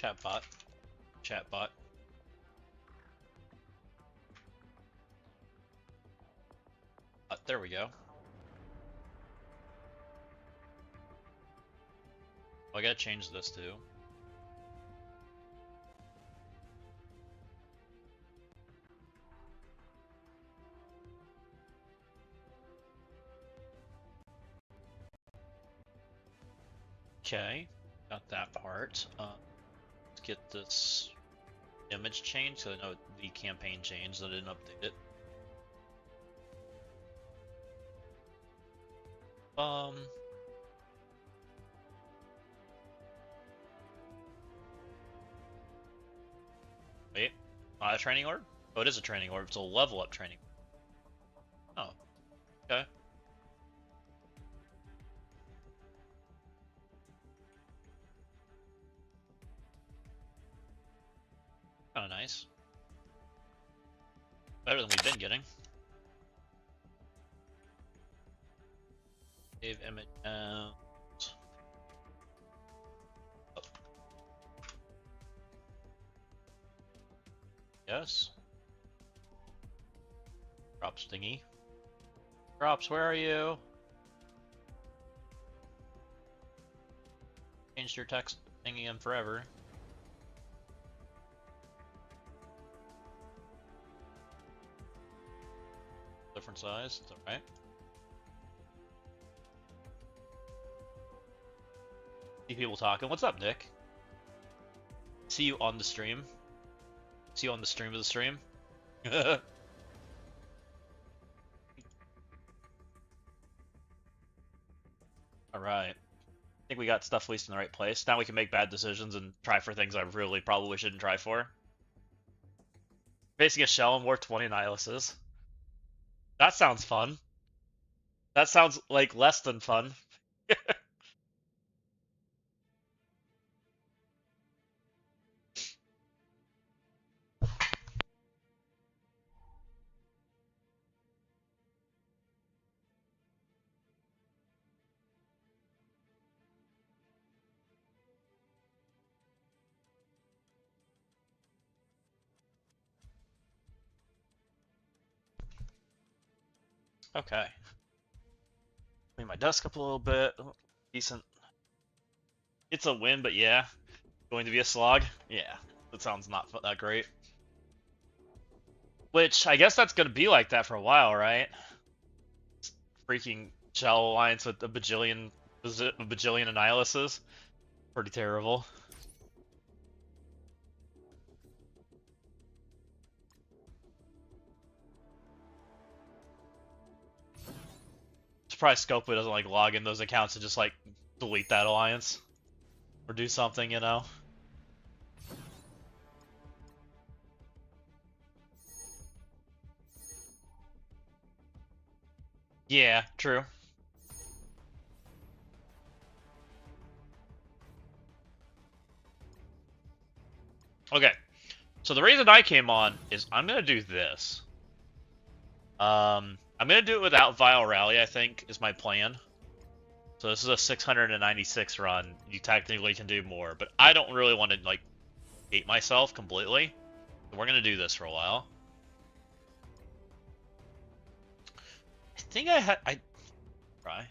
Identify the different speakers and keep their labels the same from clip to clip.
Speaker 1: Chatbot. Chatbot. There we go. Oh, I gotta change this too. Okay, got that part. Let's get this image changed, so I know the campaign changed. I didn't update it. Wait, not a training orb? Oh, it is a training orb. It's a level up training. Oh, okay. Kind of nice. Better than we've been getting. Save image out. Oh. Yes. Drops thingy. Drops, where are you? Changed your text thingy in forever. Different size, it's alright. See people talking. What's up, Nick? See you on the stream. See you on the stream of the stream. Alright. I think we got stuff at least in the right place. Now we can make bad decisions and try for things I really probably shouldn't try for. Facing a shell and war 20 Nihilises. That sounds fun. That sounds like less than fun. Okay. Clean my desk up a little bit. Oh, decent. It's a win, but yeah. Going to be a slog? Yeah. That sounds not that great. Which, I guess that's going to be like that for a while, right? Freaking Shell Alliance with a bajillion Annihilises. Pretty terrible. Surprised Scopely doesn't like log in those accounts and just like delete that alliance. Or do something, you know? Yeah, true. Okay, so the reason I came on is I'm gonna do this. I'm gonna do it without Vile Rally, I think, is my plan. So this is a 696 run. You technically can do more, but I don't really want to like hate myself completely. So we're gonna do this for a while. I think I don't remember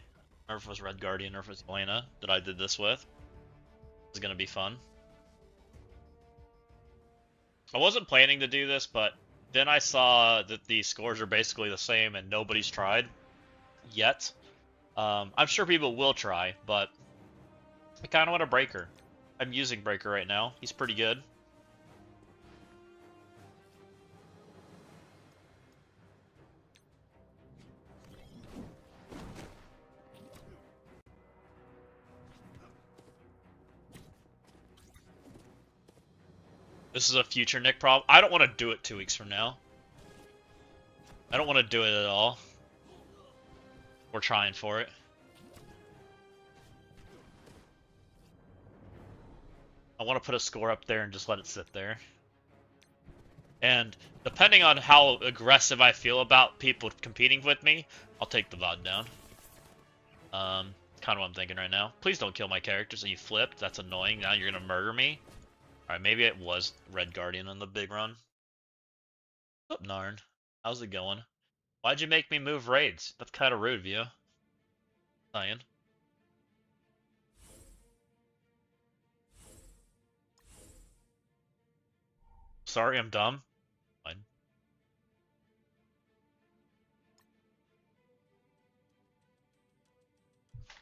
Speaker 1: if it was Red Guardian or if it was Elena that I did this with. This is gonna be fun. I wasn't planning to do this, but then I saw that the scores are basically the same and nobody's tried yet. I'm sure people will try, but I kind of want a Breaker. I'm using Breaker right now. He's pretty good. This is a future Nick problem. I don't want to do it 2 weeks from now. I don't want to do it at all. We're trying for it. I want to put a score up there and just let it sit there. And depending on how aggressive I feel about people competing with me, I'll take the VOD down. Kind of what I'm thinking right now. Please don't kill my character so you flipped. That's annoying. Now you're going to murder me. Alright, maybe it was Red Guardian on the big run. What's up, Narn? How's it going? Why'd you make me move raids? That's kind of rude of you. Saying. Sorry, I'm dumb. Fine.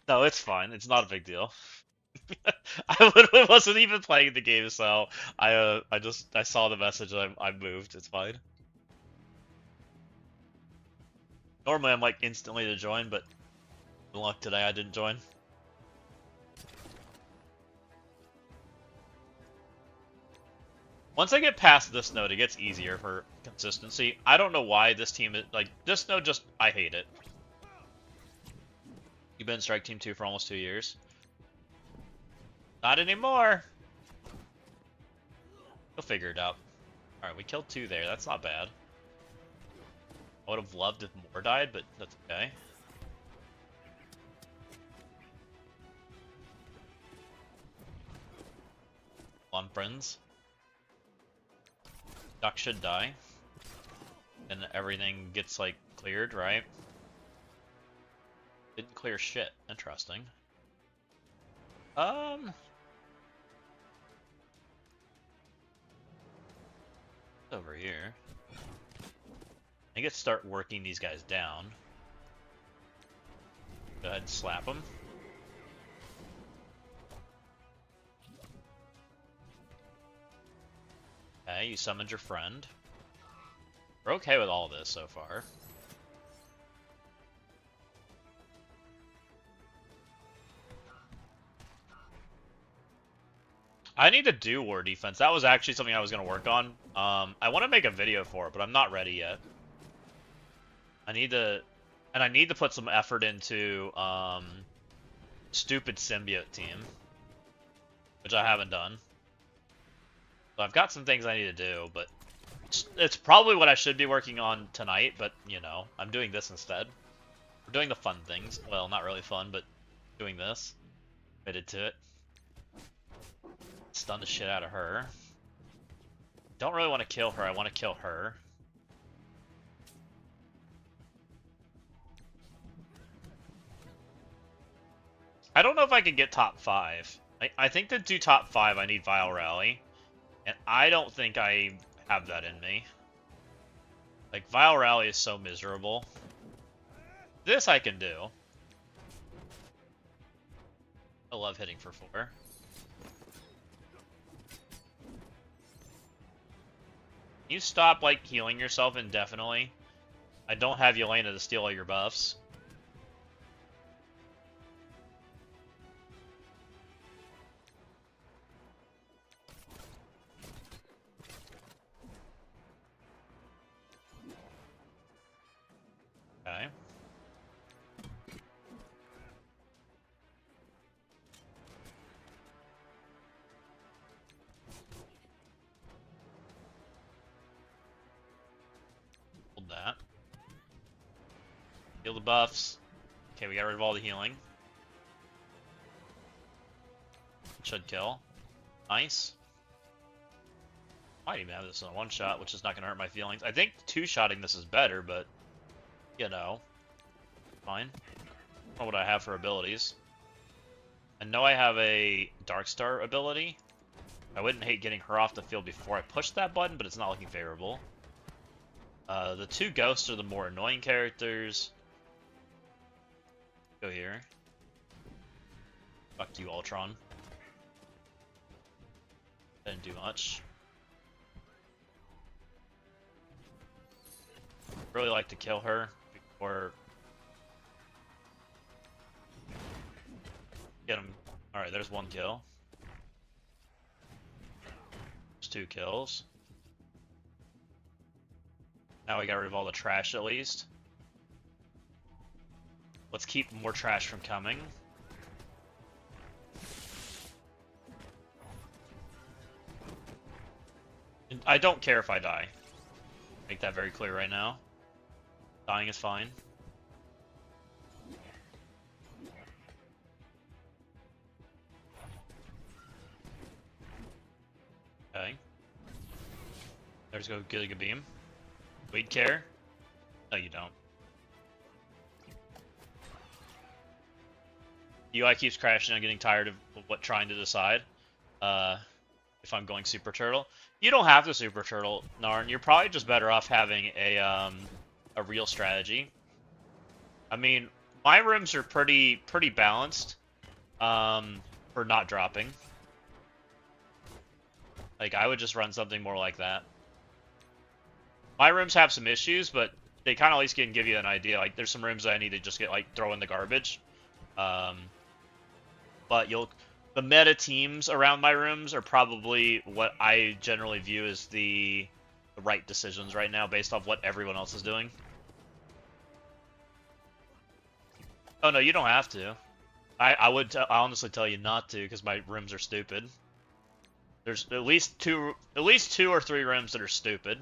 Speaker 1: No, it's fine. It's not a big deal. I literally wasn't even playing the game, so I saw the message and I moved. It's fine. Normally I'm like instantly to join, but good luck today I didn't join. Once I get past this node, it gets easier for consistency. I don't know why this team is like this node. Just I hate it. You've been in Strike Team 2 for almost 2 years. Not anymore. You'll figure it out. All right, we killed 2 there. That's not bad. I would have loved if more died, but that's okay. Come on, friends. Duck should die. And everything gets, like, cleared, right? Didn't clear shit. Interesting. Over here. I get to start working these guys down. Go ahead and slap them. Okay, you summoned your friend. We're okay with all this so far. I need to do war defense. That was actually something I was going to work on. I want to make a video for it, but I'm not ready yet. I need to put some effort into stupid symbiote team, which I haven't done. So I've got some things I need to do, but it's probably what I should be working on tonight, but, you know, I'm doing this instead. We're doing the fun things. Well, not really fun, but doing this. Committed to it. Stun the shit out of her. Don't really want to kill her. I want to kill her. I don't know if I can get top 5. I think to do top 5, I need Vile Rally. And I don't think I have that in me. Like, Vile Rally is so miserable. This I can do. I love hitting for 4. You stop, like, healing yourself indefinitely. I don't have Yelena to steal all your buffs. Okay. Hold that. Heal the buffs. Okay, we got rid of all the healing. Should kill. Nice. Might even have this in a one-shot, which is not going to hurt my feelings. I think two-shotting this is better, but, you know, fine. I don't know what I have for abilities. I know I have a Darkstar ability. I wouldn't hate getting her off the field before I push that button, but it's not looking favorable. The 2 ghosts are the more annoying characters. Go here. Fuck you, Ultron. Didn't do much. Really like to kill her before. Get him. Alright, there's 1 kill. There's 2 kills. Now we got rid of all the trash at least. Let's keep more trash from coming. And I don't care if I die. Make that very clear right now. Dying is fine. There's go Giga Beam. We'd care. No, you don't. UI keeps crashing. I'm getting tired of trying to decide if I'm going Super Turtle. You don't have to Super Turtle, Narn. You're probably just better off having a real strategy. I mean, my rooms are pretty balanced for not dropping. Like, I would just run something more like that. My rooms have some issues, but they kind of at least can give you an idea. Like, there's some rooms that I need to just get, like, throw in the garbage. But the meta teams around my rooms are probably what I generally view as the right decisions right now, based off what everyone else is doing. Oh no, you don't have to. I would honestly tell you not to, because my rooms are stupid. There's at least two or three rooms that are stupid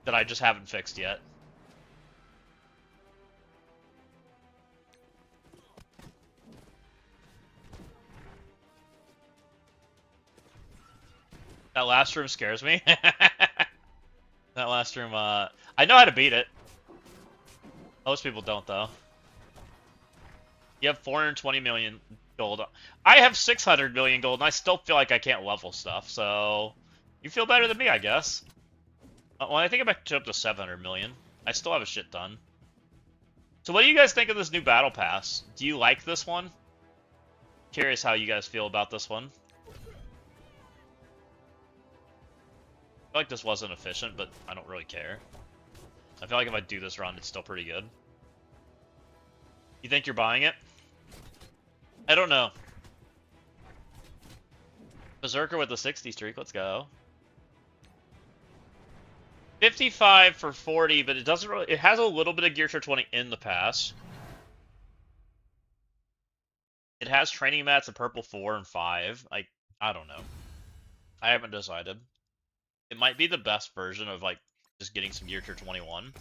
Speaker 1: that I just haven't fixed yet. That last room scares me. That last room, I know how to beat it. Most people don't, though. You have 420 million gold. I have 600 million gold, and I still feel like I can't level stuff, so... You feel better than me, I guess. Well, I think I'm back up to 700 million. I still have a shit ton. So what do you guys think of this new battle pass? Do you like this one? Curious how you guys feel about this one. I feel like this wasn't efficient, but I don't really care. I feel like if I do this run, it's still pretty good. You think you're buying it? I don't know. Berserker with the 60 streak, let's go. 55 for 40, but it doesn't really... It has a little bit of Gear Tier 20 in the pass. It has training mats at purple 4 and 5. I don't know. I haven't decided. It might be the best version of, like, just getting some Gear Tier 21.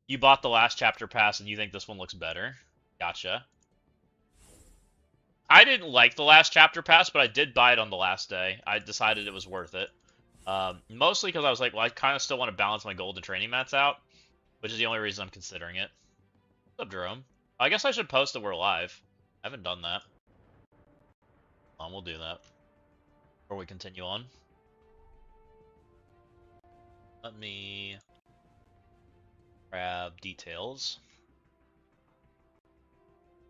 Speaker 1: You bought the last chapter pass and you think this one looks better? Gotcha. I didn't like the last chapter pass, but I did buy it on the last day. I decided it was worth it. Mostly because I was like, well, I kind of still want to balance my gold and training mats out, which is the only reason I'm considering it. What's up, Jerome? I guess I should post that we're live. I haven't done that. We'll do that. Before we continue on. Let me grab details.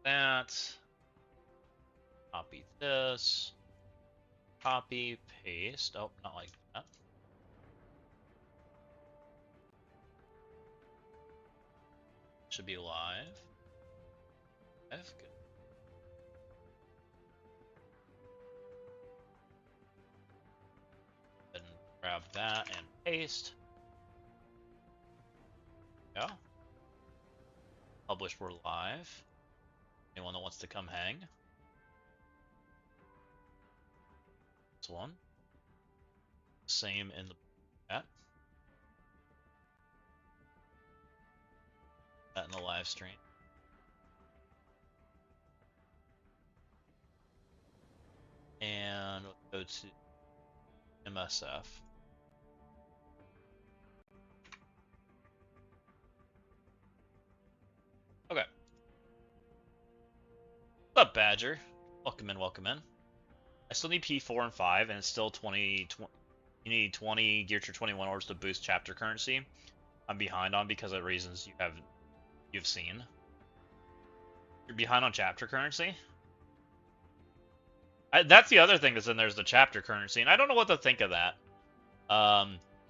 Speaker 1: That. Copy this. Copy, paste. Oh, not like that. Should be live. Good. Then grab that and paste. There we go. Publish, we're live. Anyone that wants to come hang. This one. Same in the chat. That in the live stream. And we'll go to MSF. Okay. What's up, Badger? Welcome in, welcome in. I still need P4 and 5, and it's still 20 you need 20 Gear Tier 21 orbs to boost chapter currency. I'm behind on because of reasons you've seen. You're behind on chapter currency? That's the other thing that's in there is the chapter currency, and I don't know what to think of that.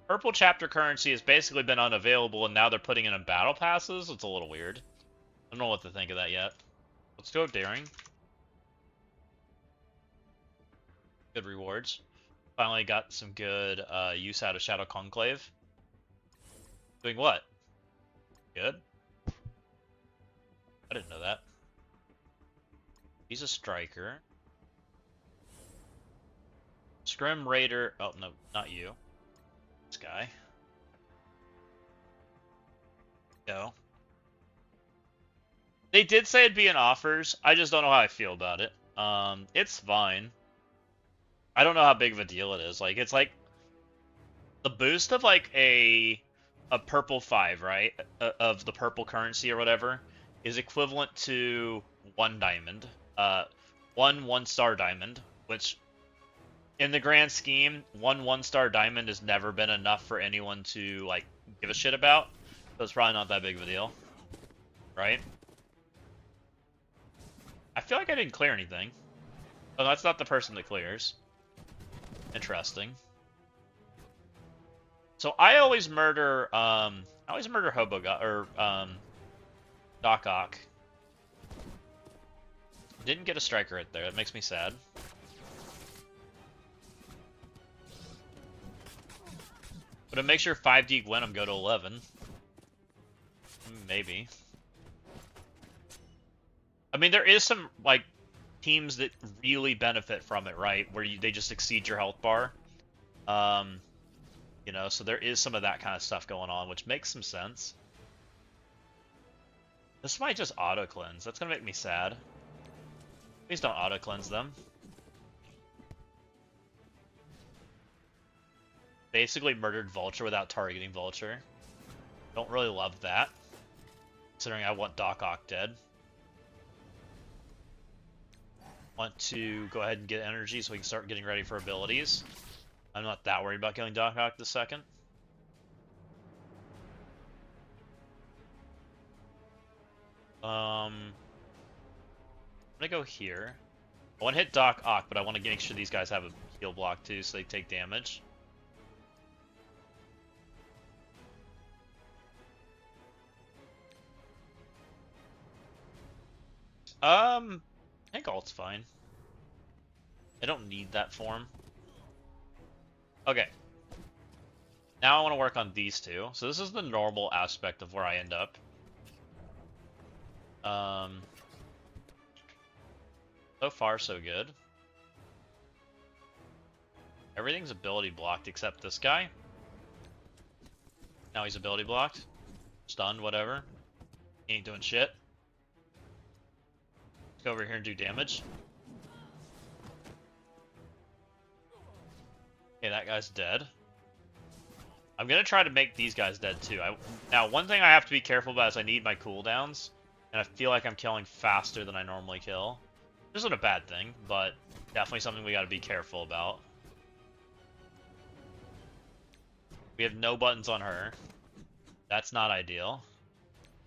Speaker 1: Purple chapter currency has basically been unavailable, and now they're putting it in battle passes. It's a little weird. I don't know what to think of that yet. Let's go daring. Good rewards. Finally got some good use out of Shadow Conclave. Doing what? Good. I didn't know that. He's a striker. Scrim Raider. Oh, no, not you. This guy. Go. They did say it'd be in offers. I just don't know how I feel about it. It's fine. I don't know how big of a deal it is. Like, it's like the boost of like a purple 5, right? Of the purple currency or whatever is equivalent to 1 diamond. One-star diamond, which in the grand scheme, one-star diamond has never been enough for anyone to like give a shit about. So it's probably not that big of a deal, right? I feel like I didn't clear anything. Oh, that's not the person that clears. Interesting. So I always murder Hobo or Doc Ock. Didn't get a striker right there. That makes me sad. But it makes your 5D Gwenum go to 11. Maybe. I mean, there is some like teams that really benefit from it, right? Where they just exceed your health bar. You know, so there is some of that kind of stuff going on, which makes some sense. This might just auto-cleanse. That's gonna make me sad. Please don't auto-cleanse them. Basically murdered Vulture without targeting Vulture. Don't really love that, considering I want Doc Ock dead. Want to go ahead and get energy so we can start getting ready for abilities. I'm not that worried about killing Doc Ock this second. I'm gonna go here. I want to hit Doc Ock, but I want to make sure these guys have a heal block too, so they take damage. I think ult's fine. I don't need that form. Okay. Now I want to work on these two. So this is the normal aspect of where I end up. So far, so good. Everything's ability blocked except this guy. Now he's ability blocked. Stunned, whatever. He ain't doing shit. Let's go over here and do damage. Okay, that guy's dead. I'm gonna try to make these guys dead too. Now, one thing I have to be careful about is I need my cooldowns, and I feel like I'm killing faster than I normally kill. This isn't a bad thing, but definitely something we gotta be careful about. We have no buttons on her. That's not ideal.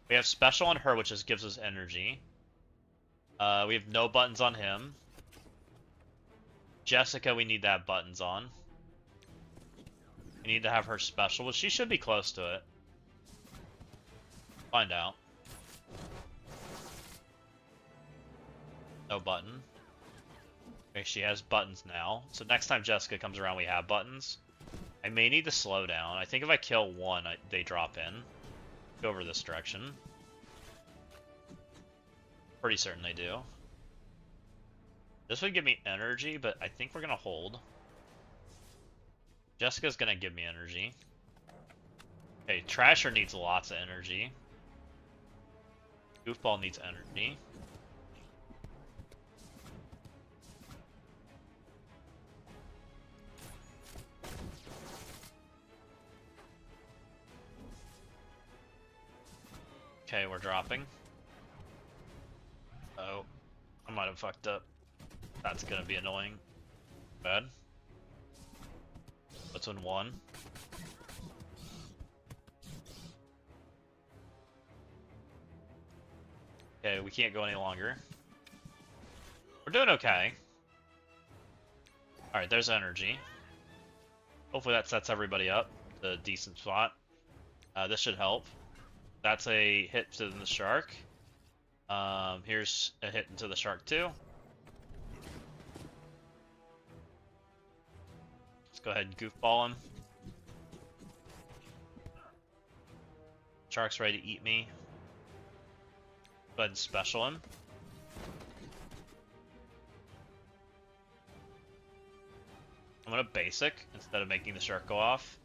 Speaker 1: We have special on her, which just gives us energy. We have no buttons on him. Jessica, we need to have buttons on. We need to have her special, which she should be close to it. Find out. No button. Okay, she has buttons now. So next time Jessica comes around, we have buttons. I may need to slow down. I think if I kill one, they drop in. Go over this direction. Pretty certain they do. This would give me energy, but I think we're gonna hold. Jessica's gonna give me energy. Okay, Trasher needs lots of energy. Goofball needs energy. Okay, we're dropping. Oh, I might have fucked up. That's gonna be annoying. Bad. What's in one? Okay, we can't go any longer. We're doing okay. Alright, there's energy. Hopefully that sets everybody up to a decent spot. This should help. That's a hit to the shark. Here's a hit into the shark too. Let's go ahead and goofball him. Shark's ready to eat me. Go ahead and special him. I'm gonna basic instead of making the shark go off.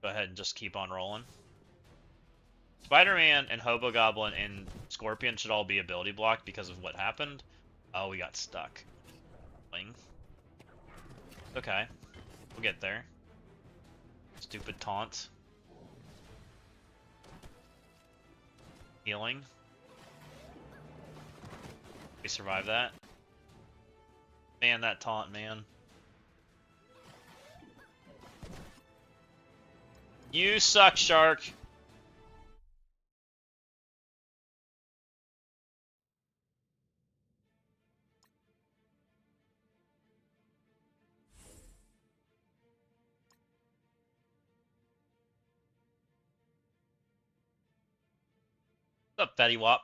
Speaker 1: Go ahead and just keep on rolling. Spider-Man and Hobogoblin and Scorpion should all be ability blocked because of what happened. Oh, we got stuck. Wing. Okay. We'll get there. Stupid taunt. Healing. We survive that. Man, that taunt, man. You suck, Shark. What's up, Fetty Wap?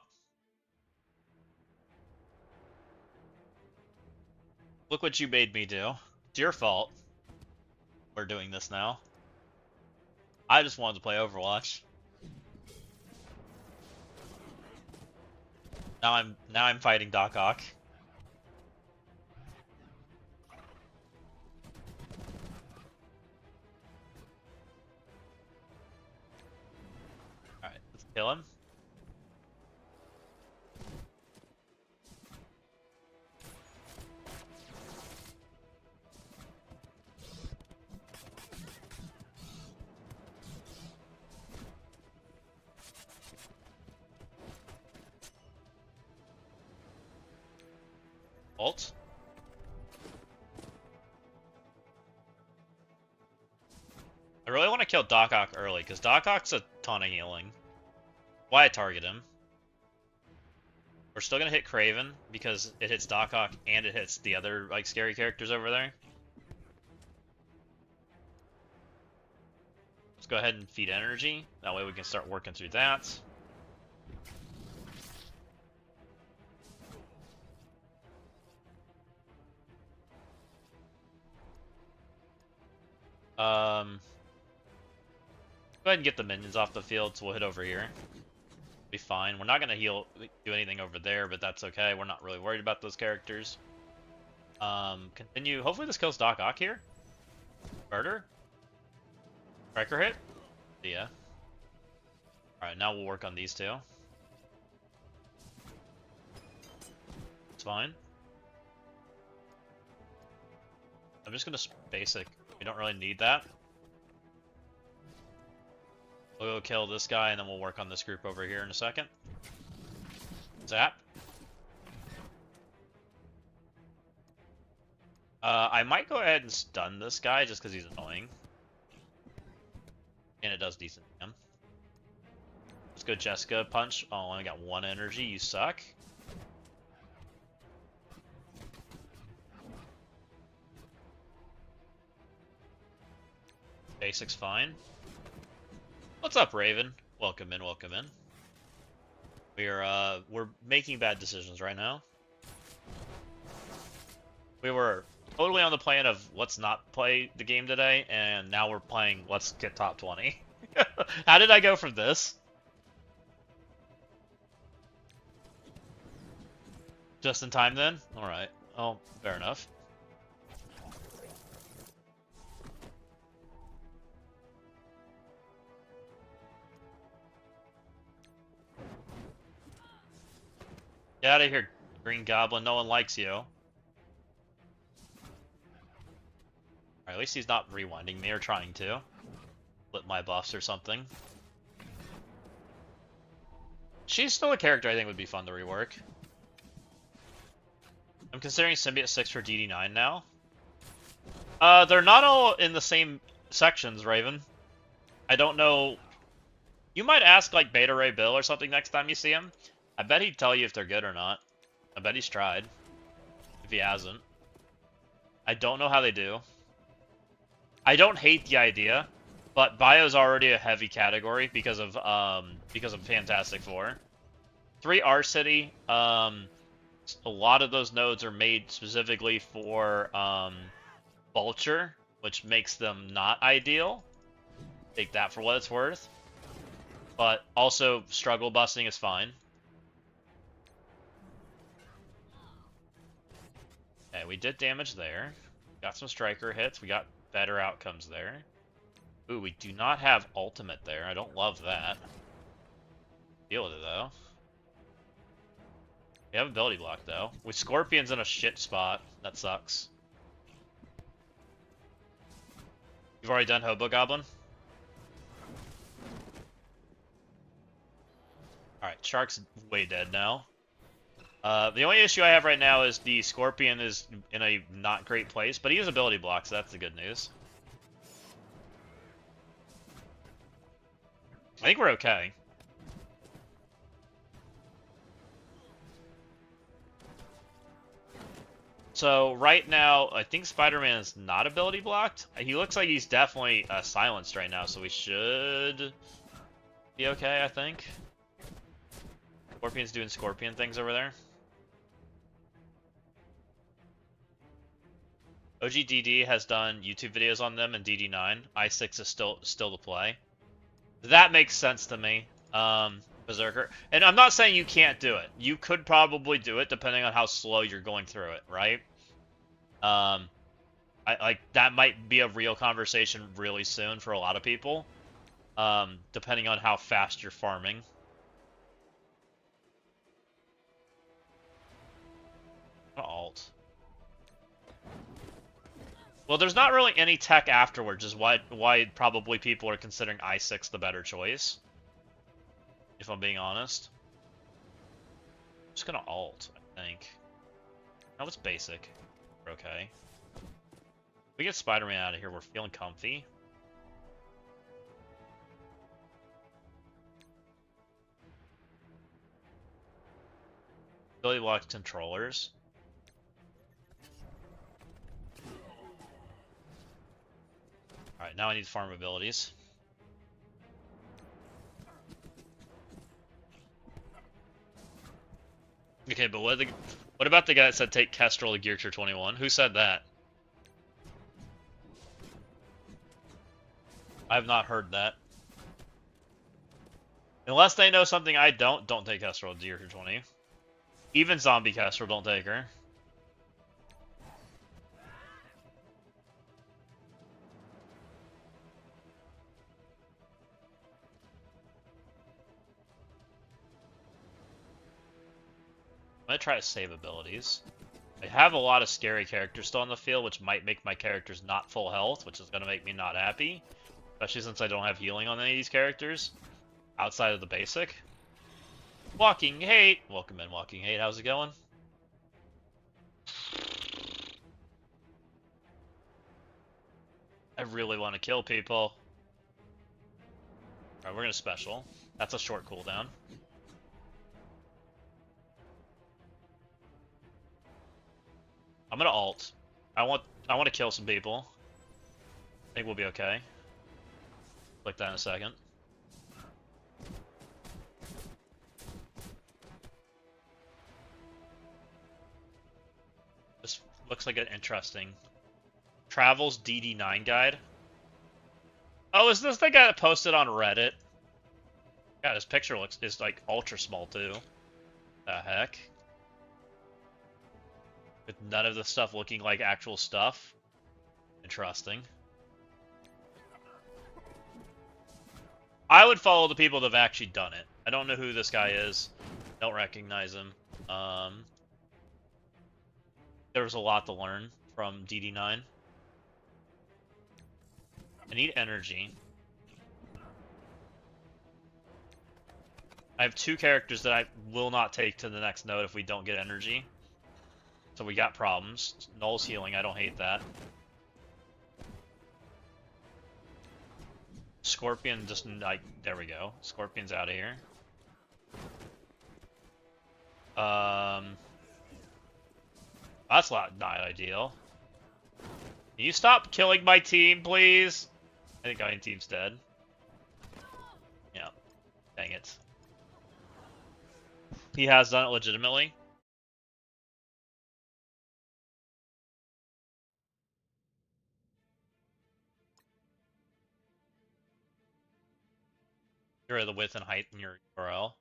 Speaker 1: Look what you made me do. It's your fault. We're doing this now. I just wanted to play Overwatch. Now I'm fighting Doc Ock. Alright, let's kill him. Ult. I really want to kill Doc Ock early, because Doc Ock's a ton of healing. Why I target him. We're still going to hit Kraven, because it hits Doc Ock and it hits the other like scary characters over there. Let's go ahead and feed energy. That way we can start working through that. Go ahead and get the minions off the field, so we'll hit over here. Be fine. We're not gonna do anything over there, but that's okay. We're not really worried about those characters. Continue. Hopefully this kills Doc Ock here. Murder. Striker hit. Yeah. Alright, now we'll work on these two. It's fine. I'm just gonna basic. We don't really need that. We'll go kill this guy, and then we'll work on this group over here in a second. Zap. I might go ahead and stun this guy just because he's annoying. And it does decent damage. Let's go Jessica punch. Oh, I got 1 energy. You suck. Basic's fine. What's up, Raven? Welcome in, welcome in. We're making bad decisions right now. We were totally on the plan of let's not play the game today, and now we're playing let's get top 20. How did I go from this? Just in time then? Alright. Oh, fair enough. Get out of here, Green Goblin. No one likes you. Alright, at least he's not rewinding me or trying to. Flip my buffs or something. She's still a character I think would be fun to rework. I'm considering Symbiote 6 for DD9 now. They're not all in the same sections, Raven. I don't know. You might ask like Beta Ray Bill or something next time you see him. I bet he'd tell you if they're good or not. I bet he's tried. If he hasn't. I don't know how they do. I don't hate the idea, but Bio's already a heavy category because of Fantastic Four. 3R City, a lot of those nodes are made specifically for Vulture, which makes them not ideal. Take that for what it's worth. But also, struggle busting is fine. Okay, we did damage there. Got some striker hits. We got better outcomes there. Ooh, we do not have ultimate there. I don't love that. Deal with it, though. We have ability block, though. With Scorpion's in a shit spot. That sucks. You've already done Hobo Goblin? Alright, Shark's way dead now. The only issue I have right now is the Scorpion is in a not great place, but he has ability block, so that's the good news. I think we're okay. So right now, I think Spider-Man is not ability blocked. He looks like he's definitely silenced right now, so we should be okay, I think. Scorpion's doing Scorpion things over there. OGDD has done YouTube videos on them, and DD9. I6 is still to play. That makes sense to me. Berserker. And I'm not saying you can't do it. You could probably do it depending on how slow you're going through it, right? Like that might be a real conversation really soon for a lot of people. Depending on how fast you're farming. Alt. Well, there's not really any tech afterwards, is why probably people are considering i6 the better choice. If I'm being honest. I'm just gonna alt, I think. No, it's basic. We're okay. We get Spider-Man out of here, we're feeling comfy. Ability block controllers. Alright, now I need farm abilities. Okay, but what about the guy that said take Kestrel to Gear Tier 21? Who said that? I have not heard that. Unless they know something I don't take Kestrel to Gear Tier 20. Even Zombie Kestrel, don't take her. I'm gonna try to save abilities. I have a lot of scary characters still on the field, which might make my characters not full health, which is gonna make me not happy. Especially since I don't have healing on any of these characters. Outside of the basic. Walking Hate! Welcome in, Walking Hate. How's it going? I really want to kill people. Alright, we're gonna special. That's a short cooldown. I'm gonna alt. I want to kill some people. I think we'll be okay. Click that in a second. This looks like an interesting Travels DD9 guide. Oh, is this the guy that posted on Reddit? God, his picture is like ultra small too. The heck? With none of the stuff looking like actual stuff. Interesting. I would follow the people that have actually done it. I don't know who this guy is. Don't recognize him. There was a lot to learn from DD9. I need energy. I have two characters that I will not take to the next node if we don't get energy. So we got problems. Null's healing, I don't hate that. Scorpion just like, there we go. Scorpion's out of here. That's not ideal. Can you stop killing my team, please? I think my team's dead. Yeah. Dang it. He has done it legitimately. You're the width and height in your URL.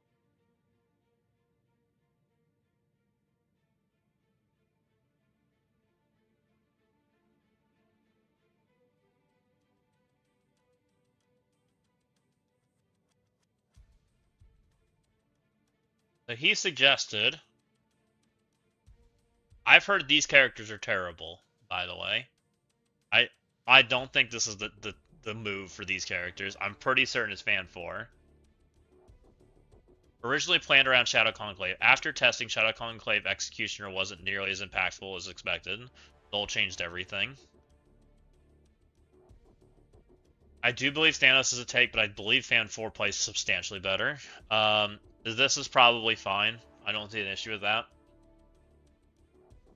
Speaker 1: So he suggested I've heard these characters are terrible, by the way. I don't think this is the move for these characters. I'm pretty certain it's Fan 4. Originally planned around Shadow Conclave. After testing, Shadow Conclave Executioner wasn't nearly as impactful as expected. Soul changed everything. I do believe Thanos is a take, but I believe Fan 4 plays substantially better. This is probably fine. I don't see an issue with that.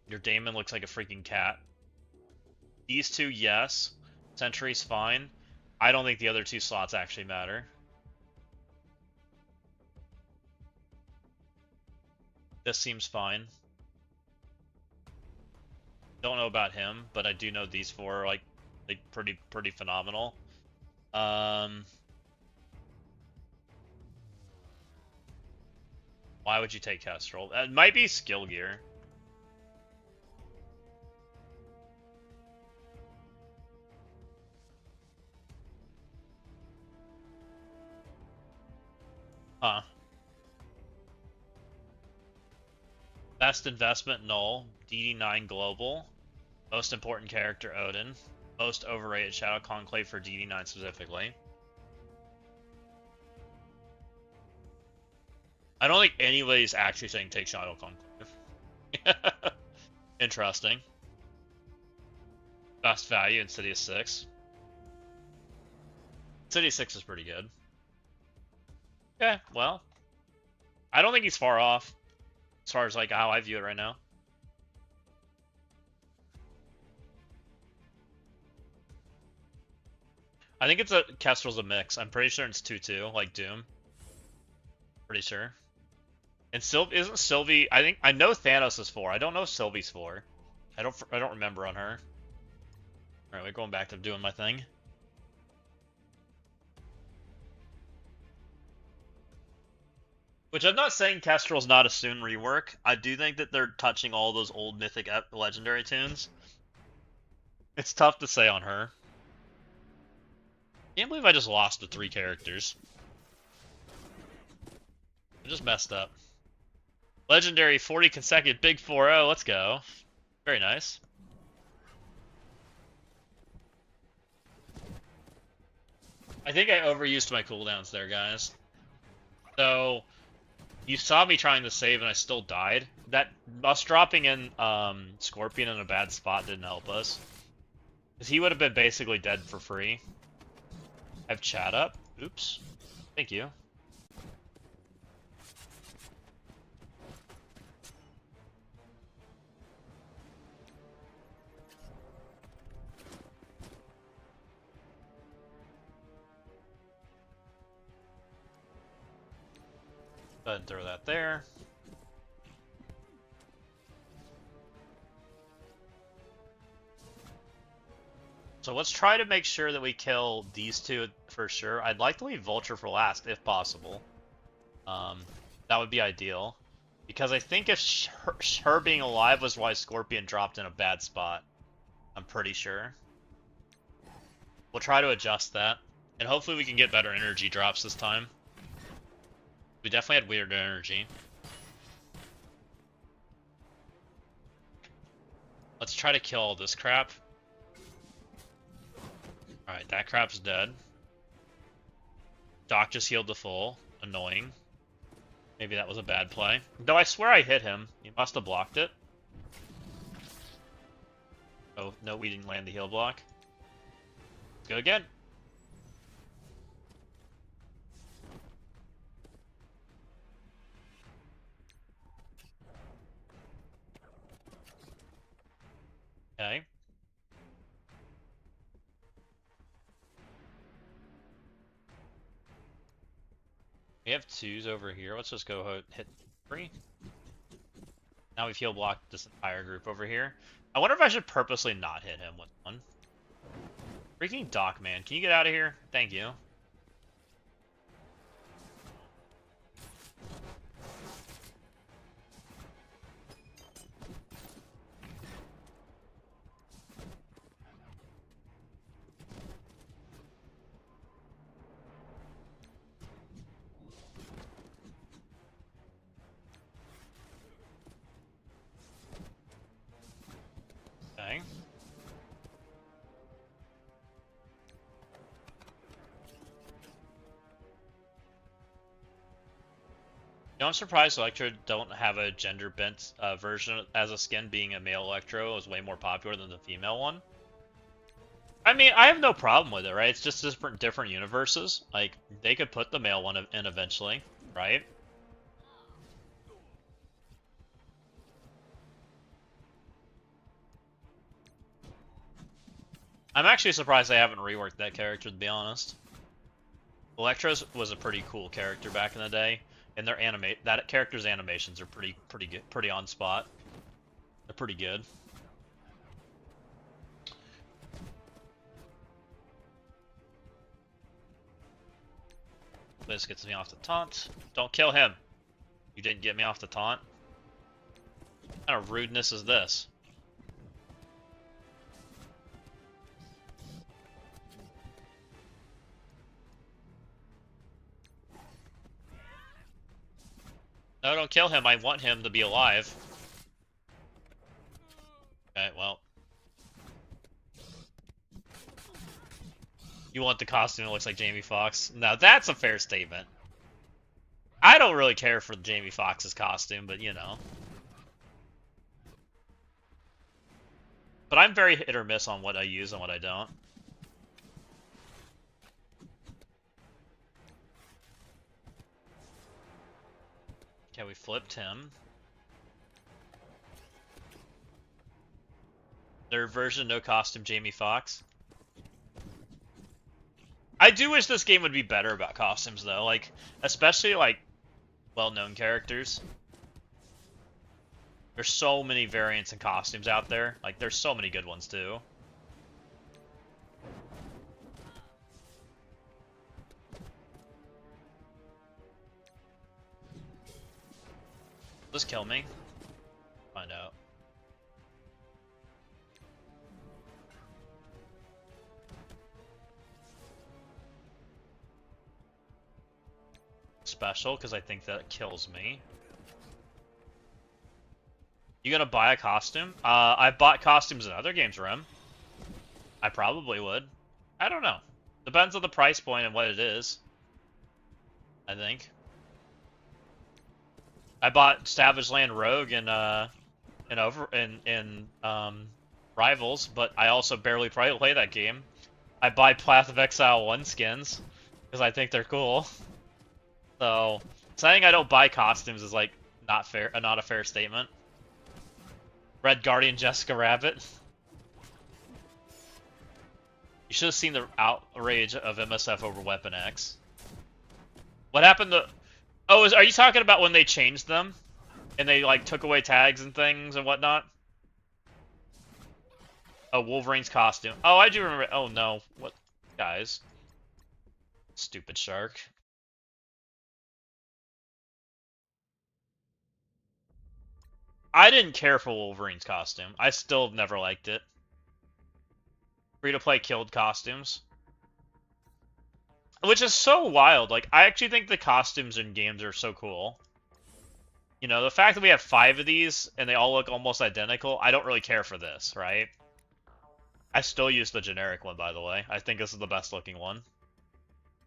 Speaker 1: Your Daemon looks like a freaking cat. These two, yes. Sentry's fine. I don't think the other two slots actually matter. This seems fine. Don't know about him, but I do know these four are like pretty phenomenal. Why would you take Kestrel? It might be skill gear. Huh. Best investment, Null. DD9 Global. Most important character, Odin. Most overrated, Shadow Conclave for DD9 specifically. I don't think anybody's actually saying take Shadow Conclave. Interesting. Best value, Insidious 6. Insidious 6 is pretty good. Yeah, well. I don't think he's far off. As far as like how I view it right now. I think it's Kestrel's a mix. I'm pretty sure it's 2-2, like Doom. Pretty sure. And isn't Sylvie? I know Thanos is 4. I don't know if Sylvie's 4. I don't remember on her. All right, we're going back to doing my thing. Which I'm not saying Kestrel's not a soon rework. I do think that they're touching all those old Mythic Legendary tunes. It's tough to say on her. Can't believe I just lost to 3 characters. I just messed up. Legendary 40 consecutive big 4-0. Let's go. Very nice. I think I overused my cooldowns there, guys. So you saw me trying to save and I still died. That us dropping in Scorpion in a bad spot didn't help us. Because he would have been basically dead for free. I have chat up. Oops. Thank you. Go ahead and throw that there. So let's try to make sure that we kill these two for sure. I'd like to leave Vulture for last, if possible. That would be ideal. Because I think if her being alive was why Scorpion dropped in a bad spot. I'm pretty sure. We'll try to adjust that. And hopefully we can get better energy drops this time. We definitely had weird energy. Let's try to kill all this crap. Alright, that crap's dead. Doc just healed the full. Annoying. Maybe that was a bad play. Though I swear I hit him. He must have blocked it. Oh, no, we didn't land the heal block. Let's go again. Okay. We have 2s over here. Let's just go hit 3. Now we've heal blocked this entire group over here. I wonder if I should purposely not hit him with one. Freaking Doc, man. Can you get out of here? Thank you. know, I'm surprised Electro don't have a gender bent version as a skin, being a male Electro is way more popular than the female one. I mean, I have no problem with it, right? It's just different universes. Like, they could put the male one in eventually, right? I'm actually surprised they haven't reworked that character, to be honest. Electro's was a pretty cool character back in the day, and that character's animations are pretty good, pretty on spot. They're pretty good. This gets me off the taunt. Don't kill him. You didn't get me off the taunt. What kind of rudeness is this? No, don't kill him. I want him to be alive. Okay, well. You want the costume that looks like Jamie Foxx? Now that's a fair statement. I don't really care for Jamie Foxx's costume, but you know. But I'm very hit or miss on what I use and what I don't. Okay, we flipped him. Their version, no costume, Jamie Foxx. I do wish this game would be better about costumes, though. Like, especially, like, well-known characters. There's so many variants and costumes out there. Like, there's so many good ones, too. Just kill me. Find out. Special, because I think that kills me. You gonna buy a costume? I've bought costumes in other games, Rem. I probably would. I don't know. Depends on the price point and what it is. I think. I bought Savage Land Rogue in Rivals, but I also barely play that game. I buy Path of Exile 1 skins because I think they're cool. So saying I don't buy costumes is like not fair, not a fair statement. Red Guardian Jessica Rabbit. You should have seen the outrage of MSF over Weapon X. What happened to... Oh, are you talking about when they changed them? And they, like, took away tags and things and whatnot? Oh, Wolverine's costume. Oh, I do remember... Oh, no. What? Guys. Stupid shark. I didn't care for Wolverine's costume. I still never liked it. Free-to-play killed costumes. Which is so wild. Like, I actually think the costumes in games are so cool. You know, the fact that we have 5 of these and they all look almost identical, I don't really care for this, right? I still use the generic one, by the way. I think this is the best looking one.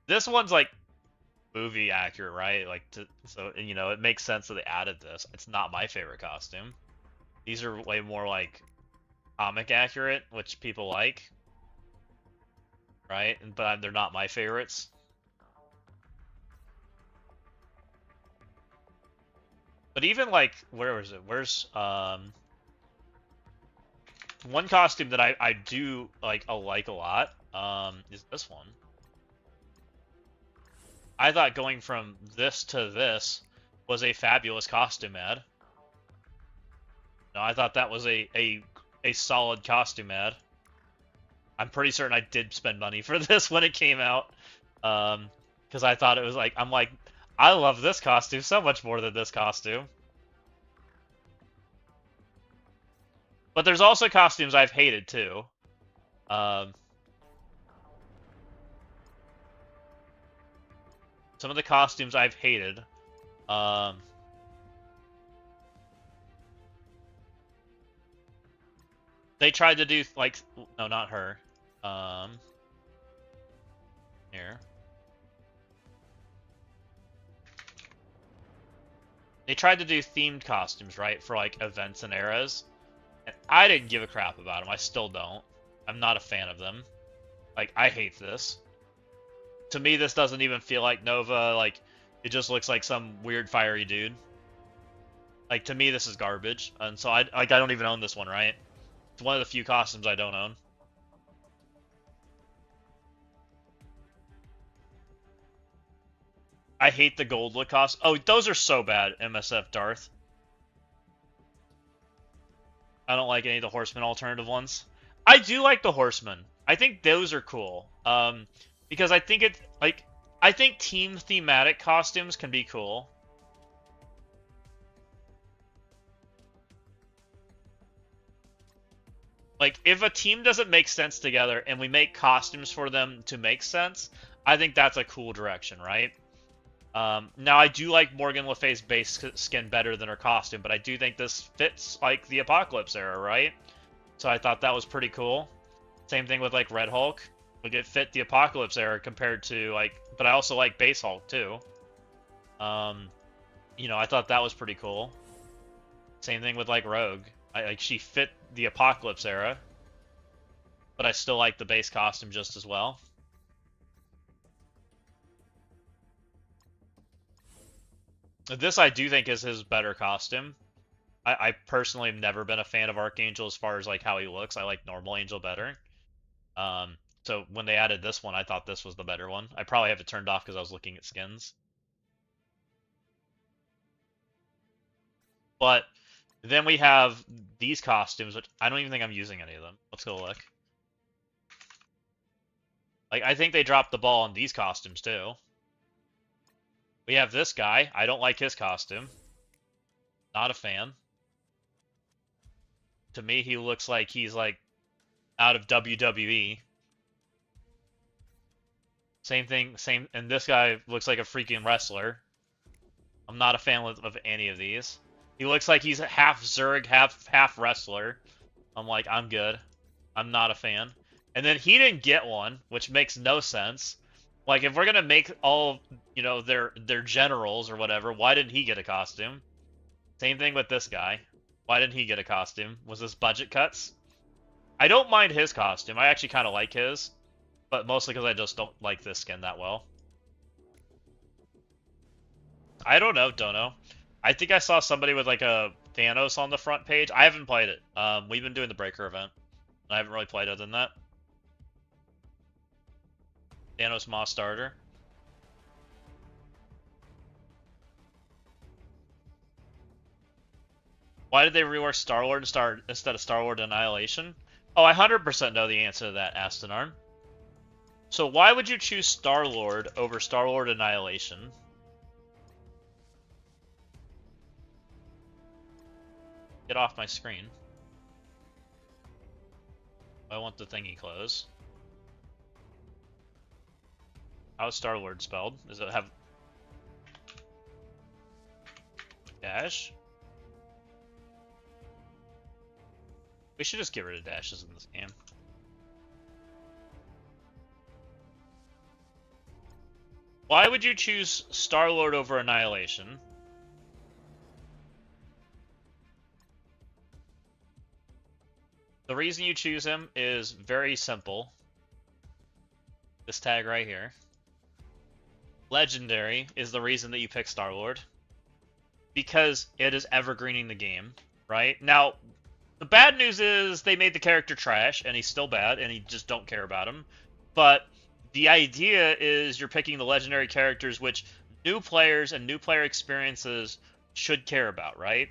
Speaker 1: This one's like movie accurate, right? Like, so you know, it makes sense that they added this. It's not my favorite costume. These are way more like comic accurate, which people like, right? But they're not my favorites. But even like, where was it? Where's one costume that I do like a lot is this one. I thought going from this to this was a fabulous costume ad. No, I thought that was a solid costume ad. I'm pretty certain I did spend money for this when it came out. Because I thought it was like, I'm like, I love this costume so much more than this costume. But there's also costumes I've hated too. Some of the costumes I've hated. They tried to do like, no, not her. Here. They tried to do themed costumes, right, for like events and eras, and I didn't give a crap about them. I still don't. I'm not a fan of them. Like, I hate this. To me, this doesn't even feel like Nova. Like, it just looks like some weird fiery dude. Like, to me, this is garbage, and so I don't even own this one, right? It's one of the few costumes I don't own. I hate the gold look cost. Oh, those are so bad, MSF Darth. I don't like any of the Horseman alternative ones. I do like the Horseman. I think those are cool. Because I think I think team thematic costumes can be cool. Like, if a team doesn't make sense together and we make costumes for them to make sense, I think that's a cool direction, right? Now, I do like Morgan Le Fay's base skin better than her costume, but I do think this fits, like, the Apocalypse era, right? So I thought that was pretty cool. Same thing with, like, Red Hulk. Like, it fit the Apocalypse era compared to, like... But I also like Base Hulk, too. You know, I thought that was pretty cool. Same thing with, like, Rogue. Like, she fit the Apocalypse era. But I still like the base costume just as well. This I do think is his better costume. I personally have never been a fan of Archangel as far as like how he looks. I like normal Angel better. So when they added this one, I thought this was the better one. I probably have it turned off because I was looking at skins. But then we have these costumes, which I don't even think I'm using any of them. Let's go look. Like, I think they dropped the ball on these costumes too. We have this guy. I don't like his costume. Not a fan. To me, he looks like he's like out of WWE. Same thing, and this guy looks like a freaking wrestler. I'm not a fan of any of these. He looks like he's half Zurg, half wrestler. I'm like, I'm good. I'm not a fan. And then he didn't get one, which makes no sense. Like, if we're gonna make all, you know, their generals or whatever, why didn't he get a costume? Same thing with this guy. Why didn't he get a costume? Was this budget cuts? I don't mind his costume. I actually kind of like his. But mostly because I just don't like this skin that well. I don't know. I think I saw somebody with like a Thanos on the front page. I haven't played it. We've been doing the Breaker event. I haven't really played other than that. Thanos Moss starter. Why did they rework Star-Lord instead of Star-Lord Annihilation? Oh, I 100% know the answer to that, Astonarm. So why would you choose Star-Lord over Star-Lord Annihilation? Get off my screen. I want the thingy closed. How is Star-Lord spelled? Does it have dash? We should just get rid of dashes in this game. Why would you choose Star-Lord over Annihilation? The reason you choose him is very simple. This tag right here. Legendary is the reason that you pick Star-Lord. Because it is evergreening the game, right? Now, the bad news is they made the character trash, and he's still bad, and you just don't care about him. But the idea is you're picking the legendary characters which new players and new player experiences should care about, right?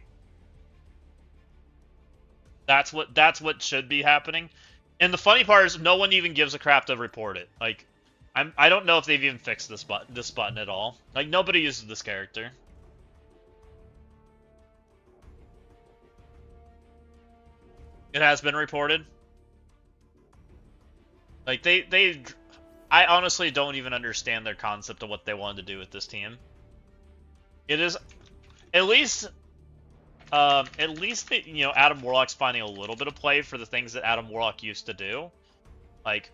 Speaker 1: That's what should be happening. And the funny part is no one even gives a crap to report it. Like, I don't know if they've even fixed this button at all. Like, nobody uses this character. It has been reported. Like, I honestly don't even understand their concept of what they wanted to do with this team. It is, at least, you know, Adam Warlock's finding a little bit of play for the things that Adam Warlock used to do. Like,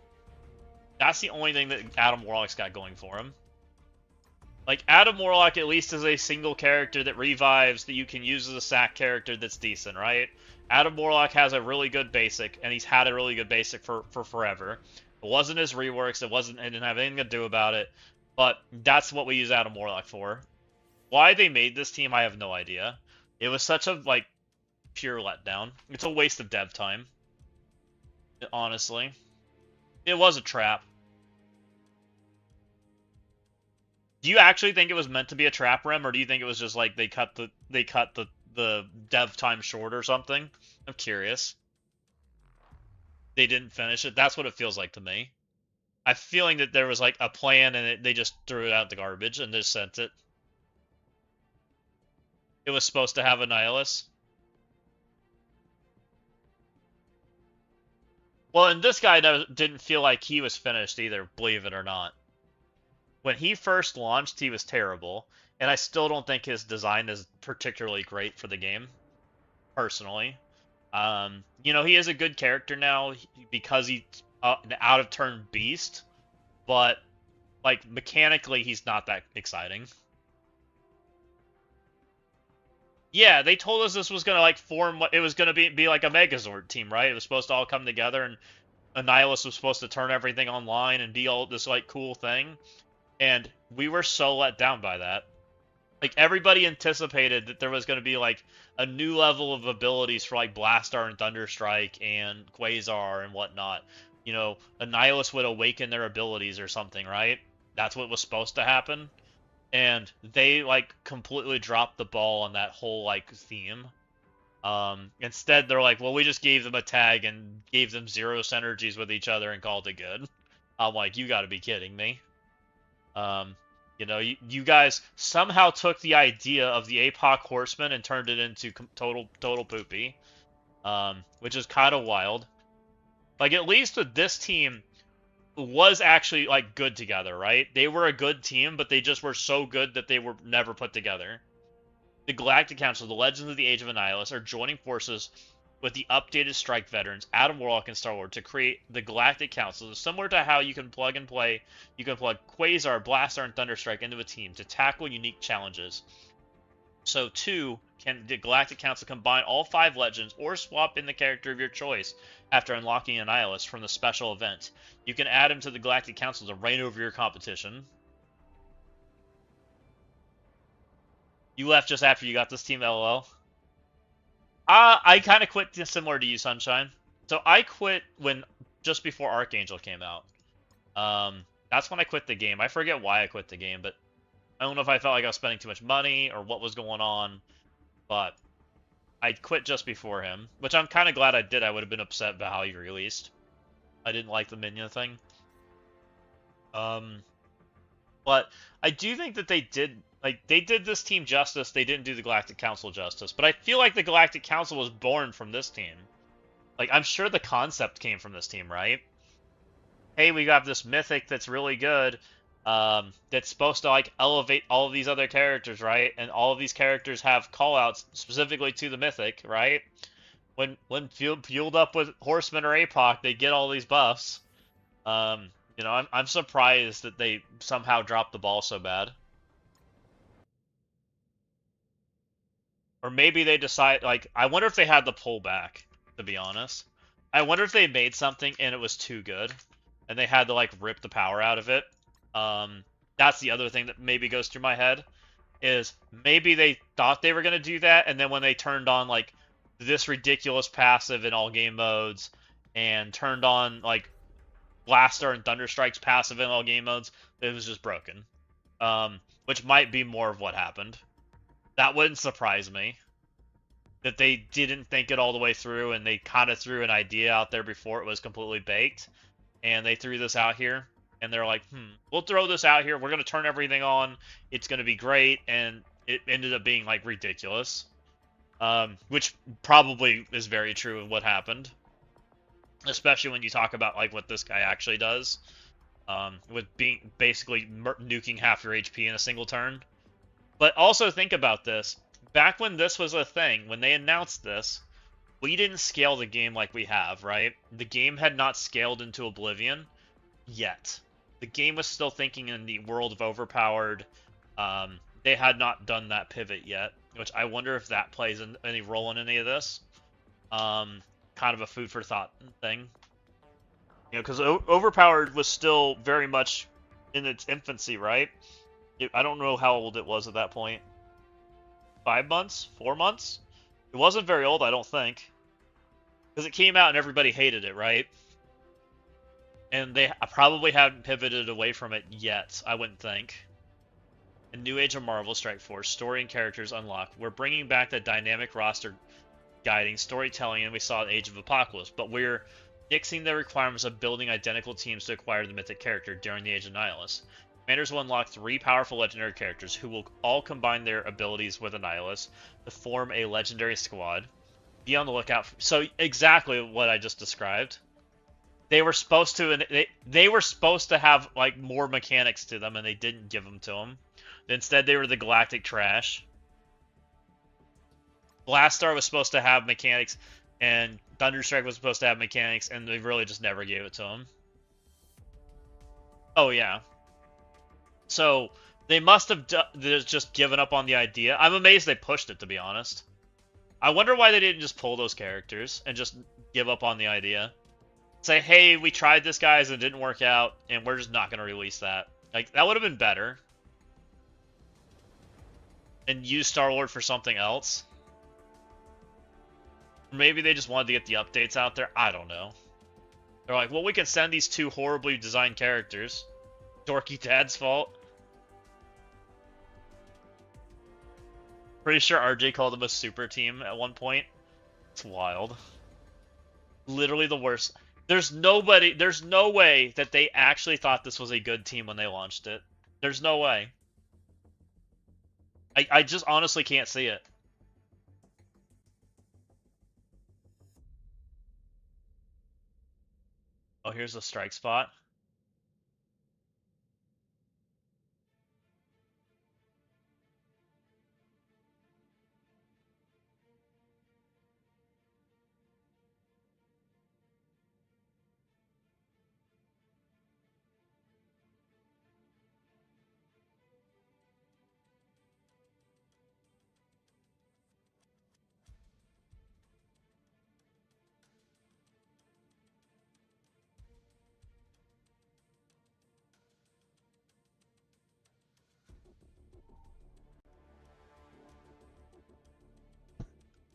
Speaker 1: that's the only thing that Adam Warlock's got going for him. Like, Adam Warlock at least is a single character that revives that you can use as a sack character that's decent, right? Adam Warlock has a really good basic, and he's had a really good basic for forever. It wasn't his reworks, it didn't have anything to do about it, but that's what we use Adam Warlock for. Why they made this team, I have no idea. It was such a, like, pure letdown. It's a waste of dev time. Honestly. It was a trap. Do you actually think it was meant to be a trap rem, or do you think it was just like they cut the dev time short or something? I'm curious. They didn't finish it. That's what it feels like to me. I'm feeling that there was like a plan and they just threw it out the garbage and just sent it. It was supposed to have a Nihilus. Well, and this guy didn't feel like he was finished either, believe it or not. When he first launched, he was terrible, and I still don't think his design is particularly great for the game, personally. You know, he is a good character now because he's an out-of-turn beast, but, like, mechanically, he's not that exciting. Yeah, they told us this was gonna, like, form, it was gonna be like a Megazord team, right? It was supposed to all come together, and Annihilus was supposed to turn everything online and be all this, like, cool thing. And we were so let down by that. Like, everybody anticipated that there was going to be, like, a new level of abilities for, like, Blastar and Thunderstrike and Quasar and whatnot. You know, Annihilus would awaken their abilities or something, right? That's what was supposed to happen. And they, like, completely dropped the ball on that whole, like, theme. Instead, they're like, well, we just gave them a tag and gave them 0 synergies with each other and called it good. I'm like, you gotta be kidding me. You know, you guys somehow took the idea of the APOC Horseman and turned it into total poopy, which is kind of wild. Like, at least with this team was actually, like, good together, right? They were a good team, but they just were so good that they were never put together. The Galactic Council, the Legends of the Age of Annihilus, are joining forces with the updated Strike veterans, Adam Warlock and Star-Lord, to create the Galactic Council. Similar to how you can plug and play, you can plug Quasar, Blastar, and Thunderstrike into a team to tackle unique challenges. So, too, can the Galactic Council combine all 5 legends or swap in the character of your choice after unlocking Annihilus from the special event. You can add him to the Galactic Council to reign over your competition. You left just after you got this team, LOL. I kind of quit similar to you, Sunshine. So I quit just before Archangel came out. That's when I quit the game. I forget why I quit the game, but I don't know if I felt like I was spending too much money or what was going on. But I quit just before him, which I'm kind of glad I did. I would have been upset about how he released. I didn't like the minion thing. But I do think that they did this team justice. They didn't do the Galactic Council justice, but I feel like the Galactic Council was born from this team. Like, I'm sure the concept came from this team, right? Hey, we got this mythic that's really good, that's supposed to, like, elevate all of these other characters, right? And all of these characters have callouts specifically to the mythic, right? When fueled up with Horseman or APOC, they get all these buffs. You know, I'm surprised that they somehow dropped the ball so bad. Or maybe they decide, like, I wonder if they had the pullback, to be honest. I wonder if they made something and it was too good, and they had to, like, rip the power out of it. That's the other thing that maybe goes through my head, is maybe they thought they were going to do that, and then when they turned on, like, this ridiculous passive in all game modes, and turned on, like, Blaster and Thunderstrike's passive in all game modes, it was just broken. Which might be more of what happened. That wouldn't surprise me. That they didn't think it all the way through, and they kind of threw an idea out there before it was completely baked. And they threw this out here, and they're like, we'll throw this out here, we're going to turn everything on, it's going to be great, and it ended up being, like, ridiculous. Which probably is very true of what happened. Especially when you talk about, like, what this guy actually does. With being basically nuking half your HP in a single turn. But also think about this. Back when this was a thing, when they announced this, we didn't scale the game like we have, right? The game had not scaled into Oblivion yet. The game was still thinking in the world of overpowered, They had not done that pivot yet, which I wonder if that plays any role in any of this. Kind of a food for thought thing. Because Overpowered was still very much in its infancy, right? I don't know how old it was at that point. 5 months? 4 months? It wasn't very old, I don't think. Because it came out and everybody hated it, right? And they probably haven't pivoted away from it yet, I wouldn't think. In New Age of Marvel Strike Force, story and characters unlocked. We're bringing back the dynamic roster guiding storytelling, and we saw in Age of Apocalypse, but we're nixing the requirements of building identical teams to acquire the mythic character during the Age of Nihilus. Commanders will unlock 3 powerful legendary characters who will all combine their abilities with Annihilus to form a legendary squad. Be on the lookout for... So exactly what I just described. They were supposed to they were supposed to have like more mechanics to them, and they didn't give them to them. Instead, they were the galactic trash. Blastar was supposed to have mechanics, and Thunderstrike was supposed to have mechanics, and they really just never gave it to him. Oh, yeah. So, they must have just given up on the idea. I'm amazed they pushed it, to be honest. I wonder why they didn't just pull those characters and just give up on the idea. Say, hey, we tried this, guys, and it didn't work out, and we're just not going to release that. Like, that would have been better. And use Star-Lord for something else. Maybe they just wanted to get the updates out there. I don't know. They're like, well, we can send these 2 horribly designed characters. Dorky Dad's fault. Pretty sure RJ called them a super team at one point. It's wild. Literally the worst. There's no way that they actually thought this was a good team when they launched it. There's no way. I just honestly can't see it. Oh, here's a strike spot.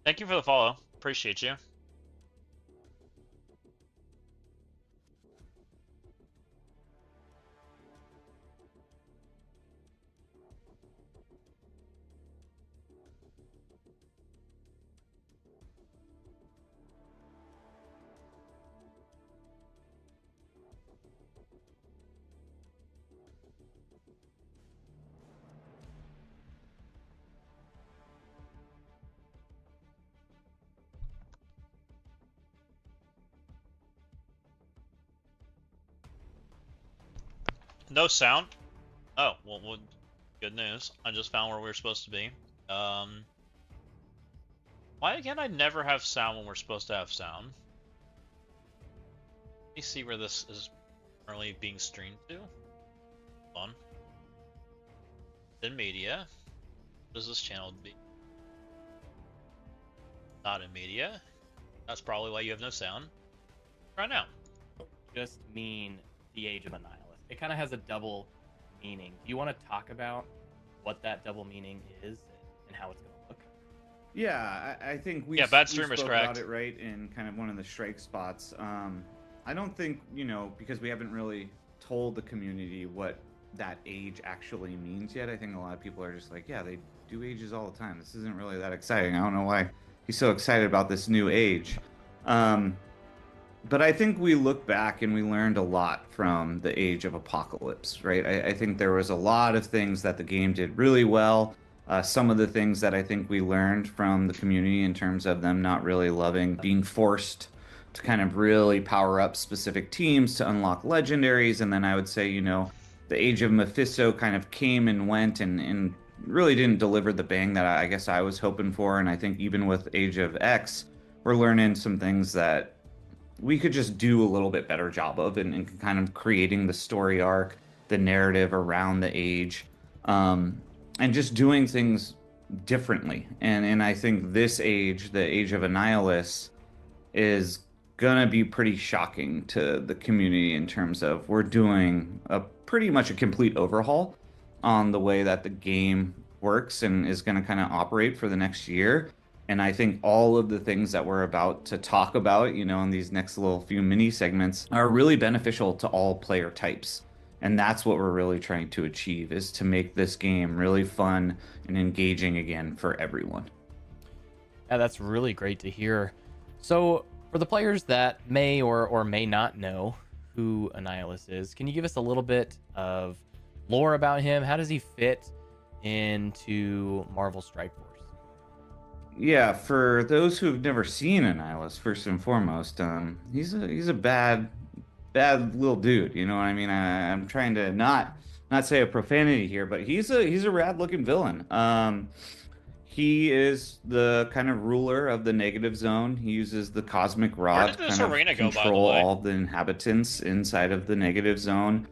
Speaker 1: Thank you for the follow. Appreciate you. No sound? Oh, well, good news. I just found where we were supposed to be. Why again I never have sound when we're supposed to have sound? Let me see where this is currently being streamed to. Hold on. In media. What does this channel be? Not in media. That's probably why you have no sound. Right now.
Speaker 2: Just mean the Age of Annihilus. It kind of has a double meaning. Do you want to talk about what that double meaning is and how it's going to look?
Speaker 3: Yeah, I think we
Speaker 1: Bad
Speaker 3: we
Speaker 1: Streamer's
Speaker 3: spoke
Speaker 1: correct.
Speaker 3: about it right in kind of one of the strike spots. I don't think, because we haven't really told the community what that age actually means yet. I think a lot of people are just like, yeah, they do ages all the time. This isn't really that exciting. I don't know why he's so excited about this new age. But I think we look back and we learned a lot from the Age of Apocalypse, right? I think there was a lot of things that the game did really well. Some of the things that I think we learned from the community in terms of them not really loving being forced to kind of really power up specific teams to unlock legendaries. And then I would say, the Age of Mephisto kind of came and went and really didn't deliver the bang that I guess I was hoping for. And I think even with Age of X, we're learning some things that we could just do a little bit better job of and kind of creating the story arc, the narrative around the age. and just doing things differently. And I think this age, the age of Annihilus, is gonna be pretty shocking to the community in terms of we're doing a pretty much a complete overhaul on the way that the game works and is gonna kind of operate for the next year. And I think all of the things that we're about to talk about, in these next little few mini segments are really beneficial to all player types. And that's what we're really trying to achieve is to make this game really fun and engaging again for everyone.
Speaker 2: Yeah, that's really great to hear. So, for the players that may or may not know who Annihilus is, can you give us a little bit of lore about him? How does he fit into Marvel Strike Force?
Speaker 3: Yeah, for those who have never seen Annihilus, first and foremost, he's a bad little dude. You know what I mean? I'm trying to not say a profanity here, but he's a rad looking villain. He is the kind of ruler of the negative zone. He uses the cosmic
Speaker 1: Where
Speaker 3: rod
Speaker 1: did
Speaker 3: to
Speaker 1: this
Speaker 3: kind of
Speaker 1: arena go, by the
Speaker 3: control
Speaker 1: way?
Speaker 3: all of the inhabitants inside of the negative zone.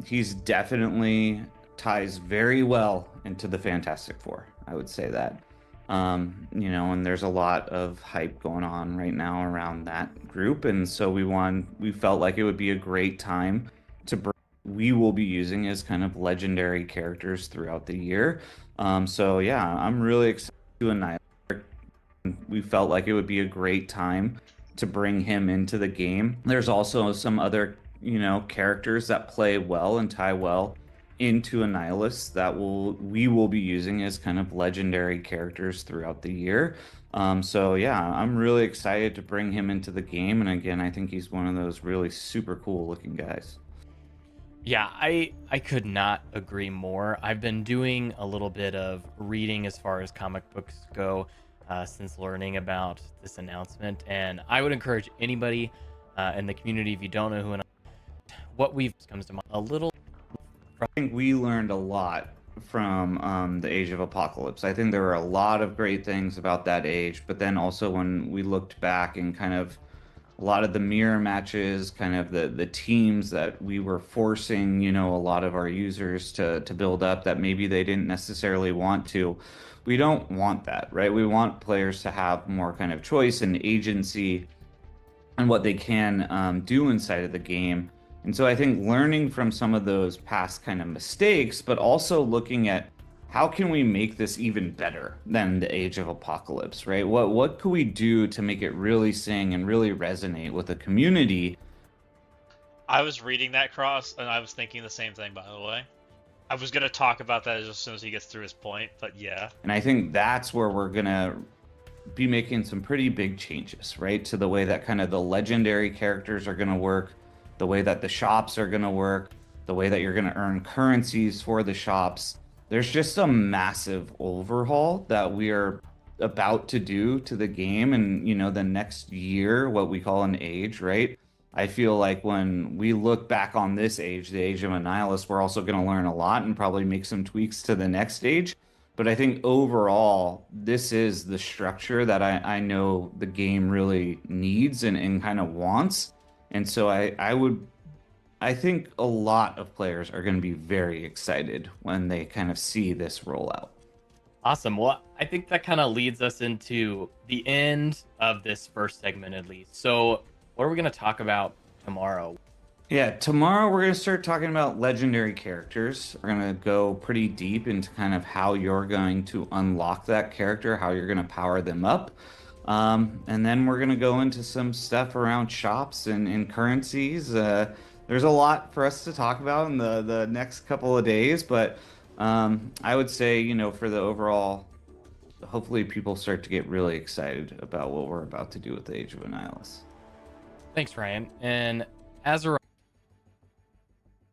Speaker 3: He's definitely ties very well into the Fantastic Four. I would say that. And there's a lot of hype going on right now around that group, and so we felt like it would be a great time to bring. We will be using as kind of legendary characters throughout the year. So yeah, I'm really excited to annihilate. We felt like it would be a great time to bring him into the game. There's also some other, characters that play well and tie well into Annihilus that we will be using as kind of legendary characters throughout the year. So yeah, I'm really excited to bring him into the game. And again, I think he's one of those really super cool looking guys.
Speaker 2: Yeah, I could not agree more. I've been doing a little bit of reading as far as comic books go since learning about this announcement, and I would encourage anybody in the community, if you don't know who, what we've comes to mind a little.
Speaker 3: I think we learned a lot from the Age of Apocalypse. I think there were a lot of great things about that age, but then also when we looked back and kind of a lot of the mirror matches, kind of the teams that we were forcing, a lot of our users to build up that maybe they didn't necessarily want to. We don't want that, right? We want players to have more kind of choice and agency and what they can do inside of the game. And so I think learning from some of those past kind of mistakes, but also looking at how can we make this even better than the Age of Apocalypse, right? What could we do to make it really sing and really resonate with the community?
Speaker 1: I was reading that cross, and I was thinking the same thing, by the way. I was gonna talk about that as soon as he gets through his point, but yeah.
Speaker 3: And I think that's where we're gonna be making some pretty big changes, right? To the way that kind of the legendary characters are going to work, the way that the shops are going to work, the way that you're going to earn currencies for the shops. There's just a massive overhaul that we are about to do to the game and, the next year, what we call an age, right? I feel like when we look back on this age, the Age of Annihilus, we're also going to learn a lot and probably make some tweaks to the next age. But I think overall, this is the structure that I know the game really needs and kind of wants. And so I think a lot of players are going to be very excited when they kind of see this rollout.
Speaker 2: Awesome. Well, I think that kind of leads us into the end of this first segment, at least. So, what are we going to talk about tomorrow?
Speaker 3: Yeah, tomorrow we're going to start talking about legendary characters. We're going to go pretty deep into kind of how you're going to unlock that character, how you're going to power them up. And then we're going to go into some stuff around shops and currencies. There's a lot for us to talk about in the next couple of days, but I would say, for the overall, hopefully people start to get really excited about what we're about to do with the Age of Annihilus.
Speaker 2: Thanks, Ryan. And as a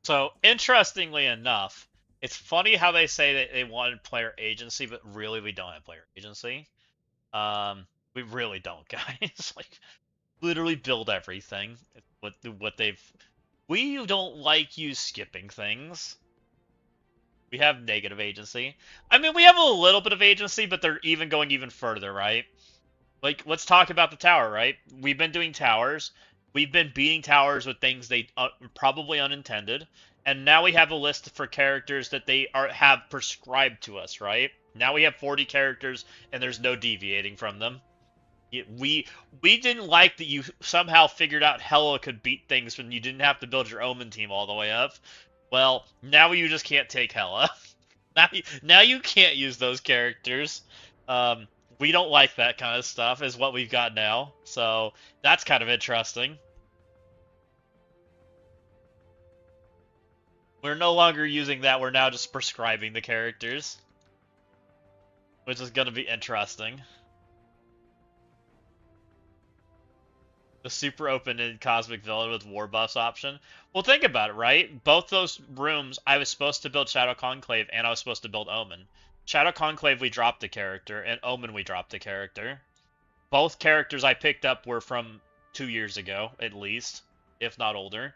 Speaker 1: So, interestingly enough, it's funny how they say that they wanted player agency, but really we don't have player agency. We really don't, guys. Like, literally build everything. What they've. We don't like you skipping things. We have negative agency. I mean, we have a little bit of agency, but they're even going even further, right? Like, let's talk about the tower, right? We've been doing towers. We've been beating towers with things they probably unintended, And now we have a list for characters that they have prescribed to us, right? Now we have 40 characters, and there's no deviating from them. We didn't like that you somehow figured out Hela could beat things when you didn't have to build your Omen team all the way up. Well, now you just can't take Hela. now you can't use those characters. We don't like that kind of stuff, is what we've got now. So that's kind of interesting. We're no longer using that. We're now just prescribing the characters, which is going to be interesting. The super open-ended Cosmic Villain with war buffs option. Well, think about it, right? Both those rooms, I was supposed to build Shadow Conclave, and I was supposed to build Omen. Shadow Conclave, we dropped a character, and Omen, we dropped a character. Both characters I picked up were from 2 years ago, at least, if not older.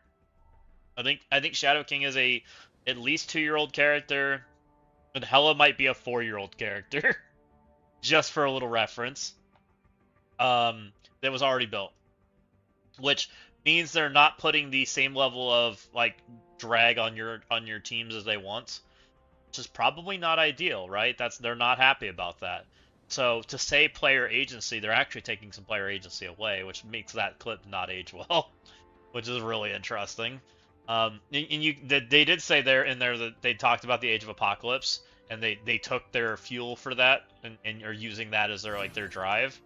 Speaker 1: I think Shadow King is a at least 2-year-old character, and Hela might be a 4-year-old character, just for a little reference. That was already built, which means they're not putting the same level of like drag on your teams as they want, which is probably not ideal, right? They're not happy about that. So to say player agency, they're actually taking some player agency away, which makes that clip not age well, which is really interesting. They did say there in there that they talked about the Age of Apocalypse, and they took their fuel for that and are using that as their drive,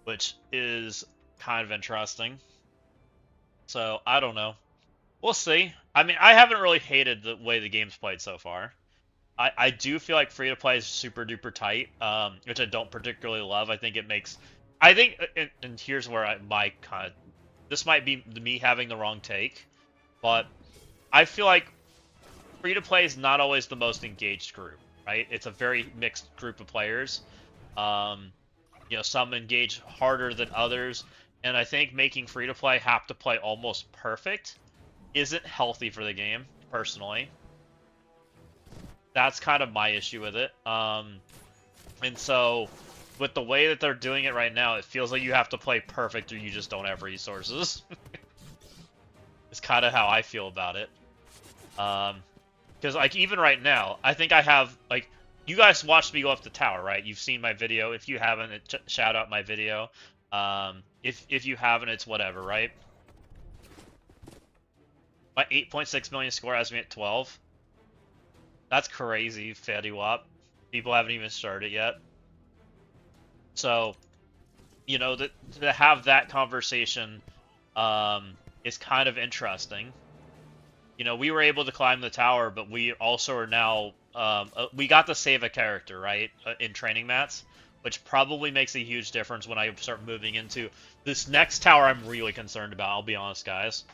Speaker 1: which is kind of interesting. So I don't know. We'll see. I mean, I haven't really hated the way the game's played so far. I do feel like free to play is super duper tight, which I don't particularly love. I think it makes, and here's where this might be me having the wrong take, but I feel like free to play is not always the most engaged group, right? It's a very mixed group of players. Some engage harder than others, and I think making free to play have to play almost perfect isn't healthy for the game, personally. That's kind of my issue with it. And so, with the way that they're doing it right now, it feels like you have to play perfect or you just don't have resources. It's kind of how I feel about it. Because, like, even right now, I think I have, like, you guys watched me go up the tower, right? You've seen my video. If you haven't, shout out my video. If you haven't, it's whatever, right? My 8.6 million score has me at 12. That's crazy, Fatty Wop. People haven't even started yet. So, to have that conversation is kind of interesting. We were able to climb the tower, but we also are now... we got to save a character, right, in training mats, which probably makes a huge difference when I start moving into... This next tower I'm really concerned about, I'll be honest, guys.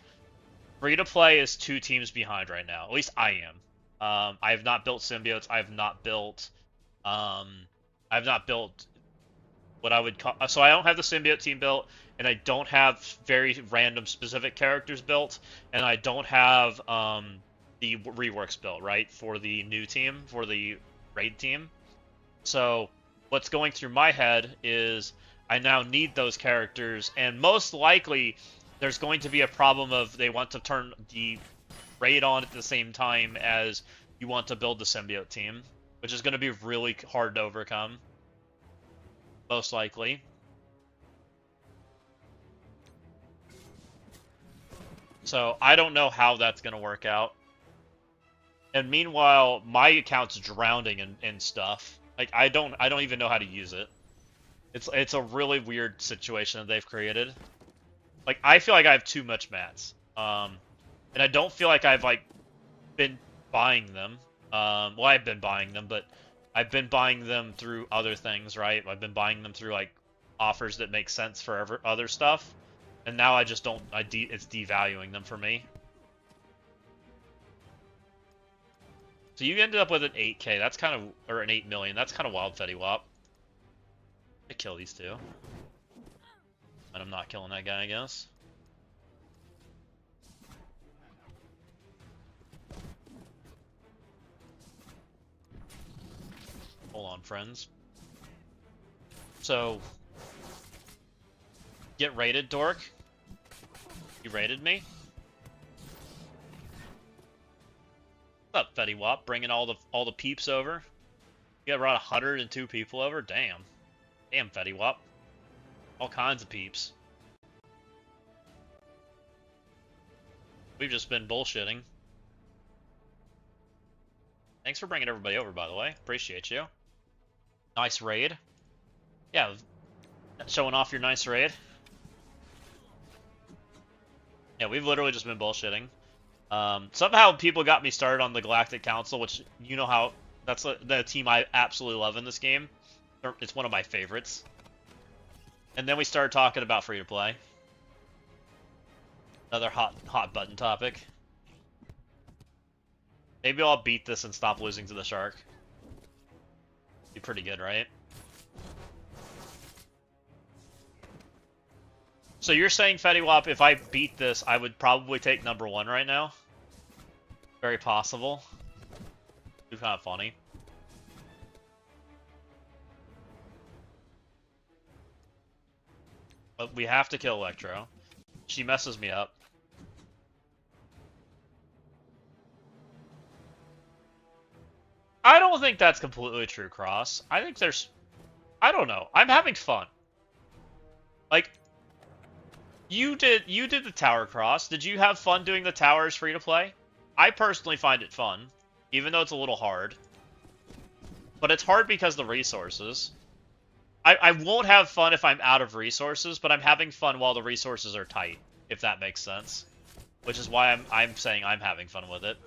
Speaker 1: Free-to-play is 2 teams behind right now. At least I am. I have not built symbiotes. I have not built what I would call... So I don't have the symbiote team built, and I don't have very random specific characters built, and I don't have the reworks built, right, for the new team, for the raid team. So what's going through my head is I now need those characters, and most likely there's going to be a problem of they want to turn the raid on at the same time as you want to build the symbiote team, which is going to be really hard to overcome, most likely. So I don't know how that's going to work out. And meanwhile, my account's drowning in stuff. Like I don't even know how to use it. It's a really weird situation that they've created. Like I feel like I have too much mats. And I don't feel like I've been buying them. Well, I've been buying them, but I've been buying them through other things, right? I've been buying them through offers that make sense for other stuff, and now I just don't. It's devaluing them for me. So you ended up with an 8K. That's kind of, or an 8 million. That's kind of wild, Fetty Wap. I kill these two, and I'm not killing that guy, I guess. Hold on, friends. So, get raided, dork. You raided me? What's up, Fetty Wap? Bringing all the peeps over. You got around 102 people over. Damn, Fetty Wap. All kinds of peeps. We've just been bullshitting. Thanks for bringing everybody over, by the way. Appreciate you. Nice raid. Yeah, showing off your nice raid. Yeah, we've literally just been bullshitting. Somehow people got me started on the Galactic Council, which you know how that's the team I absolutely love in this game. It's one of my favorites. And then we started talking about free to play. Another hot button topic. Maybe I'll beat this and stop losing to the shark. Be pretty good, right? So you're saying, Fetty Wap, if I beat this, I would probably take #1 right now? Very possible. It's kind of funny. But we have to kill Electro. She messes me up. I don't think that's completely true, Cross. I think there's... I don't know. I'm having fun. Like... You did the tower cross. Did you have fun doing the towers free to play? I personally find it fun, even though it's a little hard. But it's hard because of the resources. I won't have fun if I'm out of resources, but I'm having fun while the resources are tight, if that makes sense. Which is why I'm saying I'm having fun with it.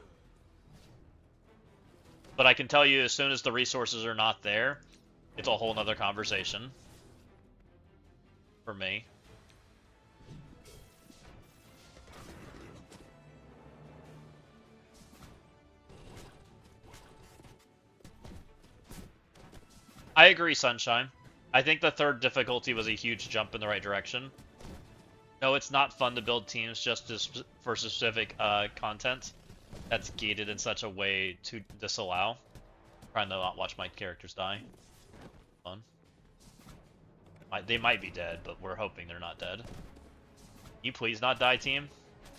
Speaker 1: But I can tell you, as soon as the resources are not there, it's a whole nother conversation. For me. I agree, Sunshine. I think the third difficulty was a huge jump in the right direction. No, it's not fun to build teams just for specific content that's gated in such a way to disallow. I'm trying to not watch my characters die. Fun. They might be dead, but we're hoping they're not dead. Can you please not die, team?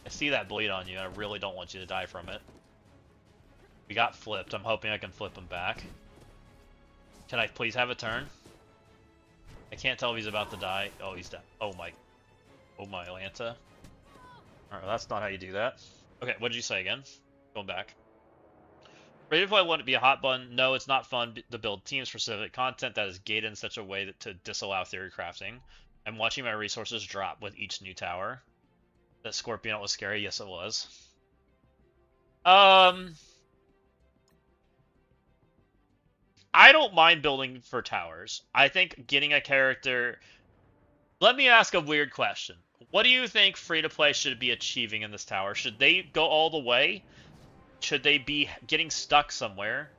Speaker 1: I see that bleed on you, and I really don't want you to die from it. We got flipped. I'm hoping I can flip him back. Can I please have a turn? I can't tell if he's about to die. Oh, he's dead. Oh my Lanta. Alright, that's not how you do that. Okay, what did you say again? Going back. Free to play wouldn't be a hot button. No, it's not fun to build team-specific content that is gated in such a way to disallow theory crafting. I'm watching my resources drop with each new tower. That Scorpion was scary. Yes, it was. I don't mind building for towers. I think getting a character... Let me ask a weird question. What do you think free-to-play should be achieving in this tower? Should they go all the way? Should they be getting stuck somewhere?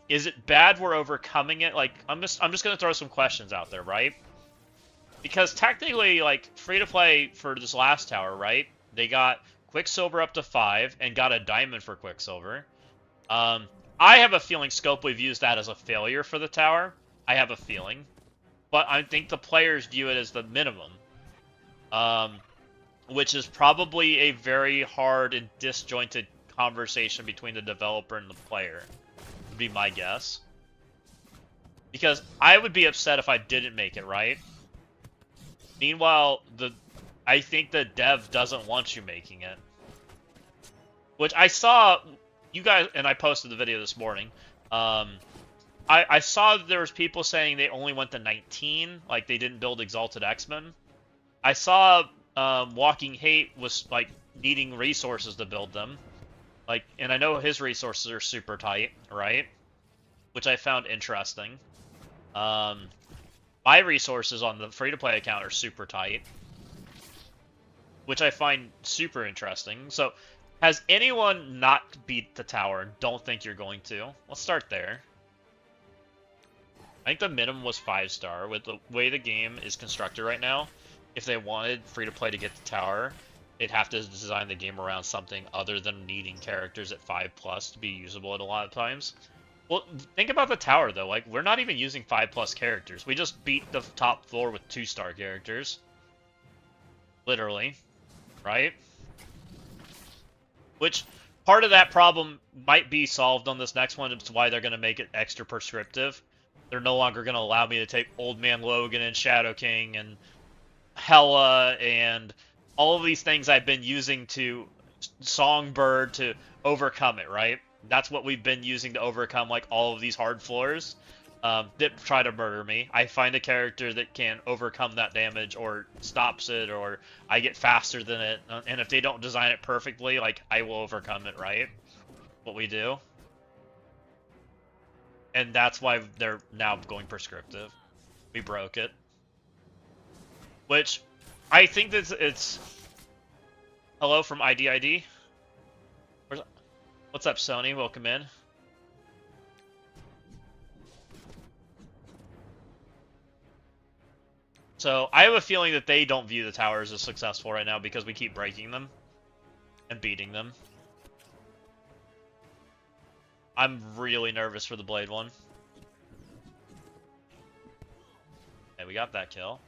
Speaker 1: Is it bad we're overcoming it? Like, I'm just gonna throw some questions out there, right? Because technically, like, free-to-play for this last tower, right? They got Quicksilver up to 5 and got a diamond for Quicksilver. I have a feeling Scope views that as a failure for the tower. I have a feeling. But I think the players view it as the minimum. Which is probably a very hard and disjointed conversation between the developer and the player. Would be my guess. Because I would be upset if I didn't make it, right? Meanwhile, I think the dev doesn't want you making it. Which I saw... You guys, and I posted the video this morning. I saw that there was people saying they only went to 19, like they didn't build Exalted X-Men. I saw Walking Hate was like needing resources to build them, like, and I know his resources are super tight, right? Which I found interesting. My resources on the free-to-play account are super tight, which I find super interesting. So. Has anyone not beat the tower and don't think you're going to? Let's start there. I think the minimum was 5-star. With the way the game is constructed right now, if they wanted free-to-play to get the tower, they'd have to design the game around something other than needing characters at 5+ to be usable at a lot of times. Well, think about the tower, though. Like, we're not even using 5+ characters. We just beat the top floor with 2-star characters. Literally. Right? Which, part of that problem might be solved on this next one. It's why they're going to make it extra prescriptive. They're no longer going to allow me to take Old Man Logan and Shadow King and Hela and all of these things I've been using to Songbird to overcome it, right? That's what we've been using to overcome like all of these hard floors that try to murder me. I find a character that can overcome that damage or stops it, or I get faster than it. And if they don't design it perfectly, like I will overcome it, right? What we do. And that's why they're now going prescriptive. We broke it. Which, I think that it's... Hello from IDID? What's up, Sony? Welcome in. So, I have a feeling that they don't view the towers as successful right now because we keep breaking them and beating them. I'm really nervous for the Blade one. Okay, we got that kill.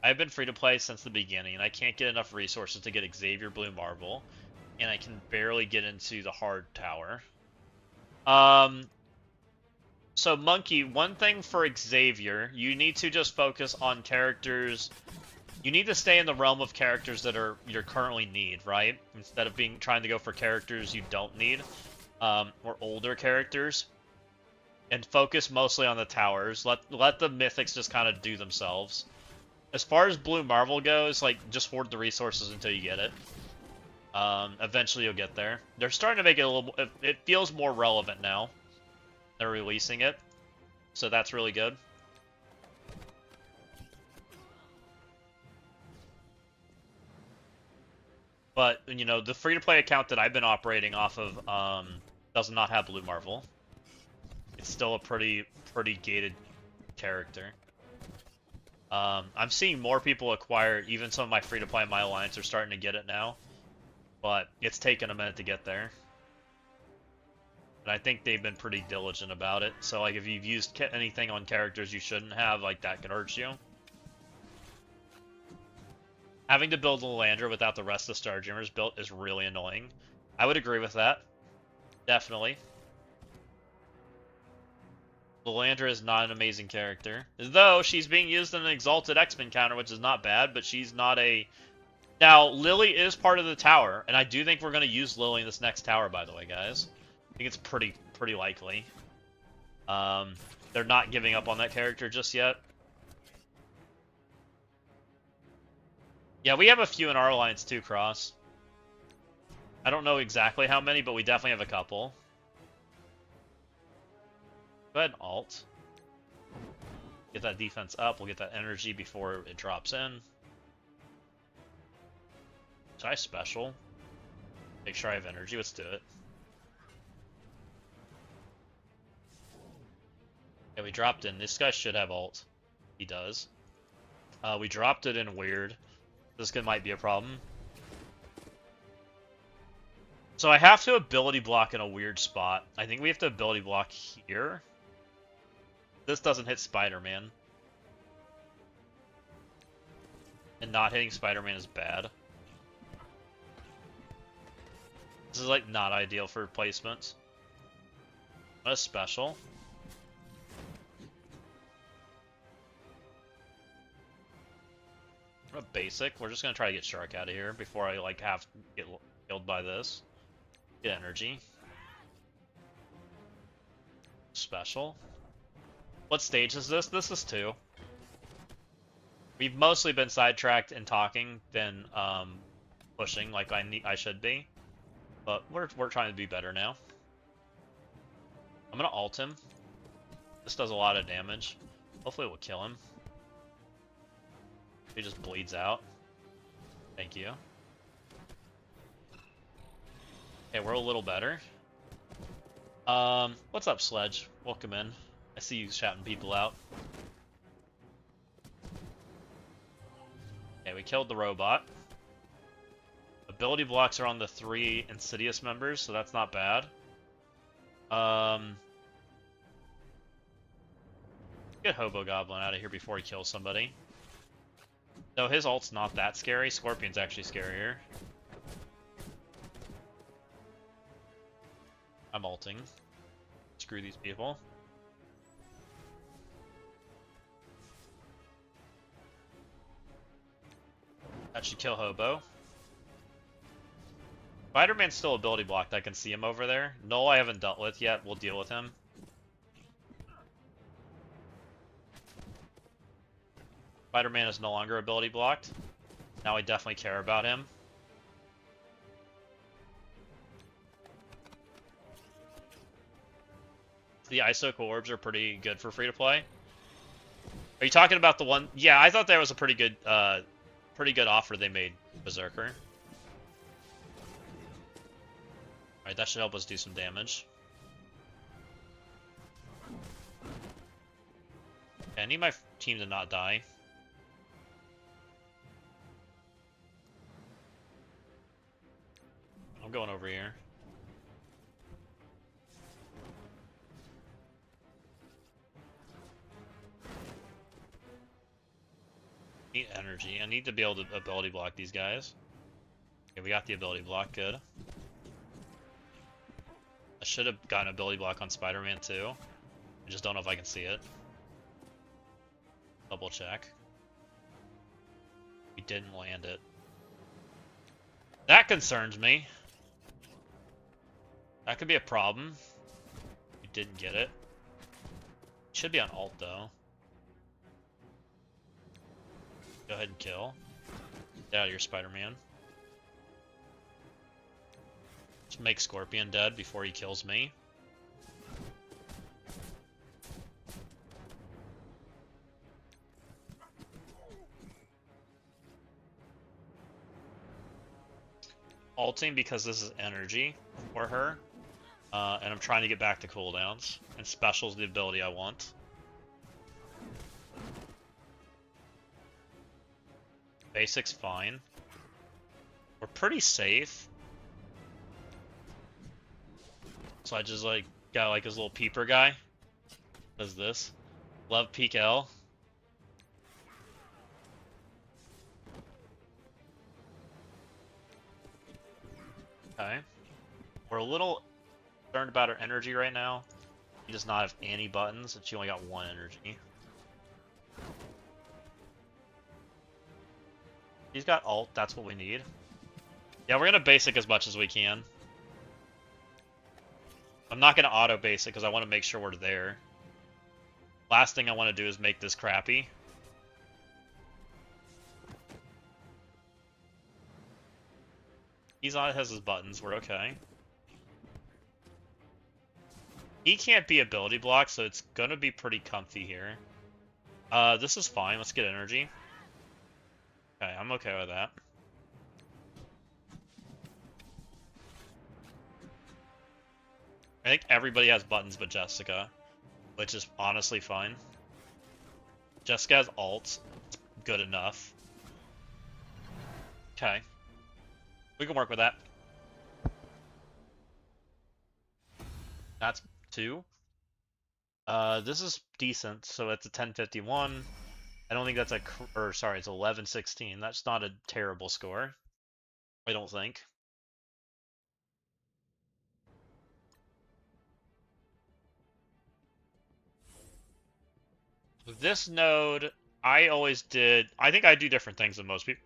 Speaker 1: I've been free to play since the beginning, and I can't get enough resources to get Xavier Blue Marble, and I can barely get into the hard tower. So Monkey, one thing for Xavier, you need to just focus on characters. You need to stay in the realm of characters that you currently need, right? Instead of trying to go for characters you don't need, or older characters, and focus mostly on the towers. Let the mythics just kind of do themselves. As far as Blue Marvel goes, like, just hoard the resources until you get it. Eventually you'll get there. They're starting to make it a little... It feels more relevant now. They're releasing it. So that's really good. But, you know, the free-to-play account that I've been operating off of does not have Blue Marvel. It's still a pretty gated character. I'm seeing more people acquire it. Even some of my free-to-play in my alliance are starting to get it now. But it's taken a minute to get there. And I think they've been pretty diligent about it. So, like, if you've used anything on characters you shouldn't have, like, that could hurt you. Having to build a Lilandra without the rest of the Starjammers built is really annoying. I would agree with that. Definitely. Lilandra is not an amazing character. Though, she's being used in an Exalted X-Men counter, which is not bad, but she's not a... Now, Lily is part of the tower, and I do think we're going to use Lily in this next tower, by the way, guys. I think it's pretty likely. They're not giving up on that character just yet. Yeah, we have a few in our alliance too, Cross. I don't know exactly how many, but we definitely have a couple. Go ahead and alt. Get that defense up. We'll get that energy before it drops in. Should I special? Make sure I have energy. Let's do it. Yeah, we dropped in. This guy should have ult. He does. We dropped it in weird. This might be a problem. So I have to ability block in a weird spot. I think we have to ability block here. This doesn't hit Spider-Man. And not hitting Spider-Man is bad. This is like not ideal for placements. What a special. What a basic. We're just gonna try to get Shark out of here before I like have to get killed by this. Get energy. Special. What stage is this? This is 2. We've mostly been sidetracked and talking than pushing like I should be. But we're trying to be better now. I'm gonna ult him. This does a lot of damage. Hopefully it will kill him. He just bleeds out. Thank you. Okay, we're a little better. What's up, Sledge? Welcome in. I see you shouting people out. Okay, we killed the robot. Ability blocks are on the 3 Insidious members, so that's not bad. Get Hobo Goblin out of here before he kills somebody. Though his ult's not that scary. Scorpion's actually scarier. I'm ulting. Screw these people. That should kill Hobo. Spider-Man's still ability blocked. I can see him over there. Null I haven't dealt with yet. We'll deal with him. Spider-Man is no longer ability blocked. Now I definitely care about him. The ISO orbs are pretty good for free-to-play. Are you talking about the one? Yeah, I thought that was a pretty good offer they made, Berserker. Alright, that should help us do some damage. Okay, I need my team to not die. I'm going over here. Need energy. I need to be able to ability block these guys. Okay, we got the ability block. Good. I should have gotten ability block on Spider-Man too. I just don't know if I can see it. Double check. We didn't land it. That concerns me. That could be a problem. We didn't get it. Should be on ult though. Go ahead and kill. Get out of here, Spider-Man. Just make Scorpion dead before he kills me. Ulting because this is energy for her. And I'm trying to get back to cooldowns. And special's the ability I want. Basic's fine. We're pretty safe. So I just like got like his little peeper guy. Does this. Love peek L. Okay. We're a little concerned about her energy right now. She does not have any buttons, and she only got one energy. He's got ult, that's what we need. Yeah, we're gonna basic as much as we can. I'm not gonna auto basic because I want to make sure we're there. Last thing I want to do is make this crappy. He's on, has his buttons, we're okay. He can't be ability blocked, so it's gonna be pretty comfy here. This is fine, let's get energy. Okay, I'm okay with that. I think everybody has buttons but Jessica, which is honestly fine. Jessica has ult, it's good enough. Okay. We can work with that. That's 2. This is decent, so it's a 1051. I don't think that's a, or sorry, it's 1116. That's not a terrible score. I don't think. This node, I think I do different things than most people.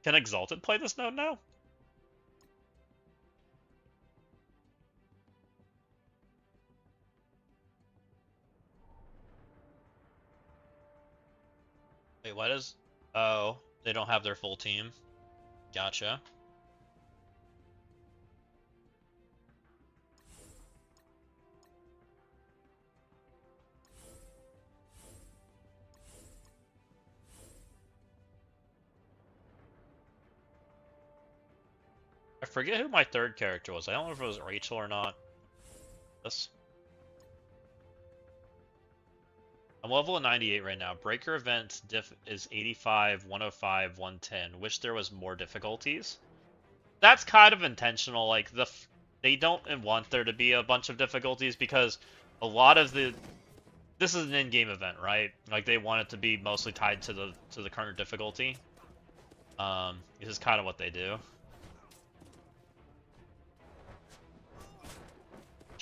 Speaker 1: Can Exalted play this node now? Wait, what is... Oh, they don't have their full team. Gotcha. I forget who my third character was. I don't know if it was Rachel or not. This. I'm level 98 right now. Breaker event diff is 85, 105, 110. Wish there was more difficulties. That's kind of intentional. Like they don't want there to be a bunch of difficulties because a lot of this is an in-game event, right? Like they want it to be mostly tied to the current difficulty. This is kind of what they do.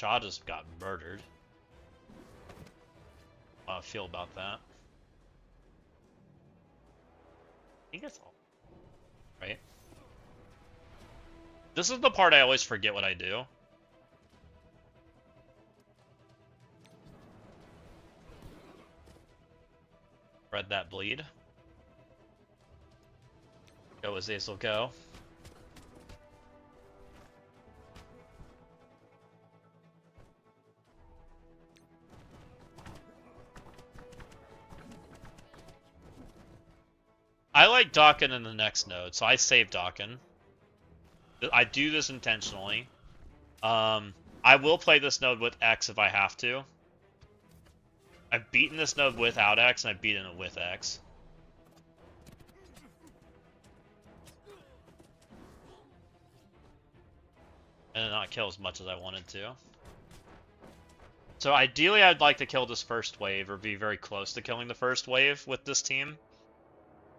Speaker 1: Shaw just got murdered. How I feel about that. I think that's all. Right? This is the part I always forget what I do. Spread that bleed. Go Azazel, go. I like Dawkin in the next node, so I save Dawkin. I do this intentionally. I will play this node with X if I have to. I've beaten this node without X, and I've beaten it with X. And not kill as much as I wanted to. So ideally, I'd like to kill this first wave, or be very close to killing the first wave with this team.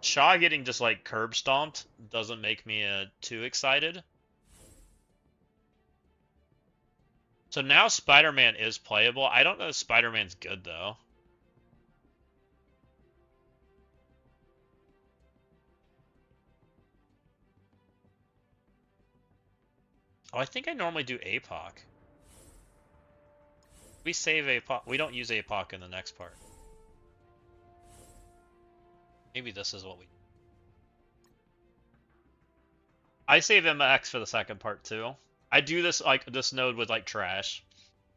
Speaker 1: Shaw getting just like curb stomped doesn't make me too excited. So now Spider-Man is playable. I don't know if Spider-Man's good though. Oh, I think I normally do APOC. We save APOC. We don't use APOC in the next part. Maybe this is what we... I save MX for the second part too. I do this this node with like trash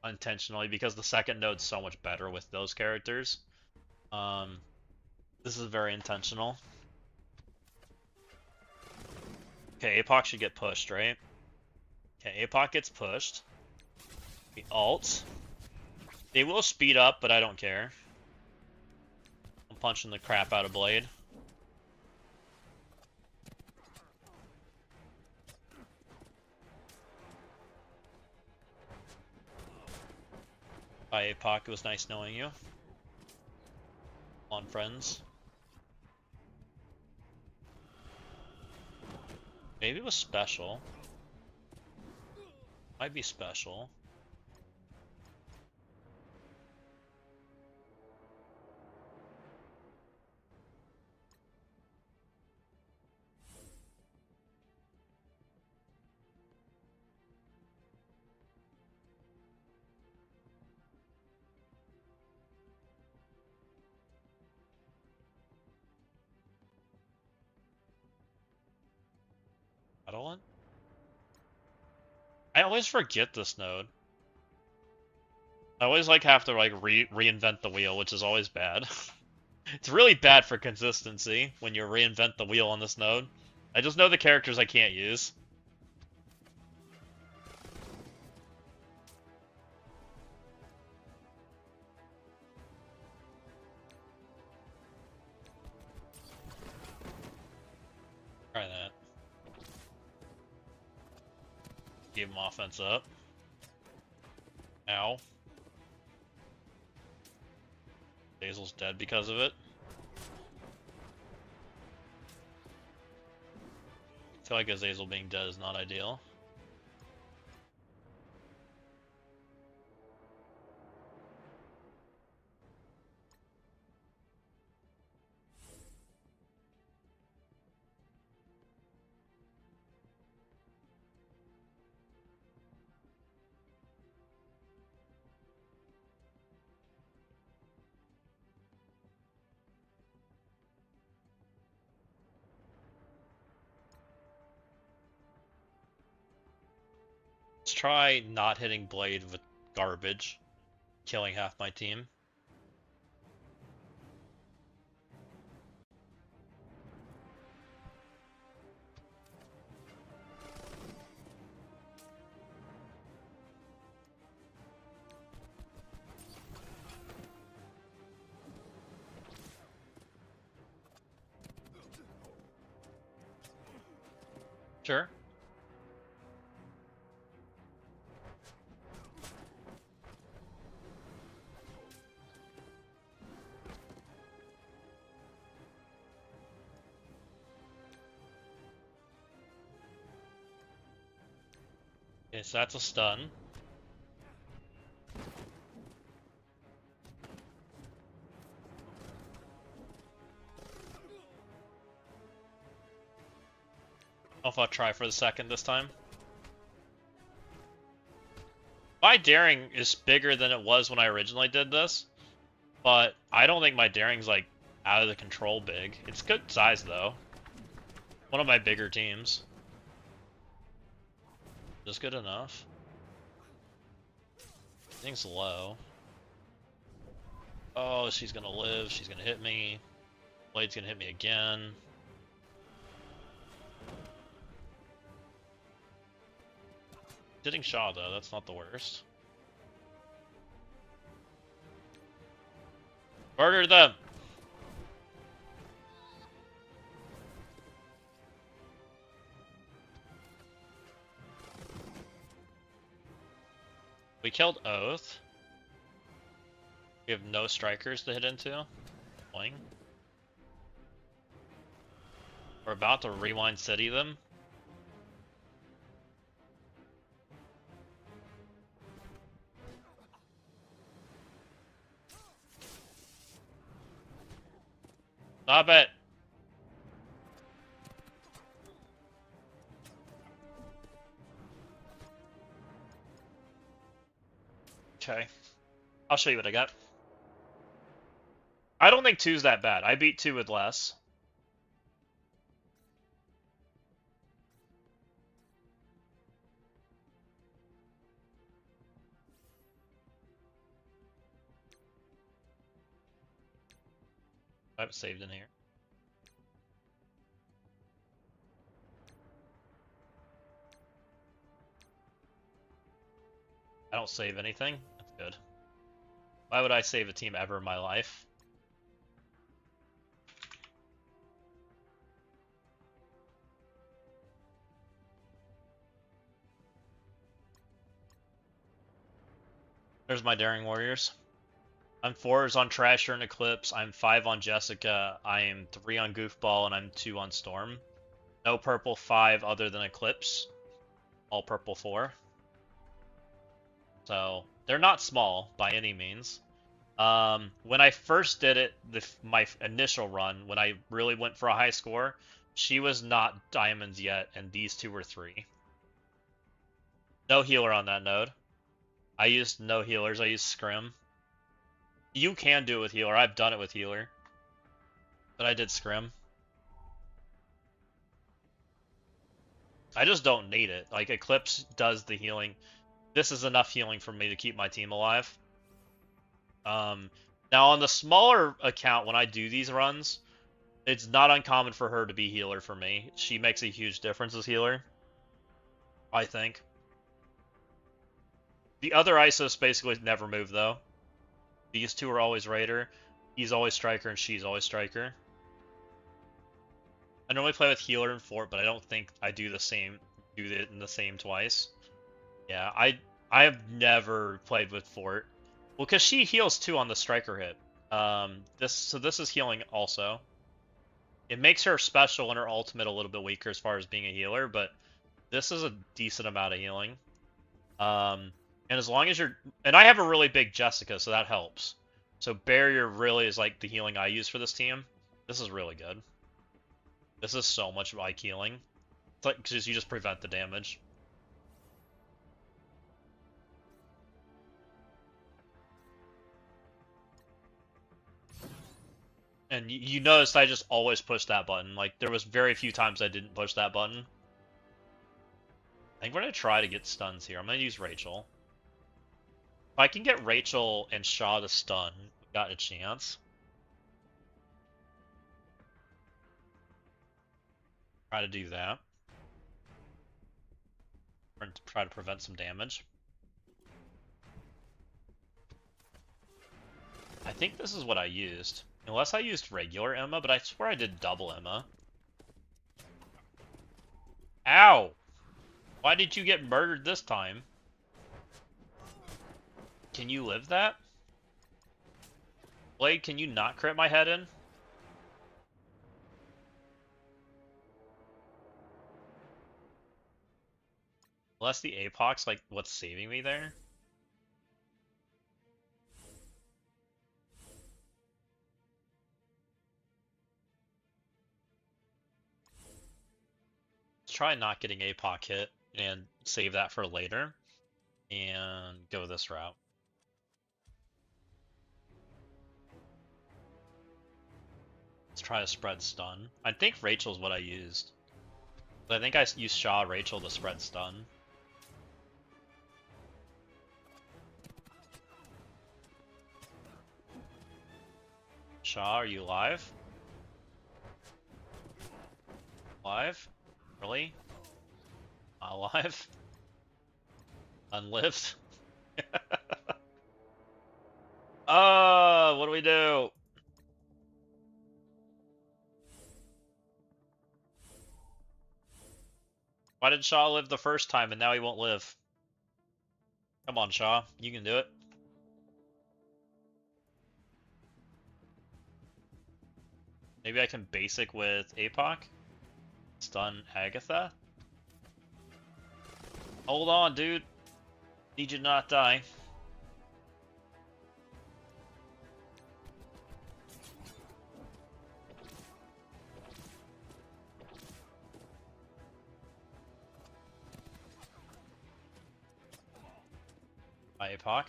Speaker 1: intentionally because the second node's so much better with those characters. This is very intentional. Okay, APOC should get pushed, right? Okay, APOC gets pushed. We ult. They will speed up, but I don't care. I'm punching the crap out of Blade. Bye, APOC. It was nice knowing you. On friends. Maybe it was special. Might be special. Madeline? I always forget this node. I always like have to like reinvent the wheel, which is always bad. It's really bad for consistency when you reinvent the wheel on this node. I just know the characters I can't use. Try that. Give him offense up. Ow. Basil's dead because of it. I feel like Azazel being dead is not ideal. Let's try not hitting Blade with garbage, killing half my team. Sure. Okay, so that's a stun. know if I'll try for the second this time. My daring is bigger than it was when I originally did this, but I don't think my daring's like out of the control big. It's good size though. One of my bigger teams. Just good enough. Thing's low. Oh, she's gonna live. She's gonna hit me. Blade's gonna hit me again. Hitting Shaw though, that's not the worst. Murder them! We killed Oath. We have no strikers to hit into. Boing. We're about to rewind city them. Stop it! Okay. I'll show you what I got. I don't think 2's that bad. I beat 2 with less. I have it saved in here. I don't save anything. That's good. Why would I save a team ever in my life? There's my Daring Warriors. I'm 4 on Trasher and Eclipse. I'm 5 on Jessica. I am 3 on Goofball, and I'm 2 on Storm. No purple 5 other than Eclipse. All purple 4. So they're not small by any means. When I first did it, my initial run, when I really went for a high score, she was not diamonds yet, and these 2 were 3. No healer on that node. I used no healers. I used Scrim. You can do it with healer. I've done it with healer. But I did Scrim. I just don't need it. Like, Eclipse does the healing. This is enough healing for me to keep my team alive. Now, on the smaller account, when I do these runs, it's not uncommon for her to be healer for me. She makes a huge difference as healer, I think. The other ISOs basically never move, though. These 2 are always Raider. He's always Striker, and she's always Striker. I normally play with healer and Fort, but I don't think I do the same. Do it in the same twice. Yeah, I have never played with Fort. Well, because she heals too on the Striker hit. This is healing also. It makes her special and her ultimate a little bit weaker as far as being a healer, but this is a decent amount of healing. And as long as you're... And I have a really big Jessica, so that helps. So Barrier really is like the healing I use for this team. This is really good. This is so much like healing. It's like, because you just prevent the damage. And you noticed I just always push that button. Like, there was very few times I didn't push that button. I think we're going to try to get stuns here. I'm going to use Rachel. If I can get Rachel and Shaw to stun, we got a chance. Try to do that. And try to prevent some damage. I think this is what I used. Unless I used regular Emma, but I swear I did double Emma. Ow! Why did you get murdered this time? Can you live that? Blade, can you not crit my head in? Unless the Apoc's like what's saving me there. Let's try not getting APOC hit and save that for later and go this route. Let's try a spread stun. I think Rachel's what I used. I think I used Shaw Rachel to spread stun. Shaw, are you live? Live? Really? Not alive? Unlived? What do we do? Why did Shaw live the first time and now he won't live? Come on, Shaw. You can do it. Maybe I can basic with APOC? Stun Agatha? Hold on, dude. Need you to not die. By APOC.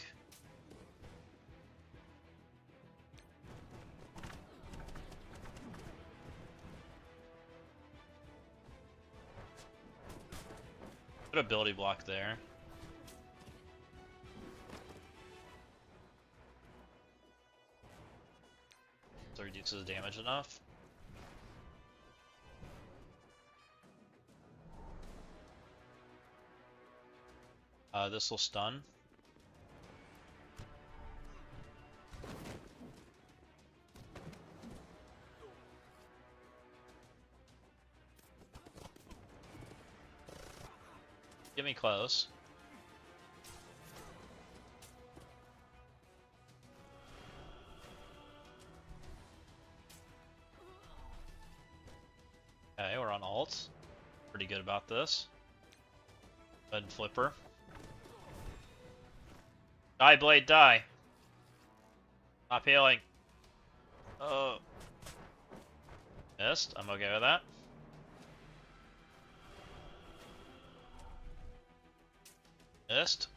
Speaker 1: Put ability block there. So reduces damage enough. This will stun. Get me close. Okay, we're on alt. Pretty good about this. Go ahead and flipper. Die, Blade, die! Not healing. Oh. Missed. I'm okay with that. Missed.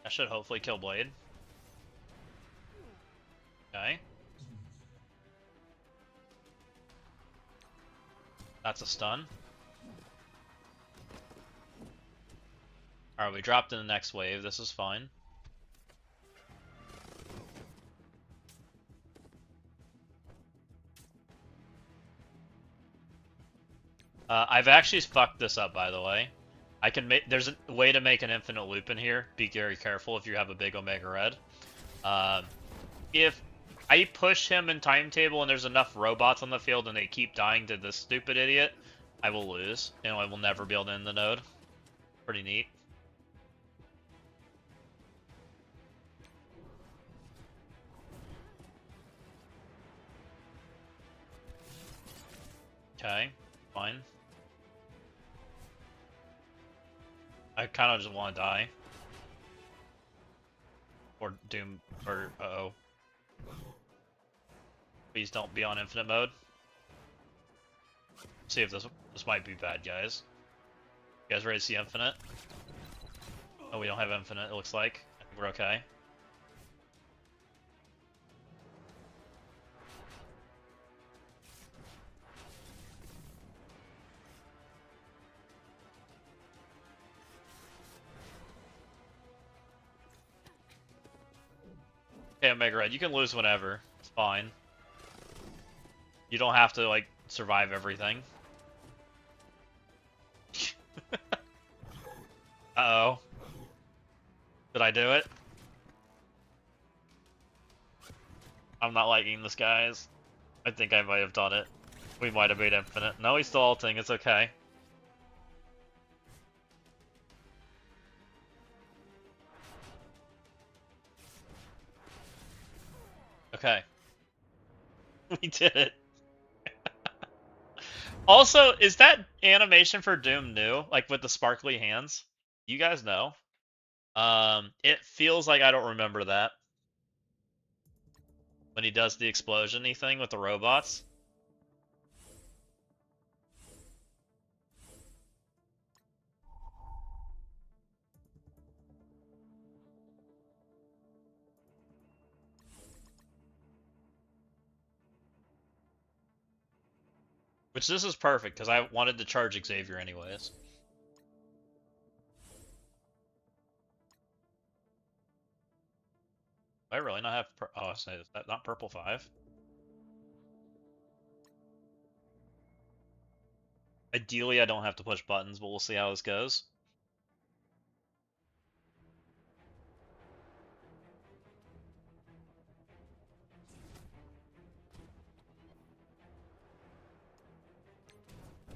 Speaker 1: I should hopefully kill Blade. Okay. That's a stun. Alright, we dropped in the next wave. This is fine. I've actually fucked this up, by the way. I can make. There's a way to make an infinite loop in here. Be very careful if you have a big Omega Red. If I push him in timetable and there's enough robots on the field and they keep dying to this stupid idiot, I will lose and I will never be able to end the node. Pretty neat. Okay, fine. I kind of just want to die. Or Doom, or uh-oh. Please don't be on infinite mode. See if this might be bad, guys. You guys ready to see infinite? Oh, we don't have infinite, it looks like. I think we're okay. Okay, Omega Red, you can lose whenever. It's fine. You don't have to, like, survive everything. Uh-oh. Did I do it? I'm not liking this, guys. I think I might have done it. We might have made infinite. No, he's still ulting. It's okay. Okay. We did it. Also, is that animation for Doom new? Like with the sparkly hands? You guys know. It feels like I don't remember that. When he does the explosion-y thing with the robots. Which this is perfect, because I wanted to charge Xavier anyways. Do I really not have... oh, is that not purple 5? Ideally, I don't have to push buttons, but we'll see how this goes.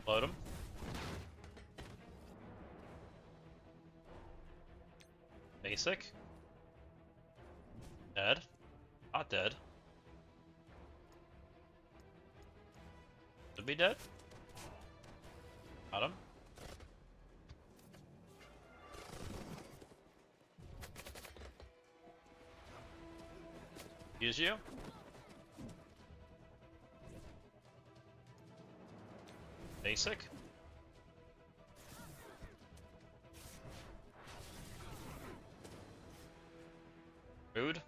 Speaker 1: Load him. Basic. Dead. Not dead. Should be dead. Got him. Use you. Basic. Rude.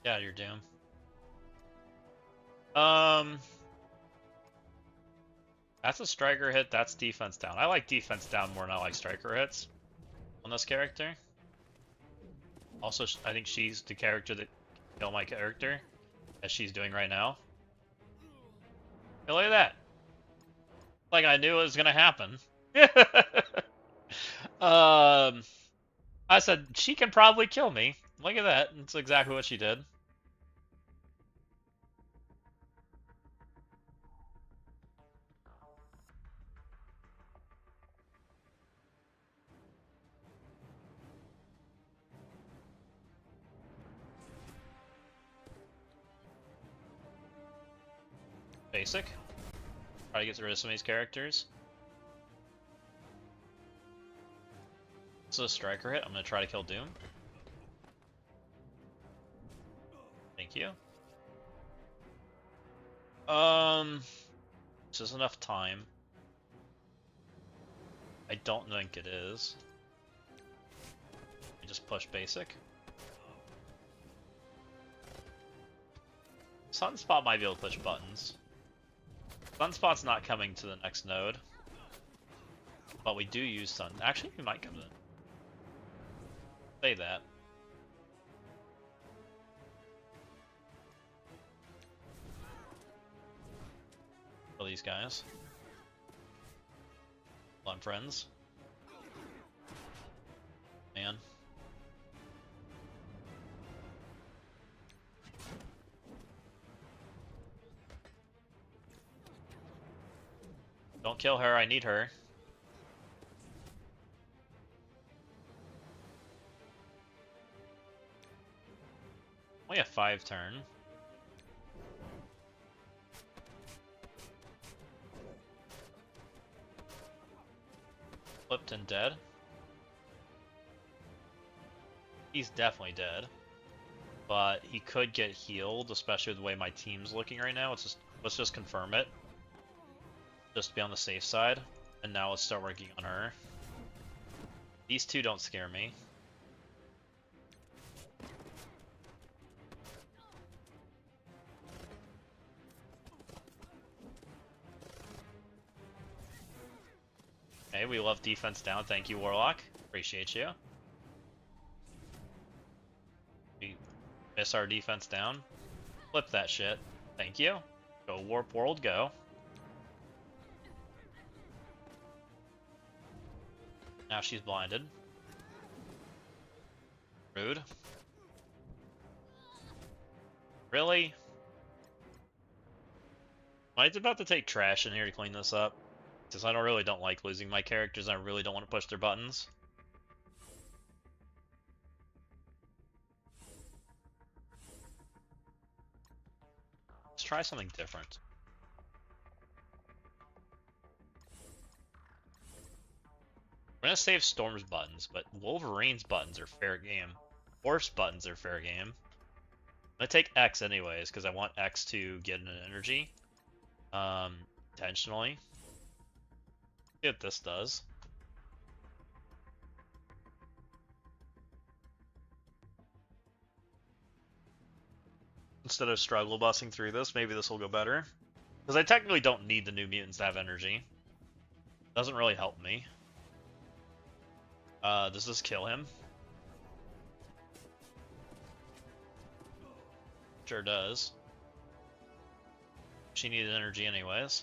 Speaker 1: Yeah, you're doomed. That's a striker hit, that's defense down. I like defense down more than I like striker hits on this character. Also, I think she's the character that kill my character, as she's doing right now. Hey, look at that. Like I knew it was gonna happen. I said, she can probably kill me. Look at that, that's exactly what she did. Basic. Try to get rid of some of these characters. This is a striker hit. I'm gonna try to kill Doom. Thank you. This is enough time. I don't think it is. I just push basic. Sunspot might be able to push buttons. Sunspot's not coming to the next node. But we do use Sun. Actually, we might come to it. Say that. Kill these guys. Hold on, friends. Man. Don't kill her, I need her. Only a 5 turn. Flipped and dead. He's definitely dead. But he could get healed, especially with the way my team's looking right now. Let's just confirm it. Just to be on the safe side. And now let's start working on her. These two don't scare me. Okay, we love defense down. Thank you, Warlock. Appreciate you. We miss our defense down. Flip that shit. Thank you. Go Warp World, go. Now she's blinded. Rude. Really? Am I about to take trash in here to clean this up? Because I really don't like losing my characters, and I really don't want to push their buttons. Let's try something different. We're gonna save Storm's buttons, but Wolverine's buttons are fair game. Orf's buttons are fair game. I'm gonna take X anyways, because I want X to get an energy. Intentionally. See what this does. instead of struggle busing through this. Maybe this will go better. Because I technically don't need the new mutants to have energy. Doesn't really help me. Does this kill him? Sure does. She needed energy anyways.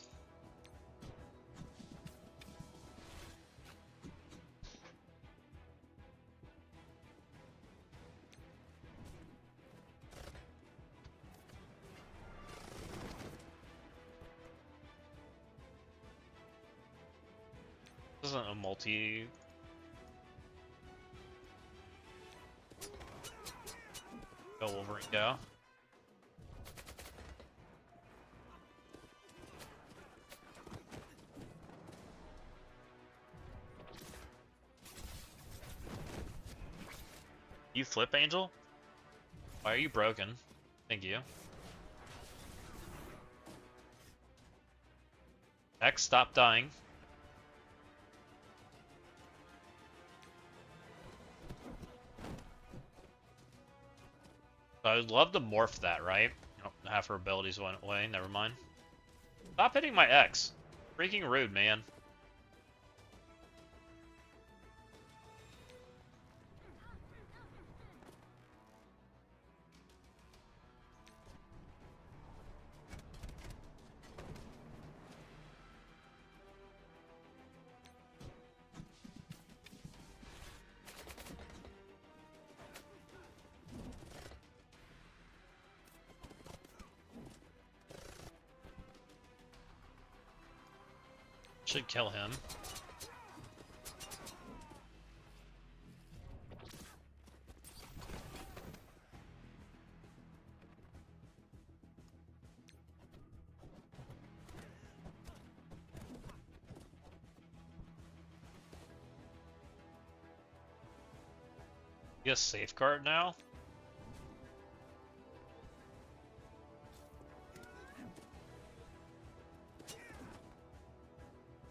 Speaker 1: This isn't a multi... Go Wolverine, go. You flip, Angel? Why are you broken? Thank you. X, stop dying. I would love to morph that, right? Oh, half her abilities went away, never mind. Stop hitting my X. Freaking rude, man. Should kill him. You get a safeguard now?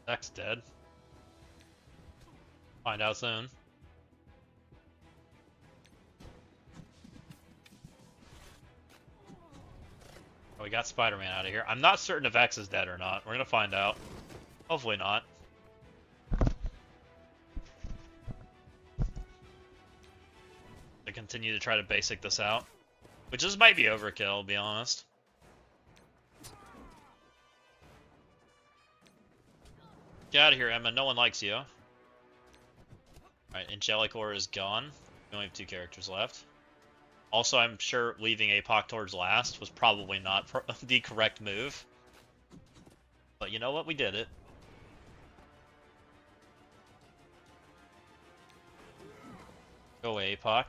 Speaker 1: X dead. Find out soon. Oh, we got Spider-Man out of here. I'm not certain if X is dead or not. We're gonna find out. Hopefully not. I continue to try to basic this out. Which just might be overkill, I'll be honest. Get out of here, Emma. No one likes you. Alright, Angelicor is gone. We only have 2 characters left. Also, I'm sure leaving APOC towards last was probably not the correct move. But you know what? We did it. Go away, APOC.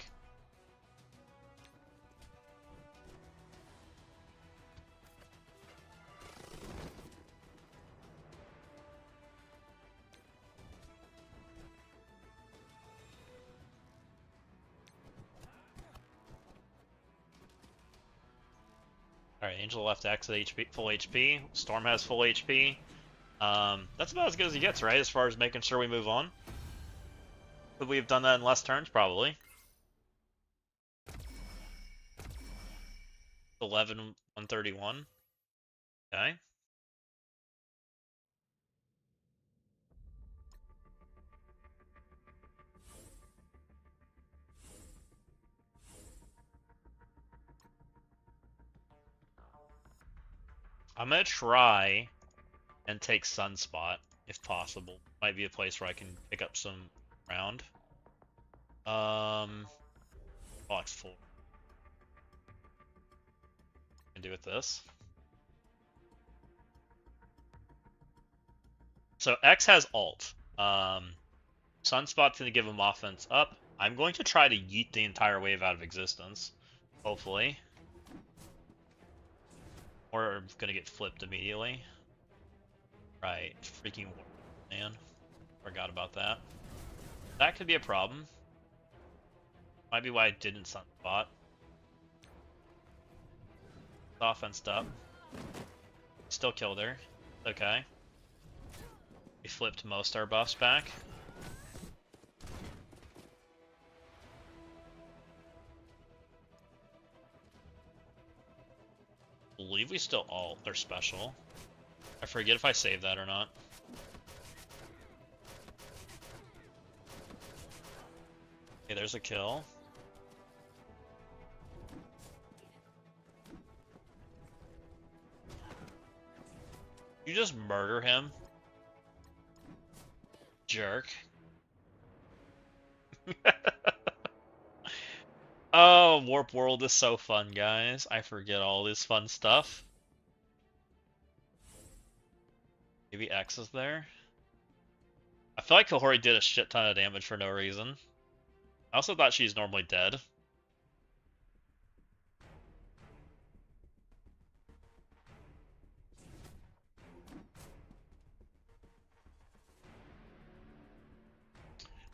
Speaker 1: Alright, Angel left X at HP, full HP. Storm has full HP. That's about as good as he gets, right? As far as making sure we move on. Could we have done that in less turns? Probably. 11, 131. Okay. I'm gonna try and take Sunspot, if possible. Might be a place where I can pick up some ground. Box 4. Can do with this. So X has ult. Sunspot's gonna give him offense up. I'm going to try to yeet the entire wave out of existence. Hopefully. Or I'm gonna get flipped immediately. Right, freaking man. Forgot about that. That could be a problem. Might be why I didn't Sunspot. Offensed up. Still killed her. Okay. We flipped most our buffs back. believe we still ult their special. I forget if I saved that or not. Okay, there's a kill. You just murder him? Jerk. Oh, Warp World is so fun, guys. I forget all this fun stuff. Maybe X is there? I feel like Kahori did a shit ton of damage for no reason. I also thought she's normally dead.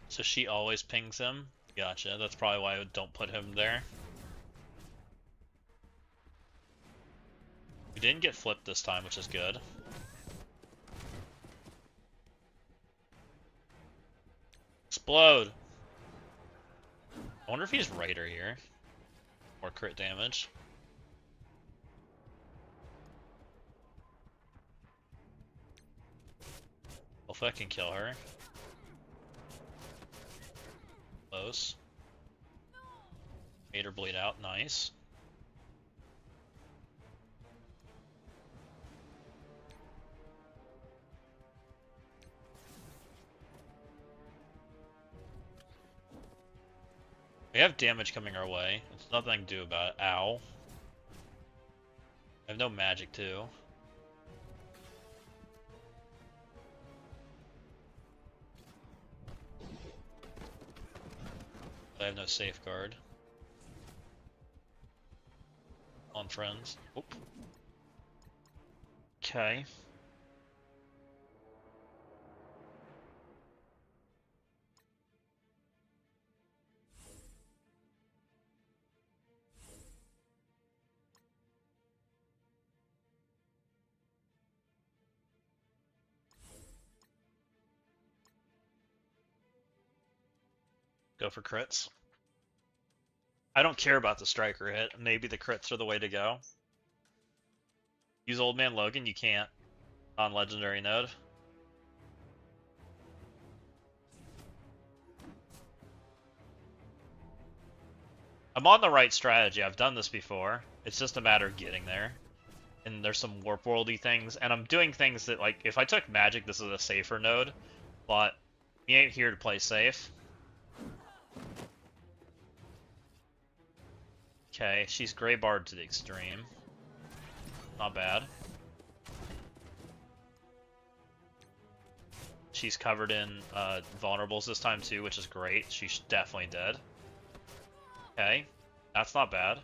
Speaker 1: So she always pings him? Gotcha, that's probably why I don't put him there. We didn't get flipped this time, which is good. Explode! I wonder if he's Raider here. Or crit damage. Hopefully I can kill her. Close. Made her bleed out, nice. We have damage coming our way. There's nothing I can do about it. Ow. I have no magic too. I have no safeguard. On friends. Oop. Okay. Go for crits. I don't care about the striker hit. Maybe the crits are the way to go. Use Old Man Logan, you can't on Legendary Node. I'm on the right strategy. I've done this before. It's just a matter of getting there. And there's some Warp Worldy things. And I'm doing things that, like, if I took Magic, this is a safer node. But he ain't here to play safe. Okay, she's Grey Bard to the extreme. Not bad. She's covered in vulnerables this time too, which is great. She's definitely dead. Okay, that's not bad.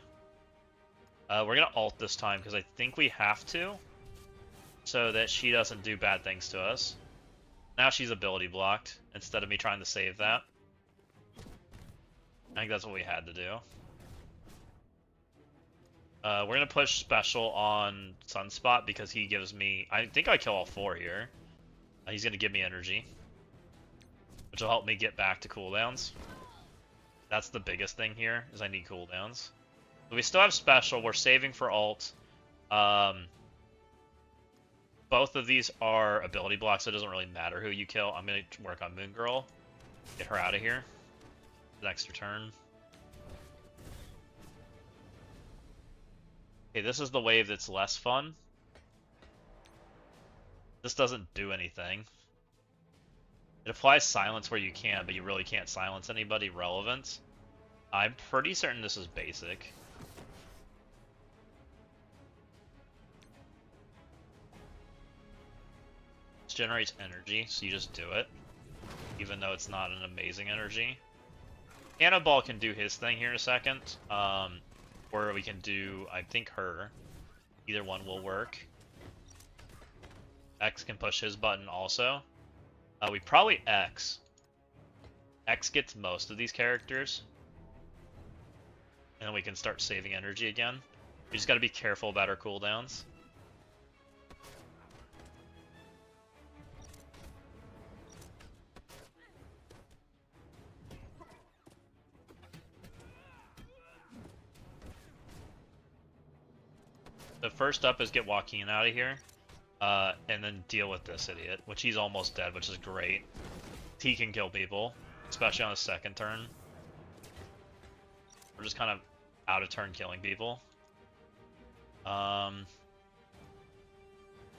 Speaker 1: We're gonna ult this time because I think we have to, so that she doesn't do bad things to us. Now she's ability blocked instead of me trying to save that. I think that's what we had to do. We're gonna push special on Sunspot because he gives me. I think I kill all 4 here. He's gonna give me energy, which will help me get back to cooldowns. That's the biggest thing here, is I need cooldowns. But we still have special. We're saving for ult. Both of these are ability blocks, so it doesn't really matter who you kill. I'm gonna work on Moon Girl. Get her out of here. Next turn. Okay, this is the wave that's less fun. This doesn't do anything. It applies silence where you can, but you really can't silence anybody relevant. I'm pretty certain this is basic. This generates energy, so you just do it. Even though it's not an amazing energy. Cannonball can do his thing here in a second. Or we can do, I think, her. Either one will work. X can push his button also. We probably X. X gets most of these characters. And then we can start saving energy again. We just gotta be careful about our cooldowns. The first up is get Joaquin out of here, and then deal with this idiot, which he's almost dead, which is great. He can kill people, especially on his second turn. We're just kind of out of turn killing people.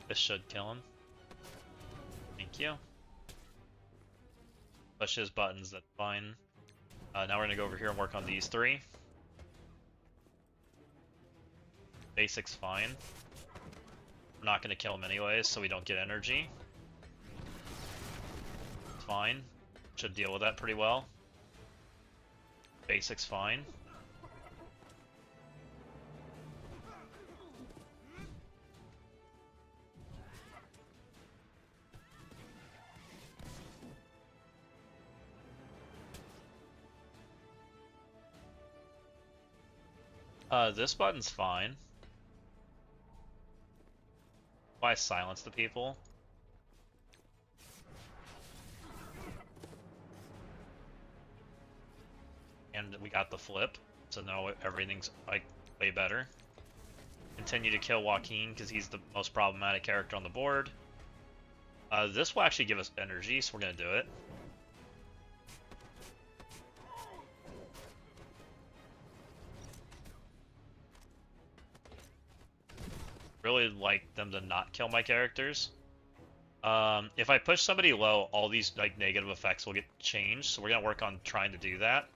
Speaker 1: This should kill him. Thank you. Push his buttons, that's fine. Now we're gonna go over here and work on these three. Basic's fine. We're not gonna kill him anyways, so we don't get energy. It's fine. Should deal with that pretty well. Basic's fine. This button's fine. Why silence the people? And we got the flip, so now everything's like way better. Continue to kill Joaquin because he's the most problematic character on the board. This will actually give us energy, so we're gonna do it. Really like them to not kill my characters. If I push somebody low, all these like negative effects will get changed, so we're gonna work on trying to do that.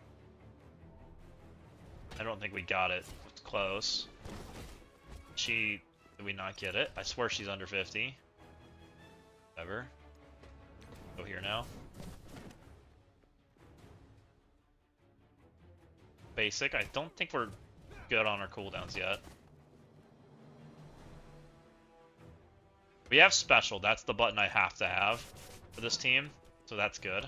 Speaker 1: I don't think we got it. It's close. Did we not get it? I swear she's under 50. Whatever. Go here now. Basic. I don't think we're good on our cooldowns yet. We have special. That's the button I have to have for this team, so that's good.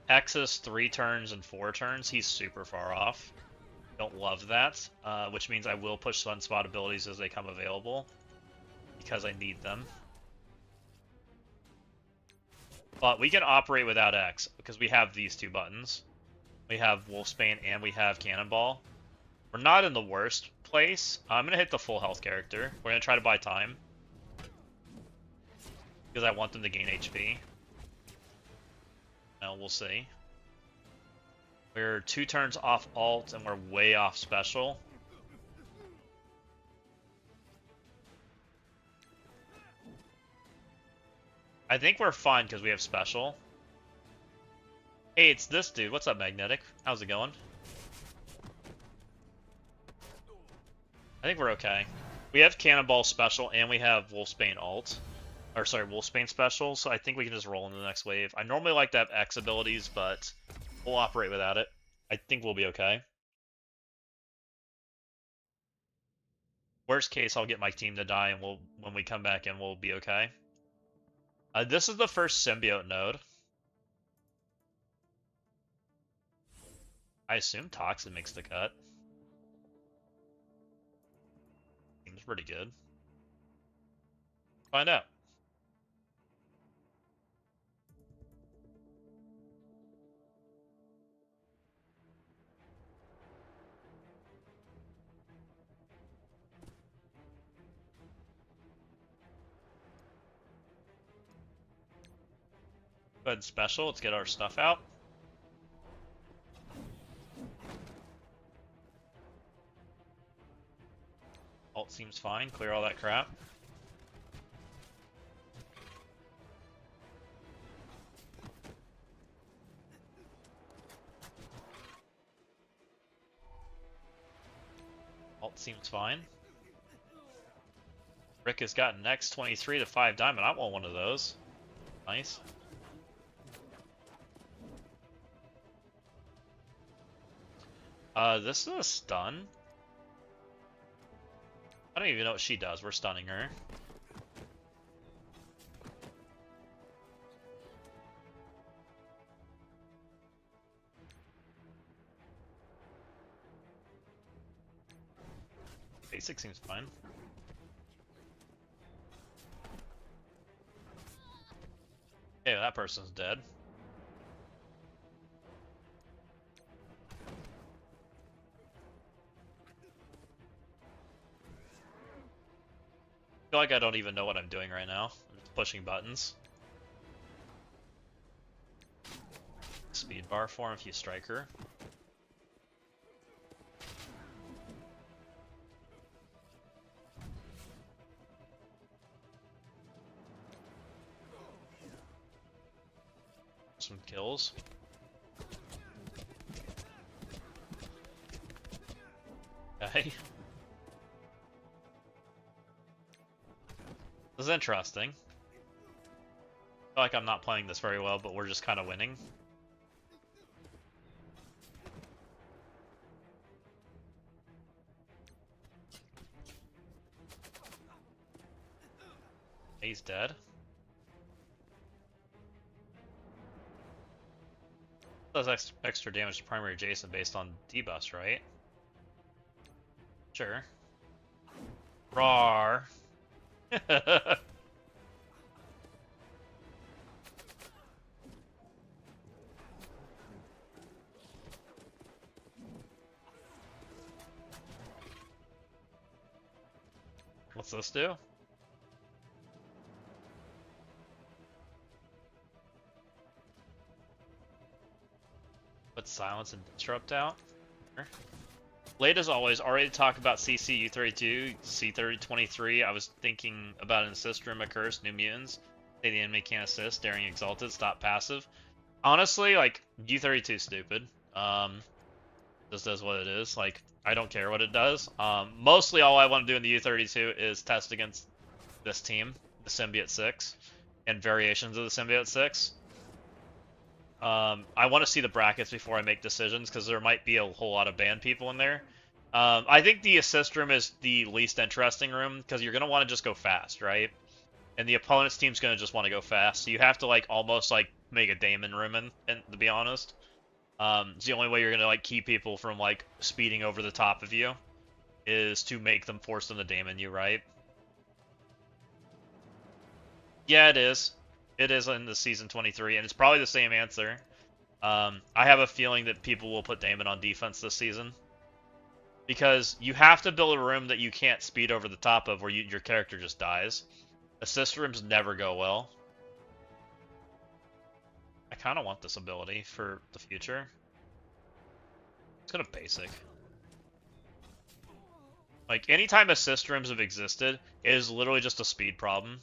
Speaker 1: X is 3 turns and 4 turns. He's super far off. Don't love that, which means I will push Sunspot abilities as they come available because I need them. But we can operate without X because we have these 2 buttons. We have Wolfsbane and we have Cannonball. We're not in the worst place. I'm gonna hit the full health character. We're gonna try to buy time because I want them to gain HP. Now we'll see. We're 2 turns off alt and we're way off special. I think we're fine because we have special. Hey, it's this dude. What's up, Magnetic? How's it going? I think we're okay. We have Cannonball special and we have Wolfsbane alt. Or sorry, Wolfsbane special, so I think we can just roll into the next wave. I normally like to have X abilities, but we'll operate without it. I think we'll be okay. Worst case, I'll get my team to die and when we come back in, we'll be okay. This is the first symbiote node. I assume Toxin makes the cut. Seems pretty good. Find out. Go ahead and special. Let's get our stuff out. Alt seems fine. Clear all that crap. Alt seems fine. Rick has got an X23 to 5 diamond. I want one of those. Nice. This is a stun. I don't even know what she does. We're stunning her. Basic seems fine. Yeah, that person's dead. feel like I don't even know what I'm doing right now. I'm just pushing buttons. Speed bar form if you strike her. Some kills. Okay. This is interesting. I feel like I'm not playing this very well, but we're just kind of winning. He's dead. Does extra damage to primary Jason based on debuffs, right? Sure. Rawr. What's this do? Put silence and disrupt out. Late as always, already talked about CC U32, C3023. I was thinking about an assist room, a curse, new mutants. Say the enemy can't assist, daring exalted, stop passive. Honestly, like, U32 is stupid. Just does what it is. Like, I don't care what it does. Mostly all I want to do in the U32 is test against this team, the Symbiote 6, and variations of the Symbiote 6. I want to see the brackets before I make decisions, because there might be a whole lot of banned people in there. I think the assist room is the least interesting room, because you're going to want to just go fast, right? And the opponent's team's going to just want to go fast, so you have to, like, almost, like, make a Damon room, and to be honest. It's the only way you're going to, like, keep people from, like, speeding over the top of you, is to make them force them to Damon you, right? Yeah, it is. It is in the Season 23, and it's probably the same answer. I have a feeling that people will put Damon on defense this season. Because you have to build a room that you can't speed over the top of, where your character just dies. Assist rooms never go well. I kind of want this ability for the future. Let's go to basic. Like, anytime assist rooms have existed, it is literally just a speed problem.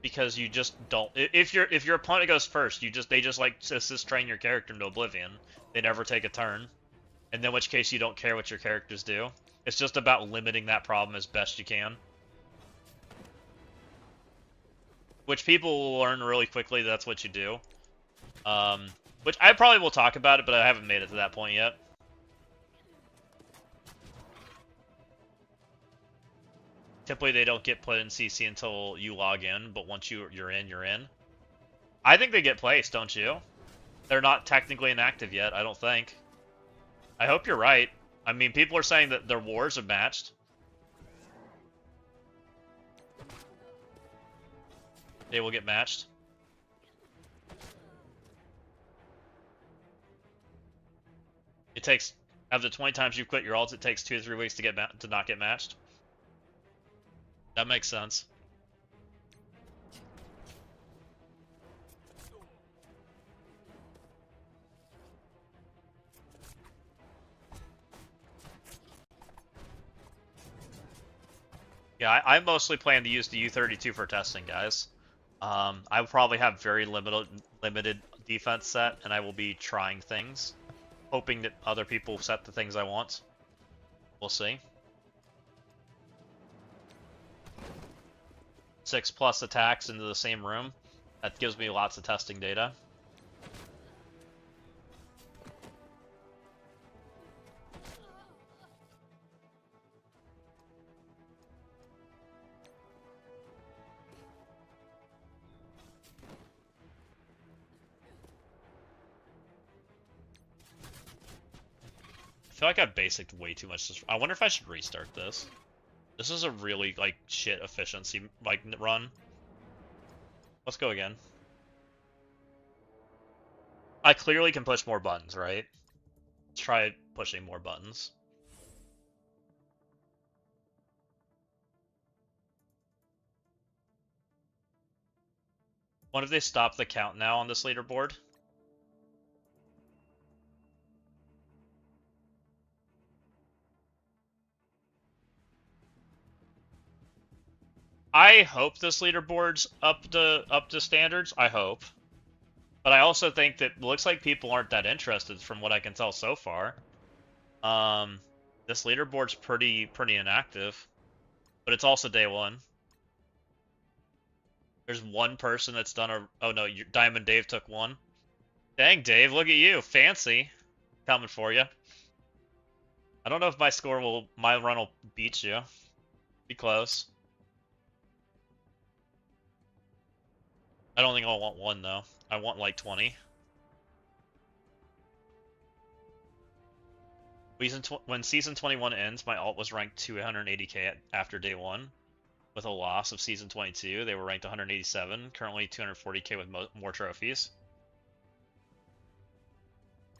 Speaker 1: Because you just don't. If your opponent goes first, they just like assist train your character into oblivion. They never take a turn, and in which case you don't care what your characters do. It's just about limiting that problem as best you can. Which people will learn really quickly. That's what you do. Which I probably will talk about it, but I haven't made it to that point yet. Typically, they don't get put in CC until you log in, but once you're in, you're in. I think they get placed, don't you? They're not technically inactive yet, I don't think. I hope you're right. I mean, people are saying that their wars have matched. They will get matched. It takes, out of the 20 times you quit your ults, it takes 2 to 3 weeks to not get matched. That makes sense. Yeah, I mostly plan to use the U32 for testing, guys. I will probably have very limited defense set, and I will be trying things, hoping that other people set the things I want. We'll see. 6+ attacks into the same room. That gives me lots of testing data. I feel like I basicked way too much. I wonder if I should restart this. This is a really, like, shit efficiency, like, run. Let's go again. I clearly can push more buttons, right? Let's try pushing more buttons. What if they stop the count now on this leaderboard? I hope this leaderboard's up to standards. I hope. But I also think that it looks like people aren't that interested from what I can tell so far. This leaderboard's pretty inactive, but it's also day one. There's one person that's done a. Oh no, Diamond Dave took one. Dang, Dave, look at you, fancy, coming for you. I don't know if my run will beat you. Be close. I don't think I'll want one though. I want like 20. When season 21 ends, my alt was ranked 280k after day one. With a loss of season 22, they were ranked 187. Currently 240k with more trophies.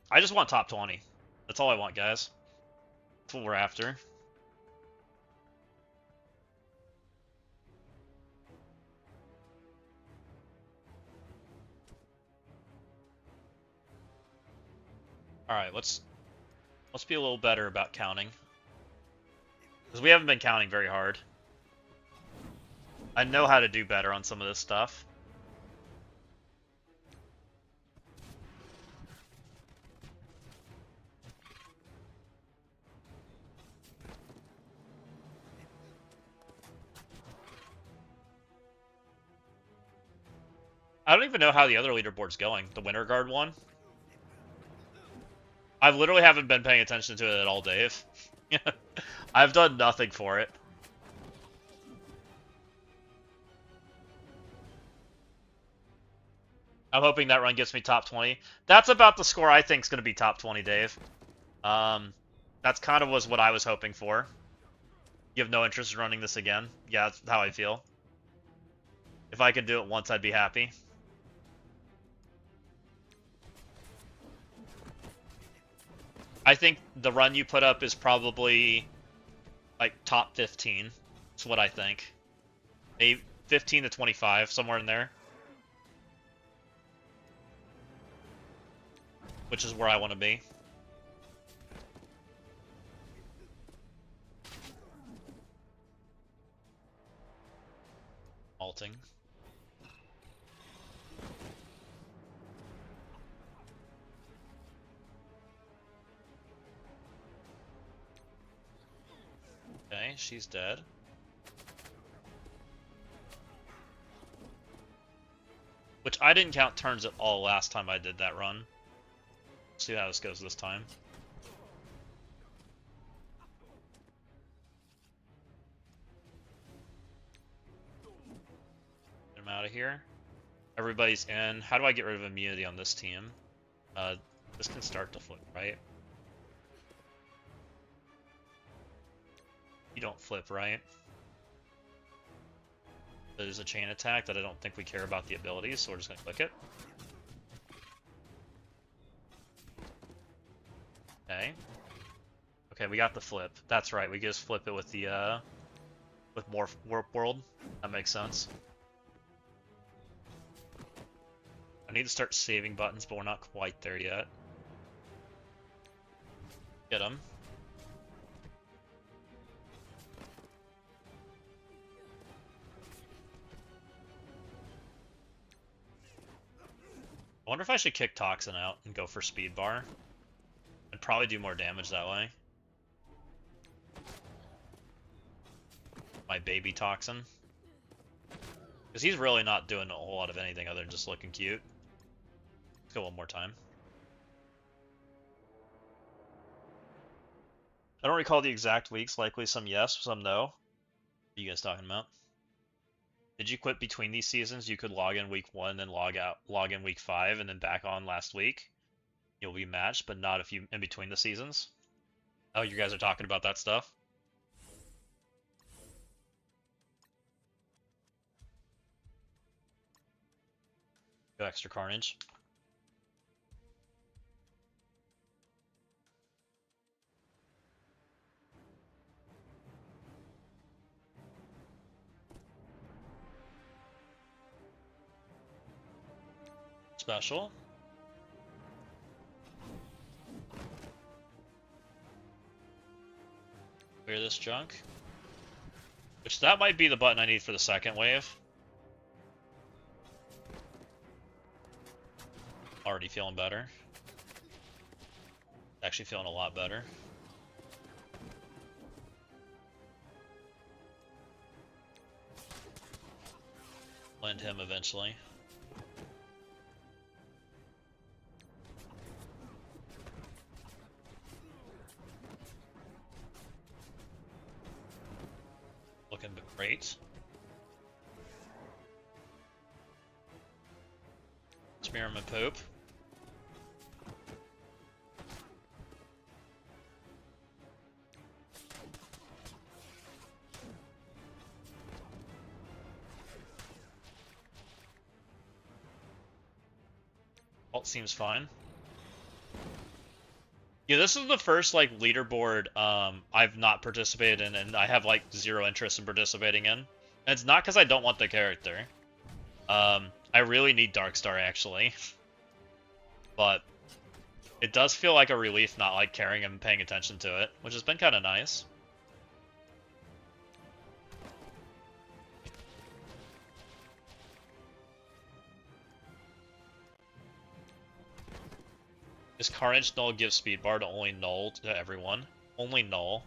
Speaker 1: I just want top 20. That's all I want, guys. That's what we're after. All right, let's be a little better about counting, because we haven't been counting very hard. I know how to do better on some of this stuff. I don't even know how the other leaderboard's going. The Winter Guard one? I literally haven't been paying attention to it at all, Dave. I've done nothing for it. I'm hoping that run gets me top 20. That's about the score I think is going to be top 20, Dave. That's kind of was what I was hoping for. You have no interest in running this again? Yeah, that's how I feel. If I could do it once, I'd be happy. I think the run you put up is probably like top 15. That's what I think. Maybe 15 to 25, somewhere in there. Which is where I want to be. Alting. Okay, she's dead. Which I didn't count turns at all last time I did that run. See how this goes this time. Get him out of here. Everybody's in. How do I get rid of immunity on this team? This can start to flip, right? You don't flip, right? There's a chain attack that I don't think we care about the abilities, so we're just gonna click it. Okay. Okay, we got the flip. That's right, we just flip it with the with more Warp World. That makes sense. I need to start saving buttons, but we're not quite there yet. Get him. I wonder if I should kick Toxin out and go for Speed Bar. I'd probably do more damage that way. My baby Toxin. Because he's really not doing a whole lot of anything other than just looking cute. Let's go one more time. I don't recall the exact weeks, likely some yes, some no. What are you guys talking about? Did you quit between these seasons? You could log in week 1, then log in week 5, and then back on last week. You'll be matched, but not if you in between the seasons. Oh, you guys are talking about that stuff? Go extra carnage. Special. Clear this junk. Which that might be the button I need for the second wave. Already feeling better. Actually feeling a lot better. Land him eventually. Looking great. Smear him and poop. Alt seems fine. Yeah, this is the first like leaderboard I've not participated in, and I have like zero interest in participating in. And it's not because I don't want the character. I really need Darkstar actually, but it does feel like a relief not like caring and paying attention to it, which has been kind of nice. Does Carnage Null give speed bar to only Null to everyone? Only Null.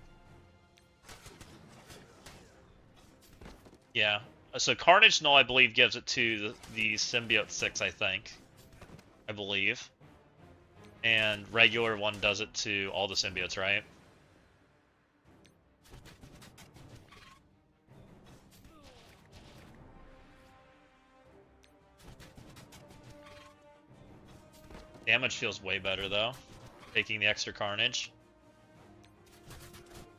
Speaker 1: Yeah. So Carnage Null, I believe, gives it to the Symbiote 6, I think. I believe. And regular one does it to all the symbiotes, right? Damage feels way better, though. Taking the extra Carnage.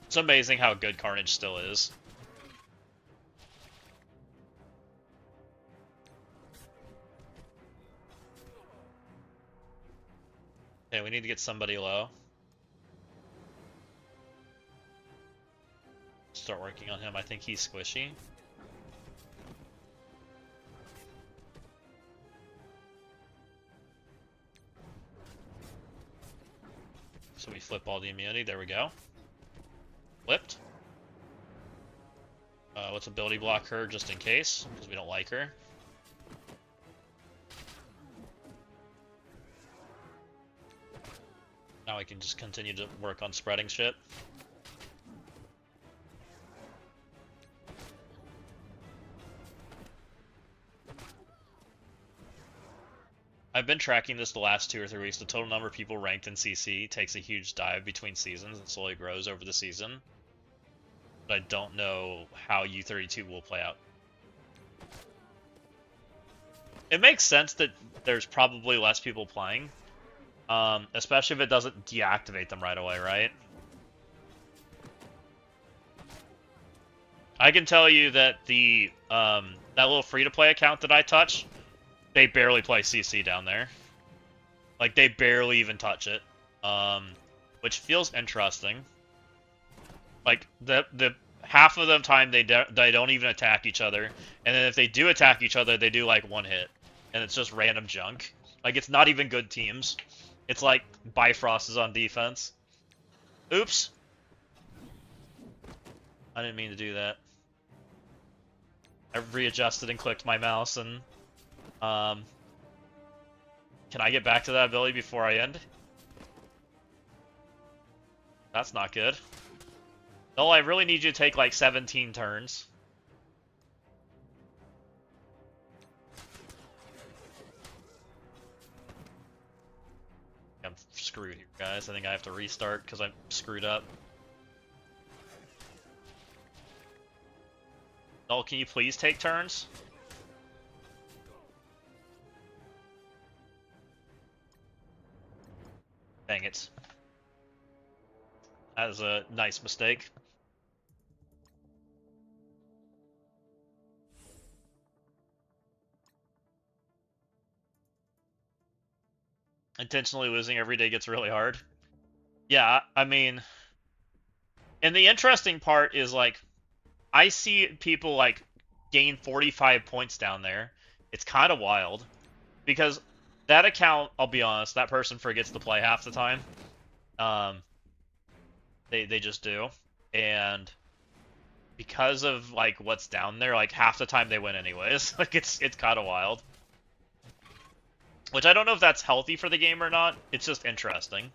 Speaker 1: It's amazing how good Carnage still is. Okay, we need to get somebody low. Start working on him. I think he's squishy. So we flip all the immunity. There we go. Flipped. Let's ability block her just in case, because we don't like her. Now we can just continue to work on spreading shit. I've been tracking this the last 2 or 3 weeks. The total number of people ranked in CC takes a huge dive between seasons and slowly grows over the season. But I don't know how U32 will play out. It makes sense that there's probably less people playing. Especially if it doesn't deactivate them right away, right? I can tell you that the that little free-to-play account that I touch, they barely play CC down there. Like, they barely even touch it. Which feels interesting. Like, the half of the time they don't even attack each other, and then if they do attack each other, they do like 1 hit, and it's just random junk. Like, it's not even good teams. It's like Bifrost is on defense. Oops. I didn't mean to do that. I readjusted and clicked my mouse and... Can I get back to that ability before I end? That's not good. No, I really need you to take like 17 turns. I'm screwed here, guys. I think I have to restart because I'm screwed up. Null, can you please take turns? Dang it. That was a nice mistake. Intentionally losing every day gets really hard. Yeah, I mean... And the interesting part is, like, I see people, like, gain 45 points down there. It's kind of wild. Because That account, I'll be honest, that person forgets to play half the time. They just do. And because of like what's down there, like half the time they win anyways. Like it's kind of wild. Which I don't know if that's healthy for the game or not. It's just interesting.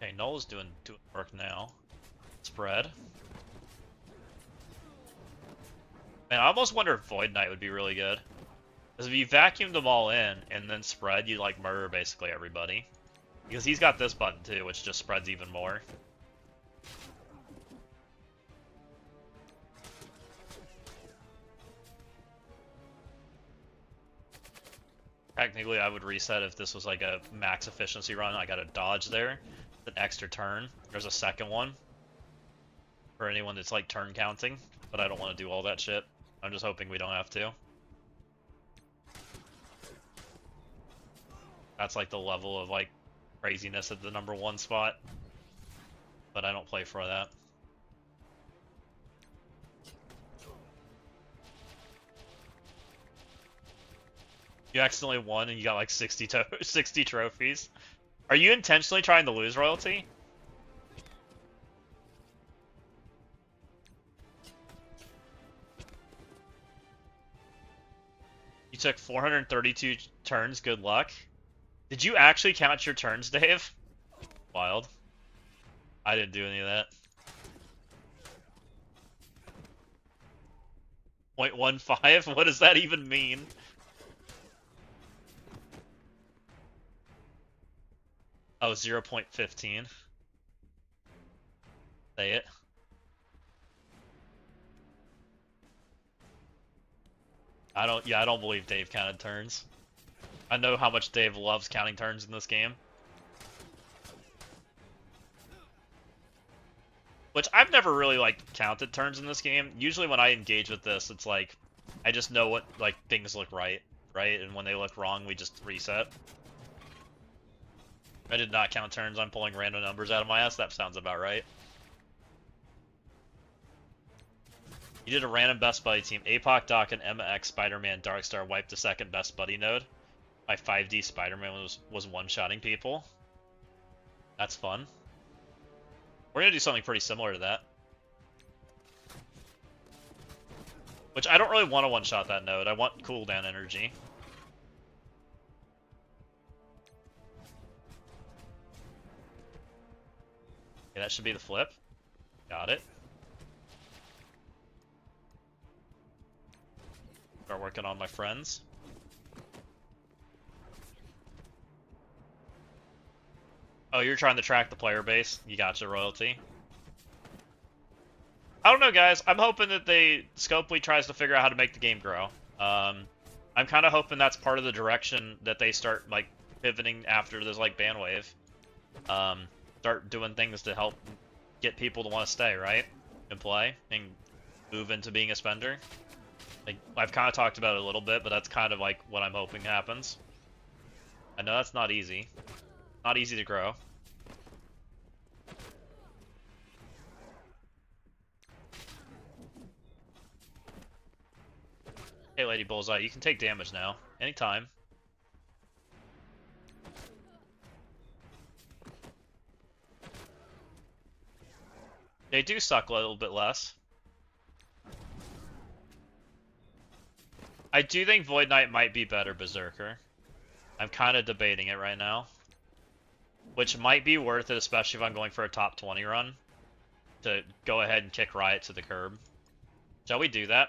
Speaker 1: Okay, Null's doing work now. Spread. Man, I almost wonder if Void Knight would be really good. Because if you vacuumed them all in and then spread, you like murder basically everybody. Because he's got this button too, which just spreads even more. Technically, I would reset if this was like a max efficiency run. I got a dodge there, an extra turn. There's a second one for anyone that's like turn counting, but I don't want to do all that shit. I'm just hoping we don't have to. That's like the level of like craziness at the #1 spot, but I don't play for that. You accidentally won and you got like 60 trophies. Are you intentionally trying to lose royalty? You took 432 turns, good luck. Did you actually count your turns, Dave? Wild. I didn't do any of that. 0.15? What does that even mean? Oh, 0.15. Say it. I don't believe Dave counted turns. I know how much Dave loves counting turns in this game. Which I've never really like counted turns in this game. Usually when I engage with this, it's like I just know what like things look right? And when they look wrong, we just reset. I did not count turns. I'm pulling random numbers out of my ass. That sounds about right. You did a random best buddy team. APOC, Doc, and MX, Spider-Man, Darkstar wiped the second best buddy node. My 5D Spider-Man was one-shotting people. That's fun. We're gonna do something pretty similar to that. Which I don't really want to one-shot that node. I want cooldown energy. Okay, that should be the flip. Got it. Start working on my friends. Oh, you're trying to track the player base? You gotcha, royalty. I don't know, guys. I'm hoping that Scopely tries to figure out how to make the game grow. I'm kind of hoping that's part of the direction that they start, like, pivoting after this, like, ban wave. Start doing things to help get people to want to stay, right? And play, and move into being a spender. Like, I've kind of talked about it a little bit, but that's kind of, like, what I'm hoping happens. I know that's not easy. Not easy to grow. Hey, Lady Bullseye, you can take damage now. Anytime. They do suck a little bit less. I do think Void Knight might be better Berserker. I'm kind of debating it right now. Which might be worth it, especially if I'm going for a top 20 run. To go ahead and kick Riot to the curb. Shall we do that?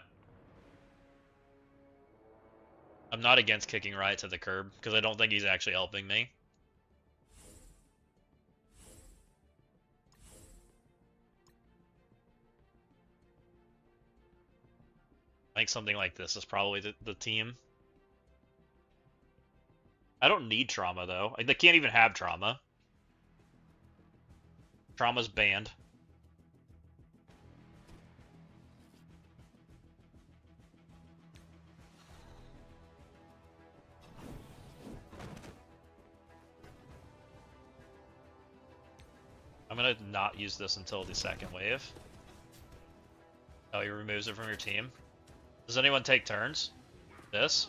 Speaker 1: I'm not against kicking Riot to the curb, because I don't think he's actually helping me. I think something like this is probably the team. I don't need trauma, though. They can't even have trauma. Trauma's banned. I'm gonna not use this until the second wave. Oh, he removes it from your team. Does anyone take turns? This?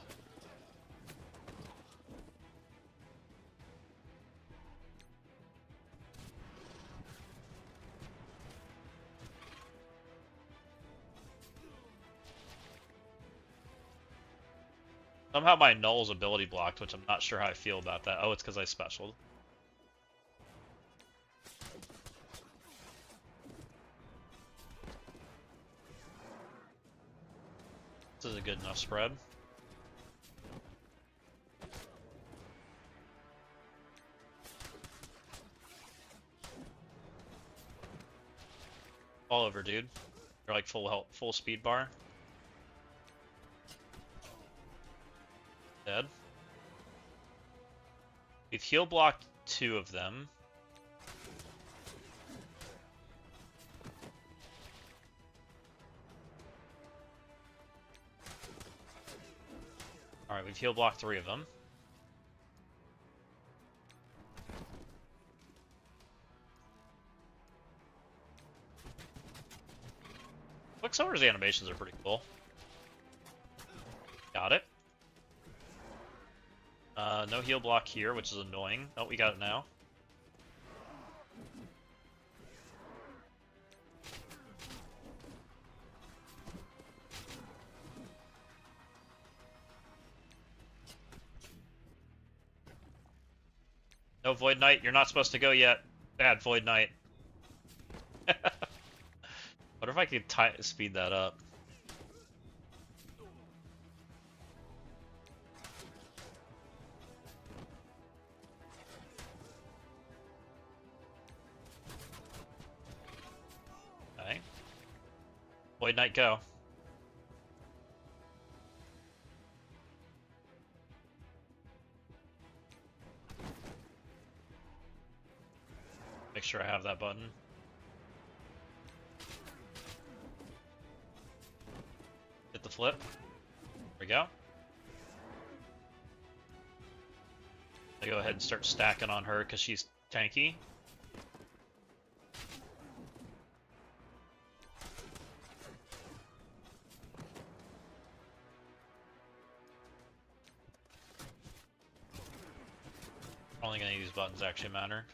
Speaker 1: Somehow my null's ability blocked, which I'm not sure how I feel about that. Oh, it's because I specialed. This is a good enough spread. All over, dude. You're like full health, full speed bar. Dead. We've heal blocked 2 of them. Alright, we've heal blocked 3 of them. Quicksilver's animations are pretty cool. Got it. No heal block here, which is annoying. Oh, we got it now. No Void Knight, you're not supposed to go yet. Bad Void Knight. What if I could speed that up? Okay. Void Knight, go. Make sure I have that button. Hit the flip. There we go. I go ahead and start stacking on her because she's tanky. Only gonna use buttons actually matter.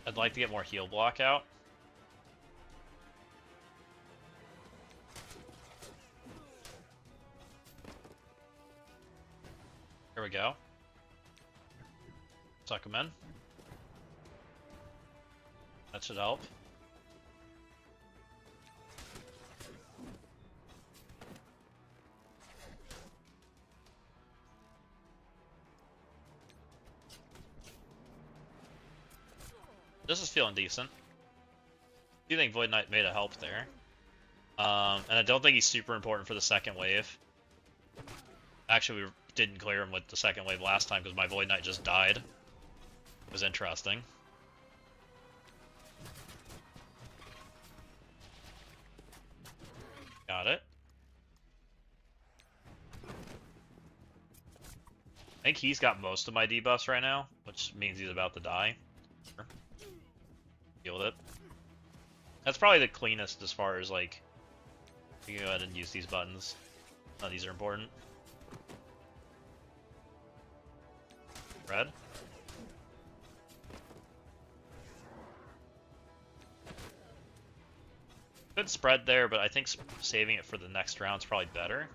Speaker 1: I'd like to get more heal block out. Here we go. Suck him in. That should help. This is feeling decent. I do think Void Knight made a help there. And I don't think he's super important for the second wave. Actually, we didn't clear him with the second wave last time because my Void Knight just died. It was interesting. Got it. I think he's got most of my debuffs right now, which means he's about to die. Sure. Deal with it. That's probably the cleanest as far as like, you can go ahead and use these buttons. None of these are important. Red. Good spread there, but I think saving it for the next round is probably better.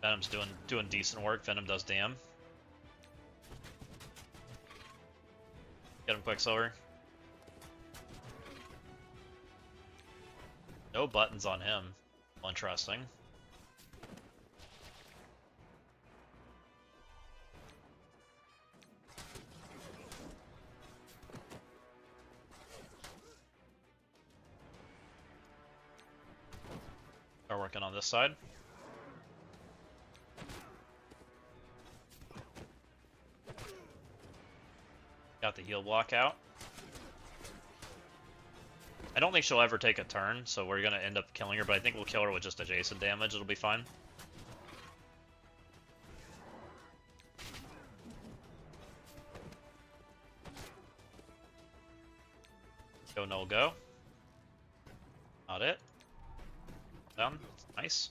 Speaker 1: Venom's doing decent work. Venom does damn. Get him, Quicksilver. No buttons on him. Well, interesting. Are working on this side. Got the heal block out. I don't think she'll ever take a turn, so we're gonna end up killing her, but I think we'll kill her with just adjacent damage. It'll be fine. Go, no, go. Not it. Down. Nice.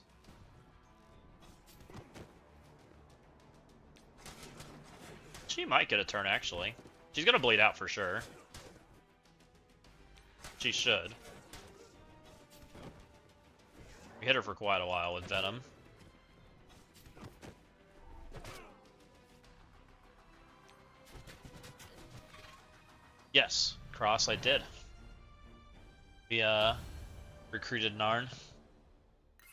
Speaker 1: She might get a turn, actually. She's gonna bleed out for sure. She should. We hit her for quite a while with Venom. Yes, Cross, I did. We, recruited Narn.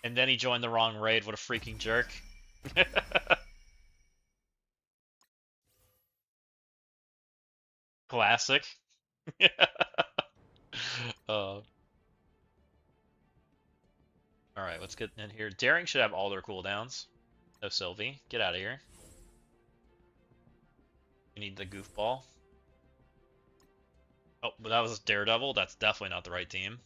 Speaker 1: And then he joined the wrong raid. What a freaking jerk. Classic. Alright, let's get in here. Daring should have all their cooldowns. No Sylvie. Get out of here. We need the goofball. Oh, but that was Daredevil. That's definitely not the right team.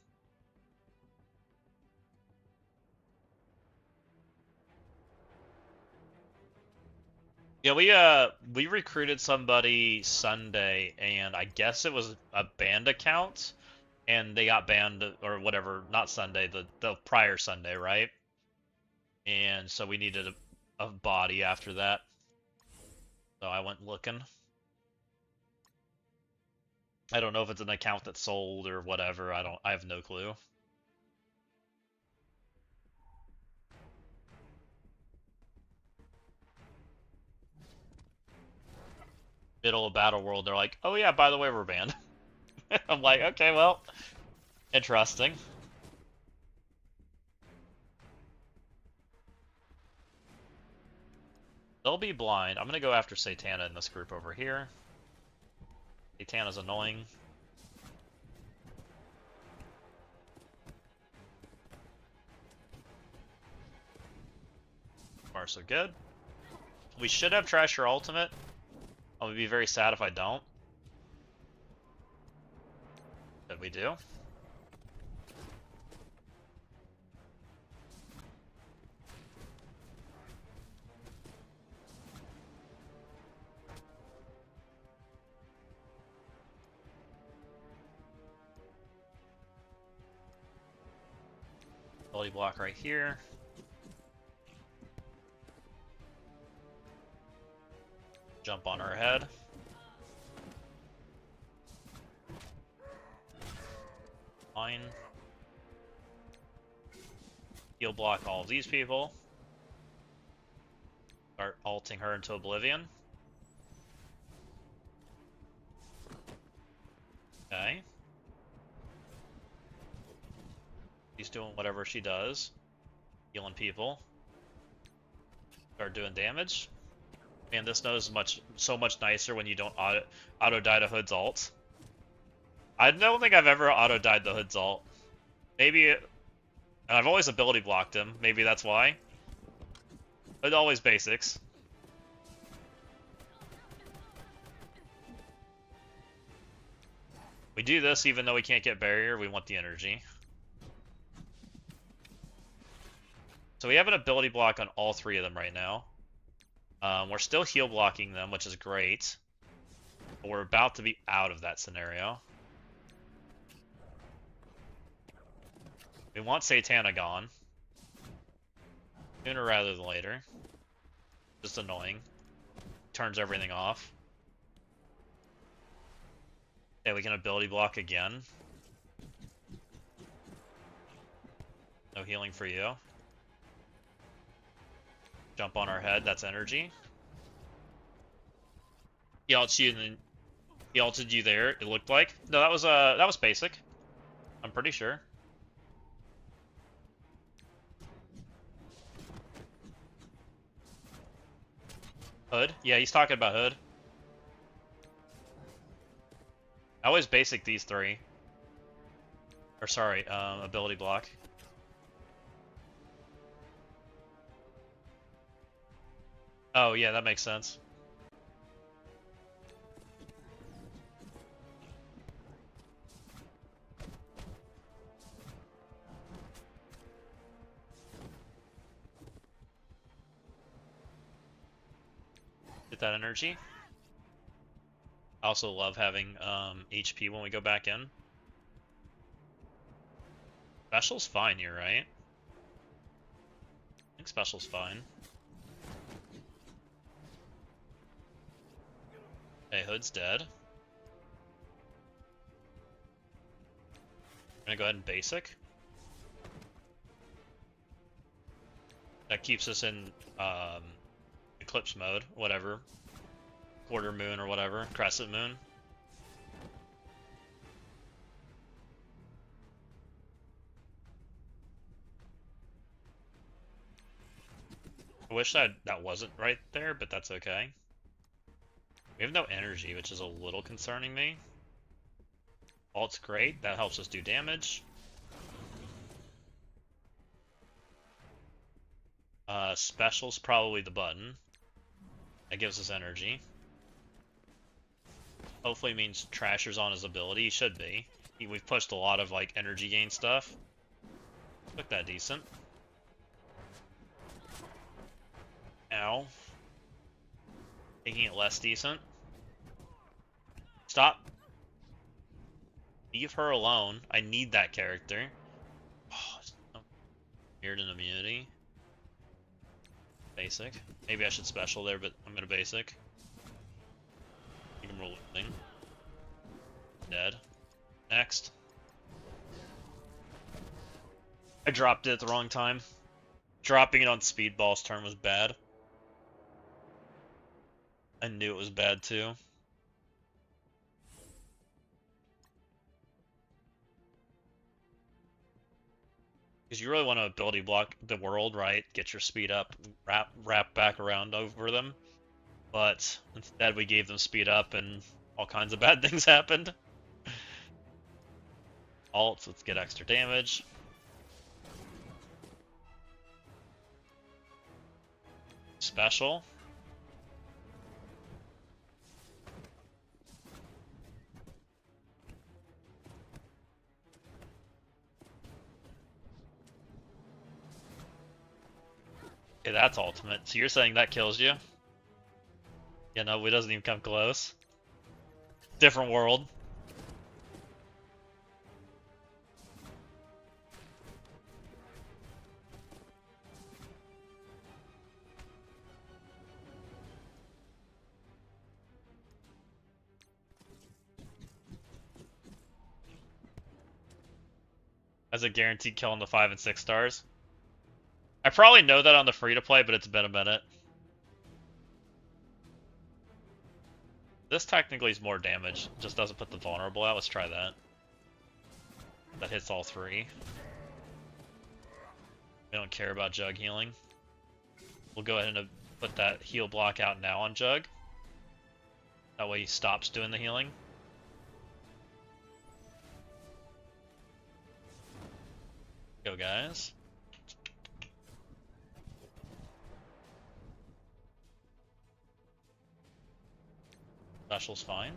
Speaker 1: Yeah, we recruited somebody Sunday, and I guess it was a banned account, and they got banned or whatever. Not Sunday, the prior Sunday, right? And so we needed a body after that. So I went looking. I don't know if it's an account that sold or whatever. I have no clue. Middle of Battle World, they're like, oh yeah, by the way, we're banned. I'm like, okay, well, interesting. They'll be blind. I'm gonna go after Satana in this group over here. Satana's annoying. Far so good. We should have Trasher ultimate. I would be very sad if I don't. But we do. Ability block right here. Jump on her head. Fine. Heal block all of these people. Start ulting her into oblivion. Okay. She's doing whatever she does. Healing people. Start doing damage. Man, this node is so much nicer when you don't auto die to Hood's ult. I don't think I've ever auto died the Hood's ult. Maybe I've always ability blocked him. Maybe that's why. But always basics. We do this even though we can't get barrier. We want the energy. So we have an ability block on all three of them right now. We're still heal blocking them, which is great. But we're about to be out of that scenario. We want Satana gone. Sooner rather than later. Just annoying. Turns everything off. Okay, we can ability block again. No healing for you. Jump on our head, that's energy. He ulted you and then he ulted you there, it looked like. No, that was basic. I'm pretty sure. Hood? Yeah, he's talking about Hood. I always basic these three. Or sorry, ability block. Oh yeah, that makes sense. Get that energy. I also love having HP when we go back in. Special's fine here, right? I think special's fine. Okay, Hood's dead. I'm gonna go ahead and basic. That keeps us in eclipse mode, whatever. Quarter moon or whatever, crescent moon. I wish that wasn't right there, but that's okay. We have no energy, which is a little concerning me. Alt's great, that helps us do damage. Special's probably the button. That gives us energy. Hopefully means Trasher's on his ability. He should be. We've pushed a lot of like energy gain stuff. Look that decent. Ow. Making it less decent. Stop. Leave her alone. I need that character. Oh, weird in immunity. Basic. Maybe I should special there, but I'm gonna basic. You can roll a thing. Dead. Next. I dropped it at the wrong time. Dropping it on Speedball's turn was bad. I knew it was bad too. Because you really want to ability block the world, right? Get your speed up, wrap back around over them. But instead we gave them speed up and all kinds of bad things happened. Alts, let's get extra damage. Special. Okay, that's ultimate. So you're saying that kills you? Yeah, no, it doesn't even come close. Different world. As a guaranteed kill on the 5 and 6 stars. I probably know that on the free-to-play, but it's been a minute. This technically is more damage, just doesn't put the vulnerable out. Let's try that. That hits all 3. We don't care about Jug healing. We'll go ahead and put that heal block out now on Jug. That way he stops doing the healing. Go, guys. Special's fine.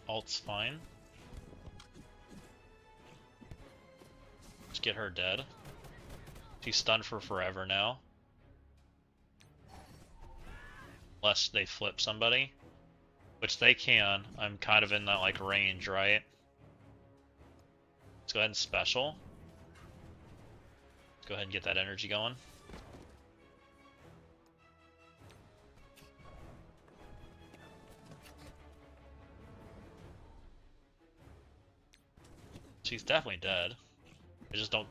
Speaker 1: Alt's fine. Just get her dead. She's stunned for forever now. Unless they flip somebody. Which they can. I'm kind of in that like range, right? Let's go ahead and special. Let's go ahead and get that energy going. She's definitely dead. I just don't...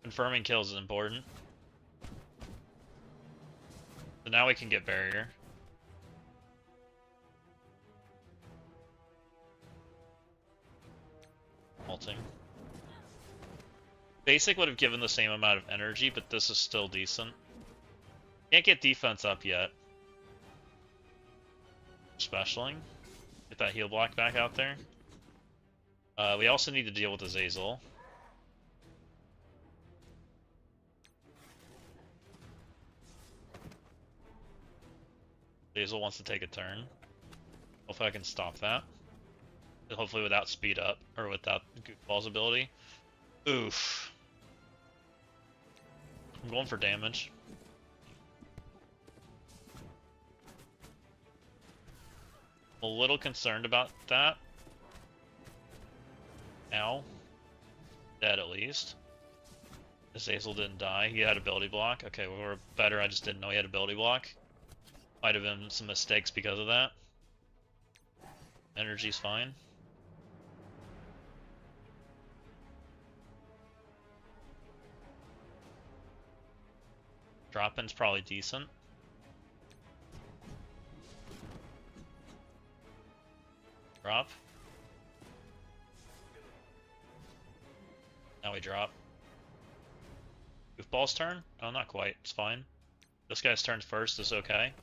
Speaker 1: Confirming kills is important. So now we can get barrier. Ulting. Basic would have given the same amount of energy, but this is still decent. Can't get defense up yet. Specialing. Get that heal block back out there. We also need to deal with Azazel. Azazel wants to take a turn. Hopefully I can stop that. Hopefully without speed up, or without Goofball's ability. Oof. I'm going for damage. A little concerned about that. Ow. Dead at least. Azazel didn't die. He had ability block. Okay, we were better. I just didn't know he had ability block. Might have been some mistakes because of that. Energy's fine. Drop-in's probably decent. Drop. Now we drop. Goofball's turn? Oh, not quite. It's fine. This guy's turn first is okay.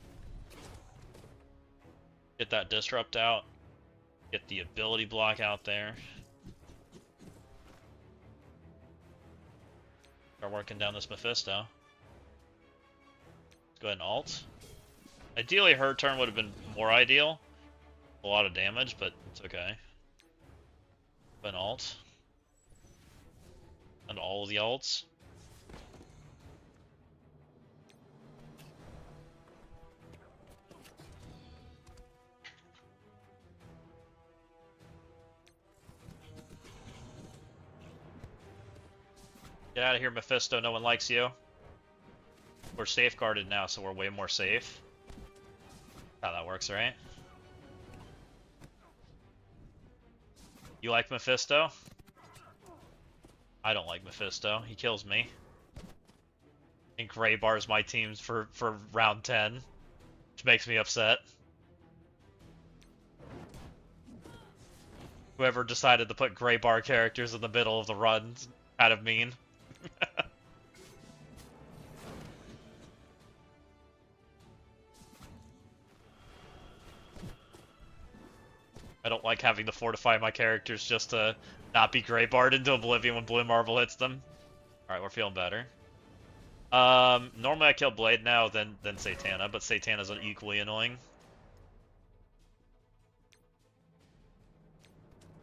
Speaker 1: Get that disrupt out. Get the ability block out there. Start working down this Mephisto. Let's go ahead and alt. Ideally, her turn would have been more ideal. A lot of damage, but it's okay. Go ahead and alt. And all of the alts. Get out of here, Mephisto. No one likes you. We're safeguarded now, so we're way more safe. How that works, right? You like Mephisto? I don't like Mephisto. He kills me. And Gray bars my teams for round 10, which makes me upset. Whoever decided to put Gray bar characters in the middle of the runs kind of mean. I don't like having to fortify my characters just to not be Gray barred into oblivion when Blue Marble hits them. Alright, we're feeling better. Normally I kill Blade now, then Satana, but Satana's equally annoying.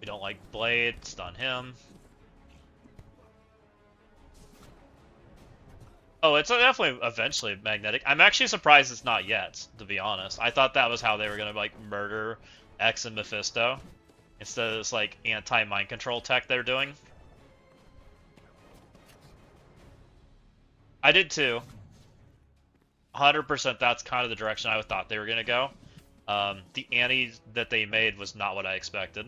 Speaker 1: We don't like Blade, stun him. Oh, it's definitely eventually magnetic. I'm actually surprised it's not yet, to be honest. I thought that was how they were gonna like murder X and Mephisto instead of this like anti-mind control tech they're doing. I did too. 100% that's kind of the direction I thought they were gonna go. The ante that they made was not what I expected.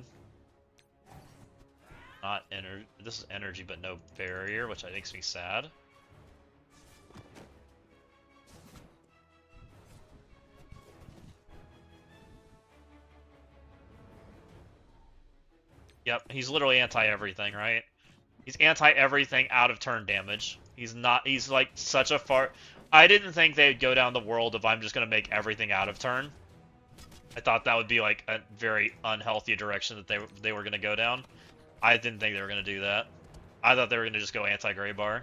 Speaker 1: Not energy. This is energy, but no barrier, which makes me sad. Yep, he's literally anti-everything, right? He's anti-everything out of turn damage. He's not, he's like such a far... I didn't think they'd go down the world of I'm just going to make everything out of turn. I thought that would be like a very unhealthy direction that they were going to go down. I didn't think they were going to do that. I thought they were going to just go anti-Gray bar.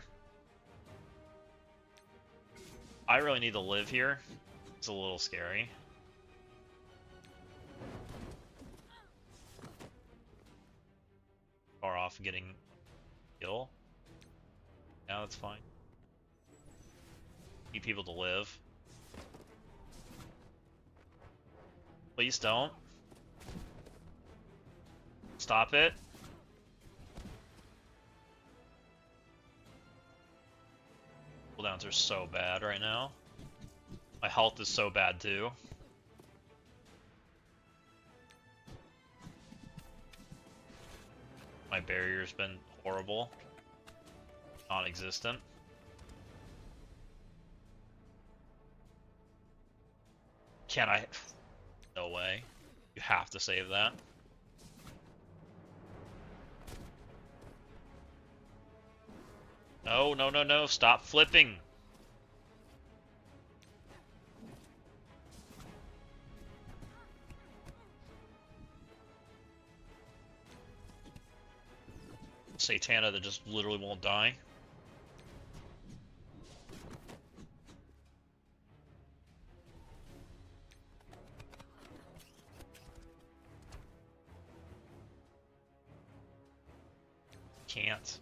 Speaker 1: I really need to live here. It's a little scary. Far off getting kill. Yeah, that's fine. Need people to live. Please don't. Stop it. Cooldowns are so bad right now. My health is so bad too. My barrier's been horrible. Non-existent. Can I? No way. You have to save that. No, no, no, no. Stop flipping. Satana that just literally won't die. Can't.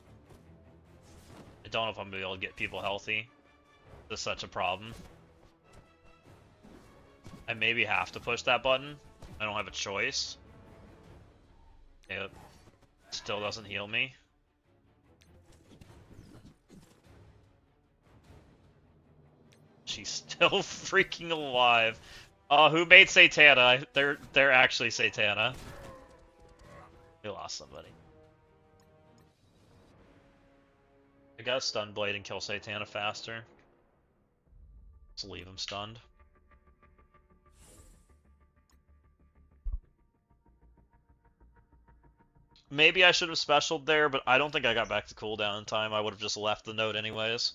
Speaker 1: I don't know if I'm gonna be able to get people healthy. This is such a problem. I maybe have to push that button. I don't have a choice. It still doesn't heal me. She's still freaking alive. Oh, who made Satana? They're actually Satana. We lost somebody. I got a stun blade and kill Satana faster. Just leave him stunned. Maybe I should have specialed there, but I don't think I got back to cooldown in time. I would have just left the node anyways.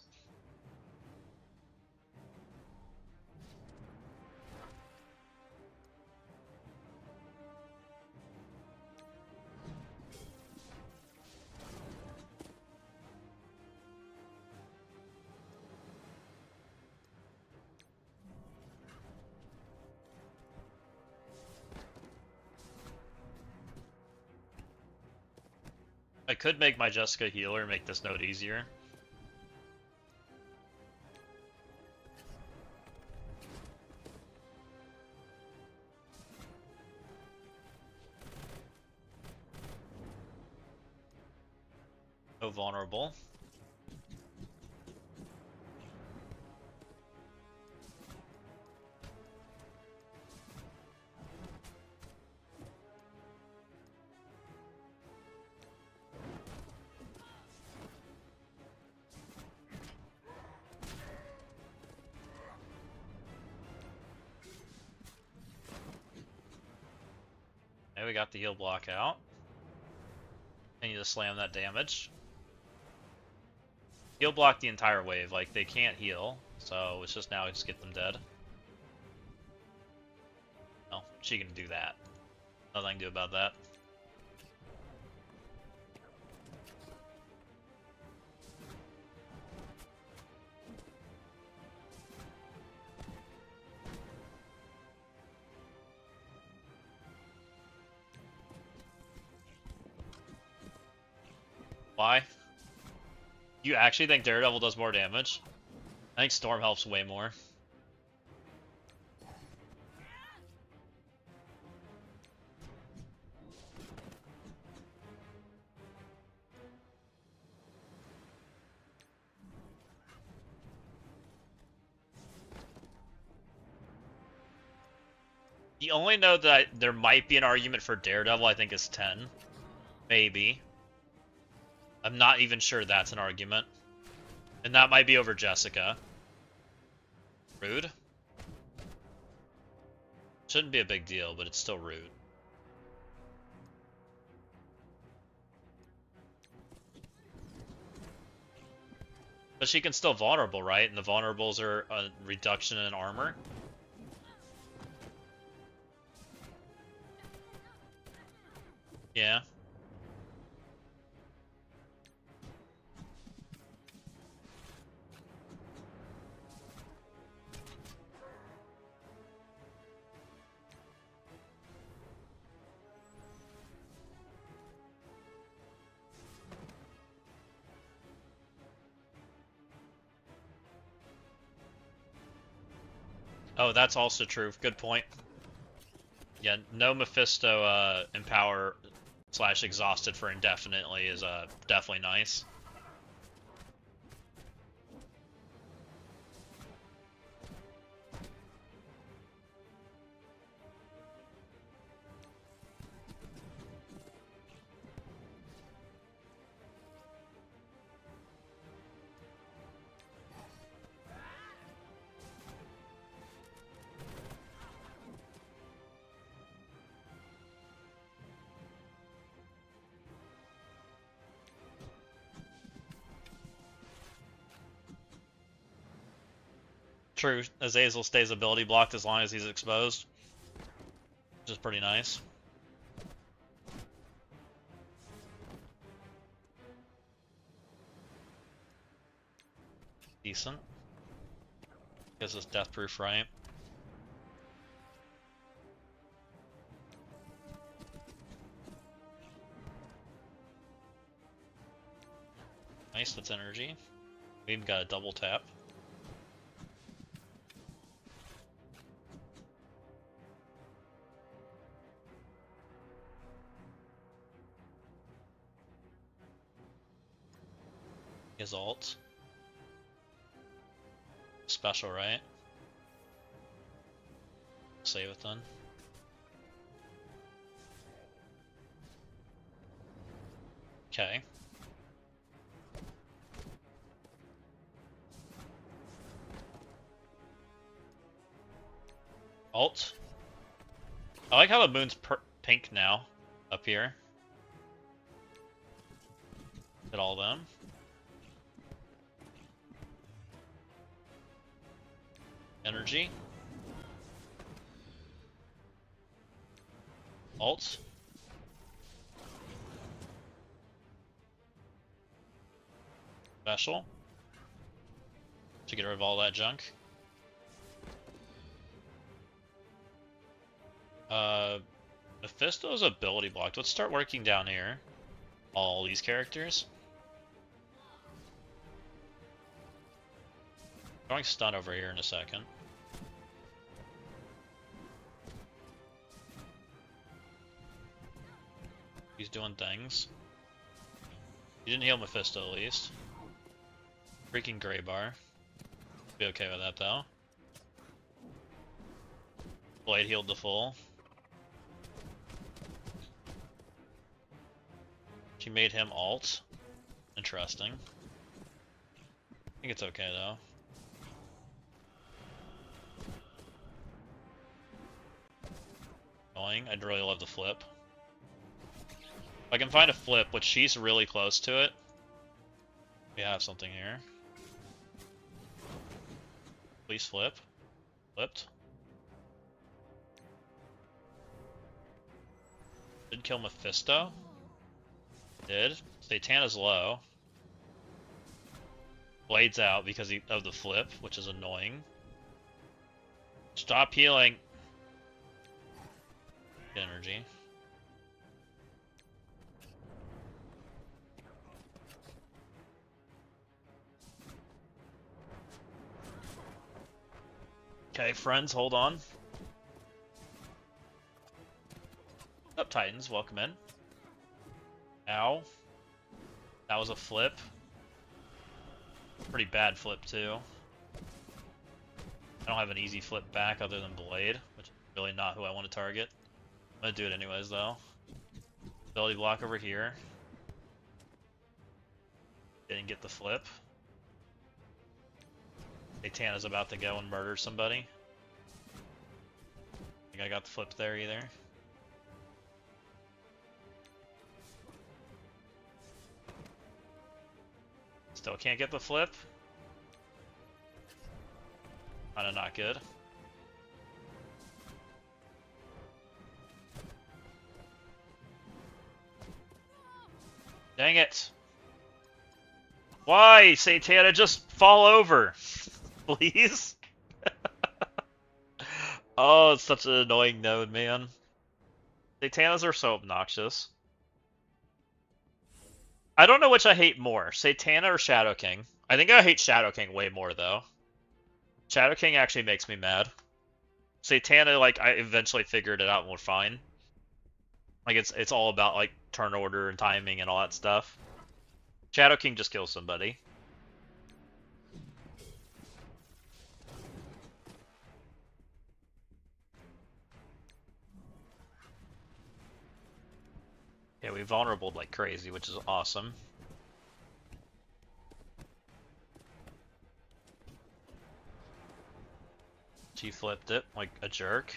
Speaker 1: I could make my Jessica healer make this node easier. So vulnerable. Okay, we got the heal block out. I need to slam that damage. Heal block the entire wave, like they can't heal, so it's just now just get them dead. No, she can do that. Nothing I can do about that. Why? You actually think Daredevil does more damage? I think Storm helps way more. The only node that there might be an argument for Daredevil, I think, is 10. Maybe. I'm not even sure that's an argument. And that might be over Jessica. Rude. Shouldn't be a big deal, but it's still rude. But she can still vulnerable, right? And the vulnerables are a reduction in armor. Yeah. Oh, that's also true. Good point. Yeah, no Mephisto empower / exhausted for indefinitely is definitely nice. True, Azazel stays ability blocked as long as he's exposed, which is pretty nice. Decent. Gives us death proof, right? Nice, that's energy. We even got a double tap. His ult. Special, right? Save it then. Okay. Alt. I like how the moon's pink now, up here. Hit all of them. Energy. Alt. Special. To get rid of all that junk. Mephisto's ability blocked. Let's start working down here. All these characters. Going stun over here in a second. He's doing things. He didn't heal Mephisto at least. Freaking Grey Bar. Be okay with that though. Blade healed the full. She made him alt. Interesting. I think it's okay though. Annoying. I'd really love the flip. If I can find a flip, which she's really close to it. We have something here. Please flip. Flipped. Did kill Mephisto. Did. Satana's low. Blade's out because of the flip, which is annoying. Stop healing. Energy. Okay, friends, hold on. Up, Titans, welcome in. Ow. That was a flip. Pretty bad flip, too. I don't have an easy flip back other than Blade, which is really not who I want to target. I'm gonna do it anyways, though. Ability block over here. Didn't get the flip. Satana's about to go and murder somebody. I think I got the flip there either. Still can't get the flip. Kinda not good. Dang it! Why, Satana, just fall over, please? Oh, it's such an annoying node, man. Satanas are so obnoxious. I don't know which I hate more, Satana or Shadow King. I think I hate Shadow King way more, though. Shadow King actually makes me mad. Satana, like, I eventually figured it out and we're fine. Like, it's all about, like, turn order and timing and all that stuff. Shadow King just kills somebody. Yeah, we vulnerabled like crazy, which is awesome. She flipped it like a jerk.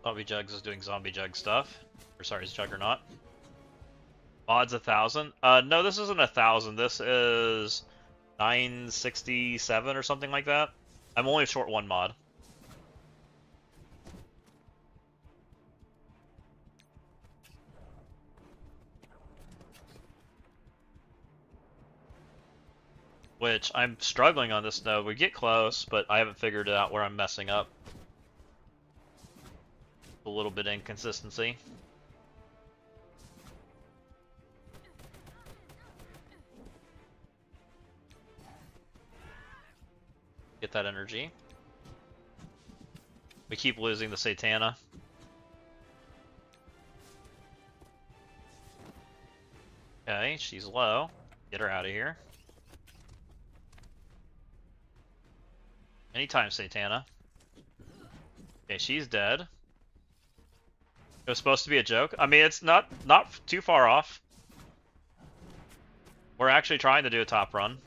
Speaker 1: Zombie Jugs is doing Zombie Jug stuff. Or sorry, it's Juggernaut. Mod's 1,000? No, this isn't 1,000. This is 967 or something like that. I'm only short one mod. which I'm struggling on this node. We get close, but I haven't figured out where I'm messing up. A little bit of inconsistency. Get that energy. We keep losing the Satana. Okay, she's low. Get her out of here. Anytime, Satana. Okay, she's dead. It was supposed to be a joke. I mean, it's not too far off. We're actually trying to do a top run.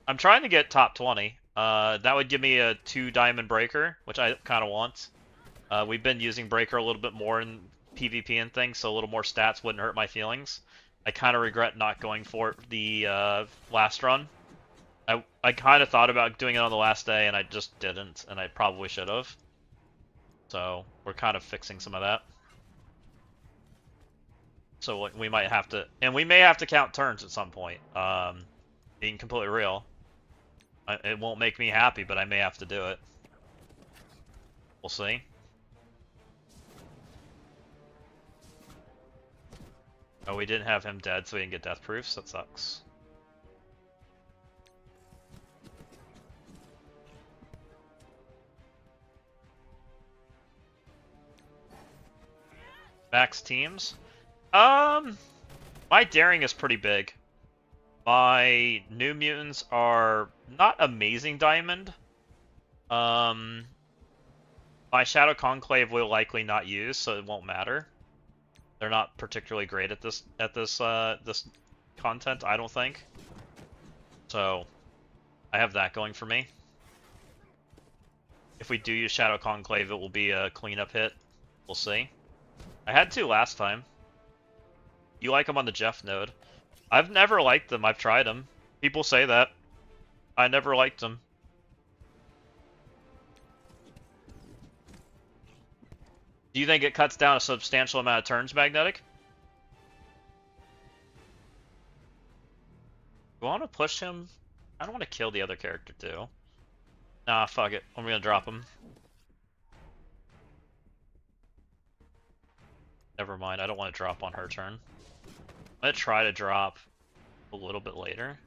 Speaker 1: I'm trying to get top 20. That would give me a 2 diamond breaker, which I kind of want. We've been using breaker a little bit more in PvP and things, so a little more stats wouldn't hurt my feelings. I kind of regret not going for it the last run. I kind of thought about doing it on the last day, and I just didn't, and I probably should have. So we're kind of fixing some of that. So we might have to, and we may have to count turns at some point. Being completely real, it won't make me happy, but I may have to do it. We'll see. Oh, we didn't have him dead, so we didn't get death proofs. That sucks. Max teams. My daring is pretty big. My new mutants are not amazing diamond. My Shadow Conclave will likely not use, so it won't matter. They're not particularly great at this this content, I don't think. So I have that going for me. If we do use Shadow Conclave, it will be a cleanup hit. We'll see. I had to last time. You like them on the Jeff node. I've never liked them. I've tried them. People say that. I never liked them. Do you think it cuts down a substantial amount of turns, Magnetic? Do I want to push him? I don't want to kill the other character too. Nah, fuck it. I'm gonna drop him. Never mind, I don't want to drop on her turn. I'm gonna try to drop a little bit later.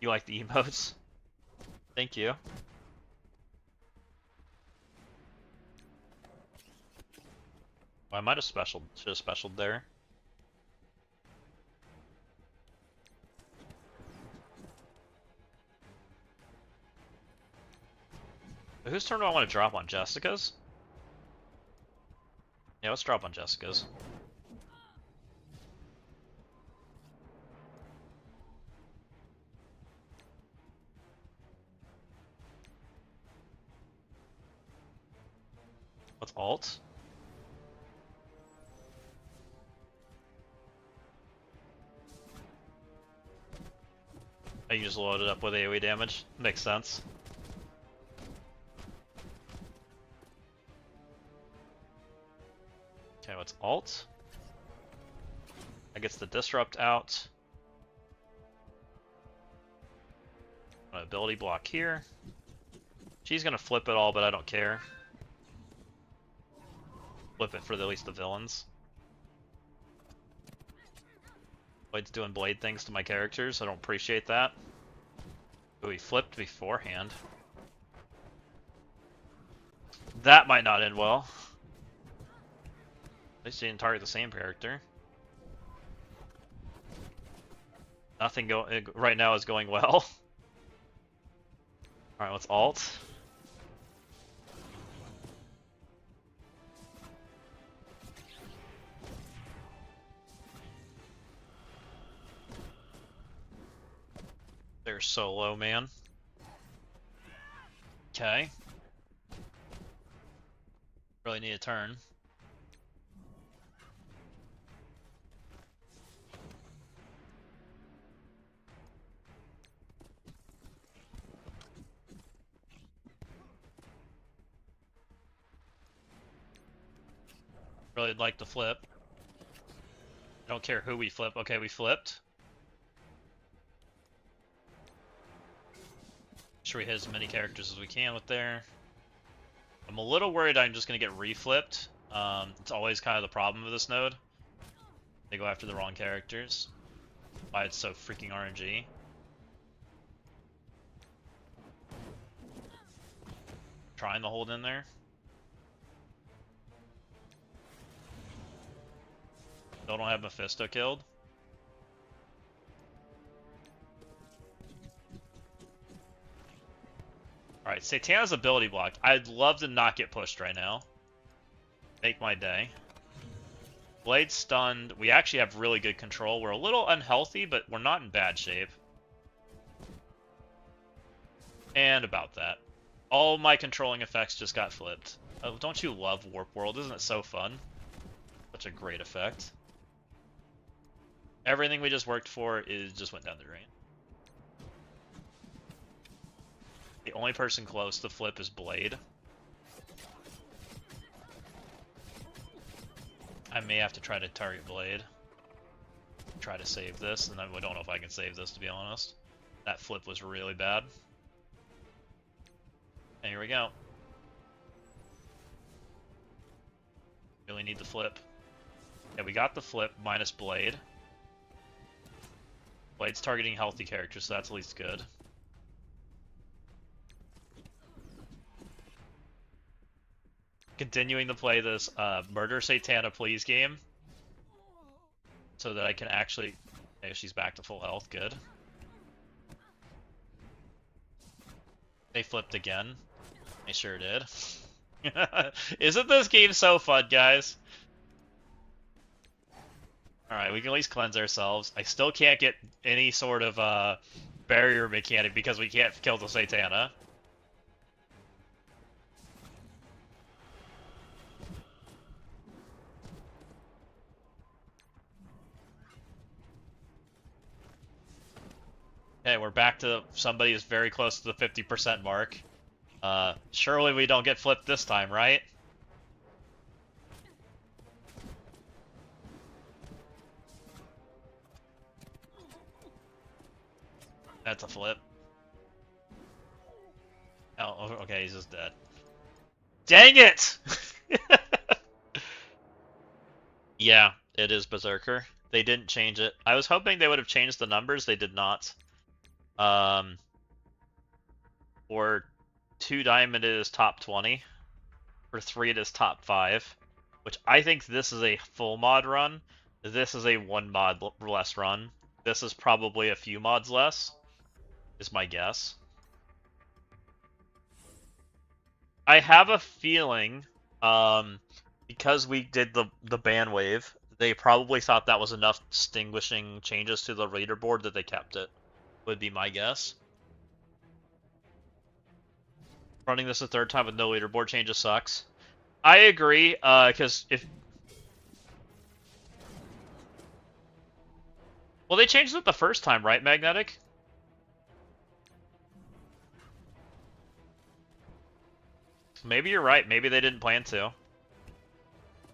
Speaker 1: You like the emotes? Thank you. Well, I might have should have specialed there. Whose turn do I want to drop on? Jessica's? Yeah, let's drop on Jessica's. What's alt? I just loaded up with AoE damage. Makes sense. Okay, what's alt? That gets the disrupt out. An ability block here. She's gonna flip it all, but I don't care. Flip it for at least the villains. Blade's doing blade things to my characters. I don't appreciate that. Ooh, he flipped beforehand. That might not end well. At least he didn't target the same character. Nothing right now is going well. Alright, let's alt. They're so low, man. Okay. Really need a turn. Really like to flip. I don't care who we flip. Okay, we flipped. sure we hit as many characters as we can with there. I'm a little worried I'm just going to get reflipped. It's always kind of the problem with this node. They go after the wrong characters. Why it's so freaking RNG. Trying to hold in there. Still don't have Mephisto killed. Alright, Satana's ability blocked. I'd love to not get pushed right now. Make my day. Blade stunned. We actually have really good control. We're a little unhealthy, but we're not in bad shape. And about that. All my controlling effects just got flipped. Oh, don't you love Warp World? Isn't it so fun? Such a great effect. Everything we just worked for just went down the drain. The only person close to flip is Blade. I may have to try to target Blade. Try to save this, and I don't know if I can save this, to be honest. That flip was really bad. And here we go. Really need the flip. Yeah, we got the flip minus Blade. Blade's targeting healthy characters, so that's at least good. Continuing to play this Murder Satana Please game. So that I can actually... Okay, she's back to full health, good. They flipped again. They sure did. Isn't this game so fun, guys? Alright, we can at least cleanse ourselves. I still can't get any sort of barrier mechanic because we can't kill the Satana. Okay, we're back to somebody who's very close to the 50% mark. Surely we don't get flipped this time, right? That's a flip. Oh, okay, he's just dead. Dang it! Yeah, it is Berserker. They didn't change it. I was hoping they would have changed the numbers. They did not. For 2 diamond it is top 20. For 3 it is top 5. Which I think this is a full mod run. This is a 1 mod less run. This is probably a few mods less. Is my guess. I have a feeling, because we did the ban wave, they probably thought that was enough distinguishing changes to the leaderboard that they kept it. Would be my guess. Running this a third time with no leaderboard changes sucks. I agree, because if... Well, they changed it the first time, right, Magnetic? Maybe you're right. Maybe they didn't plan to.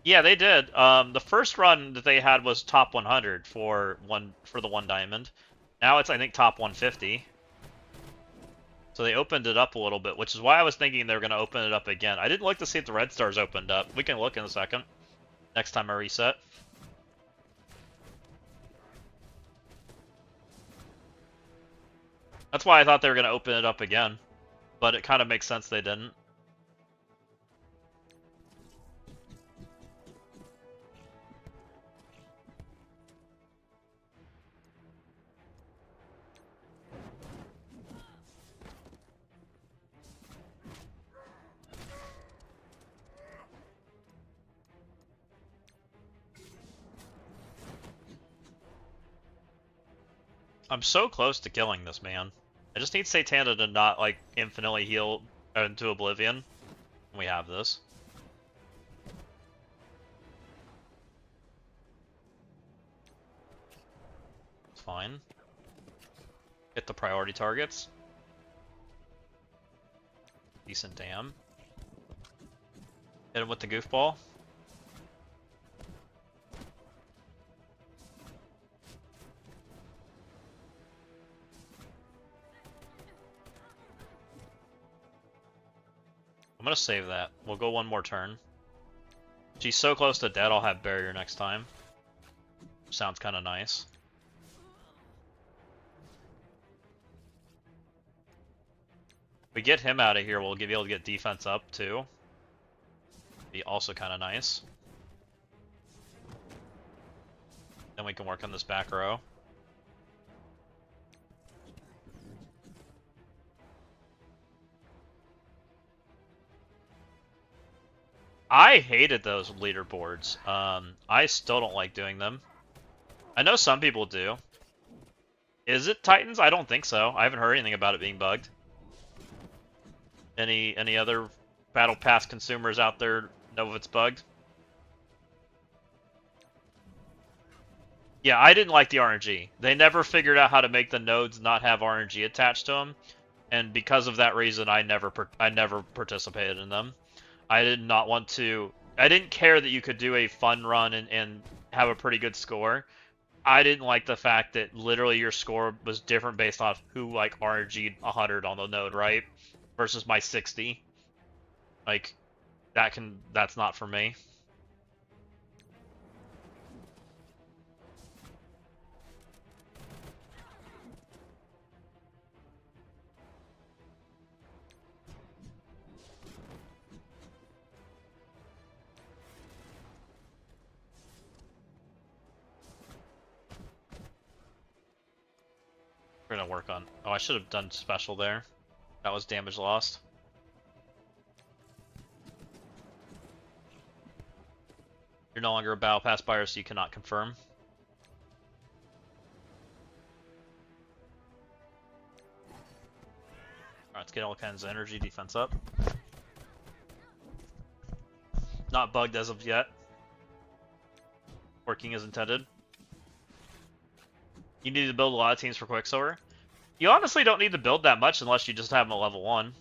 Speaker 1: Yeah, they did. The first run that they had was top 100 for the 1 diamond. Now it's, I think, top 150. So they opened it up a little bit, which is why I was thinking they were going to open it up again. I didn't look to see if the red stars opened up. We can look in a second. Next time I reset. That's why I thought they were going to open it up again. But it kind of makes sense they didn't. I'm so close to killing this man. I just need Satana to not, like, infinitely heal into oblivion. We have this. It's fine. Hit the priority targets. Decent dam. Hit him with the goofball. gonna save that. We'll go one more turn. She's so close to dead, I'll have barrier next time. Sounds kind of nice. We get him out of here, we'll be able to get defense up too. Be also kind of nice. Then we can work on this back row. I hated those leaderboards. I still don't like doing them. I know some people do. Is it Titans? I don't think so. I haven't heard anything about it being bugged. Any other Battle Pass consumers out there know if it's bugged? Yeah, I didn't like the RNG. They never figured out how to make the nodes not have RNG attached to them, and because of that reason, I never participated in them. I did not want to. I didn't care that you could do a fun run and have a pretty good score. I didn't like the fact that literally your score was different based off who like RNG'd 100 on the node, right? Versus my 60. Like that's not for me. We're gonna work on. Oh, I should have done special there. That was damage lost. You're no longer a battle pass buyer, so you cannot confirm. Alright, let's get all kinds of energy defense up. Not bugged as of yet. Working as intended. You need to build a lot of teams for Quicksilver. You honestly don't need to build that much unless you just have them at level 1.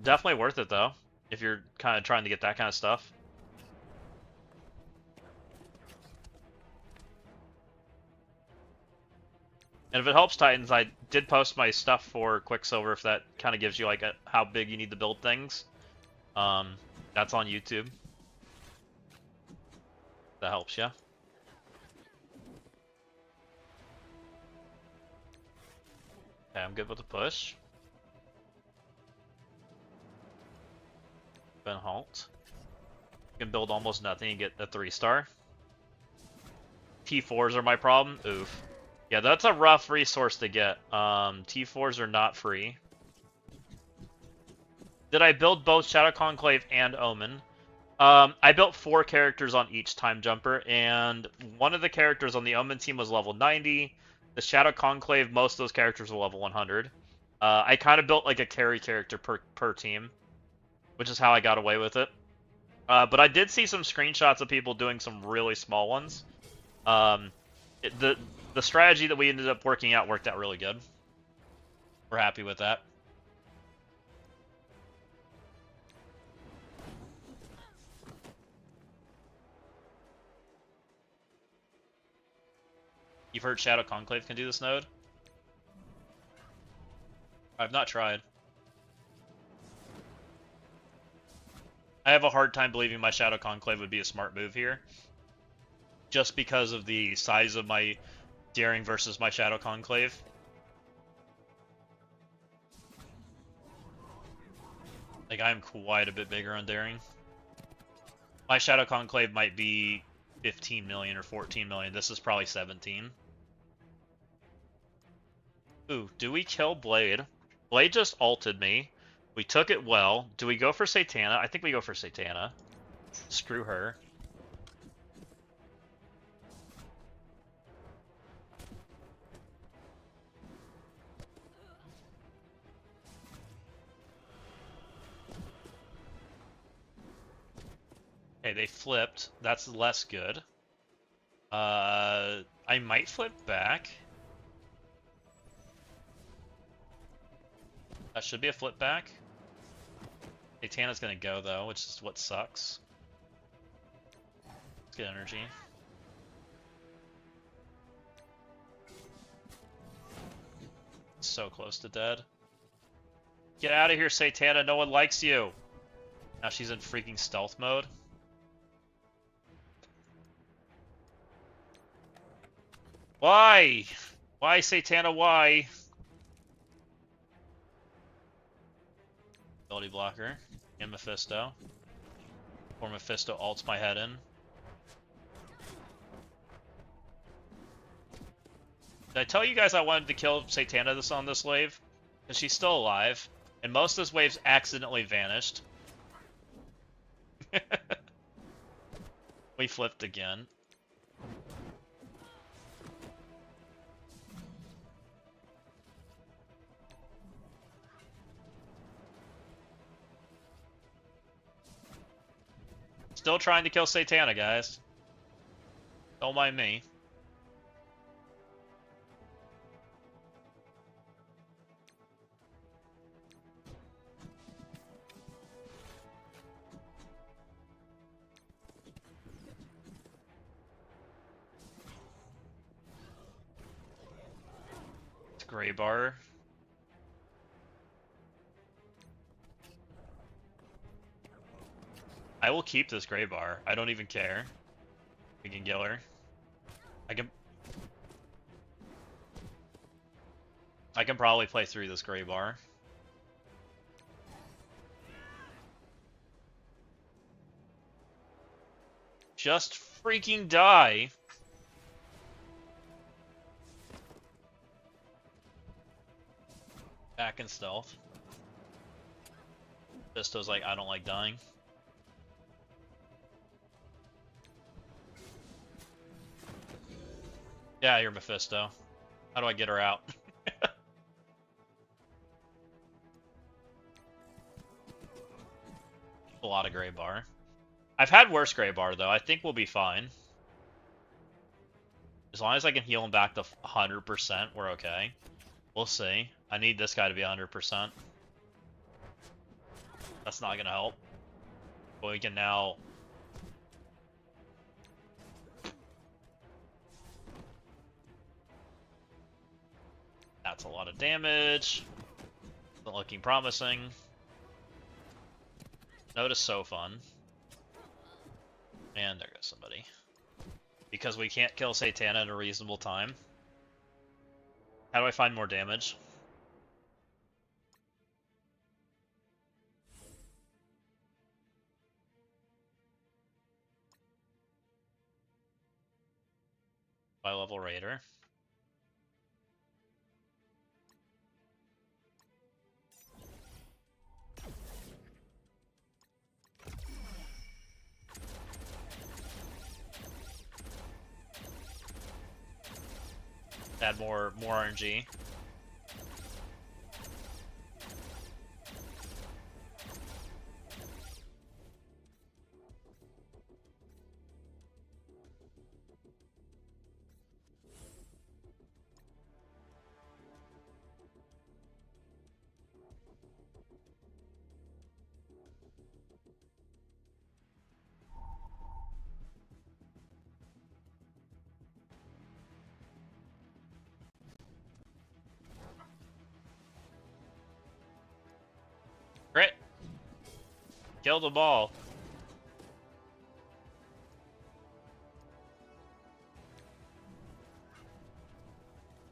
Speaker 1: Definitely worth it though, if you're kind of trying to get that kind of stuff. And if it helps Titans, I did post my stuff for Quicksilver if that kind of gives you like how big you need to build things. That's on YouTube. That helps, yeah. Okay, I'm good with the push. Then halt. You can build almost nothing and get a 3-star. T4s are my problem. Oof. Yeah, that's a rough resource to get. T4s are not free. Did I build both Shadow Conclave and Omen? I built 4 characters on each time jumper, and one of the characters on the Omen team was level 90. The Shadow Conclave, most of those characters were level 100. I kind of built like a carry character per team, which is how I got away with it. But I did see some screenshots of people doing some really small ones. The strategy that we ended up working out worked out really good. We're happy with that. You've heard Shadow Conclave can do this node? I've not tried. I have a hard time believing my Shadow Conclave would be a smart move here. Just because of the size of my Daring versus my Shadow Conclave. Like, I'm quite a bit bigger on Daring. My Shadow Conclave might be 15 million or 14 million. This is probably 17. Ooh, do we kill Blade? Blade just ulted me. We took it well. Do we go for Satana? I think we go for Satana. Screw her. Okay, they flipped. That's less good. I might flip back. That should be a flip back. Satana's gonna go though, which is what sucks. Let's get energy. So close to dead. Get out of here, Satana. No one likes you. Now she's in freaking stealth mode. Why? Why, Satana, why? Ability blocker. And Mephisto. Or Mephisto ults my head in. Did I tell you guys I wanted to kill Satana on this wave? Because she's still alive. And most of this wave's accidentally vanished. We flipped again. Still trying to kill Satana, guys. Don't mind me. It's Gray Bar. I will keep this Gray Bar. I don't even care. We can kill her. I can probably play through this Gray Bar. Just freaking die. Back in stealth. Fisto's like, I don't like dying. Yeah, you're Mephisto. How do I get her out? A lot of Gray Bar. I've had worse Gray Bar, though. I think we'll be fine. As long as I can heal him back to 100%, we're okay. We'll see. I need this guy to be 100%. That's not gonna help. But we can now... That's a lot of damage. Not looking promising. Notice so fun. And there goes somebody. Because we can't kill Satana in a reasonable time. How do I find more damage? High-level Raider. Add more RNG. Crit! Kill the ball.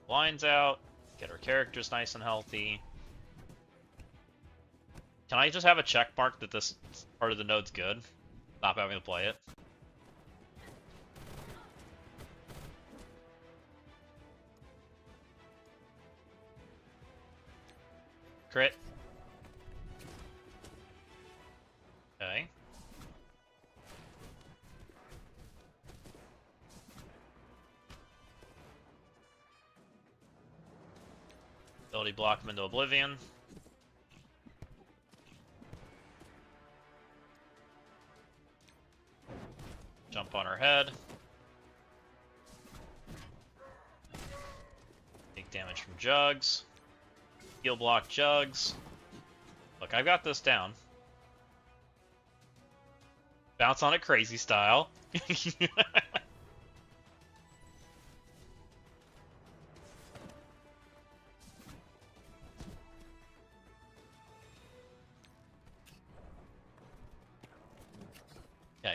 Speaker 1: Lines out. Get our characters nice and healthy. Can I just have a check mark that this part of the node's good? Stop having to play it. Crit. Okay. Ability block him into oblivion. Jump on her head. Take damage from Jugs. Heal block Jugs. Look, I've got this down. Bounce on it crazy style.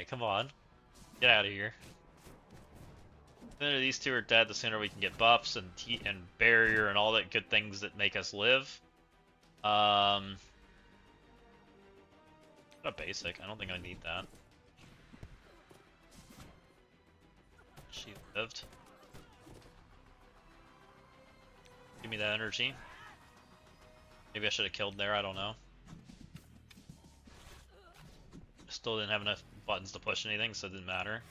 Speaker 1: come on. Get out of here. The sooner these two are dead, the sooner we can get buffs and heat and barrier and all that good things that make us live. Not basic. I don't think I need that. She lived. Give me that energy. Maybe I should have killed there, I don't know. Still didn't have enough buttons to push anything, so it didn't matter.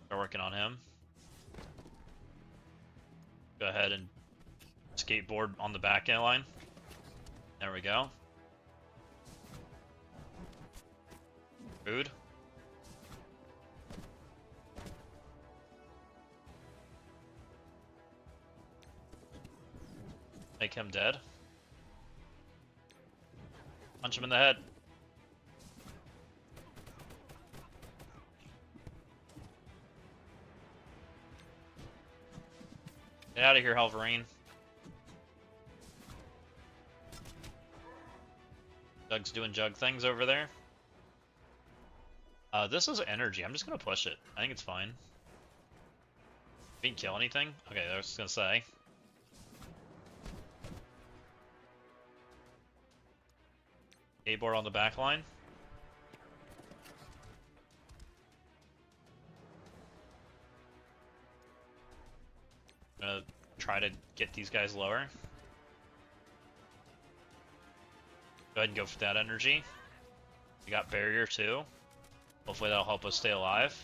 Speaker 1: Start working on him. Go ahead and skateboard on the back end line. There we go. Rude. Make him dead. Punch him in the head. Get out of here, Halvarine. Jug's doing jug things over there. This is energy. I'm just gonna push it. I think it's fine. Didn't kill anything? Okay, I was just gonna say. A-board on the back line. I'm gonna try to get these guys lower. Go ahead and go for that energy. We got barrier too. Hopefully that'll help us stay alive.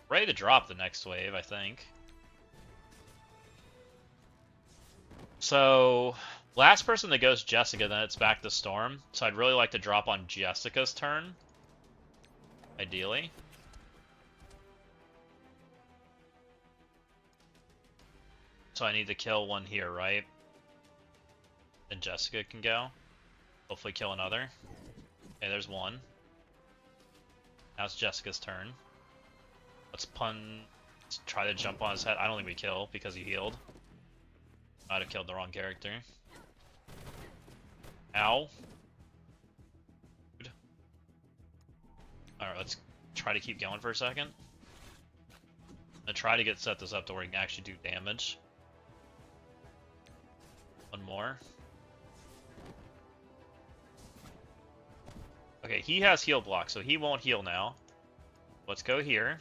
Speaker 1: Ready to drop the next wave, I think. So, last person that goes Jessica, then it's back to Storm. So I'd really like to drop on Jessica's turn. Ideally. So I need to kill one here, right? Then Jessica can go. Hopefully kill another. Okay, there's one. Now it's Jessica's turn. Let's try to jump on his head. I don't think we kill because he healed. Might have killed the wrong character. Ow. Alright, let's try to keep going for a second. I'm gonna try to set this up to where we can actually do damage. One more. Okay, he has heal block, so he won't heal now. Let's go here.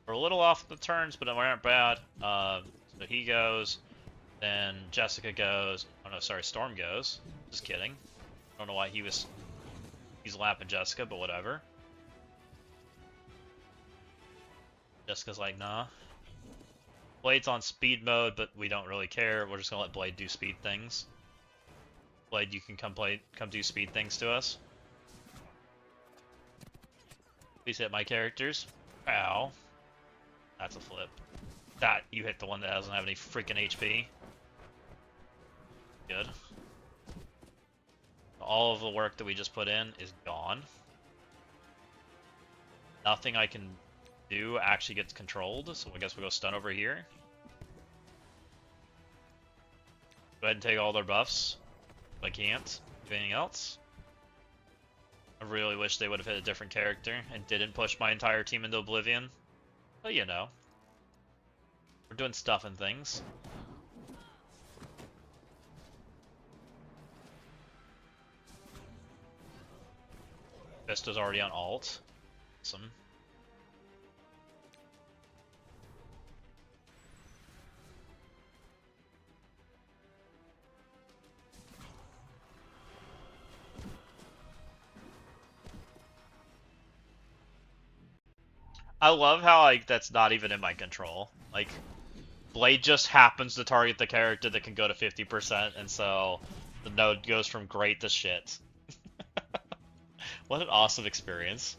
Speaker 1: We're a little off the turns, but we aren't bad. So he goes, then Jessica goes. Oh no, sorry, Storm goes. Just kidding. I don't know why he's lapping Jessica, but whatever. Jessica's like, nah. Blade's on speed mode, but we don't really care. We're just gonna let Blade do speed things. Blade, you can come do speed things to us. Please hit my characters. Ow. That's a flip. That, you hit the one that doesn't have any freaking HP. Good. All of the work that we just put in is gone. Nothing I can do actually gets controlled, so I guess we'll go stun over here. Go ahead and take all their buffs. If I can't do anything else. I really wish they would have hit a different character and didn't push my entire team into oblivion. But you know. We're doing stuff and things. Vista's already on alt. Awesome. I love how, like, that's not even in my control. Like, Blade just happens to target the character that can go to 50%, and so the node goes from great to shit. What an awesome experience.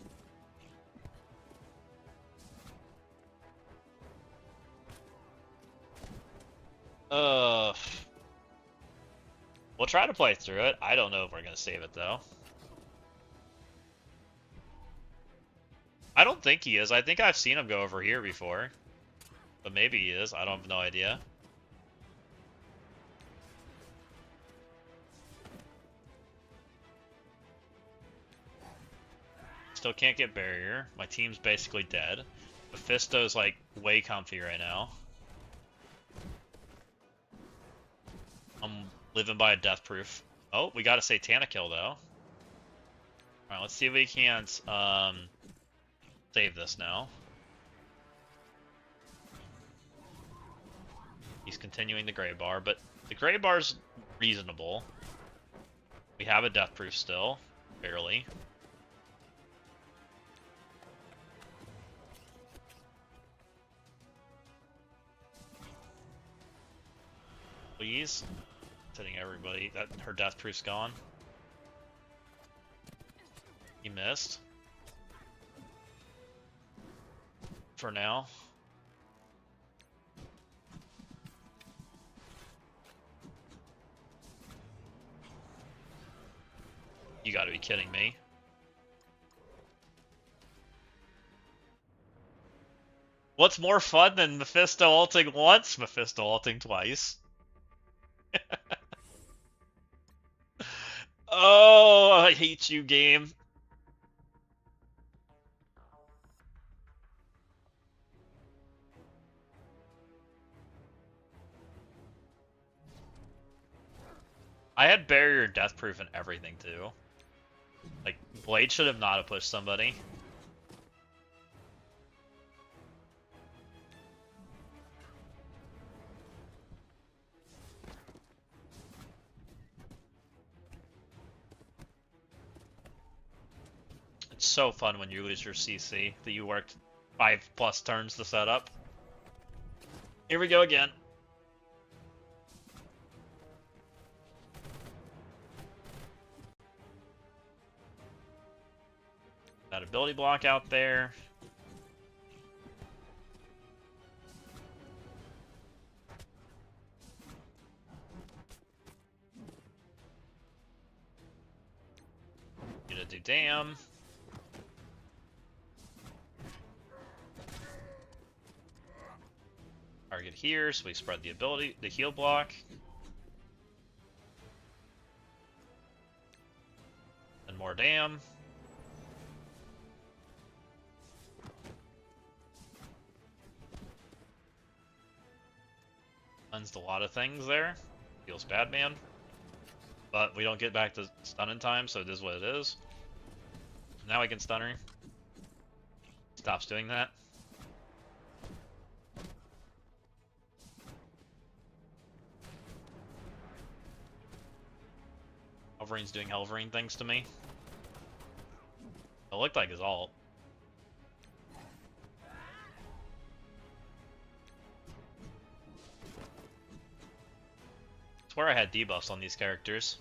Speaker 1: We'll try to play through it. I don't know if we're gonna save it, though. I don't think he is. I think I've seen him go over here before. But maybe he is. I don't have no idea. Still can't get barrier. My team's basically dead. Mephisto's like way comfy right now. I'm living by a death proof. Oh, we got a Satanic kill though. Alright, let's see if we can't save this now. He's continuing the gray bar, but the gray bar's reasonable. We have a death proof still, barely. Please. It's hitting everybody. That her death proof's gone. He missed. For now. You gotta be kidding me. What's more fun than Mephisto ulting once, Mephisto ulting twice? Oh, I hate you, game. I had barrier death proof and everything too. Like, Blade should have not have pushed somebody. It's so fun when you lose your CC that you worked 5+ turns to set up. Here we go again. That ability block out there. Gonna do damn. Target here, so we spread the ability, the heal block. And more damn. Cleansed a lot of things there. Feels bad, man. But we don't get back to stun in time, so it is what it is. Now I can stun her. Stops doing that. Helverine's doing Helverine things to me. It looked like his ult. I swear I had debuffs on these characters.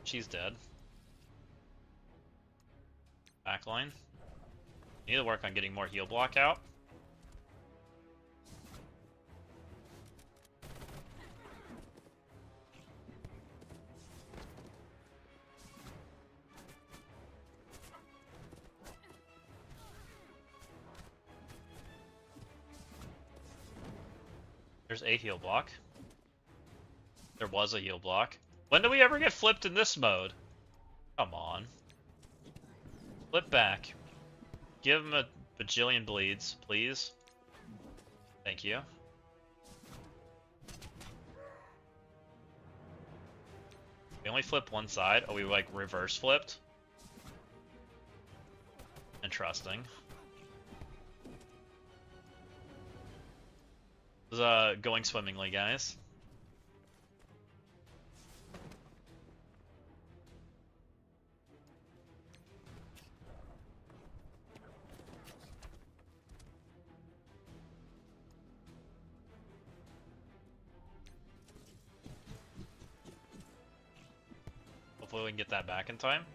Speaker 1: She's dead. Backline. Need to work on getting more heal block out. There's a heal block. There was a heal block. When do we ever get flipped in this mode? Come on. Flip back. Give him a bajillion bleeds, please. Thank you. We only flip one side. Oh, we like reverse flipped. Interesting. This is going swimmingly, guys. Hopefully we can get that back in time.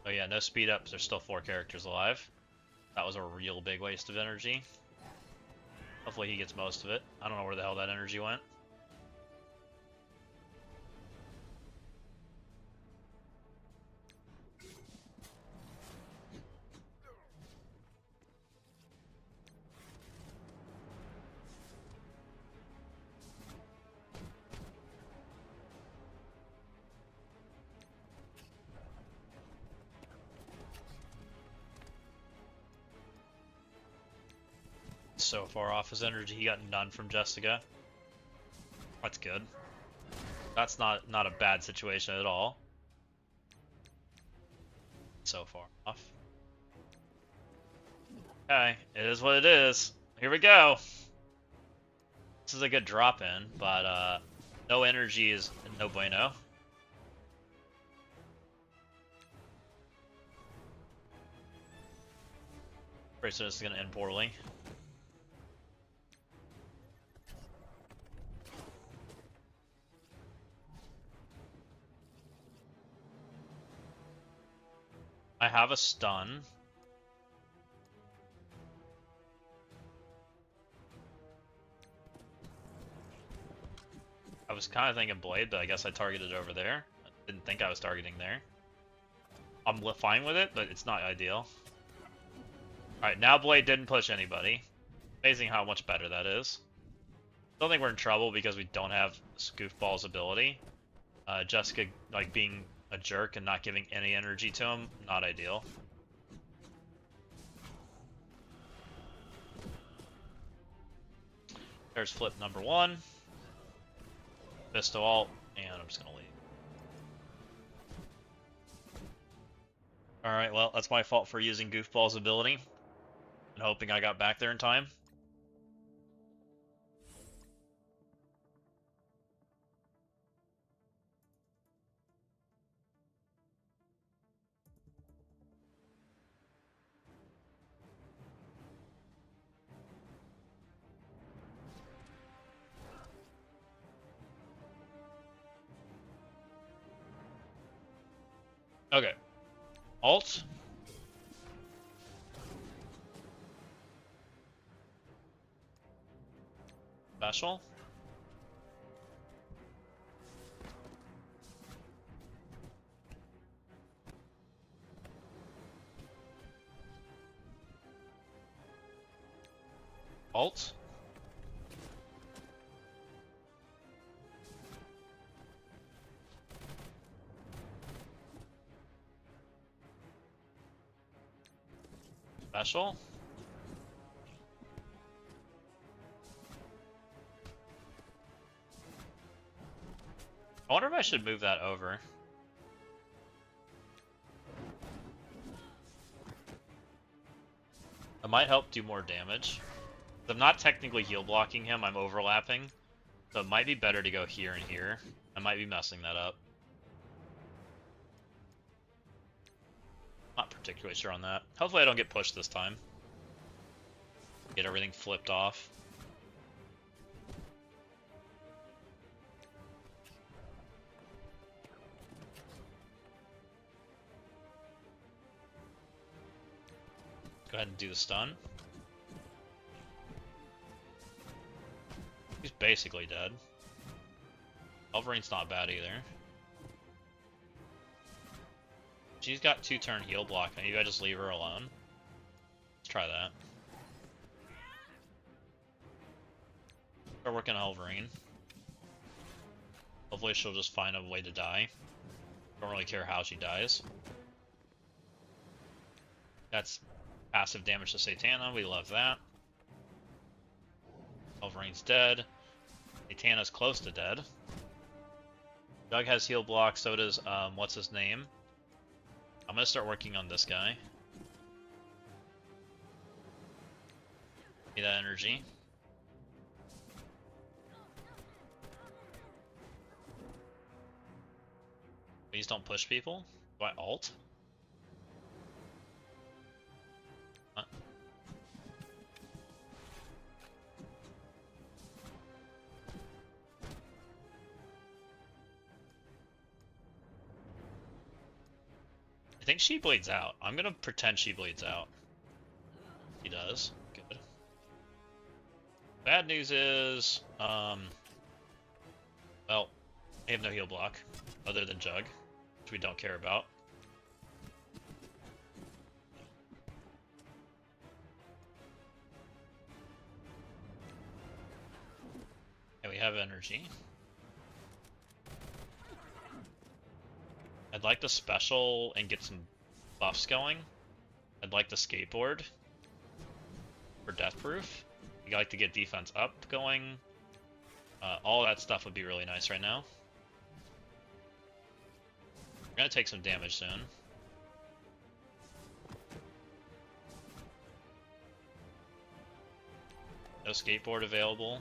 Speaker 1: Oh yeah, no speed ups. There's still 4 characters alive. That was a real big waste of energy. Hopefully he gets most of it. I don't know where the hell that energy went. so far off his energy. He got none from Jessica. That's good. That's not a bad situation at all. So far off. Okay, it is what it is. Here we go. This is a good drop in, but no energy is no bueno. Pretty soon this is gonna end poorly. I have a stun. I was kind of thinking Blade, but I guess I targeted over there. I didn't think I was targeting there. I'm fine with it, but it's not ideal. Alright, now Blade didn't push anybody. Amazing how much better that is. Don't think we're in trouble because we don't have Goofball's ability. Jessica, like, being a jerk and not giving any energy to him, not ideal. There's flip number 1. Pistol ult, and I'm just gonna leave. Alright, well, that's my fault for using Goofball's ability and hoping I got back there in time. Okay. Alt. Special. Alt. Special. I wonder if I should move that over. That might help do more damage. I'm not technically heal blocking him, I'm overlapping. So it might be better to go here and here. I might be messing that up. Not particularly sure on that. Hopefully I don't get pushed this time. Get everything flipped off. Go ahead and do the stun. He's basically dead. Wolverine's not bad either. She's got 2-turn heal block. Maybe I just leave her alone. Let's try that. Start working on Wolverine. Hopefully she'll just find a way to die. Don't really care how she dies. That's passive damage to Satana. We love that. Wolverine's dead. Satana's close to dead. Doug has heal block, so does, what's his name? I'm gonna start working on this guy. Need that energy. Please don't push people. Do I ult? Huh? I think she bleeds out. I'm gonna pretend she bleeds out. He does. Good. Bad news is, well, I have no heal block, other than Jug, which we don't care about. And we have energy. I'd like to special and get some buffs going. I'd like to skateboard for death proof. We like to get defense up going. All that stuff would be really nice right now. We're gonna take some damage soon. No skateboard available.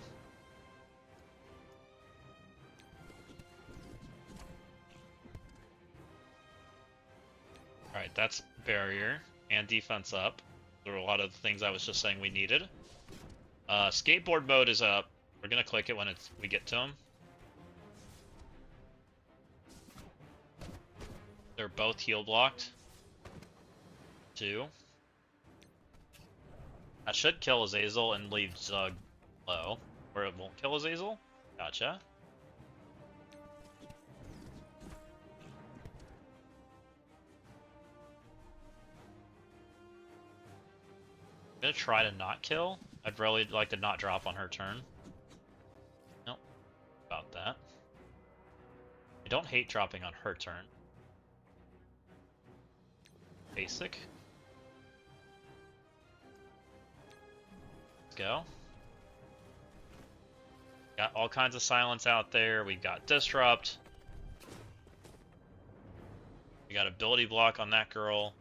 Speaker 1: Alright, that's barrier and defense up. There were a lot of things I was just saying we needed. Skateboard mode is up. We're gonna click it when we get to him. They're both heal blocked. 2. That should kill Azazel and leave Zug low. Or it won't kill Azazel? Gotcha. I'm gonna try to not kill. I'd really like to not drop on her turn. Nope. About that. I don't hate dropping on her turn. Basic. Let's go. Got all kinds of silence out there. We've got Disrupt. We got ability block on that girl.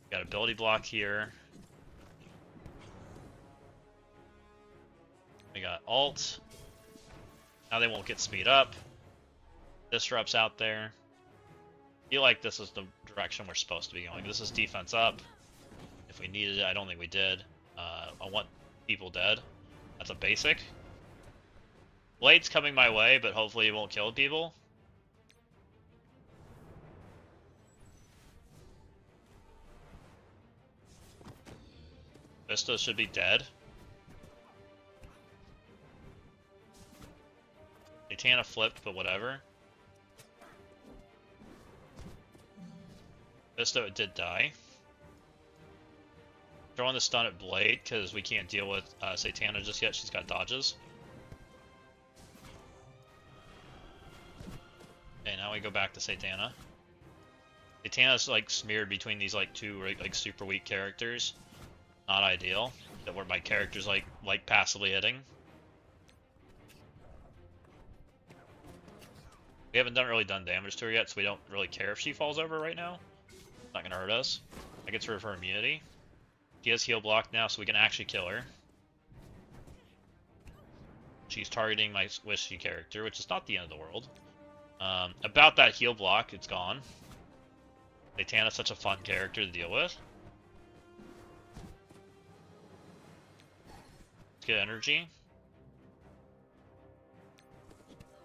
Speaker 1: We got ability block here. We got alt. Now they won't get speed up. Disrupt's out there. I feel like this is the direction we're supposed to be going. This is defense up. If we needed it, I don't think we did. I want people dead. That's a basic. Blade's coming my way, but hopefully it won't kill people. Vista should be dead. Satana flipped, but whatever. Vista did die. Throwing the stun at Blade, because we can't deal with Satana just yet. She's got dodges. Okay, now we go back to Satana. Satana's like smeared between these like two like super weak characters. Not ideal. That where my character's like passively hitting. We haven't really done damage to her yet, so we don't really care if she falls over right now. Not gonna hurt us. I gets rid of her immunity. She has heal block now, so we can actually kill her. She's targeting my squishy character, which is not the end of the world. About that heal block, it's gone. Satana's such a fun character to deal with. Let's get energy.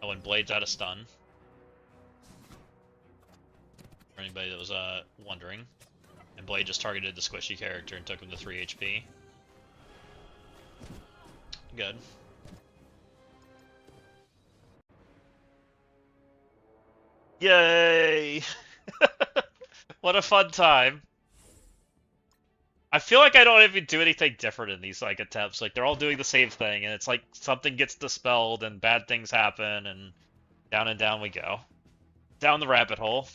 Speaker 1: Oh, and Blade's out of stun. For anybody that was wondering. And Blade just targeted the squishy character and took him to 3 HP. Good. Yay! What a fun time. I feel like I don't even do anything different in these like attempts. Like they're all doing the same thing, and it's like something gets dispelled and bad things happen, and down we go. Down the rabbit hole.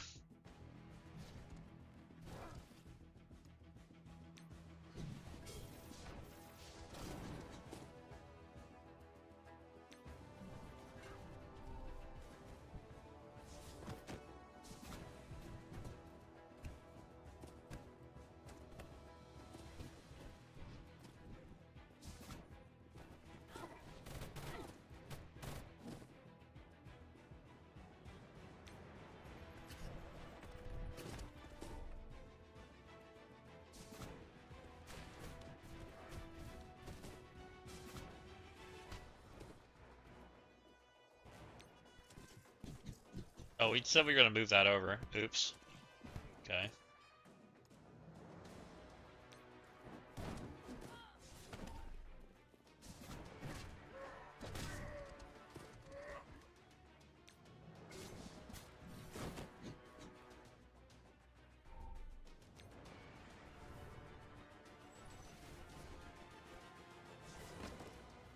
Speaker 1: Oh, we said we were gonna move that over. Oops. Okay.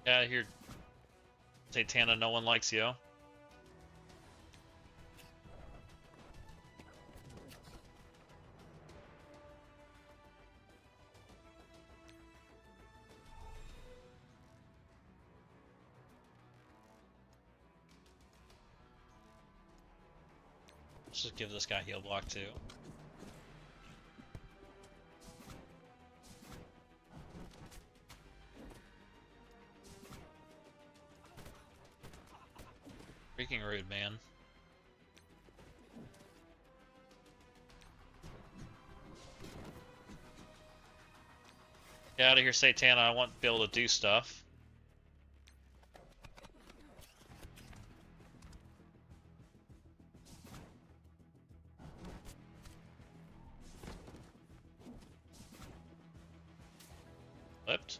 Speaker 1: Yeah, here. Satana, no one likes you. Let's just give this guy heal block too. Freaking rude, man. Get out of here, Satana. I want to be able to do stuff. Flipped.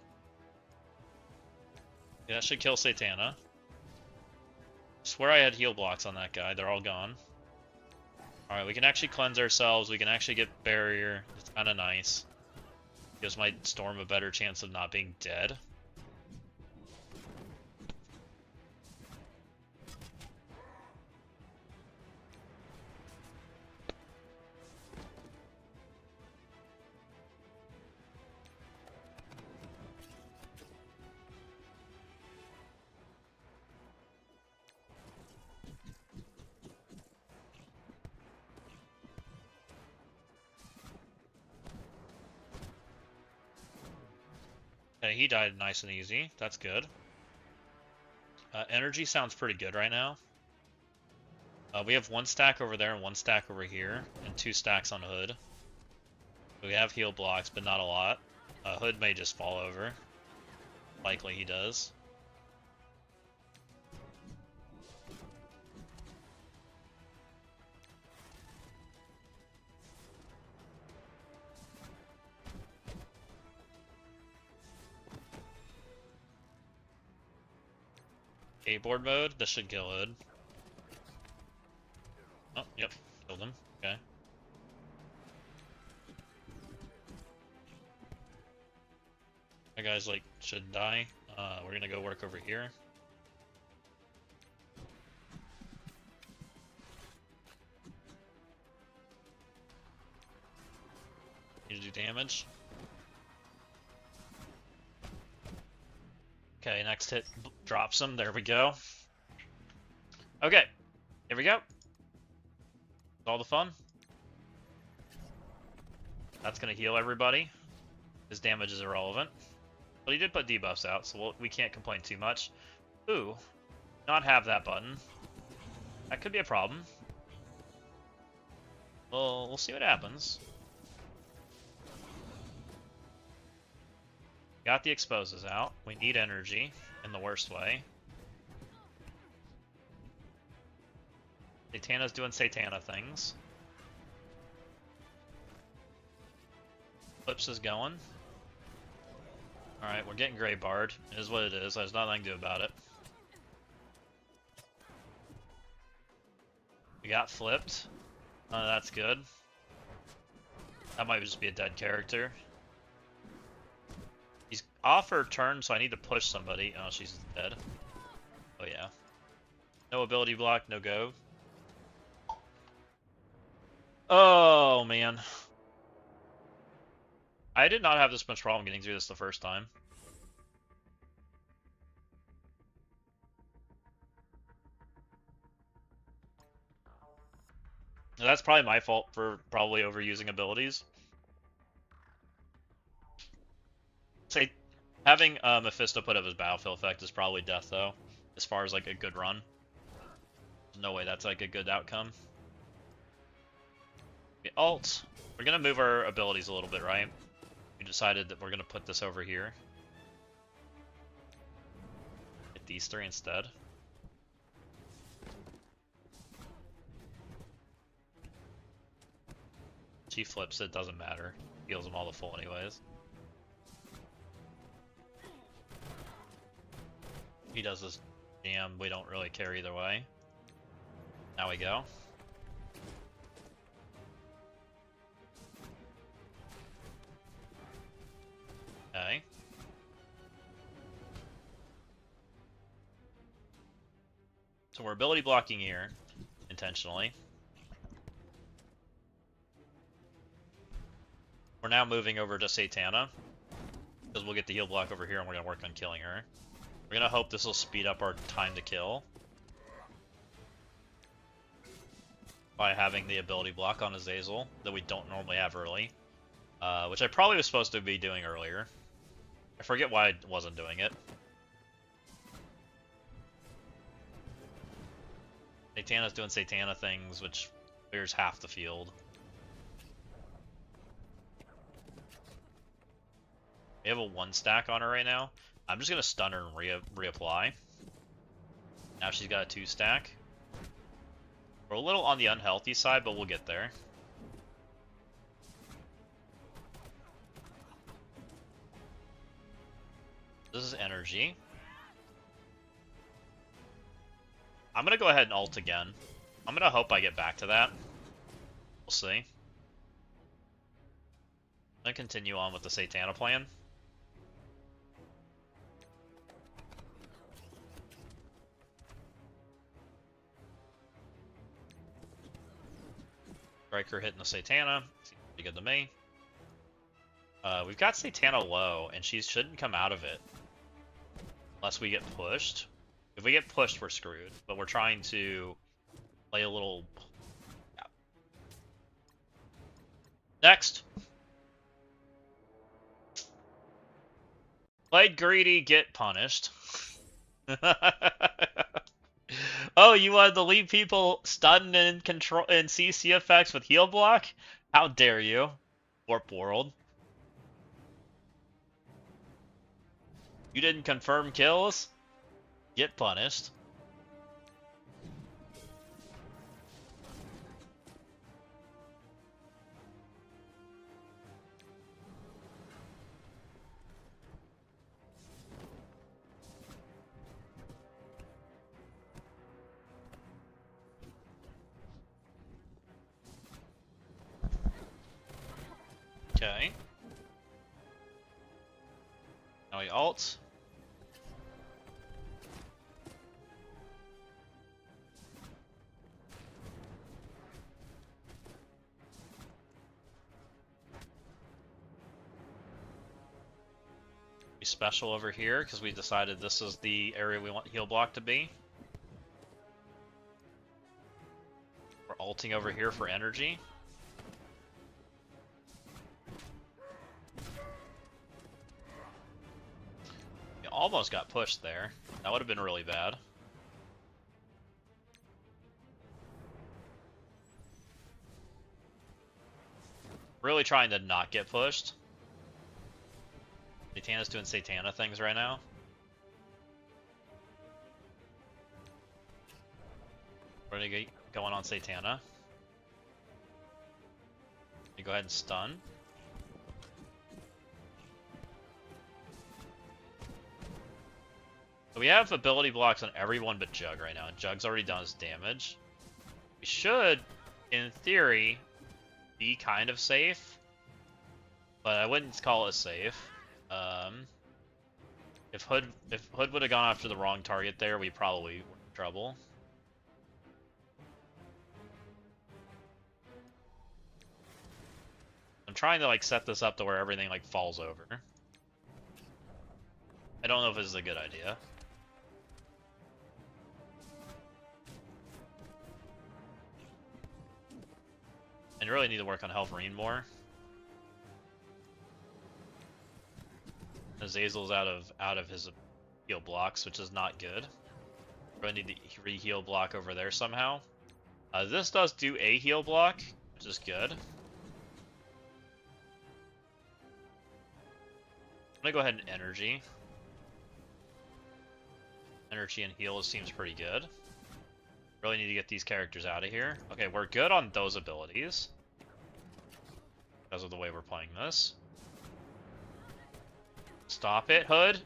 Speaker 1: Yeah, that should kill Satana. Swear I had heal blocks on that guy. They're all gone. Alright, we can actually cleanse ourselves. We can actually get barrier. It's kind of nice. Gives my Storm a better chance of not being dead. Okay, he died nice and easy. That's good. Energy sounds pretty good right now. We have 1 stack over there and 1 stack over here, and 2 stacks on Hood. We have heal blocks, but not a lot. Hood may just fall over. Likely he does. Skateboard mode? This should kill Hood. Oh, yep. Killed him. Okay. That guy's like, should die. We're gonna go work over here. Need to do damage. Okay, next hit drops him. There we go. Okay, here we go. All the fun. That's gonna heal everybody. His damage is irrelevant, but he did put debuffs out, so we can't complain too much. Ooh, not have that button. That could be a problem. Well, we'll see what happens. Got the exposes out. We need energy in the worst way. Satana's doing Satana things. Flips is going. Alright, we're getting Grey Barred. It is what it is. There's nothing I can do about it. We got flipped. That's good. That might just be a dead character. He's off her turn, so I need to push somebody. Oh, she's dead. Oh, yeah. No ability block, no go. Oh, man. I did not have this much problem getting through this the first time. That's probably my fault for probably overusing abilities. Say, having Mephisto put up his battlefield effect is probably death, though, as far as like a good run. There's no way that's like a good outcome. Okay, alt. We're gonna move our abilities a little bit, right? We decided that we're gonna put this over here. Hit these 3 instead. She flips it, doesn't matter. Heals them all to full anyways. He does this jam, we don't really care either way. Now we go. Okay. So we're ability blocking here, intentionally. We're now moving over to Satana, because we'll get the heal block over here and we're going to work on killing her. We're going to hope this will speed up our time to kill. by having the ability block on Azazel that we don't normally have early. Which I probably was supposed to be doing earlier. I forget why I wasn't doing it. Satana's doing Satana things, which clears half the field. We have a 1 stack on her right now. I'm just gonna stun her and reapply. Now she's got a 2 stack. We're a little on the unhealthy side, but we'll get there. This is energy. I'm gonna go ahead and ult again. I'm gonna hope I get back to that. We'll see. I'm gonna continue on with the Satana plan. Striker hitting the Satana. Seems pretty good to me. We've got Satana low, and she shouldn't come out of it. Unless we get pushed. If we get pushed, we're screwed. But we're trying to play a little... Yeah. Next! Played greedy, get punished. Oh, you wanted to leave people stunned and control and CC effects with heal block? How dare you? Warp World. You didn't confirm kills? Get punished. Okay. Now we ult. We special over here because we decided this is the area we want heal block to be. We're ulting over here for energy. Almost got pushed there. That would have been really bad. Really trying to not get pushed. Satana's doing Satana things right now. We're gonna get going on Satana. You go ahead and stun. We have ability blocks on everyone but Jug right now, and Jug's already done his damage. We should, in theory, be kind of safe, but I wouldn't call it safe. If Hood would have gone after the wrong target there, we probably were in trouble. I'm trying to like set this up to where everything like falls over. I don't know if this is a good idea. And you really need to work on Helverine more. Azazel's out of his heal blocks, which is not good. Really need to re-heal block over there somehow. This does do a heal block, which is good. I'm gonna go ahead and energy. Energy and heal seems pretty good. Really need to get these characters out of here. Okay, we're good on those abilities. Because of the way we're playing this. Stop it, Hood.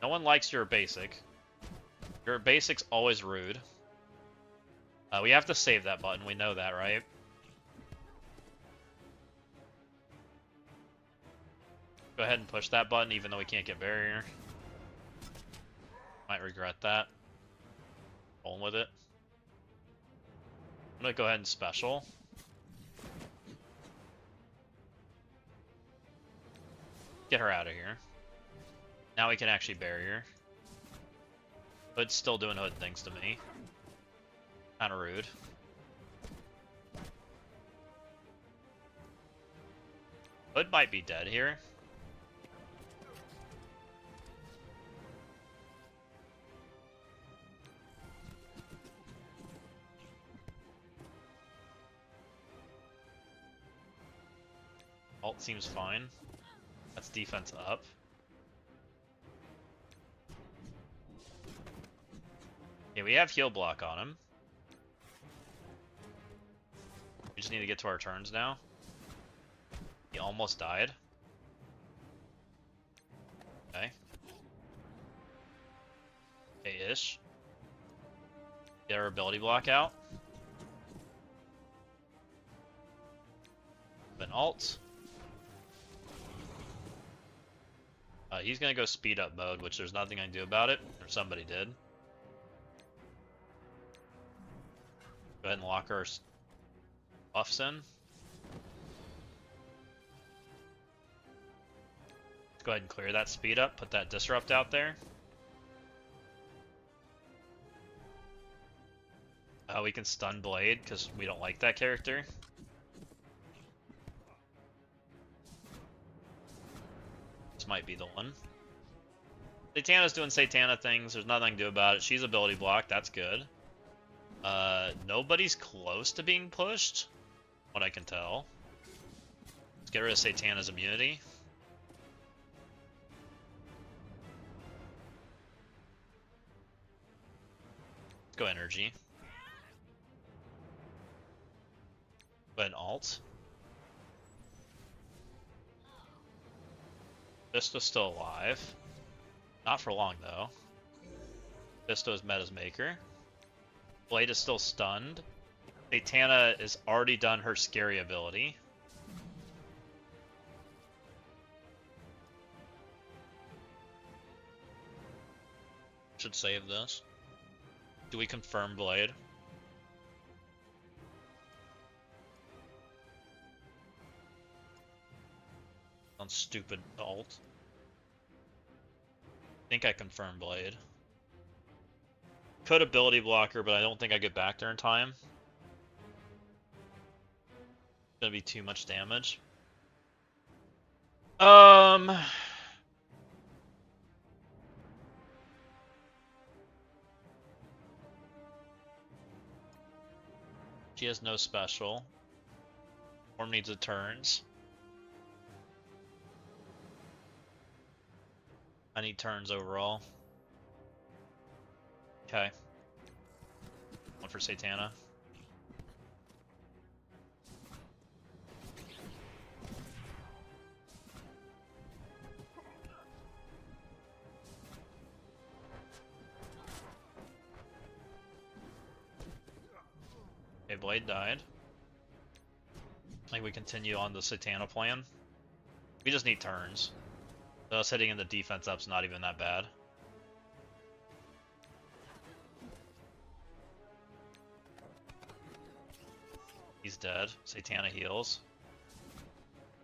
Speaker 1: No one likes your basic. Your basic's always rude. We have to save that button, we know that, right? Go ahead and push that button even though we can't get barrier. Might regret that. Rolling with it. I'm gonna go ahead and special. Get her out of here. Now we can actually barrier. Hood's still doing Hood things to me. Kinda rude. Hood might be dead here. Alt seems fine. That's defense up. Yeah, we have heal block on him. We just need to get to our turns now. He almost died. Okay. Okay-ish. Get our ability block out. Then alt. He's gonna go speed up mode, which there's nothing I can do about it, or somebody did. Go ahead and lock our buffs in. Let's go ahead and clear that speed up, put that disrupt out there. We can stun Blade, because we don't like that character. This might be the one. Satana's doing Satana things, there's nothing I can do about it. She's ability blocked, that's good. Nobody's close to being pushed, what I can tell. Let's get rid of Satana's immunity. Let's go energy. Go ahead and alt. Vista's still alive. Not for long though. Vista's Meta's Maker. Blade is still stunned. Satana has already done her scary ability. Should save this. Do we confirm Blade? On stupid alt. I think I confirm Blade. Could ability blocker, but I don't think I get back there in time. It's gonna be too much damage. She has no special. Form needs a turns. I need turns overall. Okay. One for Satana. Okay, Blade died. I think we continue on the Satana plan. We just need turns. So us hitting in the defense up's not even that bad. He's dead. Satana heals.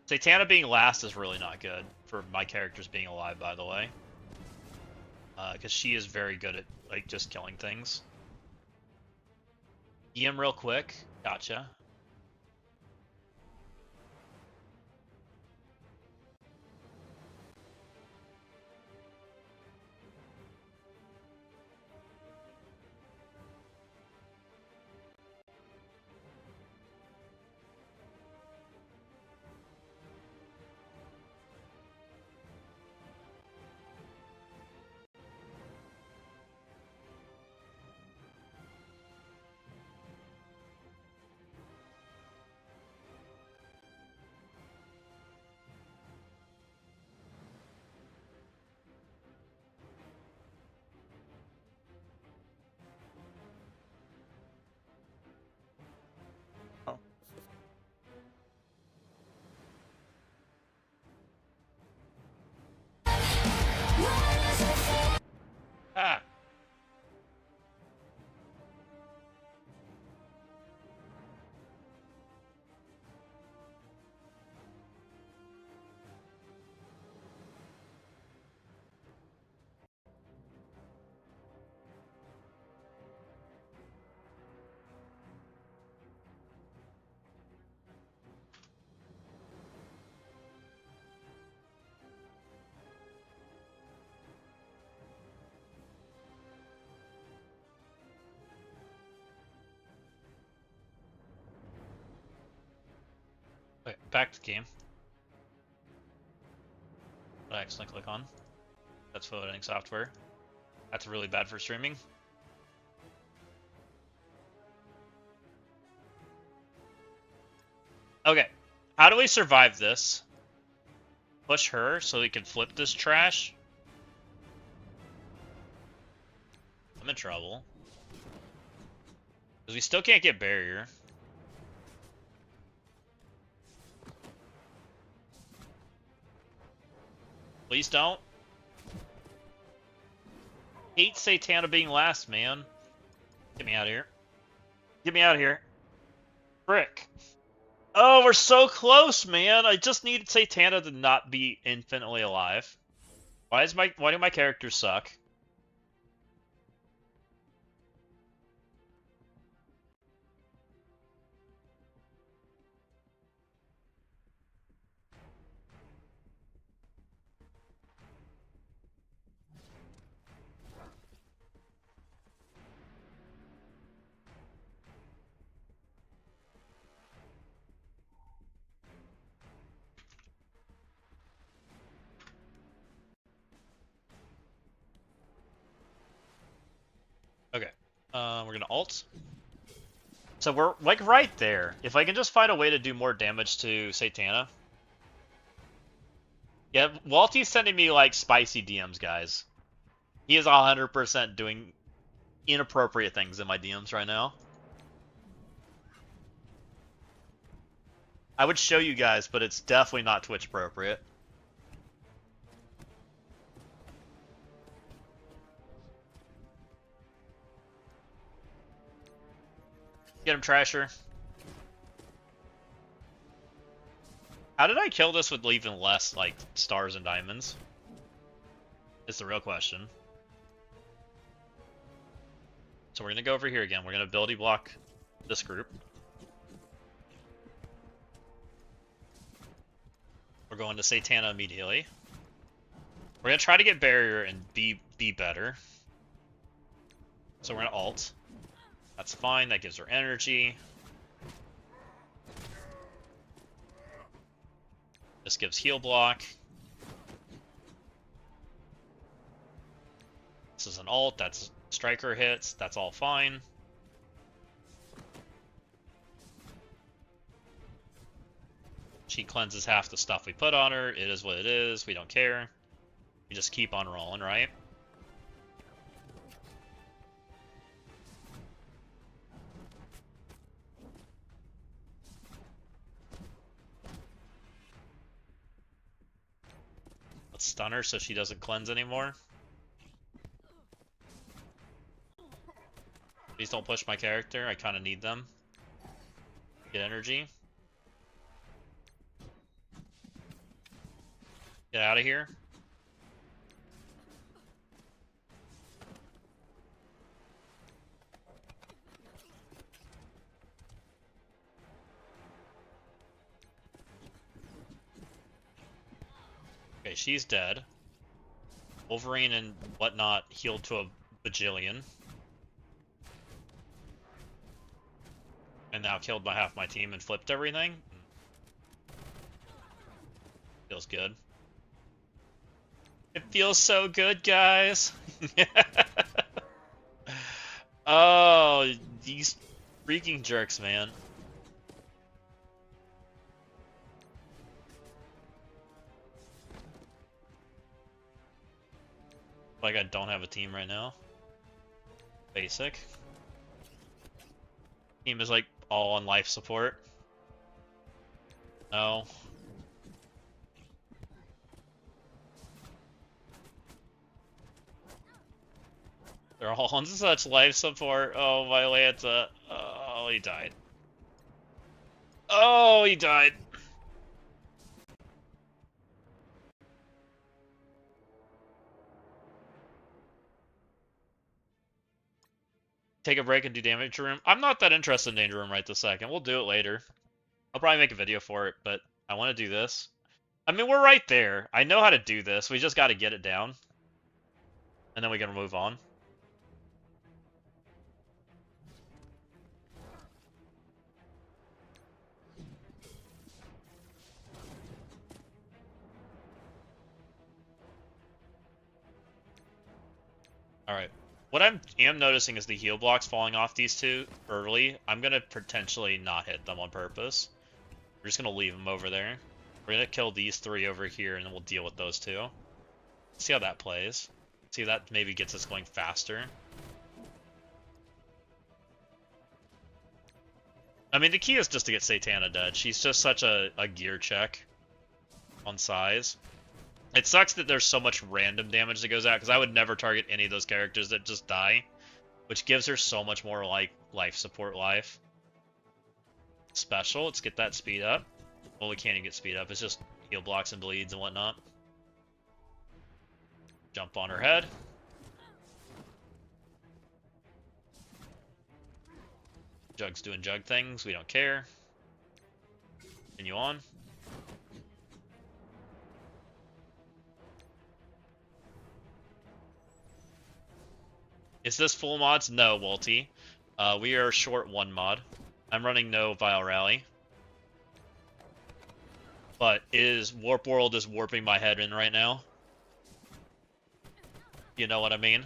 Speaker 1: Satana being last is really not good for my characters being alive, by the way. Because she is very good at like just killing things. EM real quick. Gotcha. Okay, back to the game. What I accidentally click on. That's photo editing software. That's really bad for streaming. Okay, how do we survive this? Push her so we can flip this trash? I'm in trouble. Because we still can't get barrier. Please don't. Hate Satana being last, man. Get me out of here. Get me out of here. Frick. Oh, we're so close, man. I just need Satana to not be infinitely alive. Why do my characters suck? Okay. We're gonna ult. So we're like right there. If I can just find a way to do more damage to Satana. Yeah, Walty's sending me like spicy DMs, guys. He is 100% doing inappropriate things in my DMs right now. I would show you guys, but it's definitely not Twitch appropriate. Get him, Trasher. How did I kill this with even less, like, stars and diamonds? It's the real question. So we're gonna go over here again. We're gonna ability block this group. We're going to Satana immediately. We're gonna try to get barrier and be better. So we're gonna ult. That's fine, that gives her energy. This gives heal block. This is an ult, that's striker hits, that's all fine. She cleanses half the stuff we put on her. It is what it is, we don't care. We just keep on rolling, right? Let's stun her so she doesn't cleanse anymore. Please don't push my character, I kind of need them. Get energy. Get out of here. Okay, she's dead. Wolverine and whatnot healed to a bajillion. And now killed by half my team and flipped everything. Feels good. It feels so good, guys. Oh, these freaking jerks, man. Like I don't have a team right now. Basic. Team is like all on life support. No. They're all on such life support. Oh, my Lanta. Oh, he died. Oh, he died. Take a break and do Danger Room. I'm not that interested in Danger Room right this second. We'll do it later. I'll probably make a video for it, but I want to do this. I mean, we're right there. I know how to do this. We just got to get it down. And then we can move on. Alright. What I am noticing is the heal blocks falling off these two early. I'm going to potentially not hit them on purpose. We're just going to leave them over there. We're going to kill these 3 over here, and then we'll deal with those 2. See how that plays. See if that maybe gets us going faster. I mean, the key is just to get Satana dead. She's just such a gear check on size. It sucks that there's so much random damage that goes out, because I would never target any of those characters that just die, which gives her so much more like life support life. Special, let's get that speed up. Well, we can't even get speed up. It's just heal blocks and bleeds and whatnot. Jump on her head. Jug's doing jug things. We don't care. Continue on. Is this full mods? No, Walty. We are short 1 mod. I'm running no Vile Rally. But Warp World is warping my head in right now. You know what I mean?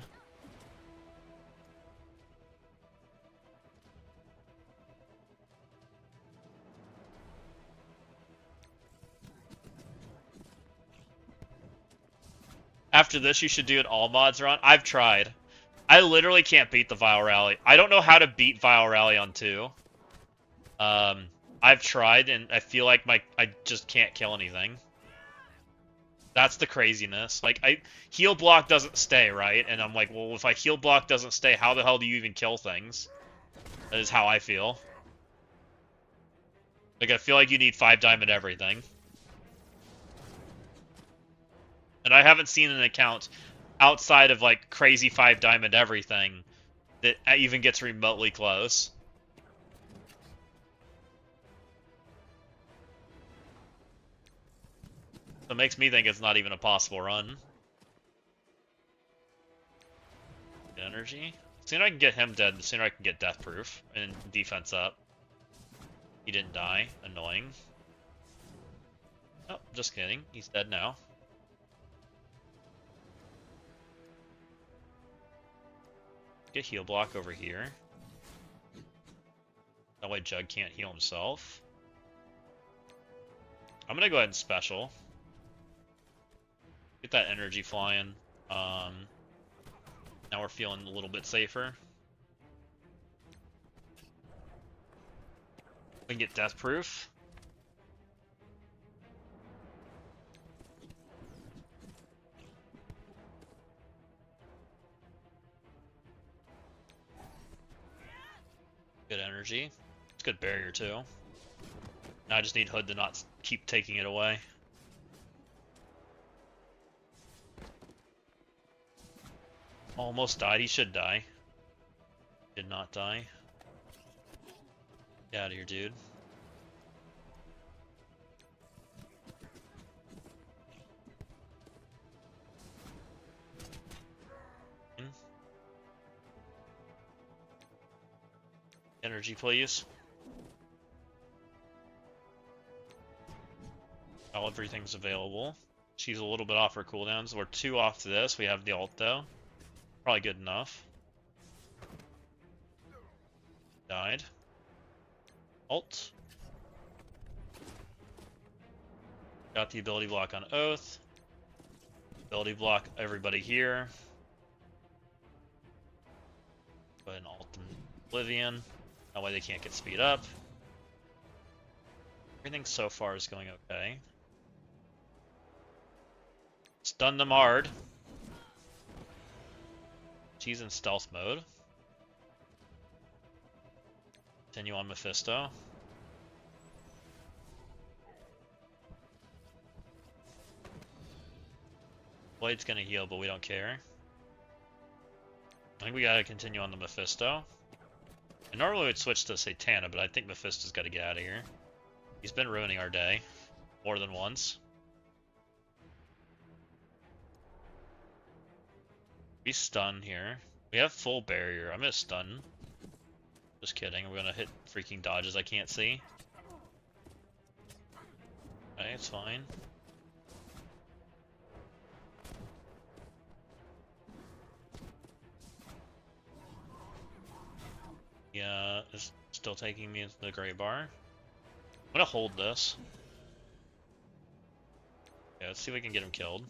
Speaker 1: After this, you should do it all mods are on. I've tried. I literally can't beat the Vile Rally. I don't know how to beat Vile Rally on 2. I've tried, and I feel like I just can't kill anything. That's the craziness. Like, heal block doesn't stay, right? And I'm like, well, if heal block doesn't stay, how the hell do you even kill things? That is how I feel. Like, I feel like you need 5 diamond everything. And I haven't seen an account outside of, like, crazy 5 diamond everything that even gets remotely close. So it makes me think it's not even a possible run. Good energy. The sooner I can get him dead, the sooner I can get death proof and defense up. He didn't die. Annoying. Oh, just kidding. He's dead now. Get heal block over here. That way Jug can't heal himself. I'm gonna go ahead and special. Get that energy flying. Now we're feeling a little bit safer. We can get death proof. Good energy. It's good barrier too. Now I just need Hood to not keep taking it away. Almost died. He should die. Did not die. Get out of here, dude. Energy, please. Oh, everything's available. She's a little bit off her cooldowns. We're 2 off to this. We have the ult though. Probably good enough. Died. Ult. Got the ability block on Oath. Ability block everybody here. Go ahead and ult them Oblivion. That way they can't get speed up. Everything so far is going okay. Stun them hard. She's in stealth mode. Continue on Mephisto. Blade's gonna heal, but we don't care. I think we gotta continue on the Mephisto. I normally would switch to Satana, but I think Mephisto's gotta get out of here. He's been ruining our day more than once. We stun here. We have full barrier. I'm gonna stun. Just kidding. We're gonna hit freaking dodges I can't see. Okay, it's fine. Yeah, it's still taking me into the gray bar. I'm gonna hold this. Yeah, let's see if we can get him killed.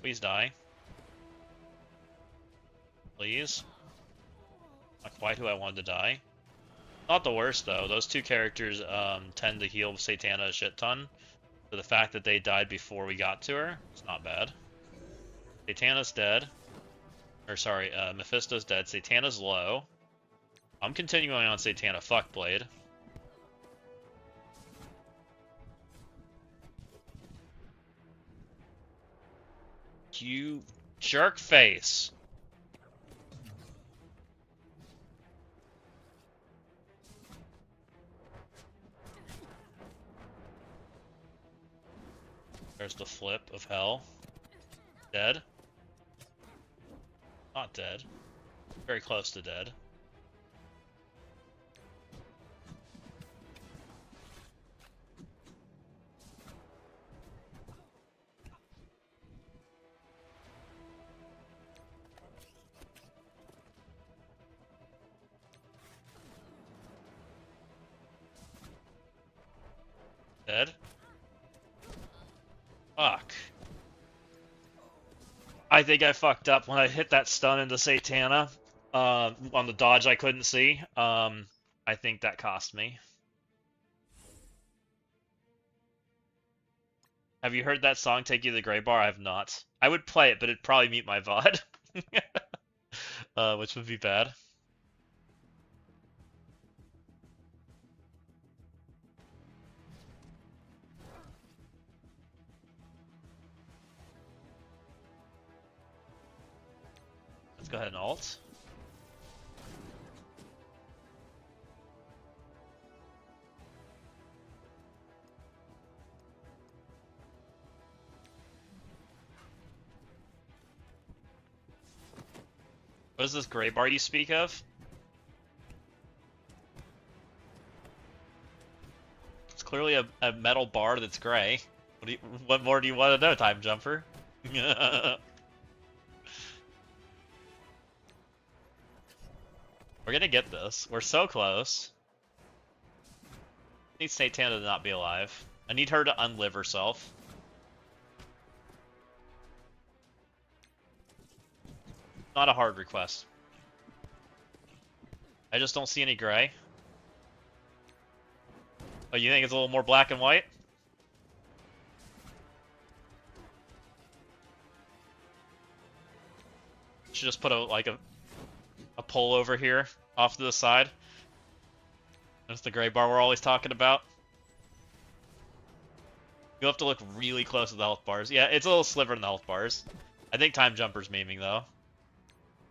Speaker 1: Please die. Please. Not quite who I wanted to die. Not the worst though. Those two characters tend to heal Satana a shit ton. So the fact that they died before we got to her, it's not bad. Satana's dead. Or sorry, Mephisto's dead. Satana's low. I'm continuing on Satana. Fuck Blade. You jerk face. There's the flip of hell. Dead. Not dead. Very close to dead. Dead. Fuck. I think I fucked up when I hit that stun into Satana on the dodge I couldn't see. I think that cost me. Have you heard that song, Take You to the Gray Bar? I have not. I would play it, but it'd probably mute my VOD. Which would be bad. Let's go ahead and ult. What is this gray bar you speak of? It's clearly a metal bar that's gray. What more do you want to know, Time Jumper? We're gonna get this. We're so close. I need Satana to not be alive. I need her to unlive herself. Not a hard request. I just don't see any gray. Oh, you think it's a little more black and white? Should just put a pole over here off to the side. That's the gray bar we're always talking about. You'll have to look really close at the health bars. Yeah, it's a little sliver in the health bars. I think Time Jumper's memeing though.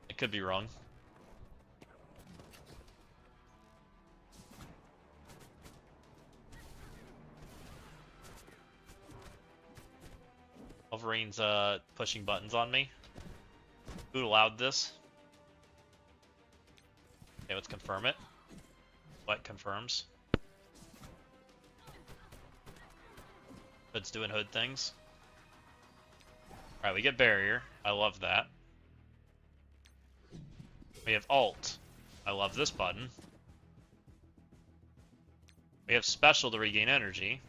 Speaker 1: I could be wrong. Wolverine's pushing buttons on me. Who allowed this? Okay, let's confirm it. What confirms? Hood's doing hood things. Alright, we get barrier. I love that. We have ult. I love this button. We have special to regain energy.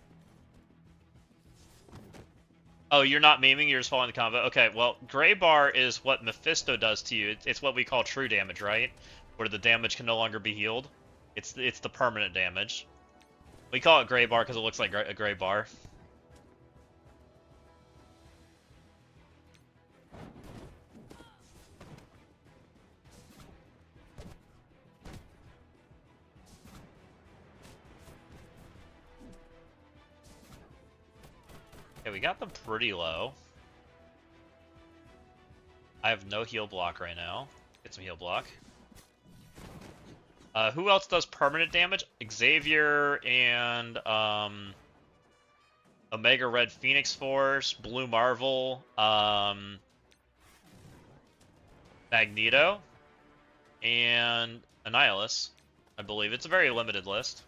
Speaker 1: Oh, you're not memeing, you're just following the combo. Okay, well, gray bar is what Mephisto does to you. It's what we call true damage, right? Where the damage can no longer be healed. It's the permanent damage. We call it gray bar because it looks like a gray bar. Okay, we got them pretty low. I have no heal block right now. Get some heal block. Who else does permanent damage? Xavier and Omega Red Phoenix Force, Blue Marvel, Magneto, and Annihilus. I believe it's a very limited list.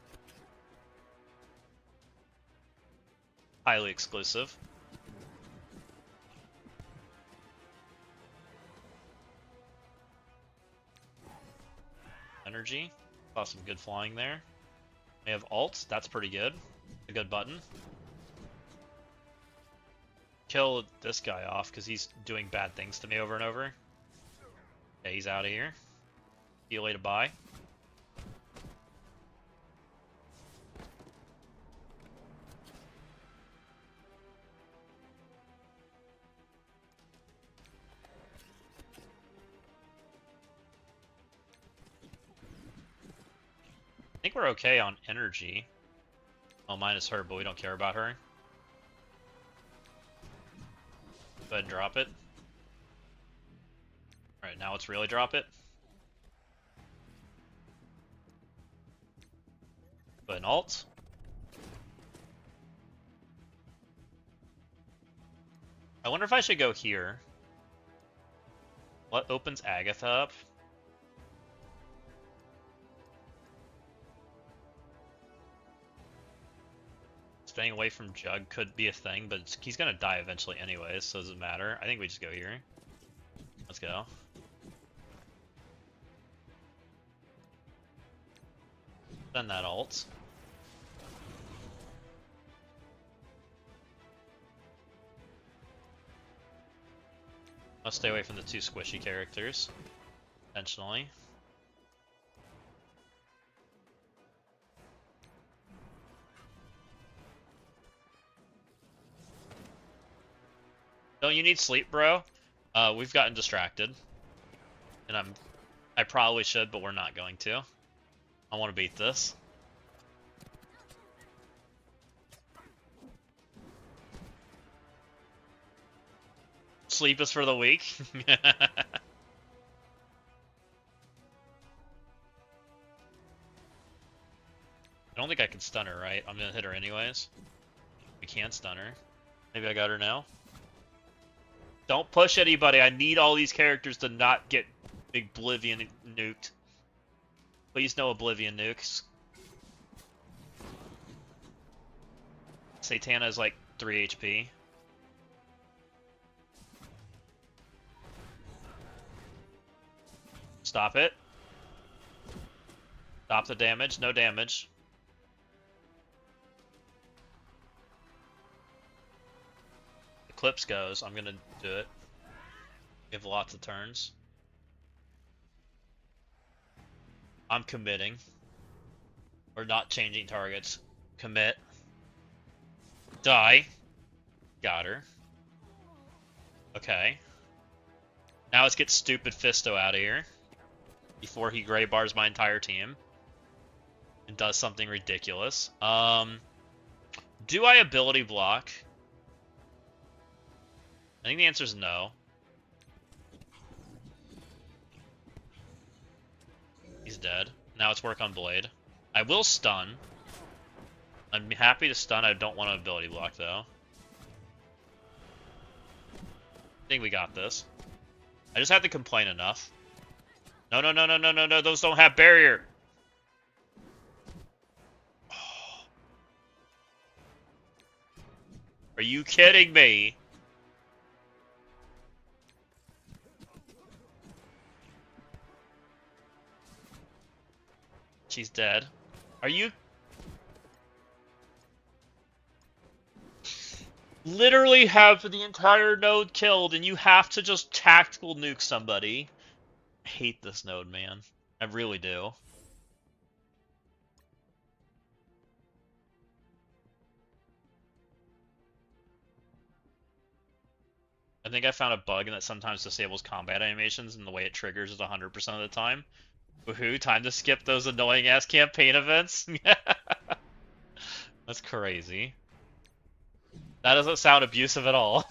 Speaker 1: Highly exclusive. energy. Saw some good flying there. We have ults. That's pretty good. A good button. Kill this guy off because he's doing bad things to me over and over. Okay, he's out of here. See you later, bye. I think we're okay on energy. Oh, minus her, but we don't care about her. Go ahead and drop it. Alright, now let's really drop it. Go ahead and alt. I wonder if I should go here. What opens Agatha up? Staying away from Jug could be a thing, but he's gonna die eventually anyways, so it doesn't matter. I think we just go here. Let's go. Send that ult. I'll stay away from the two squishy characters. Intentionally. Don't you need sleep, bro? We've gotten distracted. And I probably should, but we're not going to. I want to beat this. Sleep is for the weak. I don't think I can stun her, right? I'm gonna hit her anyways. We can stun her. Maybe I got her now. Don't push anybody. I need all these characters to not get Oblivion nuked. Please no Oblivion nukes. Satana is like 3 HP. Stop it. Stop the damage. No damage. Eclipse goes. I'm gonna do it. We have lots of turns. I'm committing. We're not changing targets. Commit. Die. Got her. Okay. Now let's get stupid Fisto out of here. Before he gray bars my entire team. And does something ridiculous. Do I ability block? I think the answer is no. He's dead. Now let's work on Blade. I will stun. I'm happy to stun. I don't want an ability block, though. I think we got this. I just had to complain enough. No, no, no, no, no, no, no. Those don't have barrier. Oh. Are you kidding me? She's dead. Are you... Literally have the entire node killed and you have to just tactical nuke somebody. I hate this node, man. I really do. I think I found a bug that sometimes disables combat animations and the way it triggers is 100% of the time. Woohoo, time to skip those annoying ass campaign events. That's crazy. That doesn't sound abusive at all.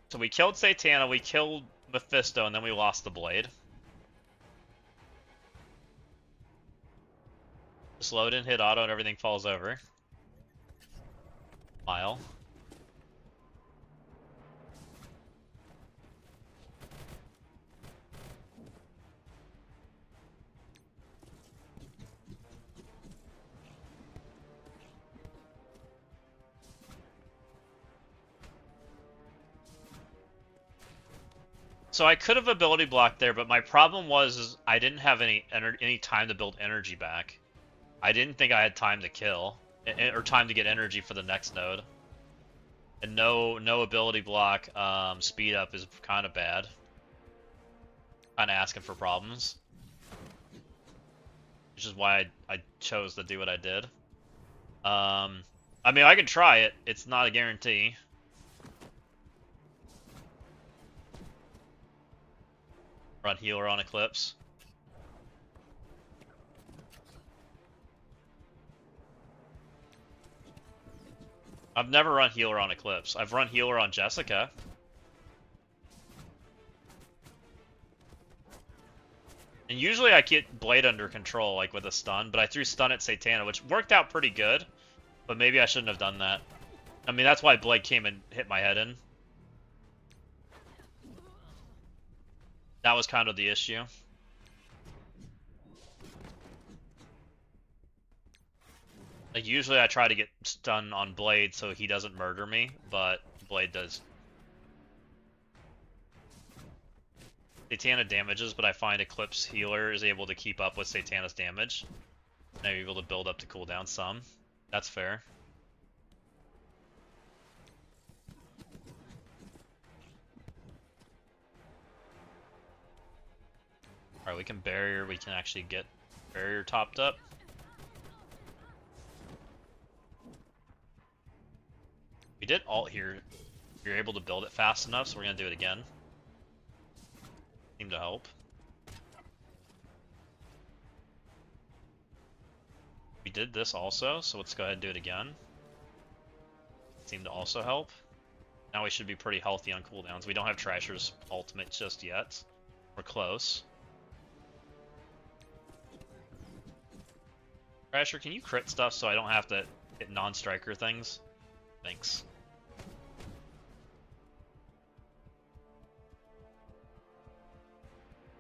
Speaker 1: So we killed Satana, we killed Mephisto, and then we lost the Blade. Just load in, hit auto, and everything falls over. Smile. So I could have ability blocked there, but my problem was is I didn't have any time to build energy back. I didn't think I had time to kill or time to get energy for the next node. And no ability block speed up is kind of bad. Kind of asking for problems. Which is why I chose to do what I did. I mean, I can try it. It's not a guarantee. Run healer on Eclipse. I've never run healer on Eclipse. I've run healer on Jessica. And usually I get Blade under control, like with a stun, but I threw stun at Satana, which worked out pretty good. But maybe I shouldn't have done that. I mean, that's why Blade came and hit my head in. That was kind of the issue. Like, usually I try to get stun on Blade so he doesn't murder me, but Blade does. Satana damages, but I find Eclipse Healer is able to keep up with Satana's damage. And I'm able to build up the cooldown some. That's fair. Alright, we can barrier, we can actually get barrier topped up. We did ult here. You're able to build it fast enough, so we're gonna do it again. Seemed to help. We did this also, so let's go ahead and do it again. Seemed to also help. Now we should be pretty healthy on cooldowns. We don't have Trasher's ultimate just yet. We're close. Trasher, can you crit stuff so I don't have to hit non-striker things? Thanks.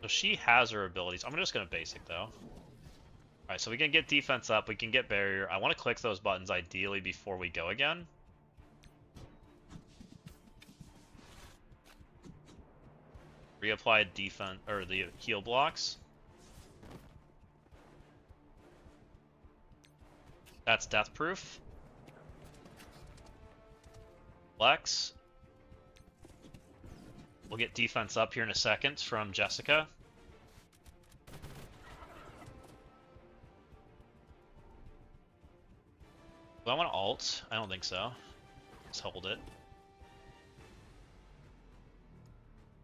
Speaker 1: So she has her abilities. I'm just gonna basic though. Alright, so we can get defense up, we can get barrier. I want to click those buttons ideally before we go again. Reapply defense or the heal blocks. That's death proof. Flex. We'll get defense up here in a second from Jessica. Do I want to ult? I don't think so. Let's hold it.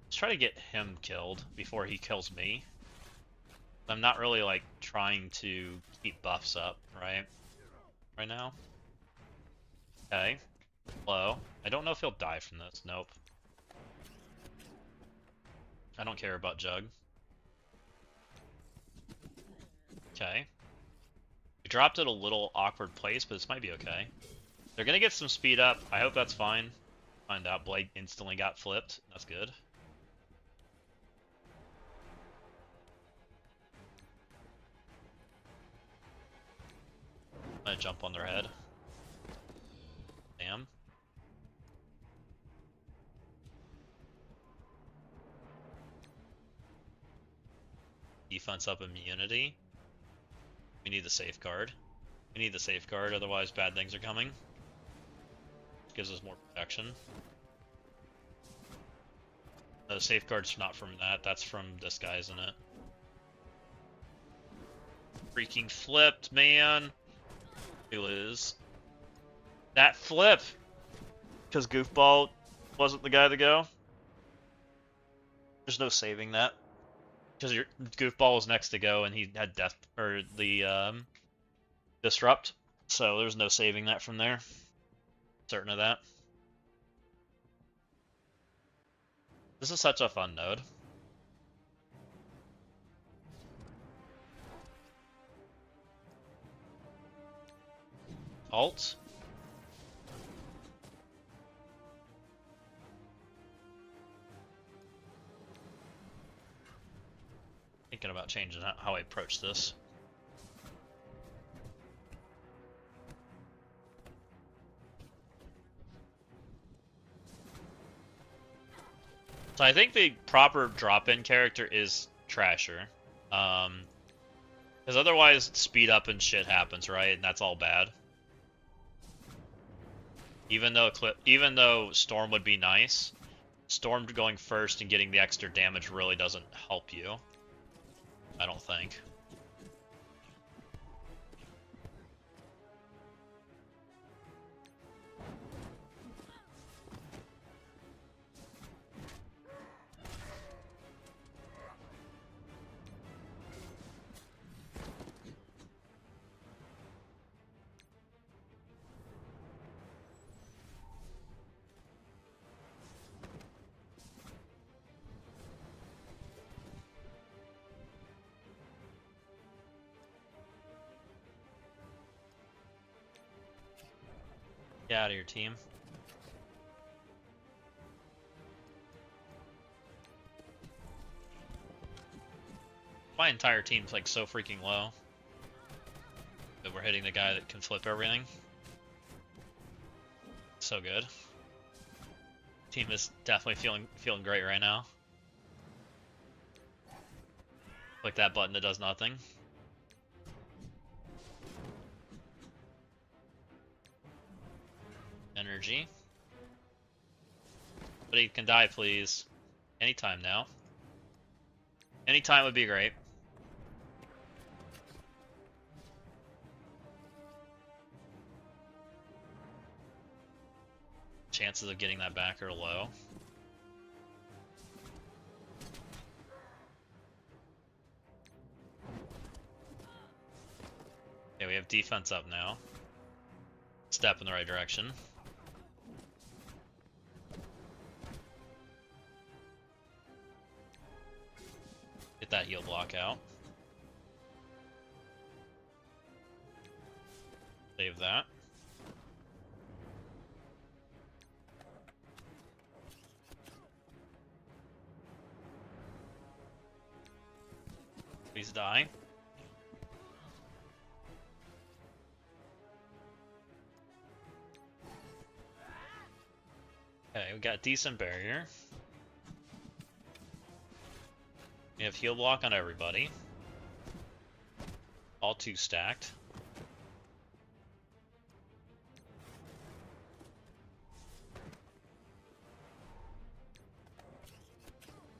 Speaker 1: Let's try to get him killed before he kills me. I'm not really like trying to keep buffs up, right? Right now. Okay. Low. I don't know if he'll die from this. Nope. I don't care about Jug. Okay. We dropped it a little awkward place, but this might be okay. They're gonna get some speed up. I hope that's fine. Find out Blade instantly got flipped. That's good. I'm gonna jump on their head. Damn. Defense up immunity. We need the safeguard. We need the safeguard, otherwise bad things are coming. Gives us more protection. The safeguard's not from that, that's from this guy, isn't it? Freaking flipped, man! We lose. That flip! Because Goofball wasn't the guy to go. There's no saving that. Because your Goofball was next to go and he had death or the disrupt, so there's no saving that from there. Certain of that. This is such a fun node. Alt. Thinking about changing how I approach this. So I think the proper drop-in character is Trasher. Because otherwise speed up and shit happens, right? And that's all bad. Even though Storm would be nice, Storm going first and getting the extra damage really doesn't help you. I don't think. Get out of your team. My entire team's like so freaking low that we're hitting the guy that can flip everything. So good. Team is definitely feeling great right now. Click that button that does nothing. Energy. But he can die, please. Anytime now. Anytime would be great. Chances of getting that back are low. Okay, we have defense up now. Step in the right direction. Get that heal block out. Save that. Please die. Okay, we got decent barrier. We have heal block on everybody. All 2 stacked.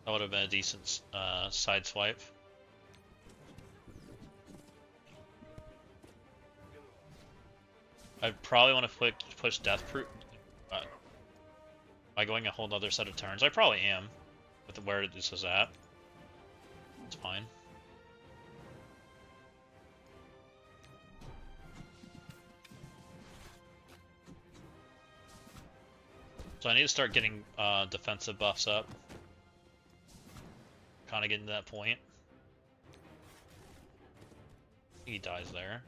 Speaker 1: That would have been a decent side swipe. I'd probably want to push death proof by going a whole nother set of turns. I probably am with where this is at. It's fine. So I need to start getting defensive buffs up. Kind of getting to that point. He dies there.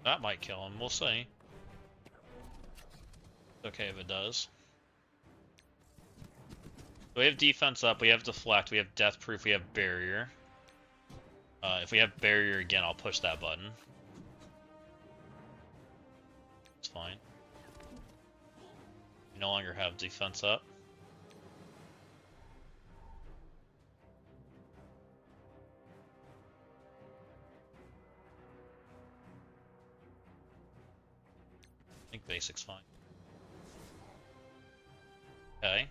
Speaker 1: That might kill him, we'll see. Okay if it does. We have defense up, we have deflect, we have death proof, we have barrier. If we have barrier again, I'll push that button. It's fine. We no longer have defense up. I think basic's fine. Okay.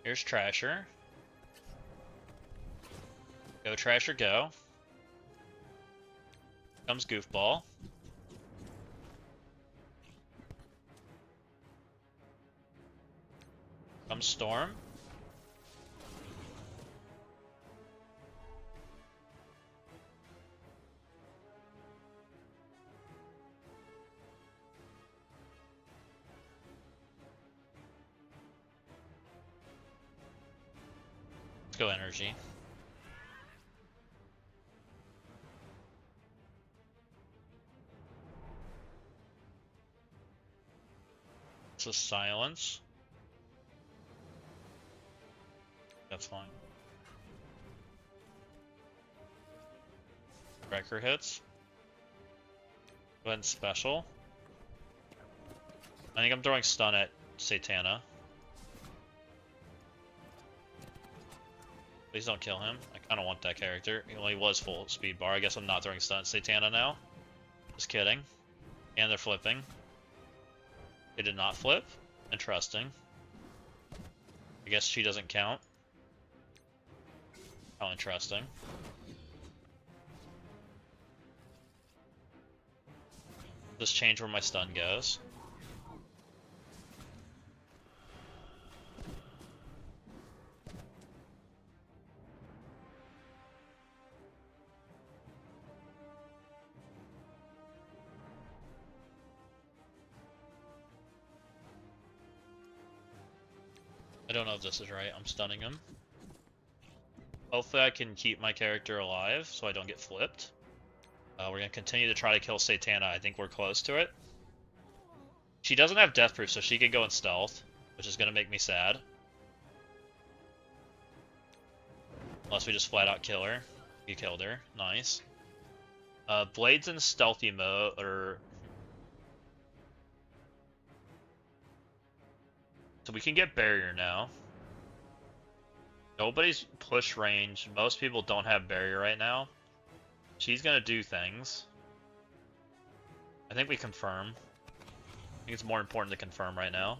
Speaker 1: Here's Trasher. Go Trasher, go. Comes Goofball. Comes Storm. Let's go energy. So silence. That's fine. Wrecker hits. Go ahead and special. I think I'm throwing stun at Satana. Please don't kill him. I kind of want that character. Well, he was full speed bar. I guess I'm not throwing stun Satana now. Just kidding. And they're flipping. They did not flip. Interesting. I guess she doesn't count. How interesting. Just change where my stun goes. I don't know if this is right. I'm stunning him. Hopefully I can keep my character alive so I don't get flipped. We're going to continue to try to kill Satana. I think we're close to it. She doesn't have death proof, so she can go in stealth, which is going to make me sad. Unless we just flat out kill her. You killed her. Nice. Blade's in stealthy mode, or... So we can get barrier now. Nobody's push range. Most people don't have barrier right now. She's gonna do things. I think we confirm. I think it's more important to confirm right now.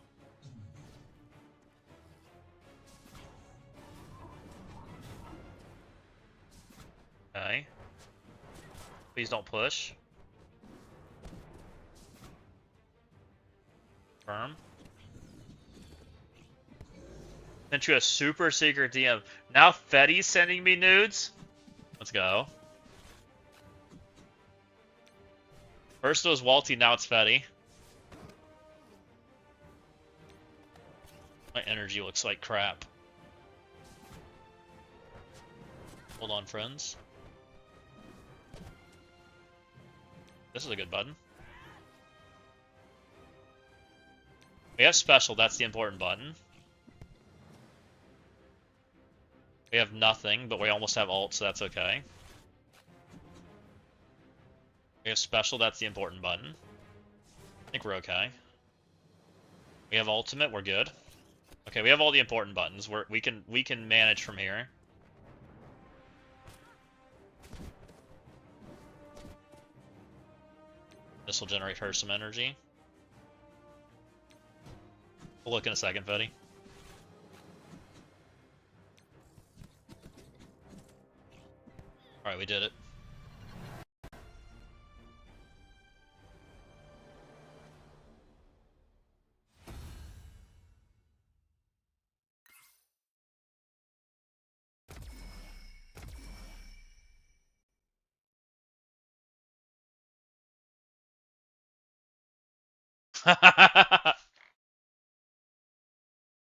Speaker 1: Okay. Please don't push. Confirm. Sent you a super secret DM. Now Fetty's sending me nudes? Let's go. First it was Walty, now it's Fetty. My energy looks like crap. Hold on, friends. This is a good button. We have special, that's the important button. We have nothing, but we almost have ult, so that's okay. We have special, that's the important button. I think we're okay. We have ultimate, we're good. Okay, we have all the important buttons. We can manage from here. This will generate her some energy. We'll look in a second, Fetty. Alright, we did it.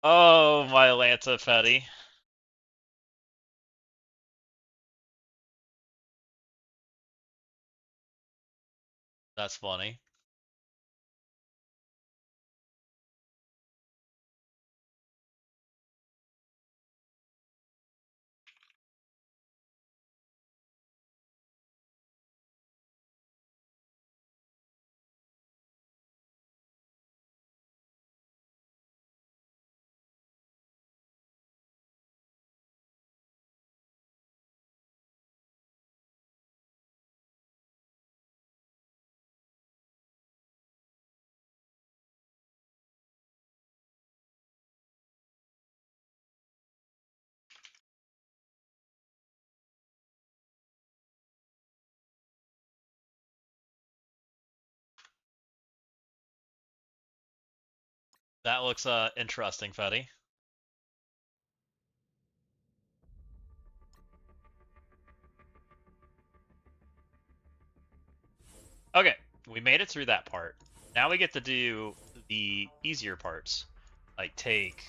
Speaker 1: Oh, my Lanta Fetty. That's funny. That looks interesting, Fetty. Okay, we made it through that part. Now we get to do the easier parts, like take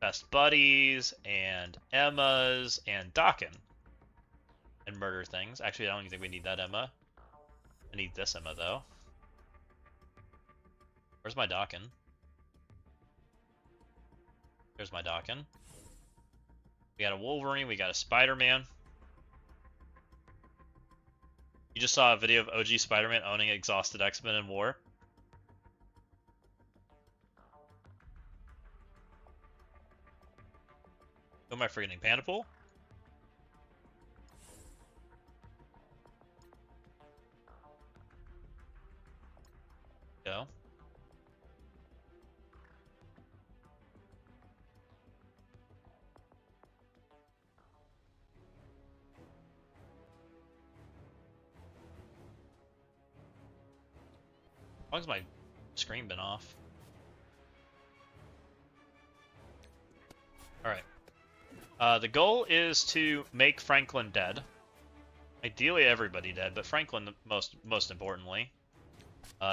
Speaker 1: best buddies and Emmas and Dakin and murder things. Actually, I don't even think we need that Emma. I need this Emma though. Where's my Dakin? There's my Dakin. We got a Wolverine, we got a Spider-Man. You just saw a video of OG Spider-Man owning exhausted X-Men in war. Who am I forgetting? Pandapool? long as my screen been off? Alright. The goal is to make Franklin dead. Ideally everybody dead, but Franklin most importantly.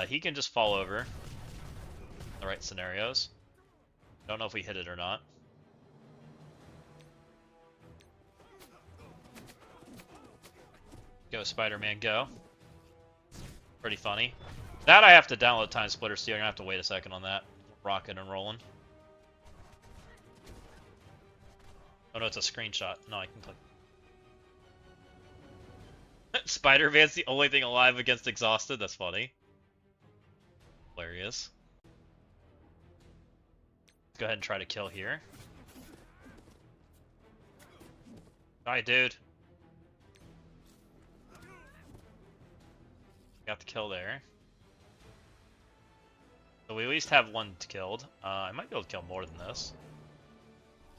Speaker 1: He can just fall over in the right scenarios. Don't know if we hit it or not. Go Spider-Man, go. Pretty funny. That I have to download Time Splitter Steel. I'm gonna have to wait a second on that. Rocking and rolling. Oh no, it's a screenshot. No, I can click. Spider-Man's the only thing alive against Exhausted? That's funny. Hilarious. Let's go ahead and try to kill here. Die, dude. Got the kill there. So we at least have one killed. I might be able to kill more than this.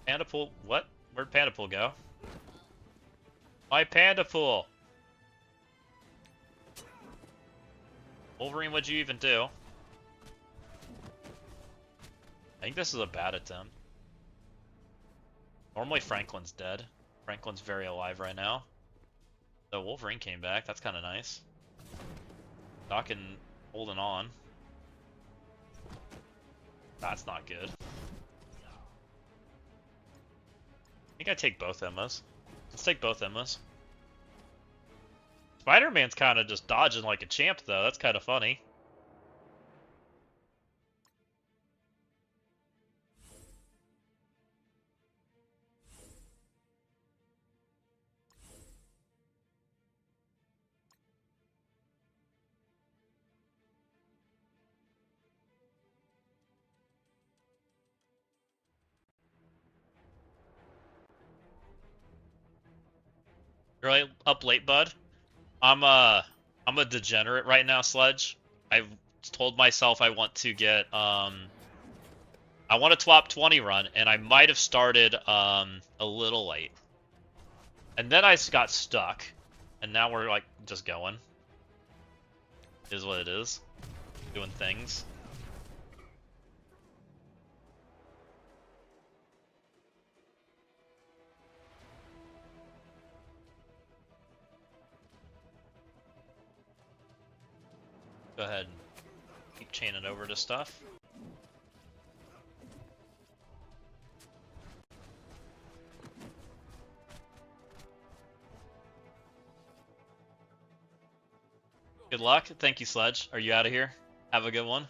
Speaker 1: Pandapool, what? Where'd Pandapool go? My Pandapool! Wolverine, what'd you even do? I think this is a bad attempt. Normally Franklin's dead. Franklin's very alive right now. So Wolverine came back, that's kind of nice. Doc and holding on. That's not good. I think I take both Emmas. Let's take both Emmas. Spider-Man's kind of just dodging like a champ, though. That's kind of funny. You're right, up late, bud. I'm a degenerate right now, Sledge. I've told myself I want to get I want a TWAP 20 run, and I might have started a little late. And then I got stuck, and now we're like just going. Is what it is. Doing things. Go ahead and keep chaining over to stuff. Good luck. Thank you, Sledge. Are you out of here? Have a good one.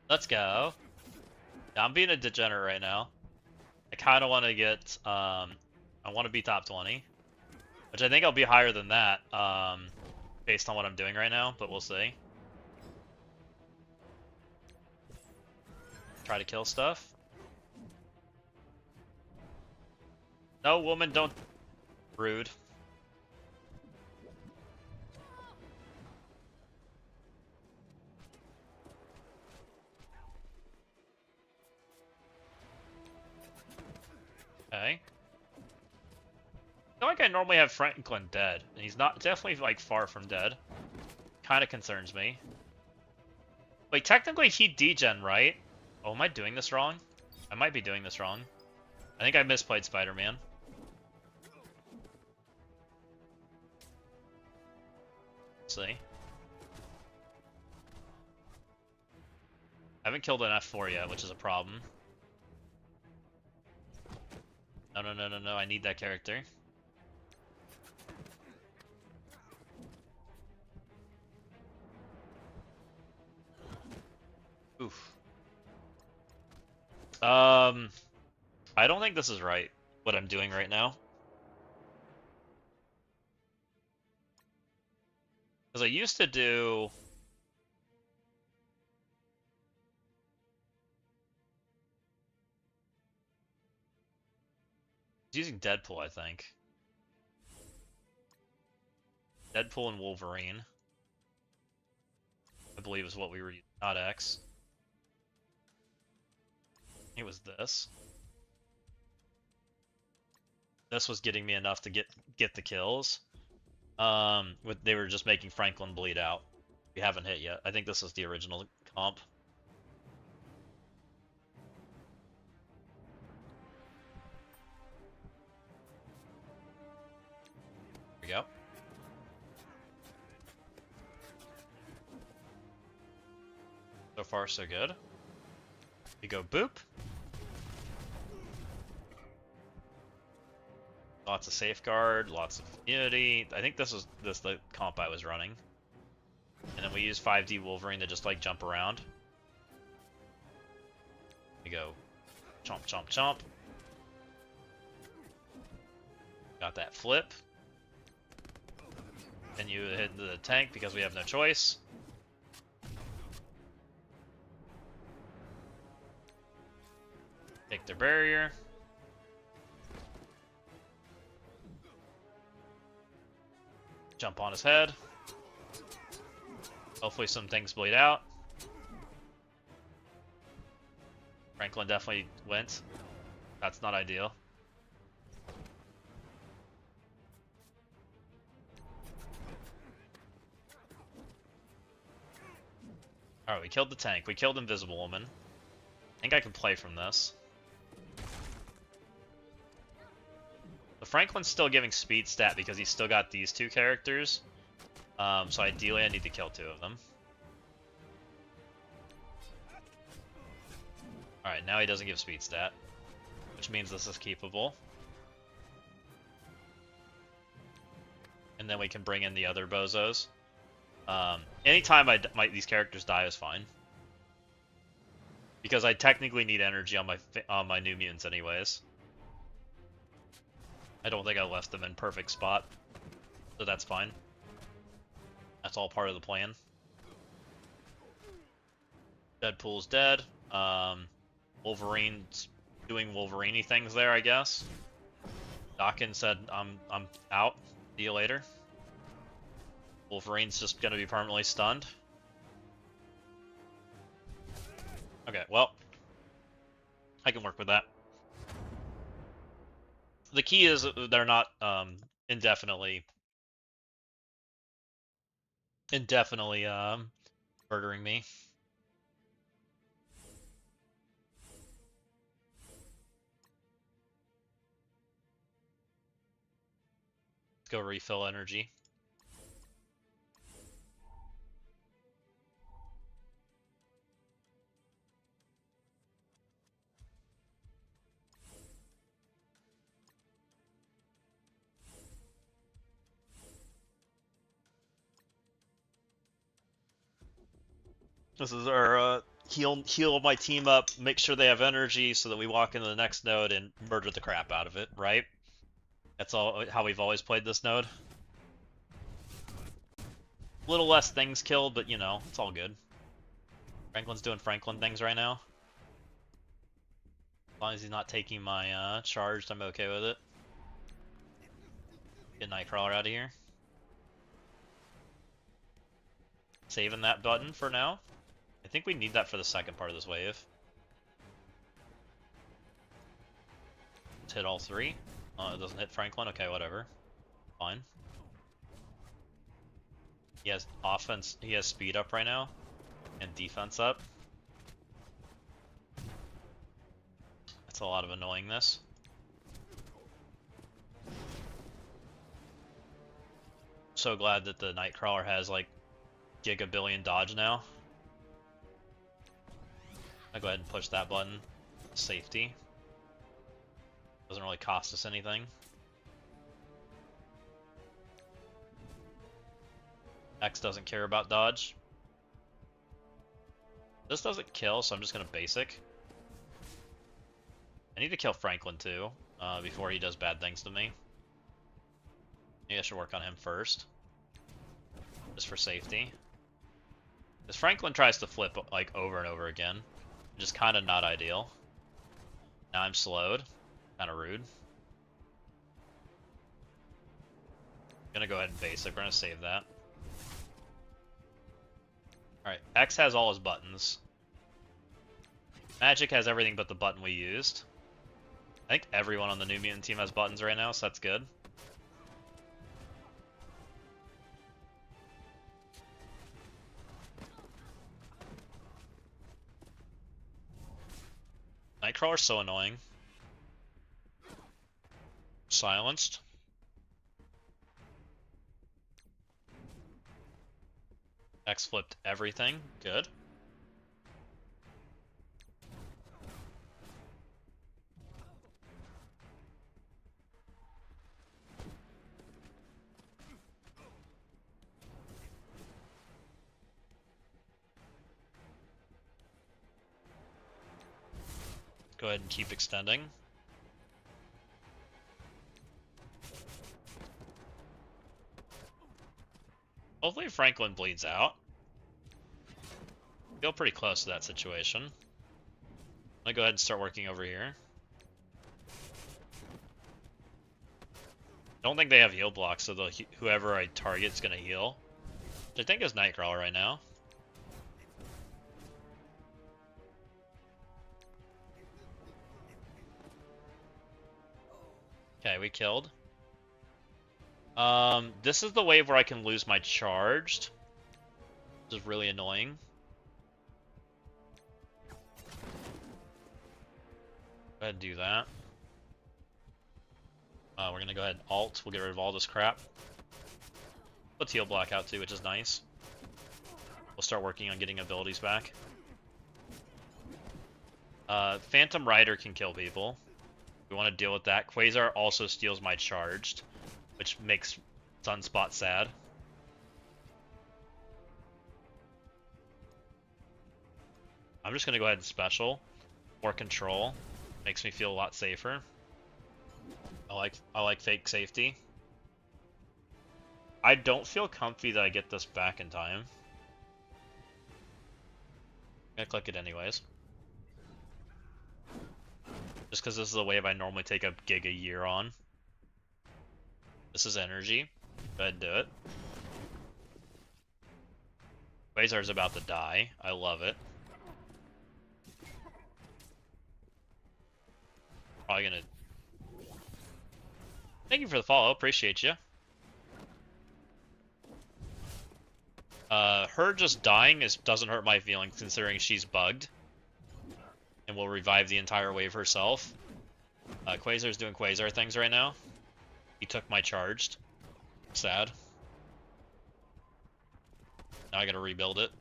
Speaker 1: Let's go. Yeah, I'm being a degenerate right now. I kind of want to get, I want to be top 20. Which I think I'll be higher than that, based on what I'm doing right now, but we'll see. Try to kill stuff. No, woman, don't... Rude. Okay. I feel like I normally have Franklin dead, and he's not definitely like far from dead. Kind of concerns me. Wait, technically he degen, right? Oh, am I doing this wrong? I might be doing this wrong. I think I misplayed Spider-Man. Let's see. I haven't killed an F4 yet, which is a problem. No, no, no, no, no, I need that character. Oof. I don't think this is right, what I'm doing right now. Because I used to do... I was using Deadpool, I think. Deadpool and Wolverine, I believe is what we were using, not X. It was this. This was getting me enough to get the kills. They were just making Franklin bleed out. We haven't hit yet. I think this is the original comp. There we go. So far, so good. We go boop. Lots of safeguard, lots of immunity. I think this is the comp I was running. And then we use 5D Wolverine to just like jump around. We go chomp, chomp, chomp. Got that flip. Then you hit the tank because we have no choice. Take their barrier. Jump on his head. Hopefully some things bleed out. Franklin definitely went. That's not ideal. Alright, we killed the tank. We killed Invisible Woman. I think I can play from this. The Franklin's still giving speed stat because he's still got these two characters. So ideally I need to kill two of them. Alright, now he doesn't give speed stat, which means this is keepable. And then we can bring in the other bozos. Anytime these characters die is fine. Because I technically need energy on my New Mutants anyways. I don't think I left them in perfect spot, so that's fine. That's all part of the plan. Deadpool's dead. Wolverine's doing Wolverine-y things there, I guess. Dawkins said, I'm out. See you later. Wolverine's just gonna be permanently stunned. Okay, well, I can work with that. The key is they're not indefinitely murdering me. Let's go refill energy. This is our heal my team up, make sure they have energy so that we walk into the next node and murder the crap out of it, right? That's all how we've always played this node. A little less things killed, but you know, it's all good. Franklin's doing Franklin things right now. As long as he's not taking my charged, I'm okay with it. Get Nightcrawler out of here. Saving that button for now. I think we need that for the second part of this wave. Let's hit all three. It doesn't hit Franklin. Okay, whatever. Fine. He has offense. He has speed up right now, and defense up. That's a lot of annoyingness. So glad that the Nightcrawler has like gigabillion dodge now. I'll go ahead and push that button. Safety. Doesn't really cost us anything. X doesn't care about dodge. This doesn't kill, so I'm just gonna basic. I need to kill Franklin too, before he does bad things to me. Maybe I should work on him first. Just for safety. Because Franklin tries to flip like over and over again. Which is kind of not ideal. Now I'm slowed. Kind of rude. Gonna go ahead and basic. We're gonna save that. Alright, X has all his buttons. Magic has everything but the button we used. I think everyone on the New Mutant team has buttons right now, so that's good. Nightcrawler's so annoying. Silenced. X flipped everything. Good. Go ahead and keep extending. Hopefully Franklin bleeds out. Feel pretty close to that situation. I'm gonna go ahead and start working over here. I don't think they have heal blocks, so whoever I target is gonna heal. Which I think is Nightcrawler right now. Okay, we killed. This is the wave where I can lose my charged, which is really annoying. Go ahead and do that. We're gonna go ahead and alt. We'll get rid of all this crap. Let's heal block out too, which is nice. We'll start working on getting abilities back. Phantom Rider can kill people. We want to deal with that. Quasar also steals my charged, which makes Sunspot sad. I'm just gonna go ahead and special. More control. Makes me feel a lot safer. I like fake safety. I don't feel comfy that I get this back in time. I'm gonna click it anyways. Just because this is a wave I normally take a gig a year on. This is energy. Go ahead and do it. Quasar's about to die. I love it. Probably gonna... Thank you for the follow. Appreciate you. Her just dying doesn't hurt my feelings considering she's bugged. And will revive the entire wave herself. Quasar's doing Quasar things right now. He took my charged. Sad. Now I gotta rebuild it.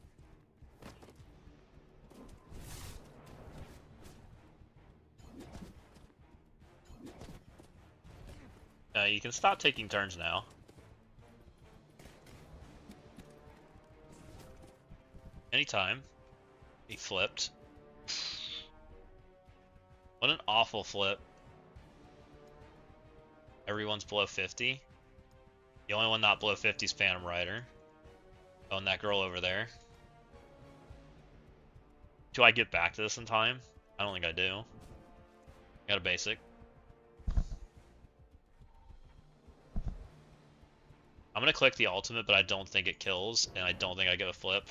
Speaker 1: You can stop taking turns now. Anytime. He flipped. What an awful flip. Everyone's below 50. The only one not below 50 is Phantom Rider. Oh, and that girl over there. Do I get back to this in time? I don't think I do. Got a basic. I'm gonna click the ultimate, but I don't think it kills, and I don't think I get a flip.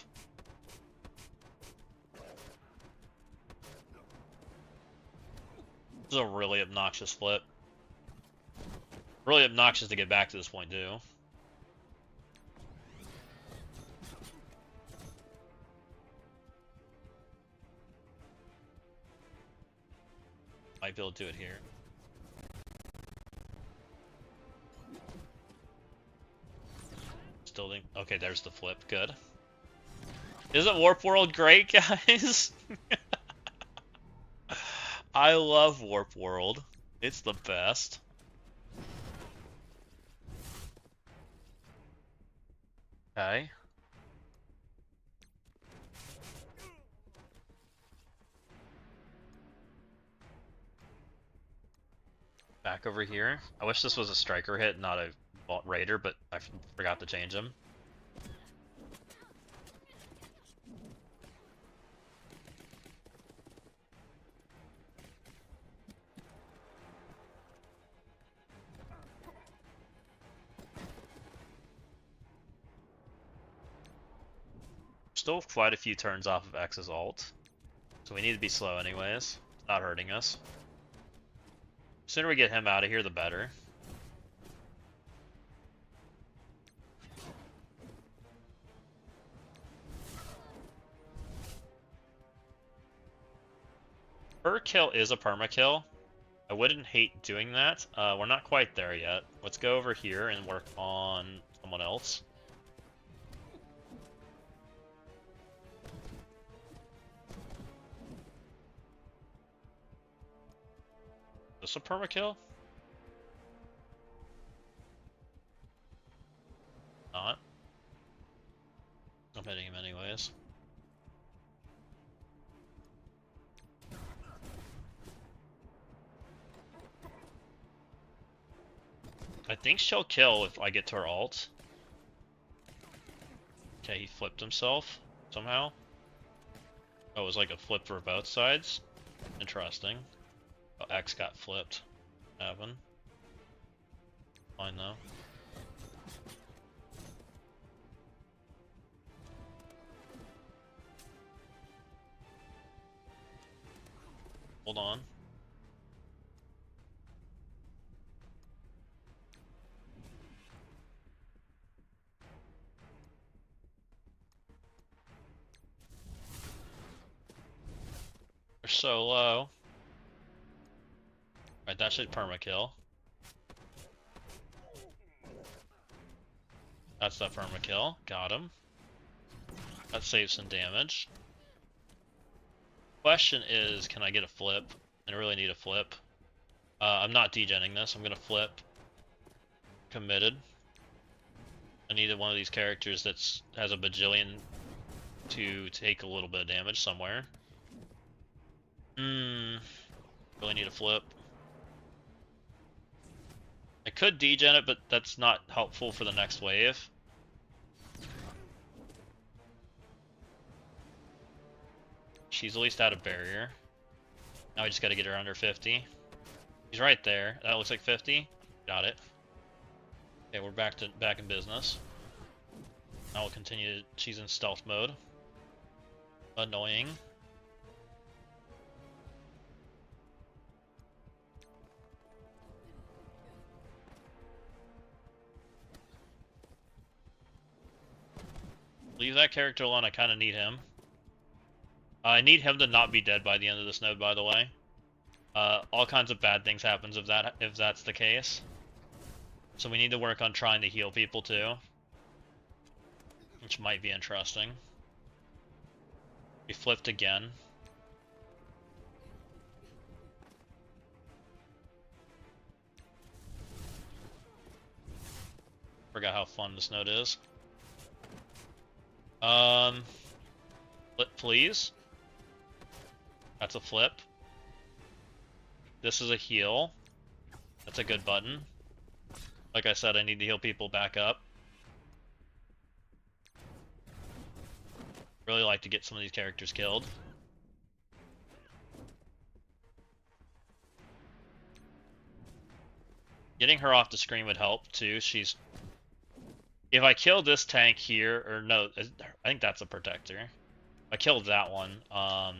Speaker 1: This is a really obnoxious flip. Really obnoxious to get back to this point, too. Might be able to do it here. Still doing... Okay, there's the flip. Good. Isn't Warp World great, guys? I love Warp World. It's the best. Okay. Back over here. I wish this was a striker hit, not a raider, but I forgot to change him. Still quite a few turns off of X's ult, so we need to be slow anyways. It's not hurting us. The sooner we get him out of here, the better. her kill is a perma kill. I wouldn't hate doing that. We're not quite there yet. Let's go over here and work on someone else. Is this a perma kill? Not. I'm hitting him anyways. I think she'll kill if I get to her ult. Okay, he flipped himself somehow. Oh, it was like a flip for both sides. Interesting. Oh, X got flipped. Happen. Fine though. Hold on. They're so low. Alright, that should perma kill. That's that perma kill. Got him. That saves some damage. Question is, can I get a flip? I really need a flip. I'm not degenning this. I'm gonna flip. Committed. I needed one of these characters that has a bajillion to take a little bit of damage somewhere. Really need a flip. I could degen it, but that's not helpful for the next wave. She's at least out of barrier. Now we just gotta get her under 50. He's right there. That looks like 50. Got it. Okay, we're back in business. Now we'll continue. She's in stealth mode. Annoying. Leave that character alone. I kind of need him. I need him to not be dead by the end of this node, by the way. All kinds of bad things happens if that's the case. So we need to work on trying to heal people too, which might be interesting. We flipped again. Forgot how fun this node is. Flip, please. That's a flip. This is a heal. That's a good button. Like I said, I need to heal people back up. Really like to get some of these characters killed. Getting her off the screen would help too. If I kill this tank here, or no, I think that's a protector. If I killed that one,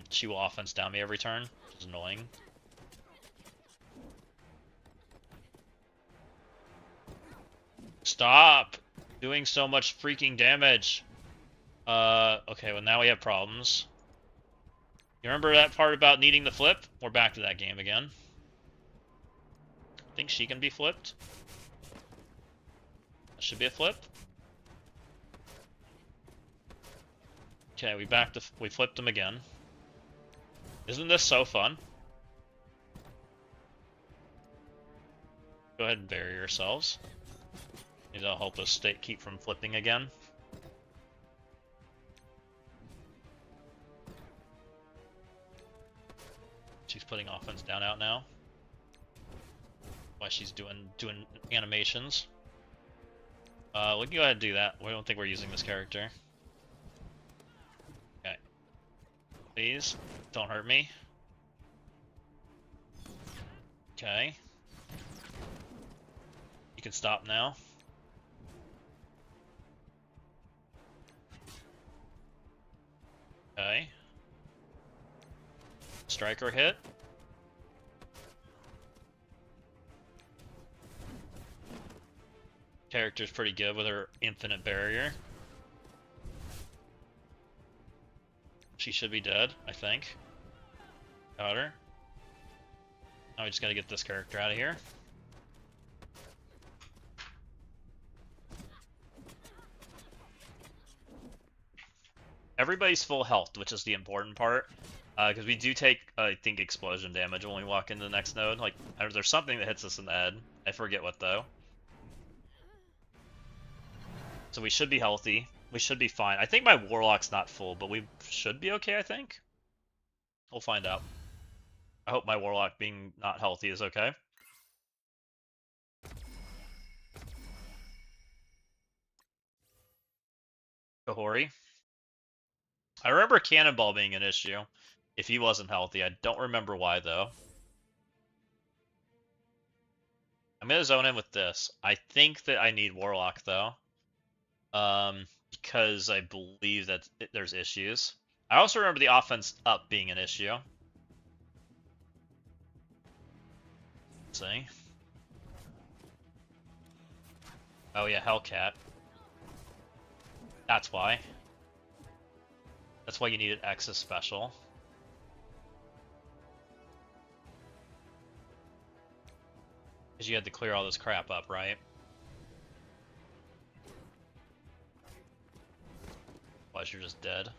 Speaker 1: she will offense down me every turn, which is annoying. Stop doing so much freaking damage. Okay, well now we have problems. You remember that part about needing the flip? We're back to that game again. I think she can be flipped. That should be a flip. Okay, we flipped him again. Isn't this so fun? Go ahead and bury yourselves. It'll help us keep from flipping again. She's putting offense down out now. While she's doing animations. We can go ahead and do that. We don't think we're using this character. Okay. Please, don't hurt me. Okay. You can stop now. Okay. Striker hit. Character's pretty good with her infinite barrier. She should be dead, I think. Got her. Now we just gotta get this character out of here. Everybody's full health, which is the important part. Because we do take, I think, explosion damage when we walk into the next node. Like, there's something that hits us in the head. I forget what, though. So we should be healthy. We should be fine. I think my Warlock's not full, but we should be okay, I think. We'll find out. I hope my Warlock being not healthy is okay. Kahori. I remember Cannonball being an issue if he wasn't healthy. I don't remember why, though. I'm going to zone in with this. I think that I need Warlock, though. Because I believe that there's issues. I also remember the offense up being an issue. Let's see. Oh yeah, Hellcat. That's why. That's why you needed X's special. Because you had to clear all this crap up, right? Otherwise you're just dead.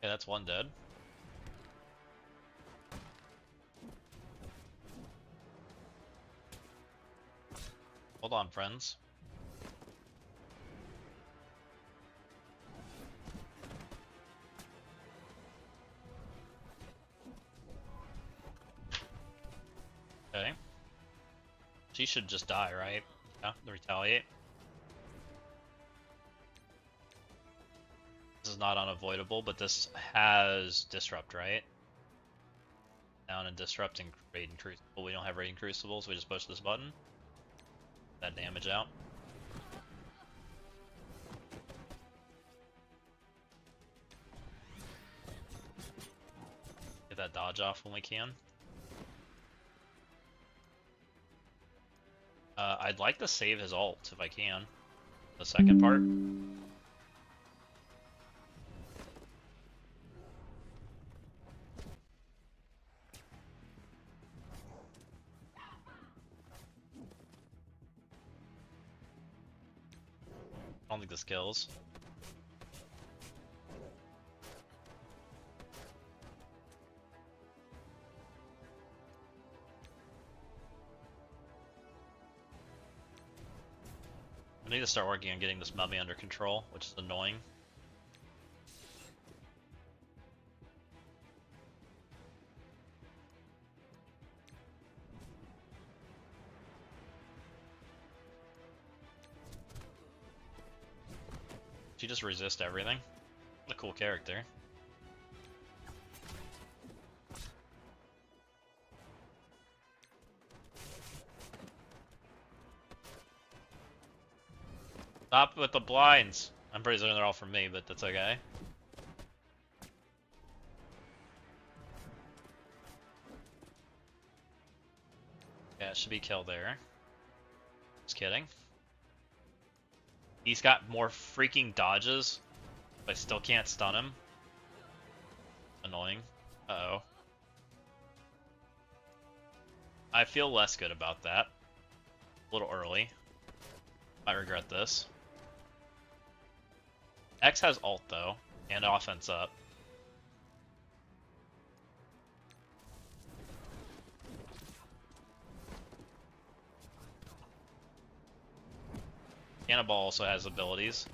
Speaker 1: Okay, that's one dead. Hold on, friends. Okay. She should just die, right? Yeah, retaliate. This is not unavoidable, but this has disrupt, right? Down and disrupt and Raiden Crucible. We don't have Raiden Crucibles, we just push this button. That damage out. Get that dodge off when we can. I'd like to save his ult if I can. The second part. I don't think this kills. I need to start working on getting this mummy under control, which is annoying. She just resists everything. What a cool character. Stop with the blinds. I'm pretty certain they're all from me, but that's okay. Yeah, it should be killed there. Just kidding. He's got more freaking dodges, but I still can't stun him. Annoying. Uh-oh. I feel less good about that. A little early. Might regret this. X has ult though, and offense up. Cannonball also has abilities.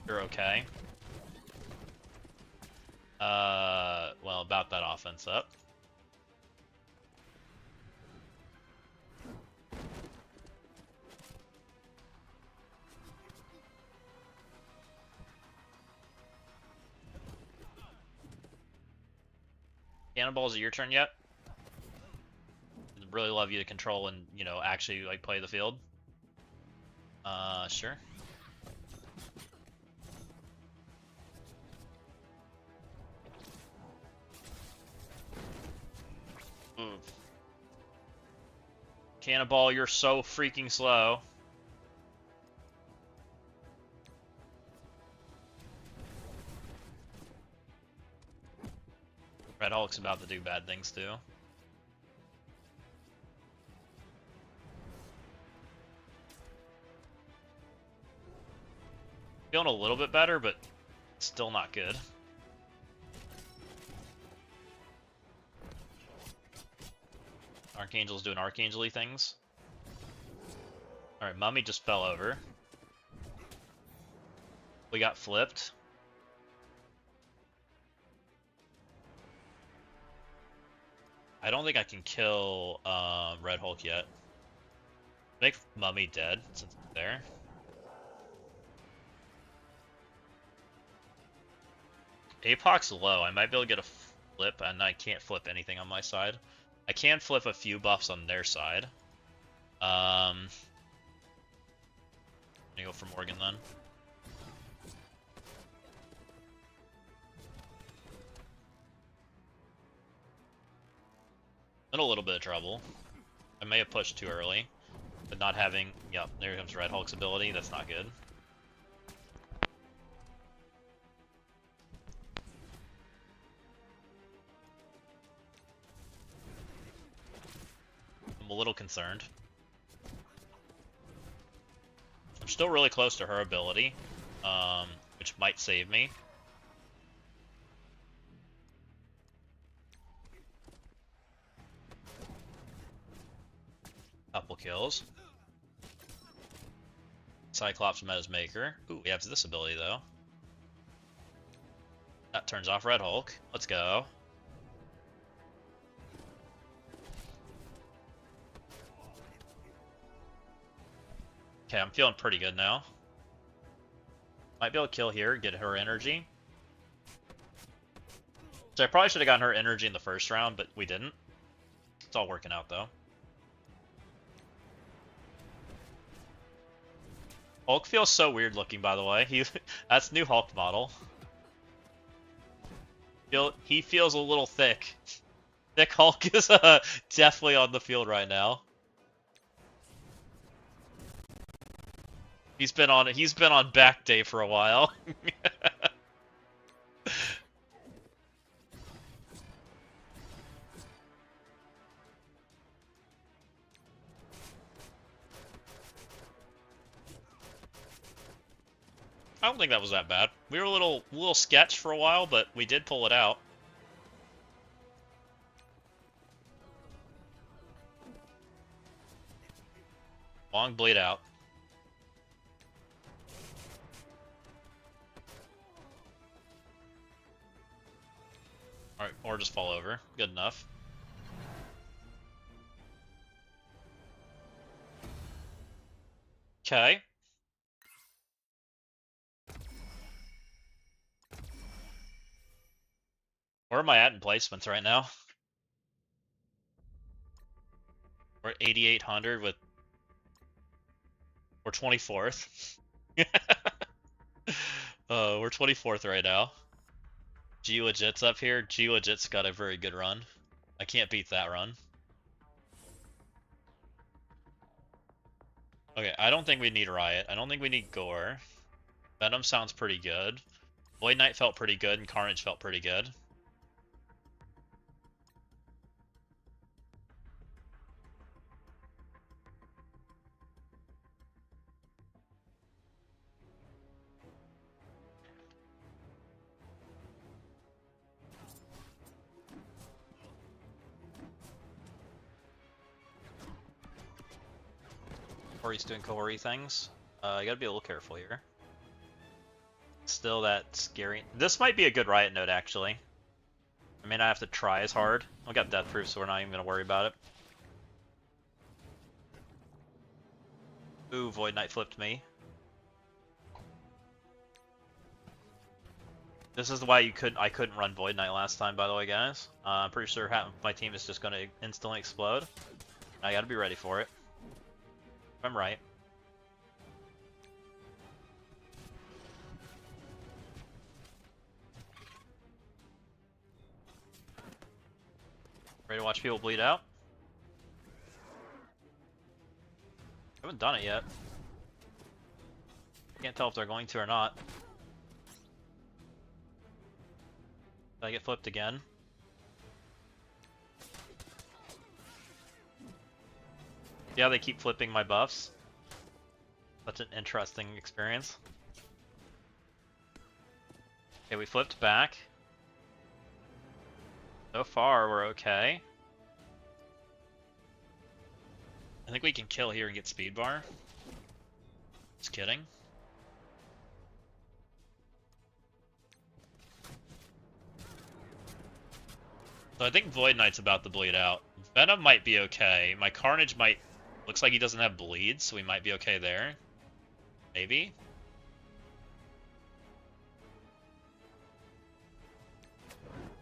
Speaker 1: You're okay. Well, about that offense up. Cannonball, is it your turn yet? I'd really love you to control and, you know, actually like play the field. Sure. Oof. Cannonball, you're so freaking slow. Red Hulk's about to do bad things too. Feeling a little bit better, but still not good. Archangel's doing Archangel-y things. Alright, Mummy just fell over. We got flipped. I don't think I can kill Red Hulk yet. Make Mummy dead since it's there. Apoc's low. I might be able to get a flip, and I can't flip anything on my side. I can flip a few buffs on their side. I'm gonna go for Morgan then. In a little bit of trouble. I may have pushed too early, but not having... Yep, there comes Red Hulk's ability. That's not good. I'm a little concerned. I'm still really close to her ability, which might save me. Couple kills. Cyclops met his maker. Ooh, we have this ability though. That turns off Red Hulk. Let's go. Okay, I'm feeling pretty good now. Might be able to kill here, get her energy. So I probably should have gotten her energy in the first round, but we didn't. It's all working out though. Hulk feels so weird looking, by the way. That's new Hulk model. He feels a little thick. Thick Hulk is definitely on the field right now. He's been on back day for a while. I don't think that was that bad. We were a little sketch for a while, but we did pull it out. Long bleed out. Alright, or just fall over. Good enough. Okay. Where am I at in placements right now? We're at 8,800 with... We're 24th. We're 24th right now. G Legit's up here. G Legit's got a very good run. I can't beat that run. Okay, I don't think we need Riot. I don't think we need Gore. Venom sounds pretty good. Void Knight felt pretty good, and Carnage felt pretty good. Corey's doing Corey things. I gotta be a little careful here. Still that scary. This might be a good Riot node, actually. I may not have to try as hard. I got death proof, so we're not even gonna worry about it. Ooh, Void Knight flipped me. This is why I couldn't run Void Knight last time, by the way, guys. I'm pretty sure my team is just gonna instantly explode. I gotta be ready for it. I'm right. Ready to watch people bleed out? Haven't done it yet. Can't tell if they're going to or not. Did I get flipped again? Yeah, they keep flipping my buffs. Such an interesting experience. Okay, we flipped back. So far, we're okay. I think we can kill here and get speed bar. Just kidding. So I think Void Knight's about to bleed out. Venom might be okay. My Carnage might... Looks like he doesn't have bleed, so we might be okay there. Maybe?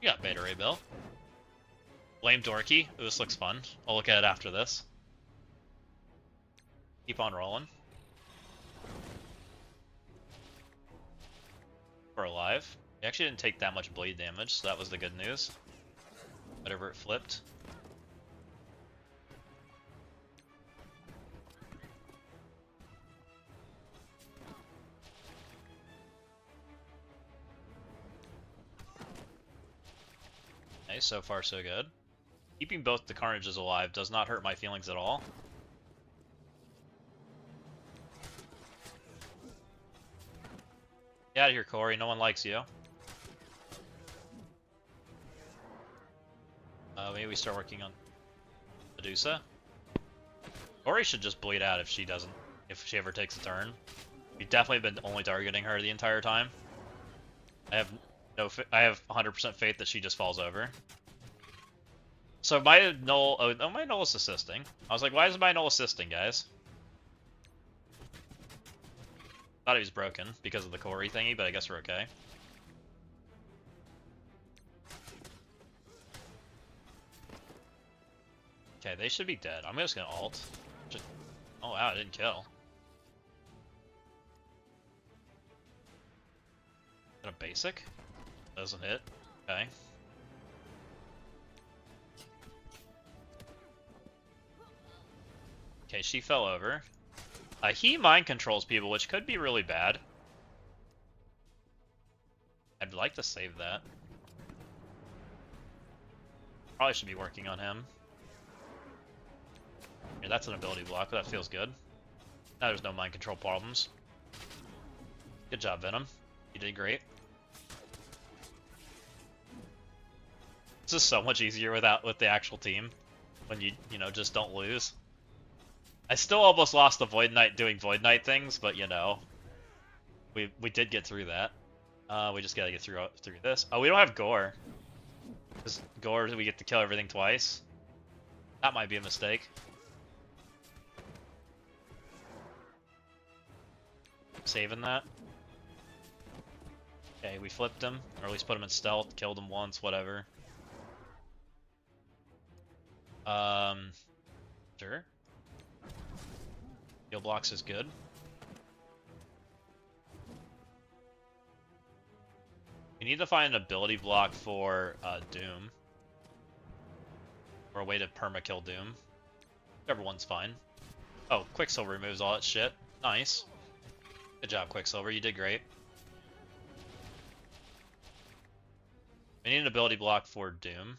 Speaker 1: You got Beta Ray Bill. Blame Dorky. Ooh, this looks fun. I'll look at it after this. Keep on rolling. We're alive. We actually didn't take that much bleed damage, so that was the good news. Whatever it flipped. Okay, so far so good. Keeping both the Carnages alive does not hurt my feelings at all. Get out of here, Corey. No one likes you. Maybe we start working on Medusa. Corey should just bleed out if she doesn't, if she ever takes a turn. We've definitely been only targeting her the entire time. I have 100% faith that she just falls over. So my null, oh, my null is assisting. I was like, why is my null assisting, guys? Thought he was broken because of the Corey thingy, but I guess we're okay. Okay, they should be dead. I'm just gonna ult. Oh wow, it didn't kill. Is that a basic? Doesn't hit. Okay. Okay, she fell over. He mind controls people, which could be really bad. I'd like to save that. Probably should be working on him. Yeah, that's an ability block, that feels good. Now there's no mind control problems. Good job, Venom. You did great. This is so much easier with the actual team when you know just don't lose. I still almost lost the Void Knight doing Void Knight things, but you know, we did get through that. We just gotta get through this. Oh, we don't have Gore. Because Gore, we get to kill everything twice. That might be a mistake. Saving that. Okay, we flipped him, or at least put him in stealth, killed him once, whatever. Sure. Heal blocks is good. We need to find an ability block for Doom. Or a way to perma-kill Doom. Whichever one's fine. Oh, Quicksilver removes all that shit. Nice. Good job, Quicksilver. You did great. We need an ability block for Doom.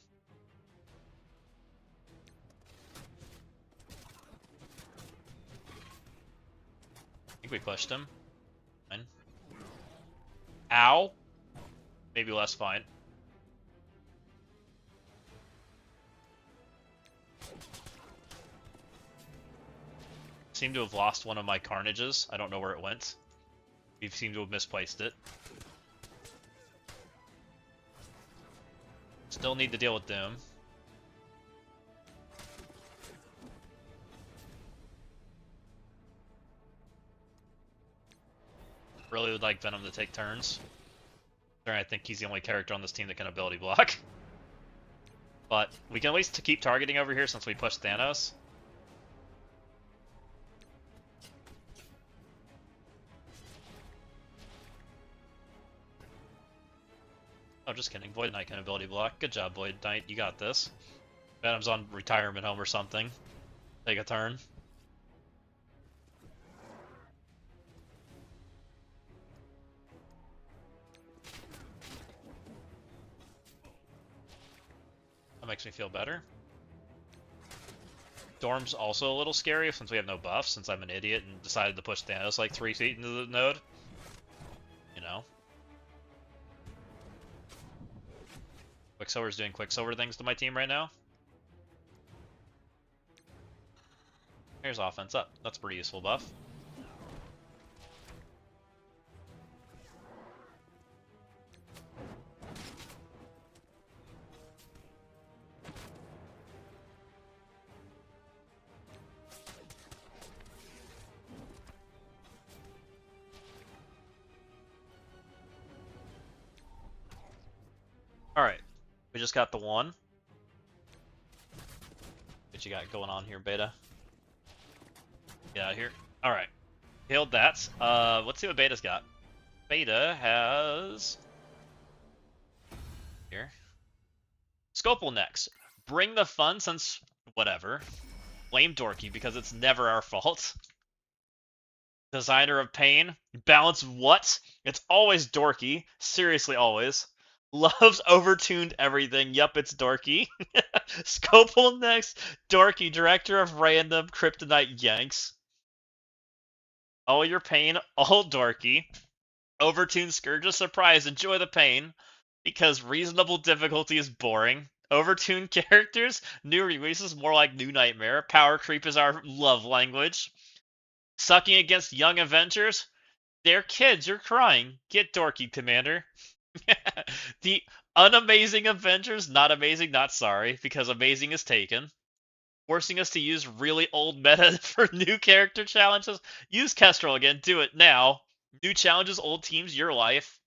Speaker 1: I think we pushed him. Fine. Ow! Maybe less fine. Seem to have lost one of my Carnages. I don't know where it went. We seem to have misplaced it. Still need to deal with Doom. Really would like Venom to take turns. I think he's the only character on this team that can ability block. But we can at least keep targeting over here since we pushed Thanos. Oh, just kidding. Void Knight can ability block. Good job, Void Knight. You got this. Venom's on retirement home or something. Take a turn. That makes me feel better. Storm's also a little scary since we have no buffs, since I'm an idiot and decided to push Thanos like 3 feet into the node. You know? Quicksilver's doing Quicksilver things to my team right now. Here's offense up. That's a pretty useful buff. Alright. We just got the one. What you got going on here, Beta? Get out of here. Alright. Killed that. Let's see what Beta's got. Beta has... Here. Scopal next. Bring the fun since... whatever. Blame Dorky because it's never our fault. Designer of pain. Balance what? It's always Dorky. Seriously, always. Loves overtuned everything. Yup, it's Dorky. Scopal next. Dorky, director of random kryptonite yanks. All your pain, all Dorky. Overtuned Scourge of Surprise. Enjoy the pain. Because reasonable difficulty is boring. Overtuned characters. New releases more like New Nightmare. Power creep is our love language. Sucking against young Avengers. They're kids. You're crying. Get Dorky, Commander. The unamazing Avengers, not amazing, not sorry, because amazing is taken. Forcing us to use really old meta for new character challenges. Use Kestrel again, do it now. New challenges, old teams, your life.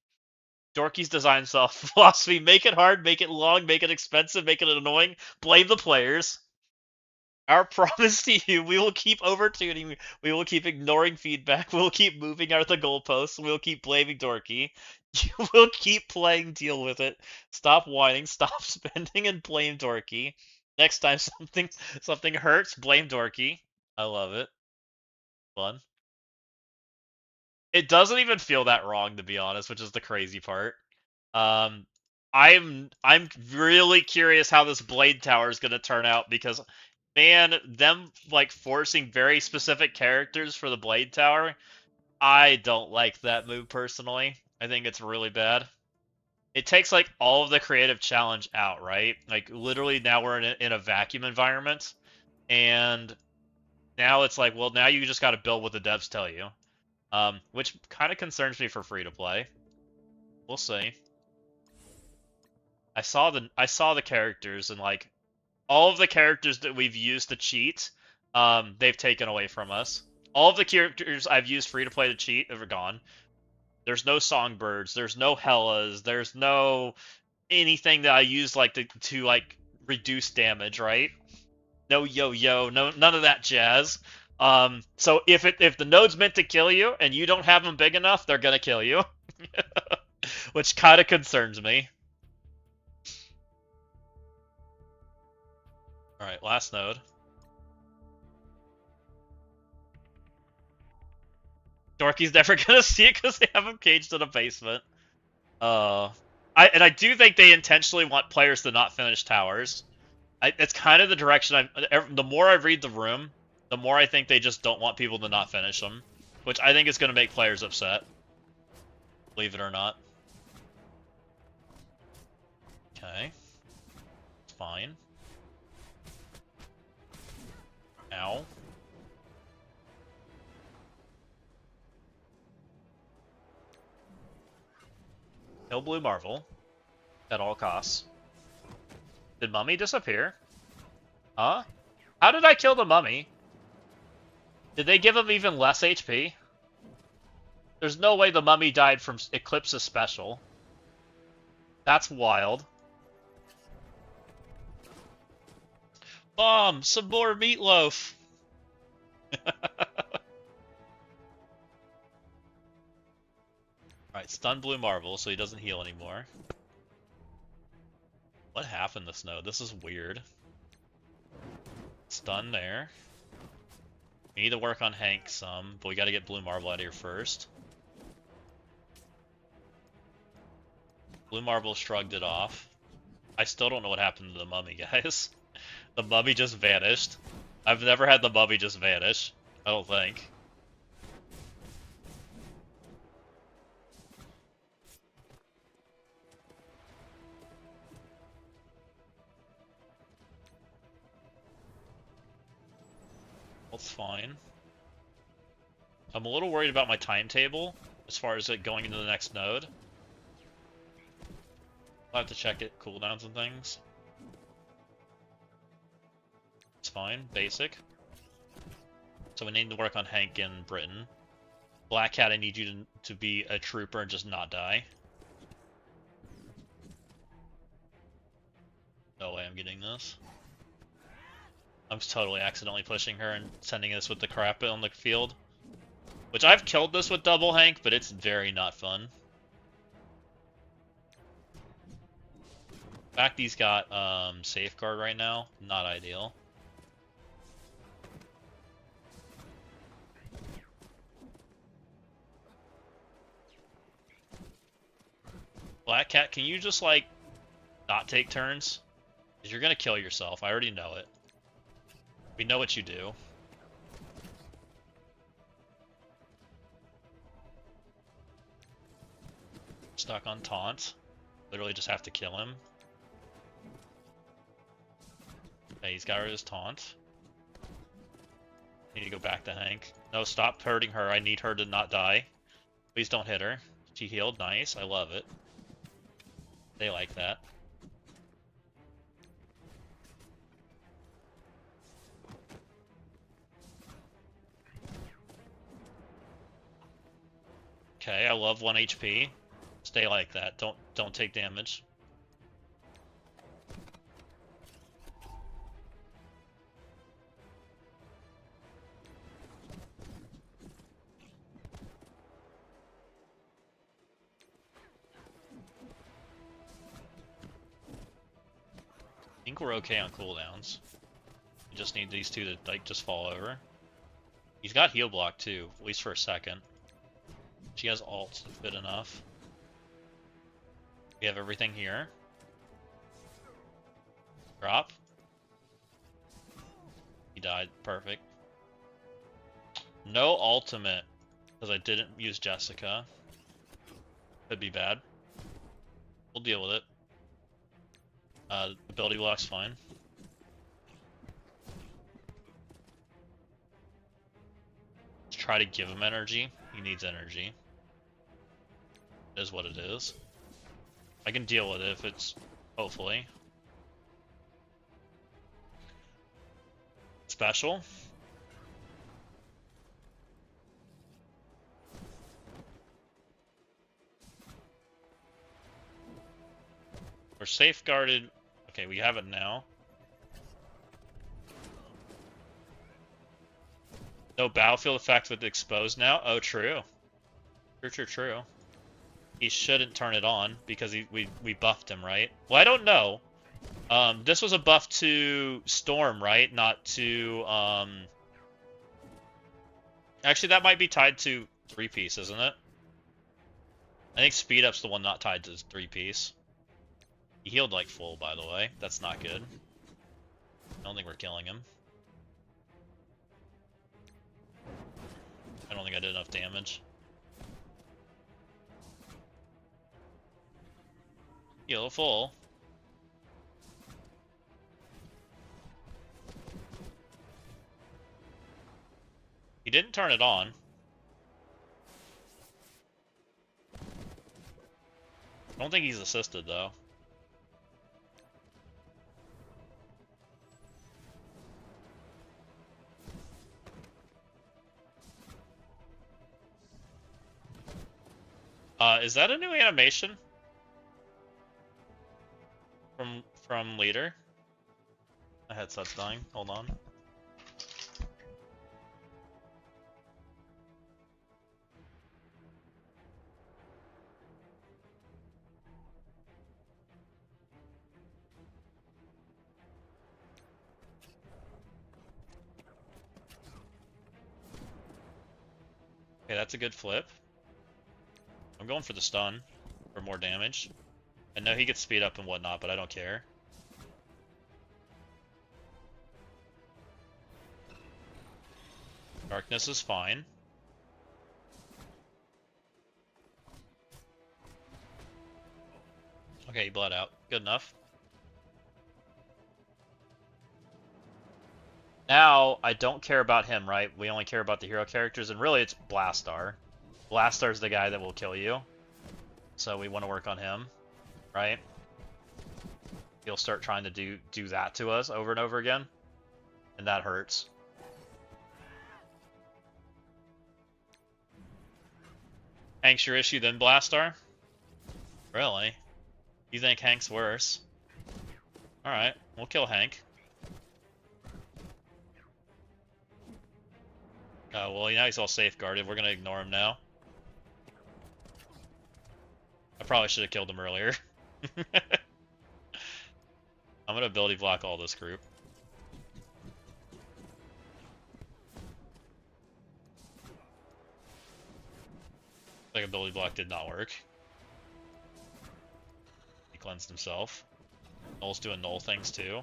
Speaker 1: Dorky's design philosophy, make it hard, make it long, make it expensive, make it annoying, blame the players. Our promise to you, we will keep overtuning, we will keep ignoring feedback, we will keep moving out the goalposts, we will keep blaming Dorky. You will keep playing, deal with it. Stop whining, stop spending, and blame Dorky. Next time something hurts, blame Dorky. I love it. Fun. It doesn't even feel that wrong, to be honest, which is the crazy part. I'm really curious how this Blade Tower is gonna turn out because, man, them like forcing very specific characters for the Blade Tower, I don't like that move personally. I think it's really bad. It takes like all of the creative challenge out, right? Like literally now we're in a vacuum environment, and now it's like, well, now you just got to build what the devs tell you, which kind of concerns me for free to play. We'll see. I saw the characters, and like all of the characters that we've used to cheat, they've taken away from us. All of the characters I've used free to play to cheat are gone. There's no Songbirds, there's no Hellas, there's no anything that I use like to like reduce damage, right? No yo-yo, none of that jazz. So if the node's meant to kill you and you don't have them big enough, they're gonna kill you. Which kind of concerns me. Alright, last node. Dorky's never gonna see it because they have him caged in a basement. I do think they intentionally want players to not finish towers. It's kind of the direction the more I read the room, the more I think they just don't want people to not finish them, which I think is going to make players upset. Believe it or not. Okay. It's fine. Ow. Kill Blue Marvel. At all costs. Did Mummy disappear? Huh? How did I kill the Mummy? Did they give him even less HP? There's no way the Mummy died from Eclipse's special. That's wild. Bomb! Some more meatloaf! Alright, stun Blue Marvel so he doesn't heal anymore. What happened this node? This is weird. It's done there. We need to work on Hank some, but we gotta get Blue Marble out of here first. Blue Marble shrugged it off. I still don't know what happened to the mummy, guys. The mummy just vanished. I've never had the mummy just vanish. I don't think. That's fine. I'm a little worried about my timetable as far as it going into the next node. I'll have to check it, cooldowns and things. It's fine, basic. So we need to work on Hank in Britain. Black Cat, I need you to be a trooper and just not die. No way I'm getting this. I'm totally accidentally pushing her and sending this with the crap on the field. Which I've killed this with double Hank, but it's very not fun. In fact, he's got safeguard right now. Not ideal. Black Cat, can you just like not take turns? Because you're gonna kill yourself. I already know it. We know what you do. Stuck on taunt. Literally just have to kill him. Okay, he's got rid of his taunt. Need to go back to Hank. No, stop hurting her. I need her to not die. Please don't hit her. She healed. Nice. I love it. They like that. Okay, I love 1 HP. Stay like that. Don't take damage. I think we're okay on cooldowns. We just need these two to like just fall over. He's got heal block too, at least for a second. She has ult good enough. We have everything here. Drop. He died. Perfect. No ultimate, because I didn't use Jessica. Could be bad. We'll deal with it. Ability block's fine. Let's try to give him energy. He needs energy. It is what it is. I can deal with it if it's, hopefully. Special. We're safeguarded. Okay, we have it now. No battlefield effect with exposed now? Oh, true. True. He shouldn't turn it on because we buffed him, right? Well, I don't know. This was a buff to Storm, right? Not to, Actually, that might be tied to 3-piece, isn't it? I think Speed Up's the one not tied to 3-piece. He healed like full, by the way. That's not good. I don't think we're killing him. I don't think I did enough damage. Heal full. He didn't turn it on. I don't think he's assisted, though. Is that a new animation? From Leader? My headset's dying. Hold on. Okay, that's a good flip. I'm going for the stun for more damage. I know he gets speed up and whatnot, but I don't care. Darkness is fine. Okay, he bled out. Good enough. Now, I don't care about him, right? We only care about the hero characters, and really it's Blastar. Blastar's the guy that will kill you. So we want to work on him, right? He'll start trying to do that to us over and over again. And that hurts. Hank's your issue then Blastar? Really? You think Hank's worse? Alright, we'll kill Hank. Oh, well, now he's all safeguarded. We're gonna ignore him now. I probably should have killed him earlier. I'm gonna ability block all this group. Like ability block did not work. He cleansed himself. Null's doing null things too.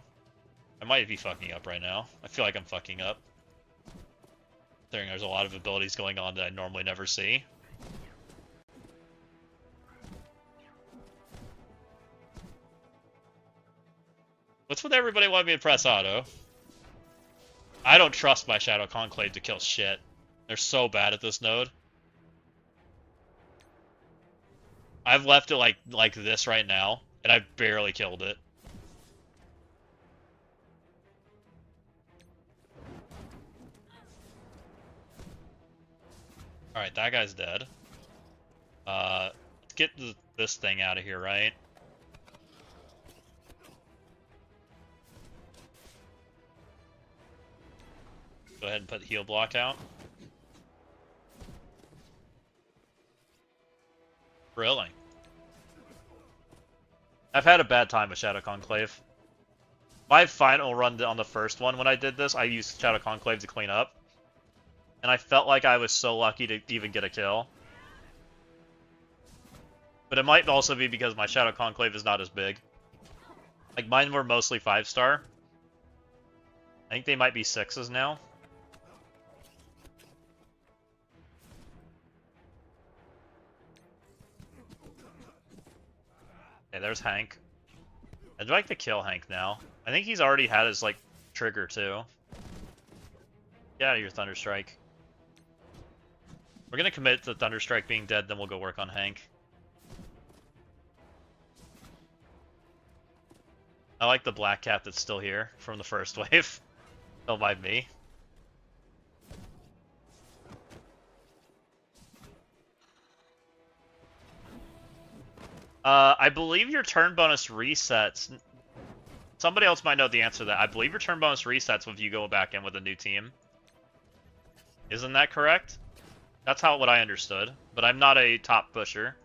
Speaker 1: I might be fucking up right now. I feel like I'm fucking up. There's a lot of abilities going on that I normally never see. What's with everybody wanting me to press auto? I don't trust my Shadow Conclave to kill shit. They're so bad at this node. I've left it like this right now, and I've barely killed it. Alright, that guy's dead. Let's get this thing out of here, right? Go ahead and put the heal block out. Really? I've had a bad time with Shadow Conclave. My final run on the first one when I did this, I used Shadow Conclave to clean up. And I felt like I was so lucky to even get a kill. But it might also be because my Shadow Conclave is not as big. Like, mine were mostly 5-star. I think they might be 6s now. Okay, there's Hank. I'd like to kill Hank now. I think he's already had his, like, trigger, too. Get out of your Thunderstrike. We're gonna commit to Thunderstrike being dead, then we'll go work on Hank. I like the black cat that's still here from the first wave. Don't mind me. I believe your turn bonus resets. Somebody else might know the answer to that. I believe your turn bonus resets if you go back in with a new team. Isn't that correct? That's what I understood. But I'm not a top pusher.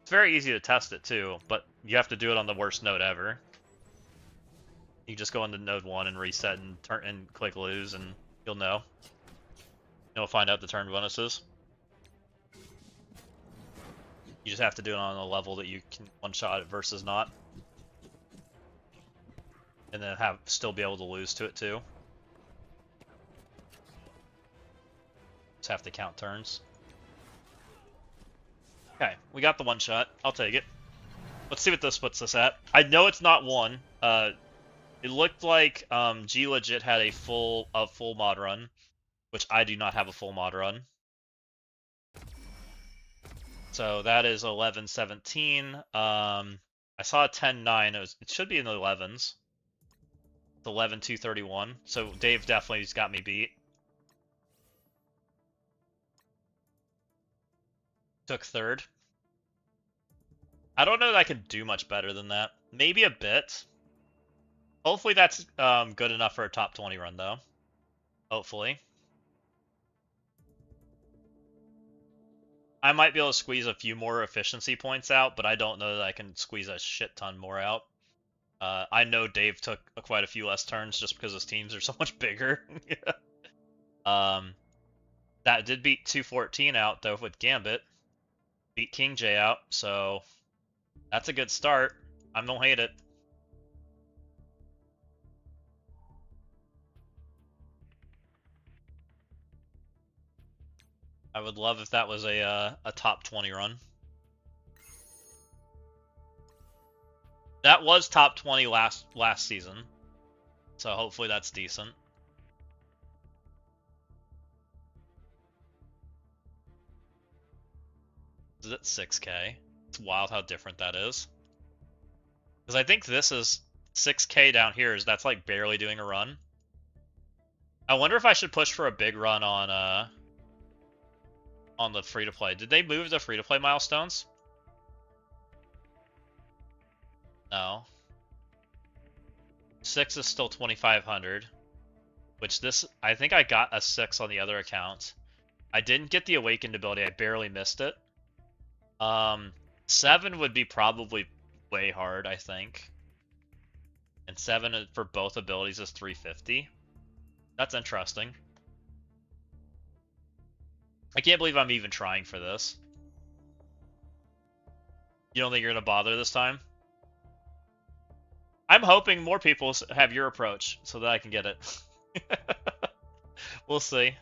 Speaker 1: It's very easy to test it too, but you have to do it on the worst node ever. You just go into node 1 and reset and turn and click lose, and you'll know. You'll find out the turn bonuses. You just have to do it on a level that you can one-shot it versus not. And then still be able to lose to it too. Just have to count turns. Okay, we got the one-shot. I'll take it. Let's see what this puts us at. I know it's not 1. It looked like G Legit had a full mod run, which I do not have a full mod run. So that is 11-17. I saw a 10-9. It should be in the 11s. It's 11-2-31. So Dave definitely has got me beat. Took third. I don't know that I can do much better than that. Maybe a bit. Hopefully that's good enough for a top 20 run, though. Hopefully. I might be able to squeeze a few more efficiency points out, but I don't know that I can squeeze a shit ton more out. I know Dave took quite a few less turns just because his teams are so much bigger. That did beat 214 out though with Gambit. Beat King J out, so that's a good start. I don't hate it. I would love if that was a top 20 run. That was top 20 last season, so hopefully that's decent. Is it 6K? It's wild how different that is. Because I think this is 6K down here. That's like barely doing a run. I wonder if I should push for a big run on the free-to-play. Did they move the free-to-play milestones? No. 6 is still 2,500. Which this, I think I got a 6 on the other account. I didn't get the Awakened ability. I barely missed it. 7 would be probably way hard, I think. And 7 for both abilities is 350. That's interesting. I can't believe I'm even trying for this. You don't think you're going to bother this time? I'm hoping more people have your approach so that I can get it. We'll see.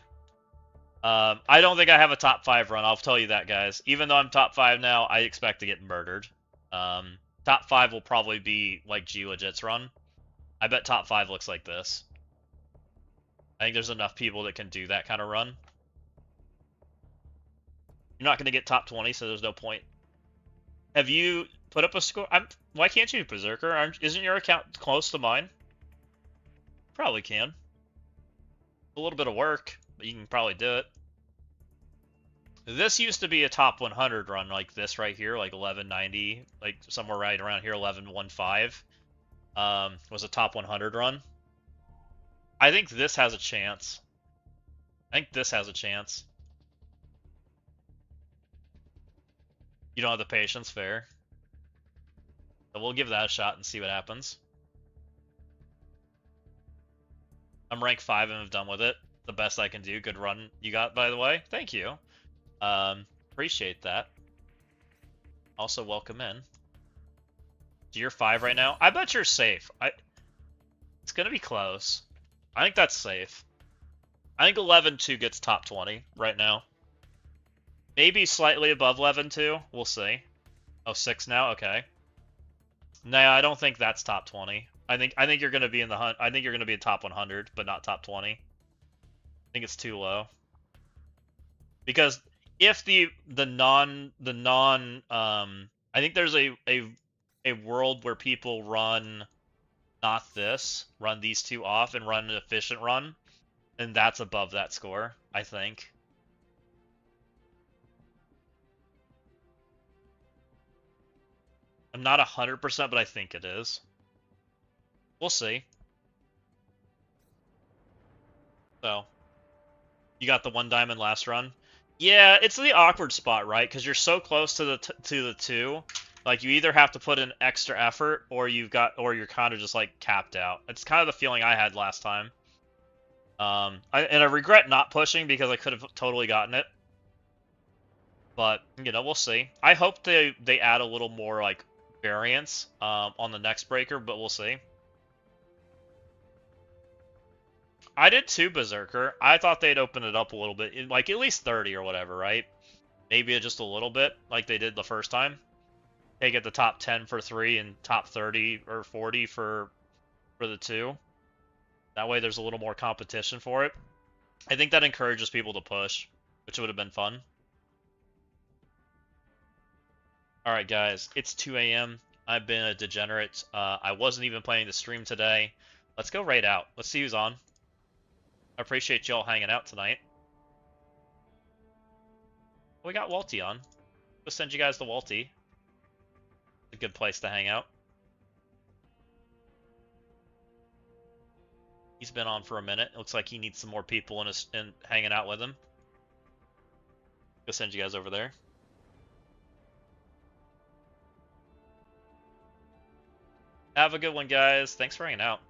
Speaker 1: I don't think I have a top 5 run, I'll tell you that, guys. Even though I'm top 5 now, I expect to get murdered. Top 5 will probably be like G-Legit's run. I bet top 5 looks like this. I think there's enough people that can do that kind of run. You're not going to get top 20, so there's no point. Have you put up a score? Why can't you, Berserker? Isn't your account close to mine? Probably can. A little bit of work, but you can probably do it. This used to be a top 100 run like this right here, like 1190, like somewhere right around here, 1115. Was a top 100 run. I think this has a chance. I think this has a chance. You don't have the patience, fair. So we'll give that a shot and see what happens. I'm rank 5 and I'm done with it. The best I can do. Good run you got, by the way. Thank you. Appreciate that. Also, welcome in. So you're 5 right now. I bet you're safe. It's gonna be close. I think that's safe. I think 11-2 gets top 20 right now. Maybe slightly above 11-2. We'll see. Oh, 6 now? Okay. Nah, I don't think that's top 20. I think you're gonna be in the hunt. I think you're gonna be in top 100, but not top 20. I think it's too low. Because if I think there's a world where people run not this, run these two off and run an efficient run, and that's above that score, I think. I'm not 100%, but I think it is. We'll see. So, you got the 1 diamond last run. Yeah, it's the awkward spot, right? Because you're so close to the 2. Like, you either have to put in extra effort, or you're kind of just like capped out. It's kind of the feeling I had last time. And I regret not pushing because I could have totally gotten it. But we'll see. I hope they add a little more like variance on the next breaker, but we'll see. I did too, Berserker. I thought they'd open it up a little bit, like at least 30 or whatever, right? Maybe just a little bit, like they did the first time. They get the top 10 for 3 and top 30 or 40 for the 2. That way there's a little more competition for it. I think that encourages people to push, which would have been fun. Alright guys, it's 2 a.m. I've been a degenerate. I wasn't even planning to stream today. Let's go raid out. Let's see who's on. I appreciate y'all hanging out tonight. We got Walty on. We'll send you guys to Walty. A good place to hang out. He's been on for a minute. It looks like he needs some more people in hanging out with him. Go send you guys over there. Have a good one, guys. Thanks for hanging out.